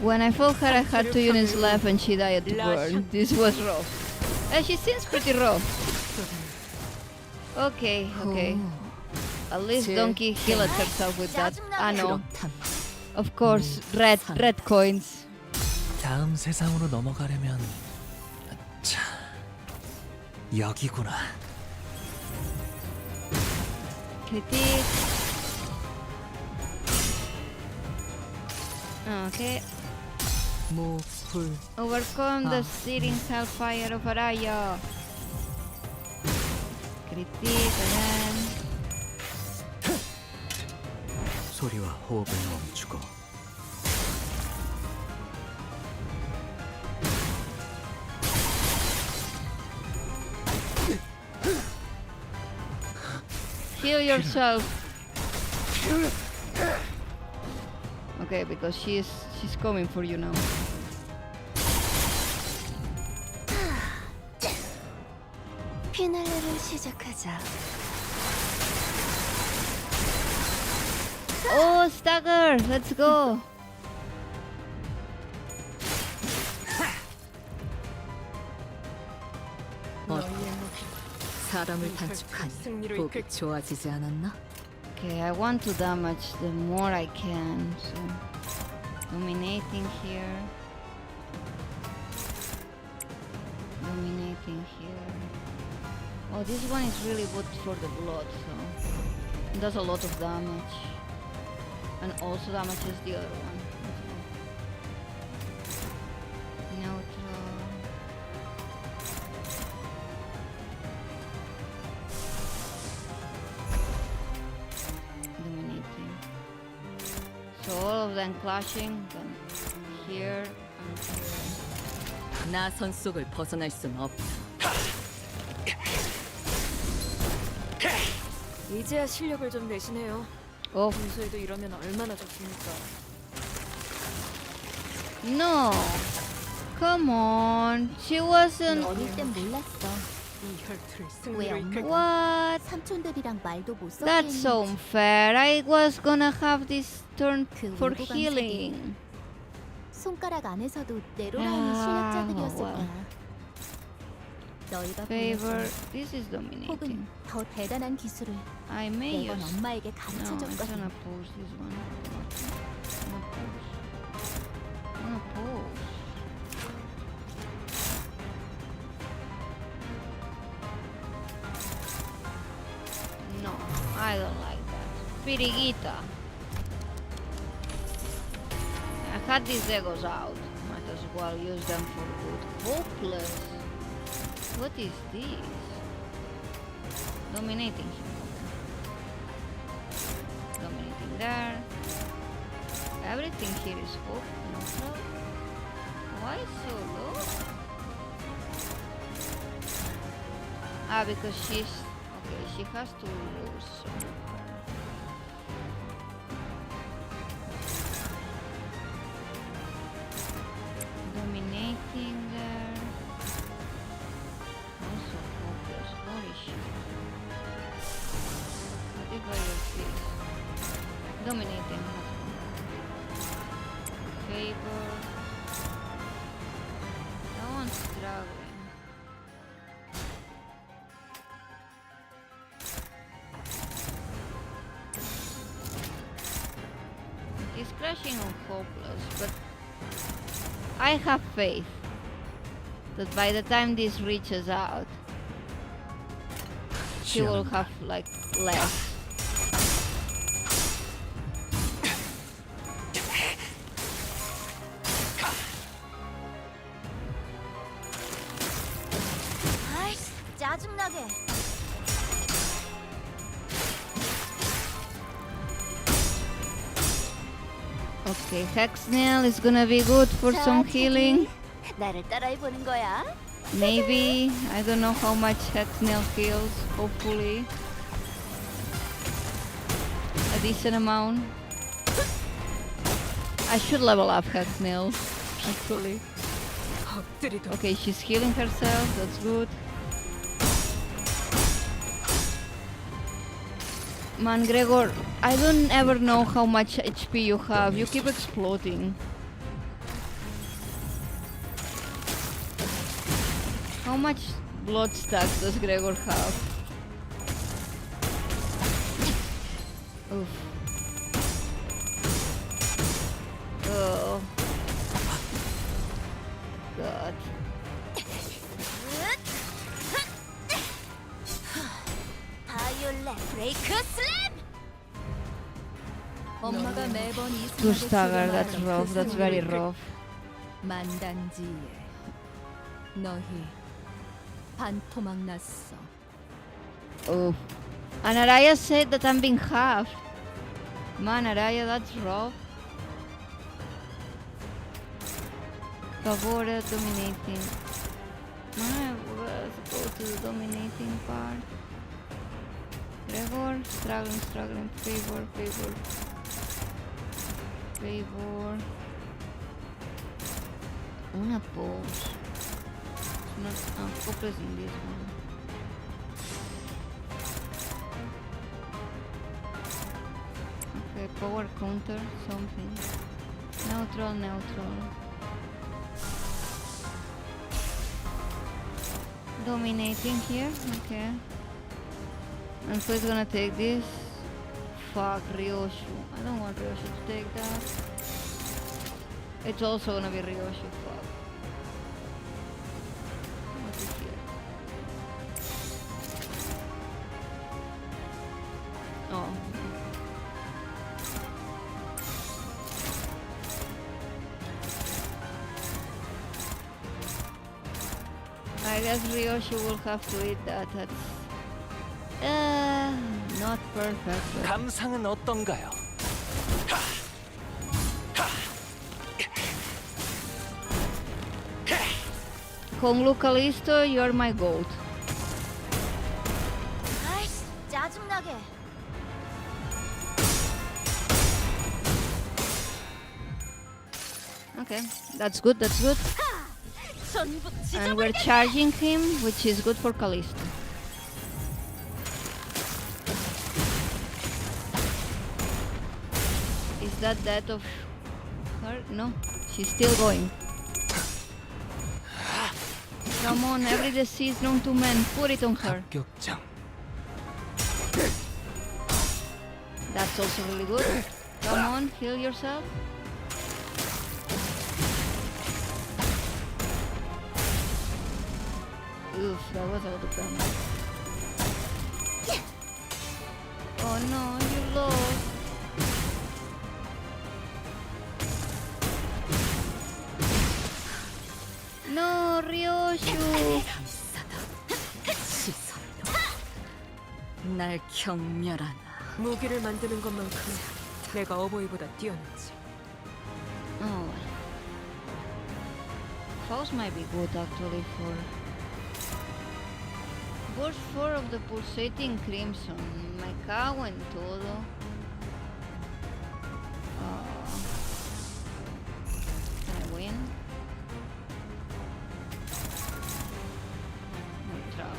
When I fought her, I had 2 units left and she died to burn. This was rough. She seems pretty rough. Okay. At least Donkey healed herself with that. Ah no. 그렇다면 Of course, red coins. 다음 세상으로 넘어가려면 자 여기구나. Critique. Okay. 모불 Overcome the searing hellfire of Araya. Critique again. 소리와 호흡을 멈추고 Heal yourself. Okay, because she's coming for you now. 피날레를 시작하자. Oh, stagger! Let's go! 사람을 단축하니 승리로 보기 이끌 좋아지지 않았나? Okay, I want to damage the more I can, so... Dominating here. Dominating here. Oh, this one is really good for the blood, so... It does a lot of damage. And also damages the other one. Neutral. Dominating. So all of them clashing, then here and here. 나선 속을 벗어날 순 없다. 이제야 실력을 좀 내시네요. Oh, 평소에도 이러면 얼마나 좋습니까? no! Come on, she wasn't... 어릴 땐 몰랐어. 이 혈투를 왜 승리로 이끌 엄마가 What? 삼촌들이랑 말도 못 섞게 That's so 했는지. unfair. I was gonna have this turn 그 for 울고 healing. 손가락 안에서도 네로라인이 아, 실력자들이었을 와. 거야. 너희가 Favor. 보여준 This is dominating. 혹은 더 대단한 기술을 I may 매번 use. 엄마에게 No, I'm 가르쳐줬거든. gonna pause this one. Gonna pause. Gonna pause. No, I don't like that. Piriguita. I had these egos out. Might as well use them for good. Hopeless. What is this? Dominating him. Dominating there. Everything here is hope. No. Why so low? Ah, because she's okay. She has to lose. Dominating there. Also hopeless. Holy shit. What if I use this? Dominating. Favor. That one's struggling. He's crashing on hopeless, but I have faith that by the time this reaches out, he will have like less. 아이씨, 짜증나게. Okay, Hex Nail is gonna be good for some healing. 나를 따라해보는 거야. Maybe. I don't know how much Hex Nail heals. Hopefully. A decent amount. I should level up Hex Nail. Actually. 엎드리도 Okay, she's healing herself. That's good. Man, Gregor, I don't ever know how much HP you have. You keep exploding. How much blood stacks does Gregor have? Oof. Oh. God. 바이올렛 브레이크 슬램! 엄마가 매번 이 Two stagger, that's rough. That's very rough. 만단지에 너희 반토막 났어. Oh. And Araya said that I'm being halved. Man, Araya, that's rough. Favore dominating. Man, let's go to the dominating part. Gregor, struggling. Favor. Una pose. Not focus in this one. Power counter, something. Neutral, neutral. Dominating here, okay. And so it's gonna take this. Fuck, Ryoshu. I don't want Ryoshu to take that. It's also gonna be Ryoshu, fuck. What is here? Oh. I guess Ryoshu will have to eat that. That's not perfect. But 감상은 어떤가요? Konglu Callisto, you're my goat. 아이씨, 짜증나게. Okay, that's good, that's good. 전부 And we're charging him, which is good for Callisto. Is that that of her? No, she's still going. Come on, every disease known to men, put it on her. 합격장. That's also really good. Come on, heal yourself. Oof, that was all the damage. Oh no, you lost. No, Ryoshu. 시선으로 날 경멸하나. 무기를 만드는 것만큼 내가 어버이보다 뛰어났지. Oh. Faust might be good actually for Burst 4 of the pulsating crimson. Me cago en todo. Can I win? Neutral.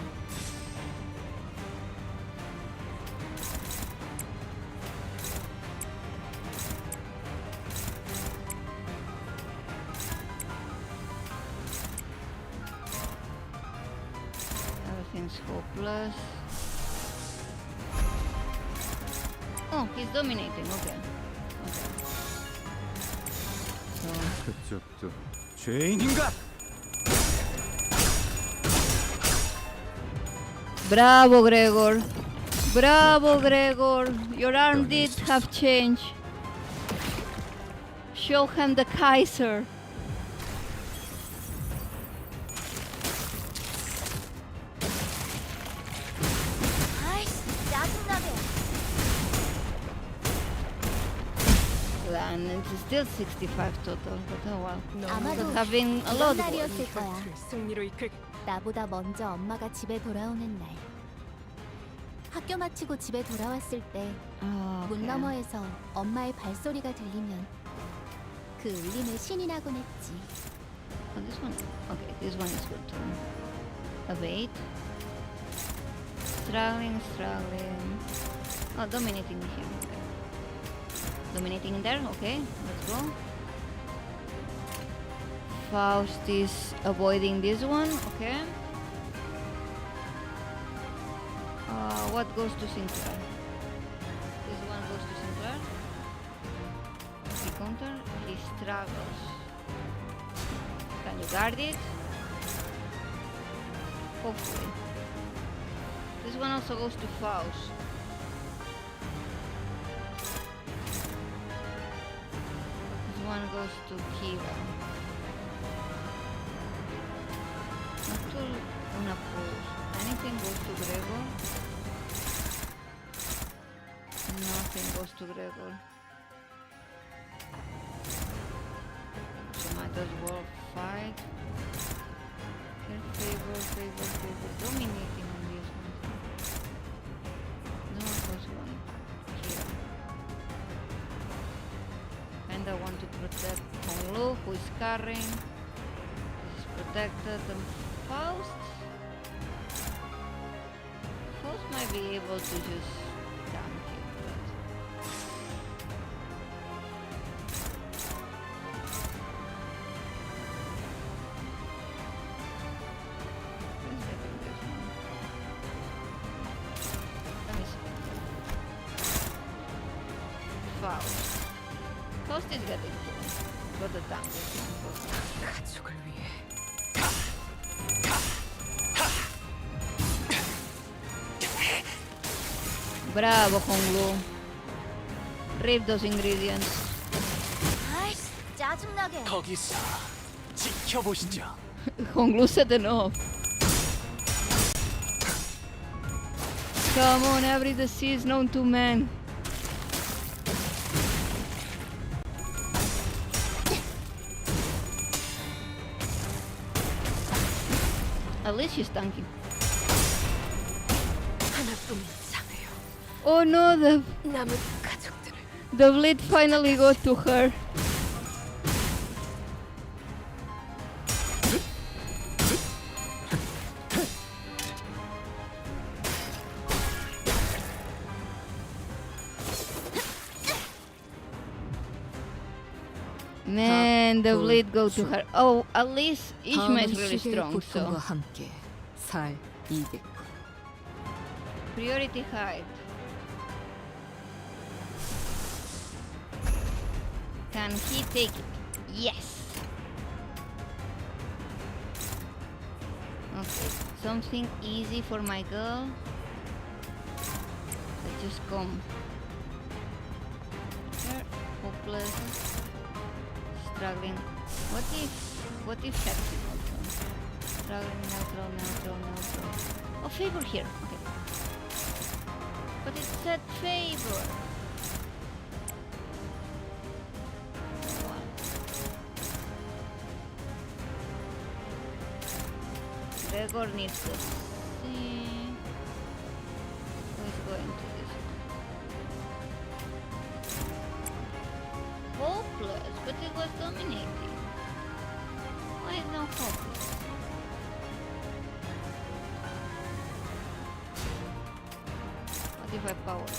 Everything's hopeless. Oh, he's dominating. Okay. Okay. So 그쪽도 죄인인가? bravo, Gregor. Bravo, Gregor. Your arm did have changed. Show him the Kaiser. 아이씨, 짜증나게. And it's still 65 total, but oh well. 아마도 Could have been a lot 이런 worse. 날이었을 거야. 승리로 이끌. 나보다 먼저 엄마가 집에 돌아오는 날. 학교 마치고 집에 돌아왔을 때 문 Oh, okay. 너머에서 엄마의 발소리가 들리면 그 울림에 신이 나곤 했지. Oh, this one. Okay, this one is good too. Evade. Struggling, struggling. Oh, dominating here. Okay. Dominating there. Okay, let's go. Faust is avoiding this one. Okay. What goes to Sinclair? This one goes to Sinclair. He counter. He struggles. Can you guard it? Hopefully. This one also goes to Faust. This one goes to Kira. Not to una pose. Anything goes to Gregor. Nothing goes to Gregor. So might as well fight. Here, favor, favor, favor. Dominating on this one. No one goes one. Here. Kinda want to protect Honglu, who is carrying. This is protected. And Faust might be able to just tank it, but cost is getting too for the tank. 가족을 위해. Bravo, Honglu. Rip those ingredients. 아이씨, 짜증나게. 거기서 지켜보시죠. Honglu set it off. Come on, every disease known to man. At least she's tanky. 하나뿐인 상해요. Oh no, 남은 가족들을. the bleed finally got to her. Man, the bleed go to her. Oh, at least Ishma is really strong, 고통과 so 함께 살 200분. priority height. Can he take it? Yes. Okay, something easy for my girl. Let's just come. Here, hopeless, struggling. What if sexy also? Struggling, neutral. Oh, favor here. Okay. But it said favor. Gregor needs to see who is going to this one. Hopeless, but it was dominating. Why is now hopeless? What if I power that?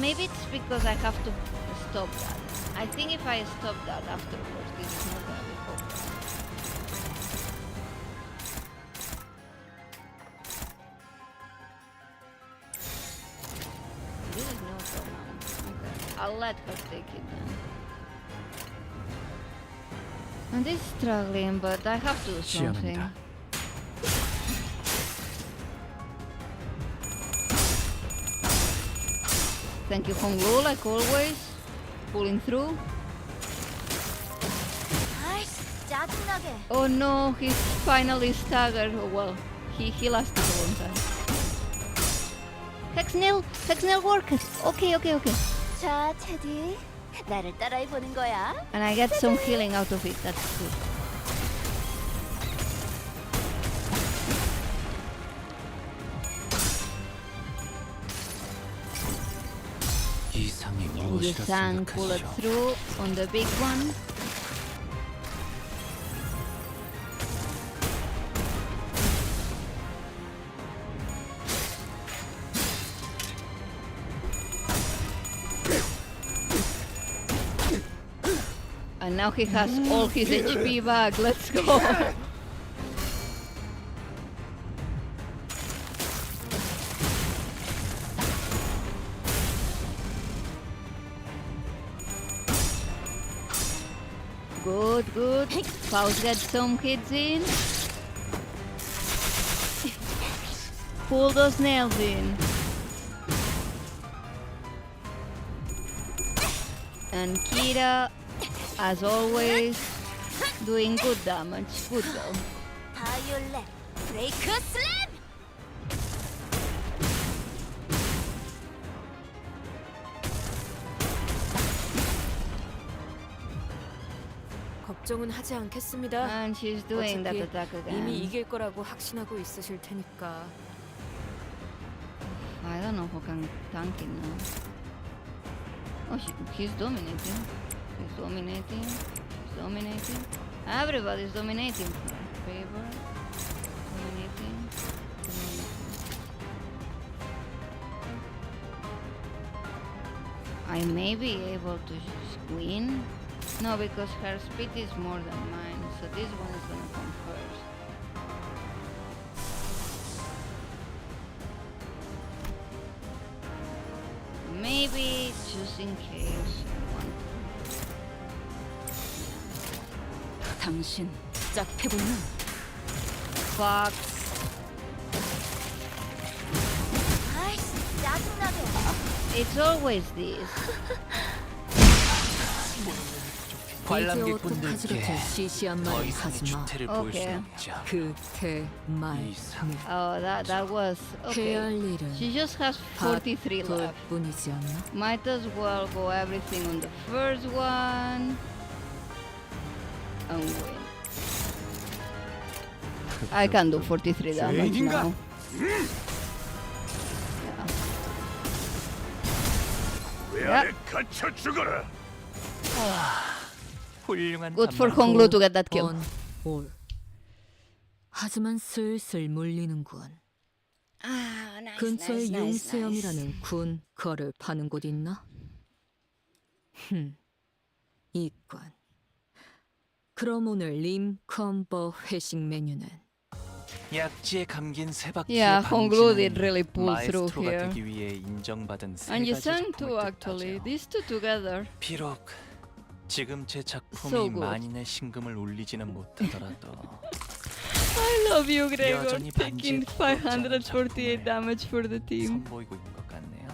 Maybe it's because I have to stop that. I think if I stop that afterwards, this is not gonna be hopeless. This is no problem. Okay, I'll let her take it then. And this is struggling, but I have to do something. 시원합니다. Thank you, Honglu, like always. Pulling through. 아이씨, 짜증나게. Oh no, he's finally staggered. Oh well, he lasted a long time. Hexnail work. Okay. 자, 테디. 나를 따라해보는 거야. And I get some healing out of it, that's good. 이상이 You 무엇이라 sang bullet 생각하시오? through on the big one. And now he has all his HP back. Let's go. Good. Faust gets some hits in. Pull those nails in. And Kira, as always, doing good damage. Good though. 바이올렛, 브레이크 슬램! 걱정은 하지 않겠습니다. And she's doing that 어차피 attack 이미 again. 이길 거라고 확신하고 있으실 테니까. I don't know who can tank it now. Oh, he's dominating. Everybody's dominating. Favor. Dominating. I may be able to win. No, because her speed is more than mine, so this one is gonna come first. Maybe just in case I want 당신 짝패보이는 fuck. 아이씨, 짜증나게. It's always this. 관람객분들께 관람객분들께 시시한 더 말을 이상의 하지 마. 주태를 보일 오케이. 수 없죠. 그태말 이상. Oh, that was 해야 okay. 할 일은 She just has 43 left. 뿐이지 않나? Might as well go everything on the first one and win. I can do 43 damage now. Yeah. 갇혀 죽어라. 훌륭한 Good for 단말. Honglu to get that kill. 올. 하지만 슬슬 물리는군. Ah, nice, 근처에 nice, nice, 용수염이라는 nice. 군 거를 파는 곳 있나? 있건. 그럼 오늘 림컴버 회식 메뉴는 약지에 감긴 세 바퀴의 Yeah, Honglu did 방지는 really pull through 마에스트로가 here. 되기 위해 인정받은 세 And you 가지 sang 작품을 too, actually. 뜻하죠. These two together. 비록 지금 제 작품이 So good. 만인의 신금을 울리지는 못하더라도 I love you, Gregor. 여전히 Taking 반지에 548 damage for the team. 선보이고 있는 것 같네요.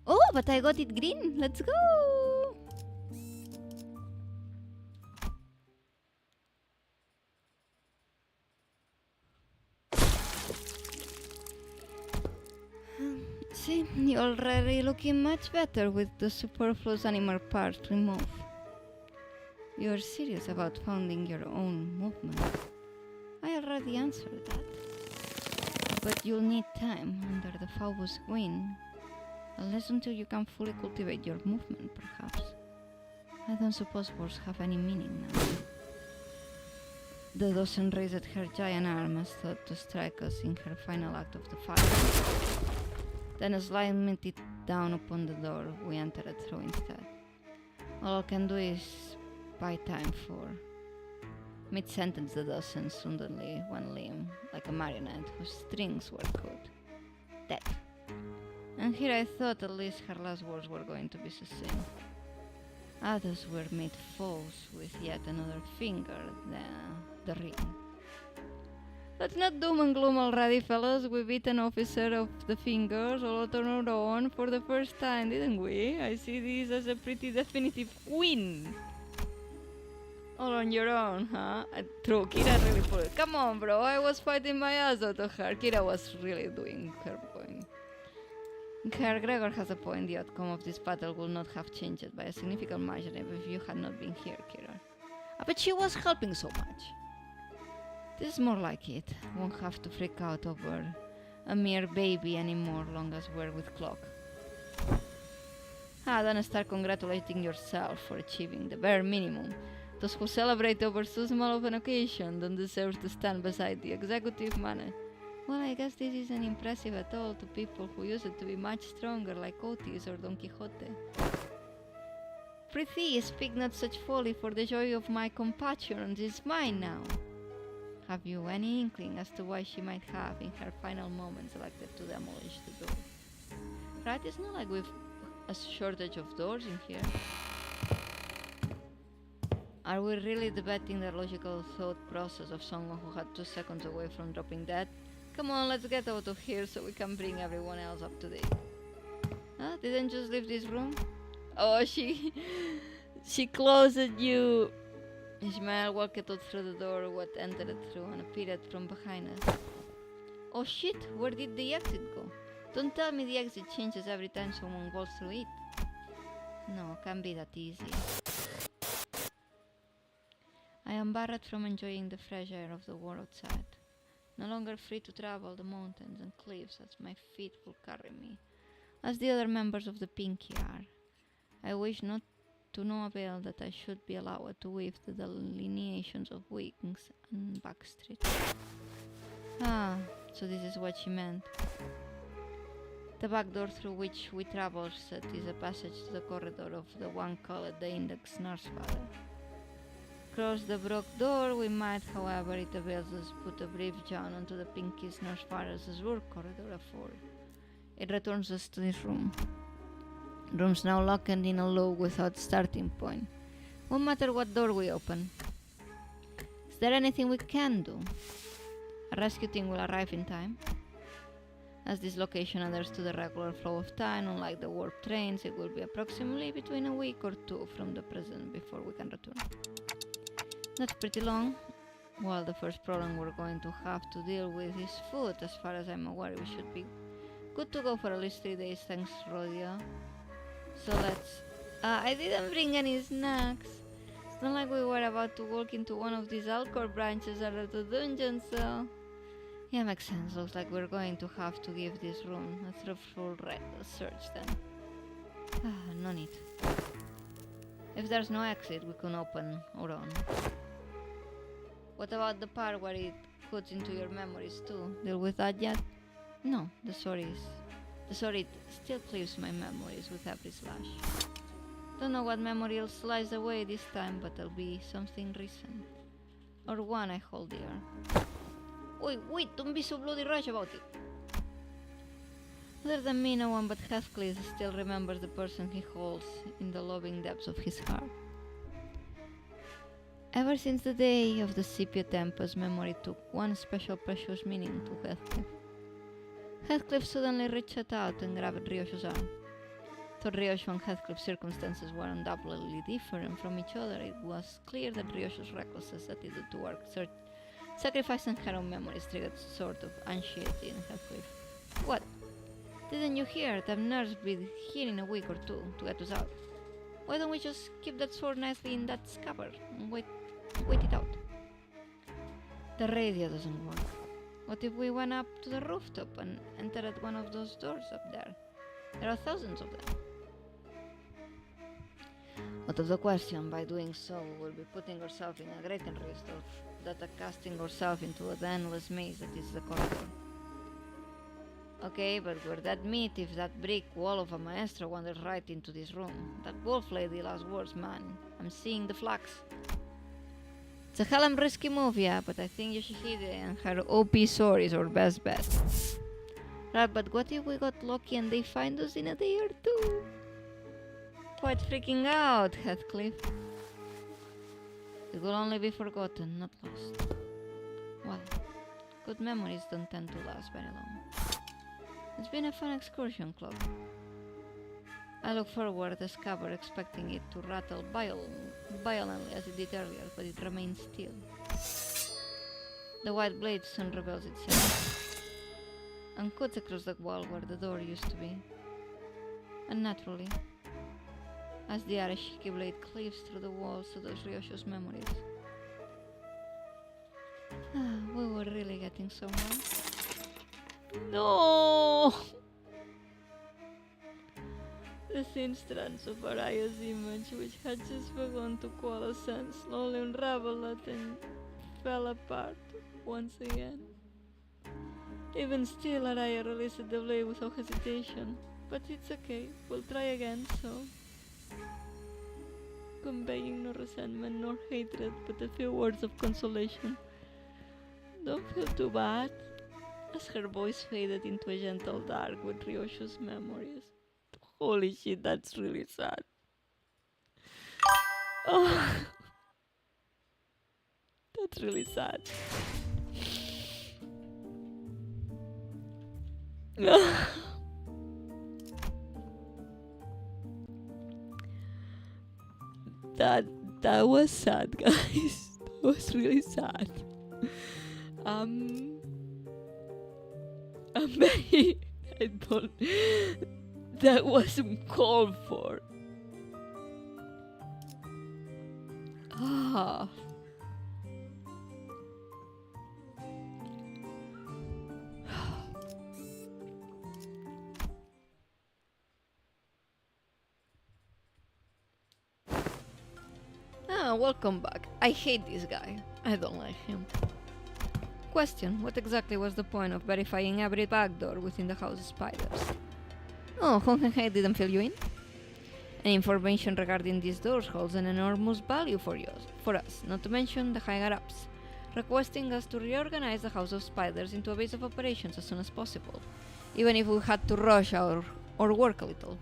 Oh, but I got it green. Let's go. See, you're already looking much better with the superfluous animal part removed. You're serious about founding your own movement. I already answered that. But you'll need time under the Phobos Queen. At least until you can fully cultivate your movement, perhaps. I don't suppose words have any meaning now. The docent raised her giant arm as though to strike us in her final act of the fight. Then slamming it down upon the door we entered through instead. All I can do is buy time for... Mid-sentence the docent suddenly one limb, like a marionette whose strings were cut. Dead. And here I thought at least her last words were going to be succinct. Others were made false with yet another finger, the ring. Let's not doom and gloom already, fellas. We beat an officer of the fingers all on our own for the first time, didn't we? I see this as a pretty definitive win. All on your own, huh? True, Kira really pulled it. Come on, bro. I was fighting my ass out of her. Kira was really doing her point. Herr Gregor has a point. The outcome of this battle would not have changed by a significant margin if you had not been here, Kira. But she was helping so much. This is more like it. Won't have to freak out over a mere baby anymore, long as we're with Clock. Don't start congratulating yourself for achieving the bare minimum. Those who celebrate over so small of an occasion don't deserve to stand beside the executive manner. Well, I guess this isn't impressive at all to people who used to be much stronger like Otis or Don Quixote. Prithee, speak not such folly, for the joy of my compatriots is mine now. Have you any inkling as to why she might have, in her final moments, elected to demolish the door? Right, it's not like we've a shortage of doors in here. Are we really debating the logical thought process of someone who had 2 seconds away from dropping dead? Come on, let's get out of here so we can bring everyone else up to date. Didn't just leave this room? Oh, she closed you. Ishmael walked out through the door what entered through and appeared from behind us. Oh shit, where did the exit go? Don't tell me the exit changes every time someone goes through it. No, can't be that easy. I am barred from enjoying the fresh air of the world outside. No longer free to travel the mountains and cliffs as my feet will carry me, as the other members of the Pinky are. I wish not to no avail that I should be allowed to weave the delineations of wings and backstreet. so this is what she meant. The back door through which we travel, said, is a passage to the corridor of the one called the Index Nurse Father. Across the broke door, we might, however, it avails us, put a brief jaunt onto the Pinky's Nurse Father's work corridor afford. It returns us to this room. Room's now locked in a low without starting point. Won't matter what door we open. Is there anything we can do? A rescue team will arrive in time. As this location adheres to the regular flow of time, unlike the warp trains, it will be approximately between a week or two from the present before we can return. That's pretty long. Well, the first problem we're going to have to deal with is food. As far as I'm aware, we should be good to go for at least 3 days, thanks, Rodeo. So let's... I didn't bring any snacks. It's not like we were about to walk into one of these Alcor branches out of the dungeon, so... Yeah, makes sense. Looks like we're going to have to give this room a thorough search then. No need. If there's no exit, we can open our own. What about the part where it cuts into your memories too? Deal with that yet? No, the sword still cleaves my memories with every slash. Don't know what memory will slice away this time, but it'll be something recent. Or one I hold dear. Wait, don't be so bloody rash about it. Other than me, no one but Heathcliff still remembers the person he holds in the loving depths of his heart. Ever since the day of the Sepia Tempest, memory took one special precious meaning to Heathcliff. Heathcliff suddenly reached out and grabbed Ryosho's arm. Though Ryosho and Heathcliff's circumstances were undoubtedly different from each other, it was clear that Ryosho's recklessness attitude toward sacrificing her own memories triggered sort of anxiety in Heathcliff. What? Didn't you hear? The nurse will be here in a week or two to get us out. Why don't we just keep that sword nicely in that scabbard and wait it out? The radio doesn't work. What if we went up to the rooftop and entered one of those doors up there? There are thousands of them. Out of the question, by doing so, we will be putting ourselves in a greater risk of that casting ourselves into the endless maze that is the corridor. Okay, but were that meat if that brick wall of a maestro wandered right into this room? That wolf lady last words, man. I'm seeing the flux. It's a hell of a risky move, yeah, but I think Yoshihide and her OP sword is our best bet. Right, but what if we got lucky and they find us in a day or two? Quite freaking out, Heathcliff. It will only be forgotten, not lost. Well, good memories don't tend to last very long. It's been a fun excursion, Club. I look forward to Scabbard, expecting it to rattle violently as it did earlier, but it remains still. The white blade soon reveals itself and cuts across the wall where the door used to be. And naturally, as the Arashiki blade cleaves through the walls to those Ryosho's memories. We were really getting somewhere. No! The thin strands of Araya's image, which had just begun to coalesce, slowly unraveled and fell apart once again. Even still, Araya released the blade without hesitation. But it's okay, we'll try again, so... Conveying no resentment nor hatred, but a few words of consolation. Don't feel too bad, as her voice faded into a gentle dark with Ryosho's memories. Holy shit, that's really sad. Oh, that's really sad. That was sad, guys. That was really sad. I'm very... I don't... That wasn't called for. Ah. Welcome back. I hate this guy. I don't like him. Question: what exactly was the point of verifying every backdoor within the House of Spiders? Oh, Hongenheim didn't fill you in? Any information regarding these doors holds an enormous value for us, not to mention the higher-ups, requesting us to reorganize the House of Spiders into a base of operations as soon as possible, even if we had to rush our work a little.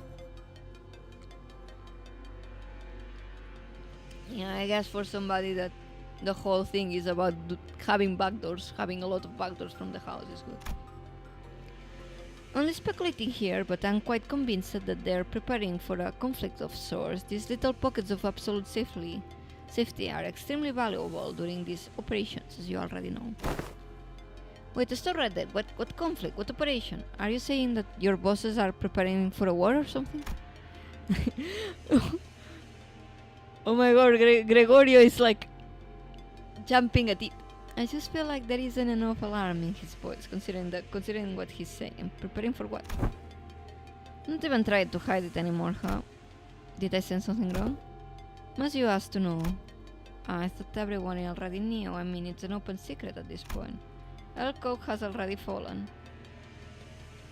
Yeah, I guess for somebody that the whole thing is about having backdoors, having a lot of backdoors from the house is good. Only speculating here, but I'm quite convinced that they're preparing for a conflict of sorts. These little pockets of absolute safety are extremely valuable during these operations, as you already know. Wait, stop right there. What conflict? What operation? Are you saying that your bosses are preparing for a war or something? Oh my god, Gregorio is like jumping at it. I just feel like there isn't enough alarm in his voice, considering what he's saying. Preparing for what? Not even try to hide it anymore, huh? Did I sense something wrong? Must you ask to know? I thought everyone already knew. I mean, it's an open secret at this point. Elcock has already fallen.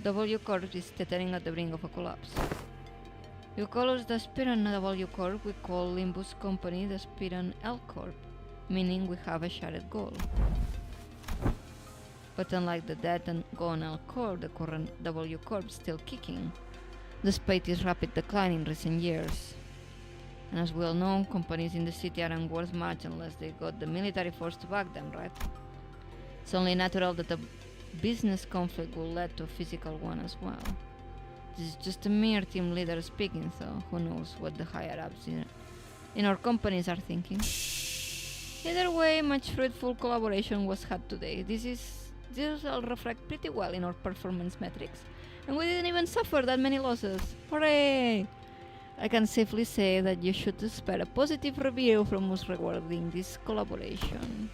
W Corp is teetering at the brink of a collapse. You call us the aspirant W Corp, we call Limbus Company the aspirant L Corp, meaning we have a shared goal. But unlike the dead and gone L Corp, the current W Corp is still kicking, despite its rapid decline in recent years. And as we all know, companies in the city aren't worth much unless they got the military force to back them, right? It's only natural that a business conflict will lead to a physical one as well. This is just a mere team leader speaking, so who knows what the higher-ups in our companies are thinking. Either way, much fruitful collaboration was had today. This will reflect pretty well in our performance metrics, and we didn't even suffer that many losses. Hooray! I can safely say that you should expect a positive review from us regarding this collaboration.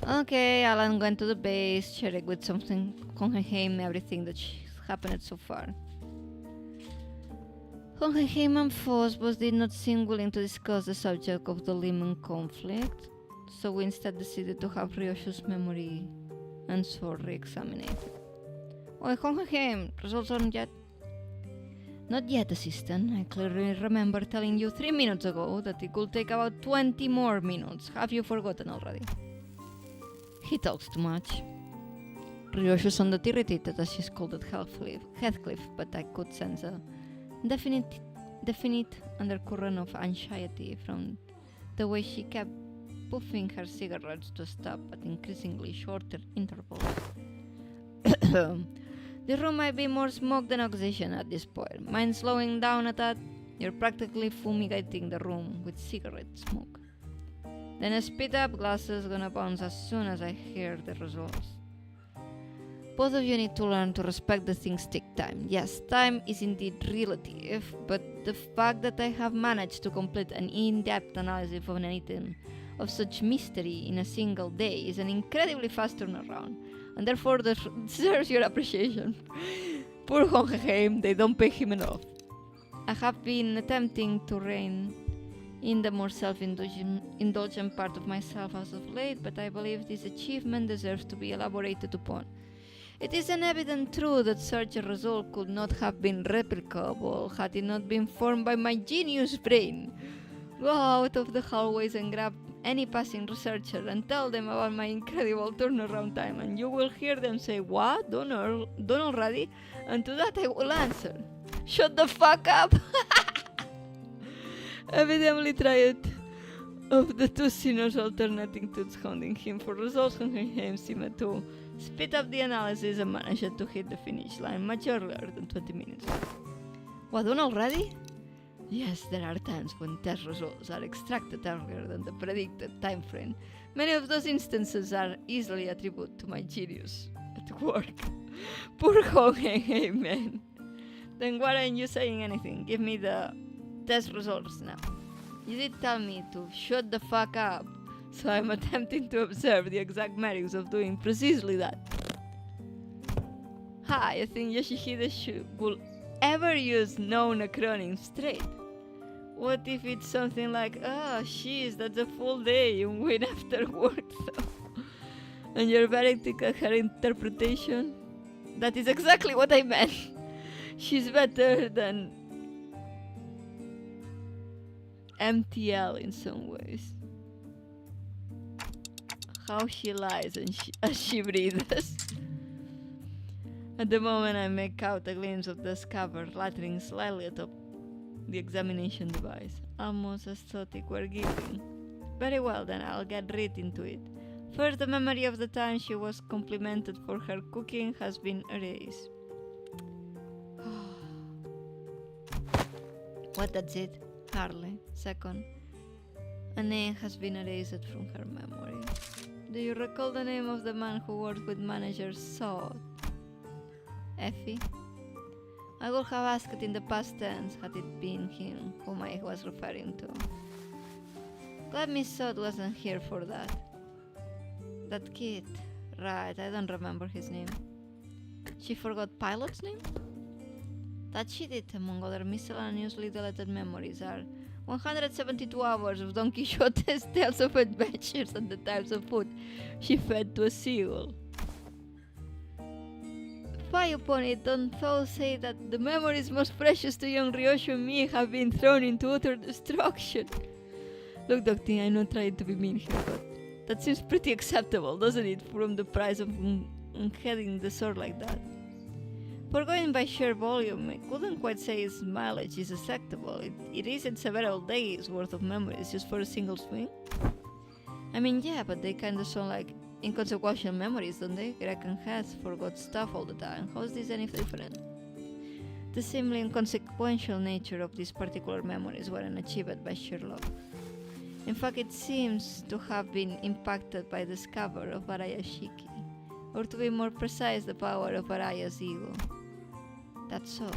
Okay, Alan went to the base, sharing with something Hongenheim everything that happened so far. Hongenheim and Foss did not seem willing to discuss the subject of the Lemon conflict, so we instead decided to have Ryoshu's memory and sword re-examined. Oh, Hongenheim, results aren't yet? Not yet, assistant. I clearly remember telling you 3 minutes ago that it could take about 20 more minutes. Have you forgotten already? He talks too much. Ryoshu sounded irritated as she scolded Heathcliff, but I could sense a definite undercurrent of anxiety from the way she kept puffing her cigarettes to stop at increasingly shorter intervals. The room might be more smoke than oxygen at this point. Mind slowing down at that? You're practically fumigating the room with cigarette smoke. Then a spit up glasses gonna bounce as soon as I hear the results. Both of you need to learn to respect the things take time. Yes, time is indeed relative, but the fact that I have managed to complete an in-depth analysis of an item of such mystery in a single day is an incredibly fast turnaround, and therefore deserves your appreciation. Poor Hongenheim, they don't pay him enough. I have been attempting to rein in the more self-indulgent part of myself as of late, but I believe this achievement deserves to be elaborated upon. It is an evident truth that such a result could not have been replicable had it not been formed by my genius brain. Go out of the hallways and grab any passing researcher and tell them about my incredible turnaround time, and you will hear them say, "What? Done already?" And to that I will answer, "Shut the fuck up!" Evidently tried of the two sinners alternating to hounding him for results, Hongenheim seemed to speed up the analysis and managed to hit the finish line much earlier than 20 minutes. What, done already? Yes, there are times when test results are extracted earlier than the predicted time frame. Many of those instances are easily attributed to my genius at work. Poor Hongenheim, man. Then why aren't you saying anything? Give me the test results now. You did tell me to shut the fuck up, so I'm attempting to observe the exact merits of doing precisely that. Ha, you think Yoshihide will ever use known acronyms straight? What if it's something like, "Ah, sheesh, that's a full day and win after work though." And you're very thick at her interpretation. That is exactly what I meant. She's better than MTL in some ways. How she lies and as she breathes. At the moment I make out a glimpse of the scabbard fluttering slightly atop the examination device. Almost as static we're giving. Very well then, I'll get right into it. First, the memory of the time she was complimented for her cooking has been erased. What, that's it? Hardly. Second, a name has been erased from her memory. Do you recall the name of the man who worked with manager Sod? Effie? I would have asked in the past tense had it been him whom I was referring to. Glad Miss Sod wasn't here for that. That kid. Right, I don't remember his name. She forgot Pilot's name? That she did, among other miscellaneously deleted memories, are 172 hours of Don Quixote's tales of adventures and the types of food she fed to a seagull. Fie upon it, don't thou say that the memories most precious to young Ryoshu and me have been thrown into utter destruction. Look, Doctor, I'm not trying to be mean here, but that seems pretty acceptable, doesn't it, from the price of heading the sword like that? For going by sheer volume, I couldn't quite say its mileage is acceptable. It isn't several days worth of memories just for a single swing. I mean, yeah, but they kinda sound like inconsequential memories, don't they? Greg and Hess forgot stuff all the time. How is this any different? The seemingly inconsequential nature of these particular memories weren't achieved by sheer luck. In fact, it seems to have been impacted by the scabbard of Araya Shiki, or to be more precise, the power of Araya's ego. That's so.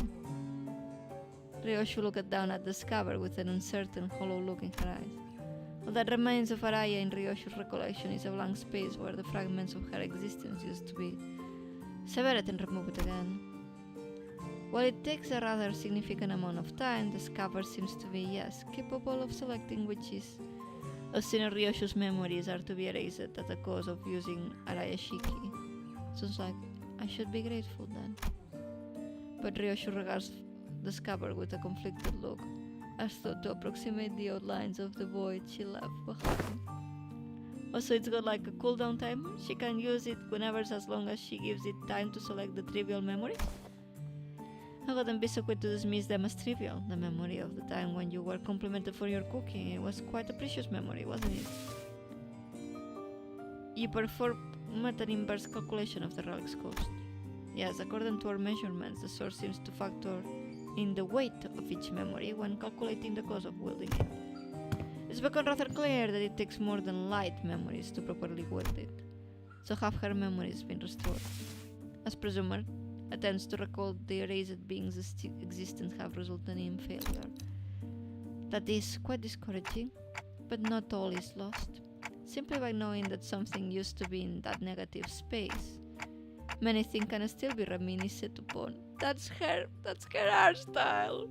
Ryoshu looked down at the scabbard with an uncertain, hollow look in her eyes. All that remains of Araya in Ryoshu's recollection is a blank space where the fragments of her existence used to be severed and removed again. While it takes a rather significant amount of time, the scabbard seems to be, yes, capable of selecting which is as soon as Ryoshu's memories are to be erased at the cost of using Araya Shiki. Sounds like I should be grateful then. But Ryoshu regards the scabbard with a conflicted look, as though to approximate the outlines of the void she left behind. Also, it's got like a cooldown timer. She can use it whenever, as long as she gives it time to select the trivial memories. I wouldn't be so quick to dismiss them as trivial. The memory of the time when you were complimented for your cooking, it was quite a precious memory, wasn't it? You performed an inverse calculation of the relic's cost. Yes, according to our measurements, the source seems to factor in the weight of each memory when calculating the cost of wielding it. It's become rather clear that it takes more than light memories to properly wield it. So have her memories been restored? As presumed, attempts to recall the erased being's existence have resulted in failure. That is quite discouraging, but not all is lost. Simply by knowing that something used to be in that negative space, many things can still be reminisced upon. That's her art style.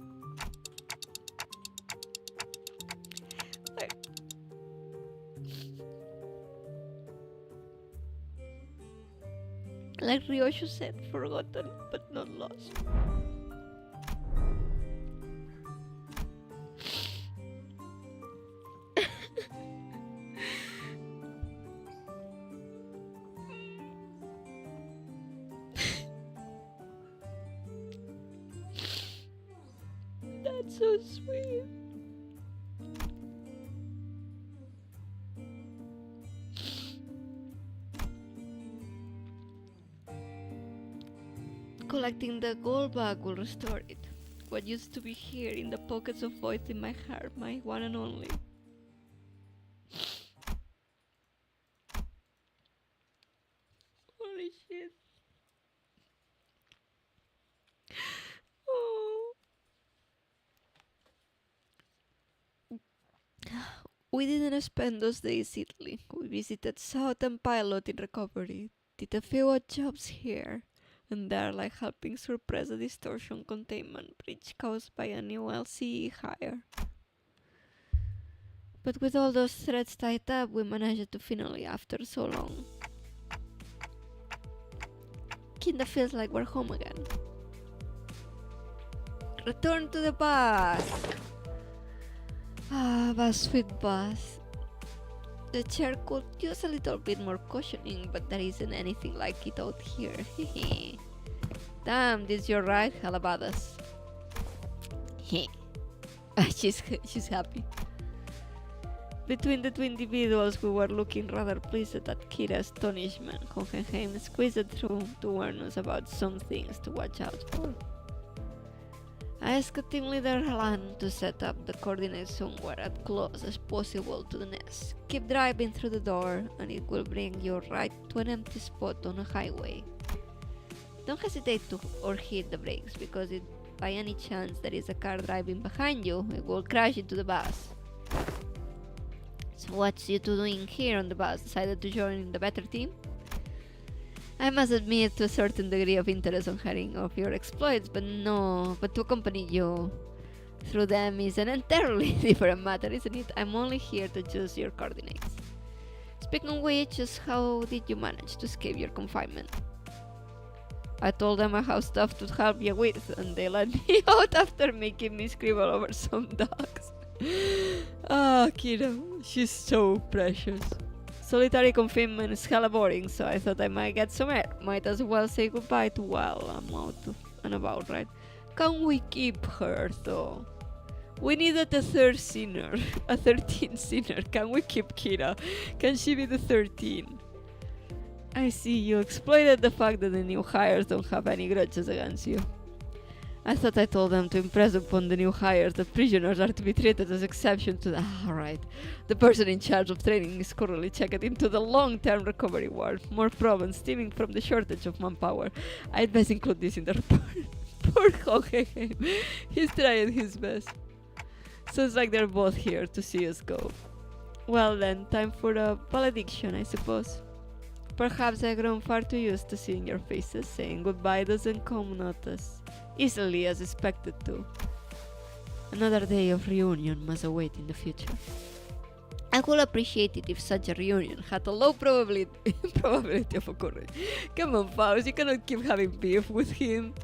Like Ryoshu said, forgotten but not lost. That's so sweet. Collecting the gold bag will restore it. What used to be here in the pockets of void in my heart, my one and only. Holy shit. Oh. We didn't spend those days idly. We visited South and Pilot in recovery, did a few odd jobs here and there, like helping suppress a distortion containment breach caused by a new LCE hire. But with all those threads tied up, we managed to finally, after so long, Kinda feels like we're home again. Return to the bus. Ah, bus, sweet bus. The chair could use a little bit more cushioning, but there isn't anything like it out here. Damn, this your ride, Halabadas. She's happy. Between the two individuals, we were looking rather pleased at Kira's astonishment. Hohenheim squeezed through to warn us about some things to watch out for. I asked team leader Halan to set up the coordinates somewhere as close as possible to the nest. Keep driving through the door and it will bring you right to an empty spot on a highway. Don't hesitate to or hit the brakes, because if by any chance there is a car driving behind you, it will crash into the bus. So what's you two doing here on the bus? Decided to join the better team? I must admit to a certain degree of interest on hearing of your exploits, but to accompany you through them is an entirely different matter, isn't it? I'm only here to choose your coordinates. Speaking of which, just how did you manage to escape your confinement? I told them I have stuff to help you with, and they let me out after making me scribble over some dogs. Ah, Kira, she's so precious. Solitary confinement is hella boring, so I thought I might get some air. Might as well say goodbye to while I'm out and about, right? Can we keep her, though? We needed a third sinner, a 13th sinner. Can we keep Kira? Can she be the 13? I see you exploited the fact that the new hires don't have any grudges against you. I thought I told them to impress upon the new hires that prisoners are to be treated as exception to the... Alright. The person in charge of training is currently checked into the long-term recovery ward. More problems stemming from the shortage of manpower. I'd best include this in the report. Poor Hohenheim. He's trying his best. Sounds like they're both here to see us go. Well then, time for a valediction, I suppose. Perhaps I've grown far too used to seeing your faces. Saying goodbye doesn't come not as easily as expected to. Another day of reunion must await in the future. I would appreciate it if such a reunion had a low probability of occurring. Come on, Faust, you cannot keep having beef with him.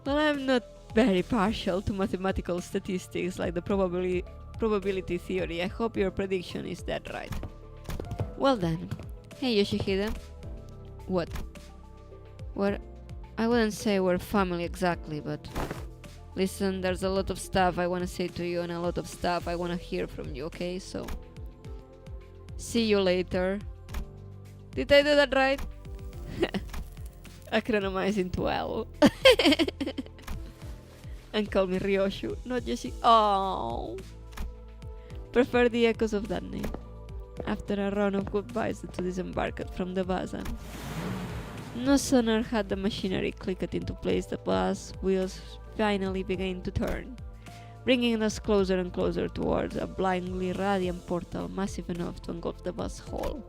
Well, I'm not very partial to mathematical statistics like the probability theory. I hope your prediction is that right. Well then. Hey Yoshihide. What? I wouldn't say we're family exactly, but... Listen, there's a lot of stuff I want to say to you and a lot of stuff I want to hear from you, okay? So... See you later. Did I do that right? Acronomizing to L. And call me Ryoshu, not Yoshi. Oh. Prefer the echoes of that name. After a run of goodbyes, the two disembarked from the bus, and no sooner had the machinery clicked into place, the bus wheels finally began to turn, bringing us closer and closer towards a blindly radiant portal massive enough to engulf the bus whole.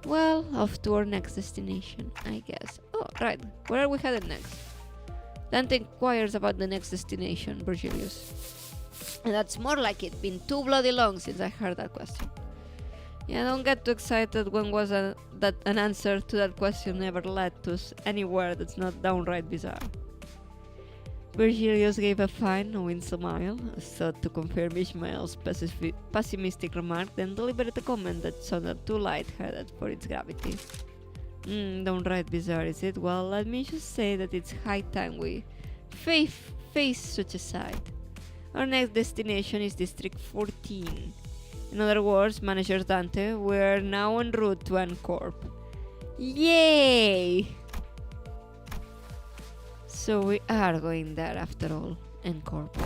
Well, off to our next destination, I guess. Oh, right, where are we headed next? Dante inquires about the next destination, Virgilius. And that's more like it. Been too bloody long since I heard that question. Yeah, don't get too excited when that an answer to that question never led to anywhere that's not downright bizarre. Virgilius gave a fine, knowing smile, as thought to confirm Ishmael's pessimistic remark, then delivered a comment that sounded too light-headed for its gravity. Downright bizarre, is it? Well, let me just say that it's high time we face such a sight. Our next destination is District 14. In other words, Manager Dante, we're now en route to N-Corp. Yay! So we are going there after all, N-Corp.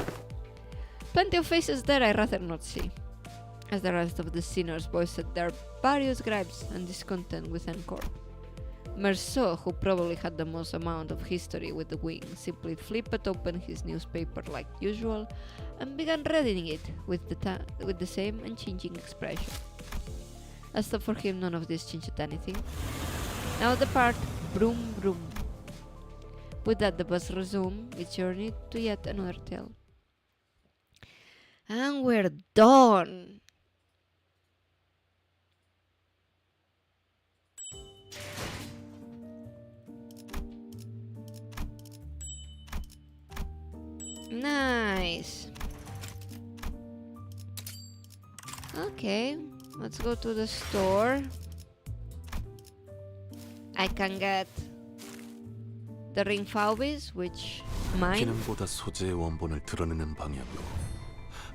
Plenty of faces there I'd rather not see, as the rest of the sinners voiced their various gripes and discontent with N-Corp. Merceau, who probably had the most amount of history with the wing, simply flipped open his newspaper like usual and began reading it with the same unchanging expression. As though for him none of this changed anything. Now depart, broom broom. With that the bus resumed its journey to yet another tale. And we're done! Nice. Okay, let's go to the store. I can get the ring Faubis, which mine. 기능보다 소재의 원본을 드러내는 방향으로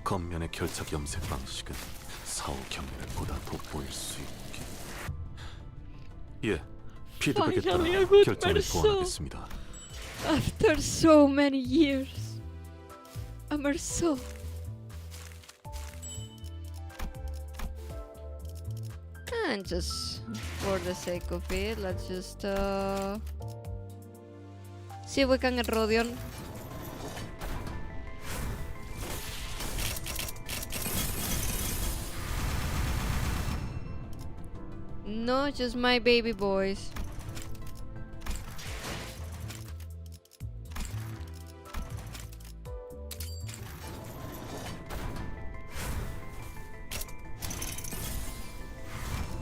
겉면의 결착 염색 방식은 사후 경련을 보다 돋보일 수 있게. 예, 피드백에 따라 Finally a good 결정을 person. 보완하겠습니다. After so many years, a Merceau. And just for the sake of it, let's just see if we can get Rodion. No, just my baby boys.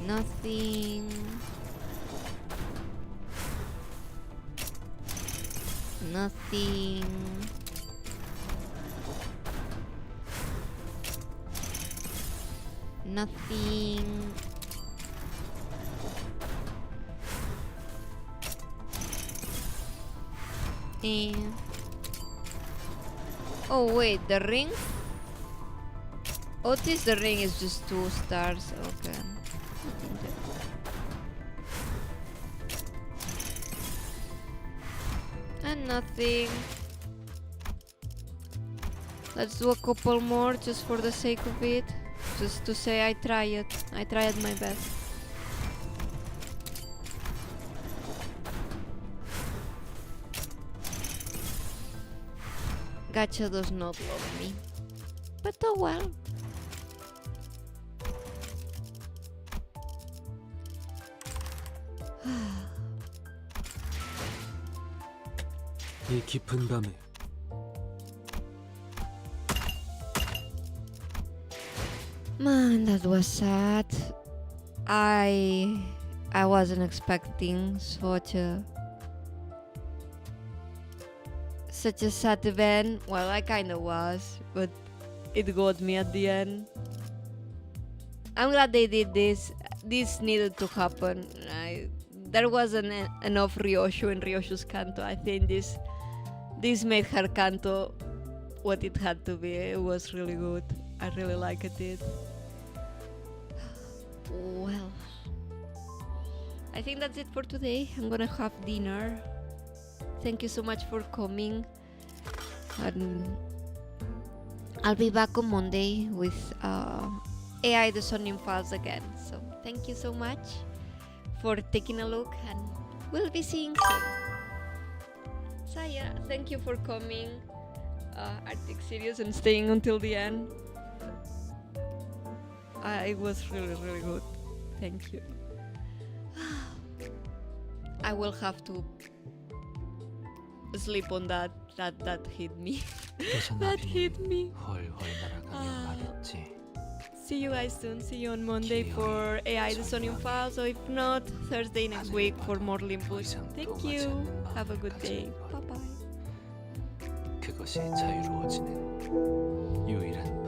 Nothing. Nothing. Nothing. And oh wait, the ring? Oh, this the ring is just 2 stars. Okay. And nothing. Let's do a couple more just for the sake of it. Just to say I tried. I tried my best. Gacha does not love me. But oh well. 이 깊은 밤에 Man, that was sad. I wasn't expecting such a sad event. Well, I kinda was, but it got me at the end. I'm glad they did this. This needed to happen. There wasn't enough Ryoshu in Ryoshu's Kanto. I think this made her Kanto what it had to be. It was really good. I really liked it. Well, I think that's it for today. I'm gonna have dinner. Thank you so much for coming. And I'll be back on Monday with AI the Sonium files again. So thank you so much for taking a look, and we'll be seeing soon. So yeah, thank you for coming, Arctic Sirius, and staying until the end. It was really, really good. Thank you. I will have to sleep on that. That hit me. That hit me. See you guys soon. See you on Monday for AI the Sonium files. So if not, Thursday next week for more Limbus. Thank you. Have a good day. Bye bye. 그것이 자유로워지는 유일한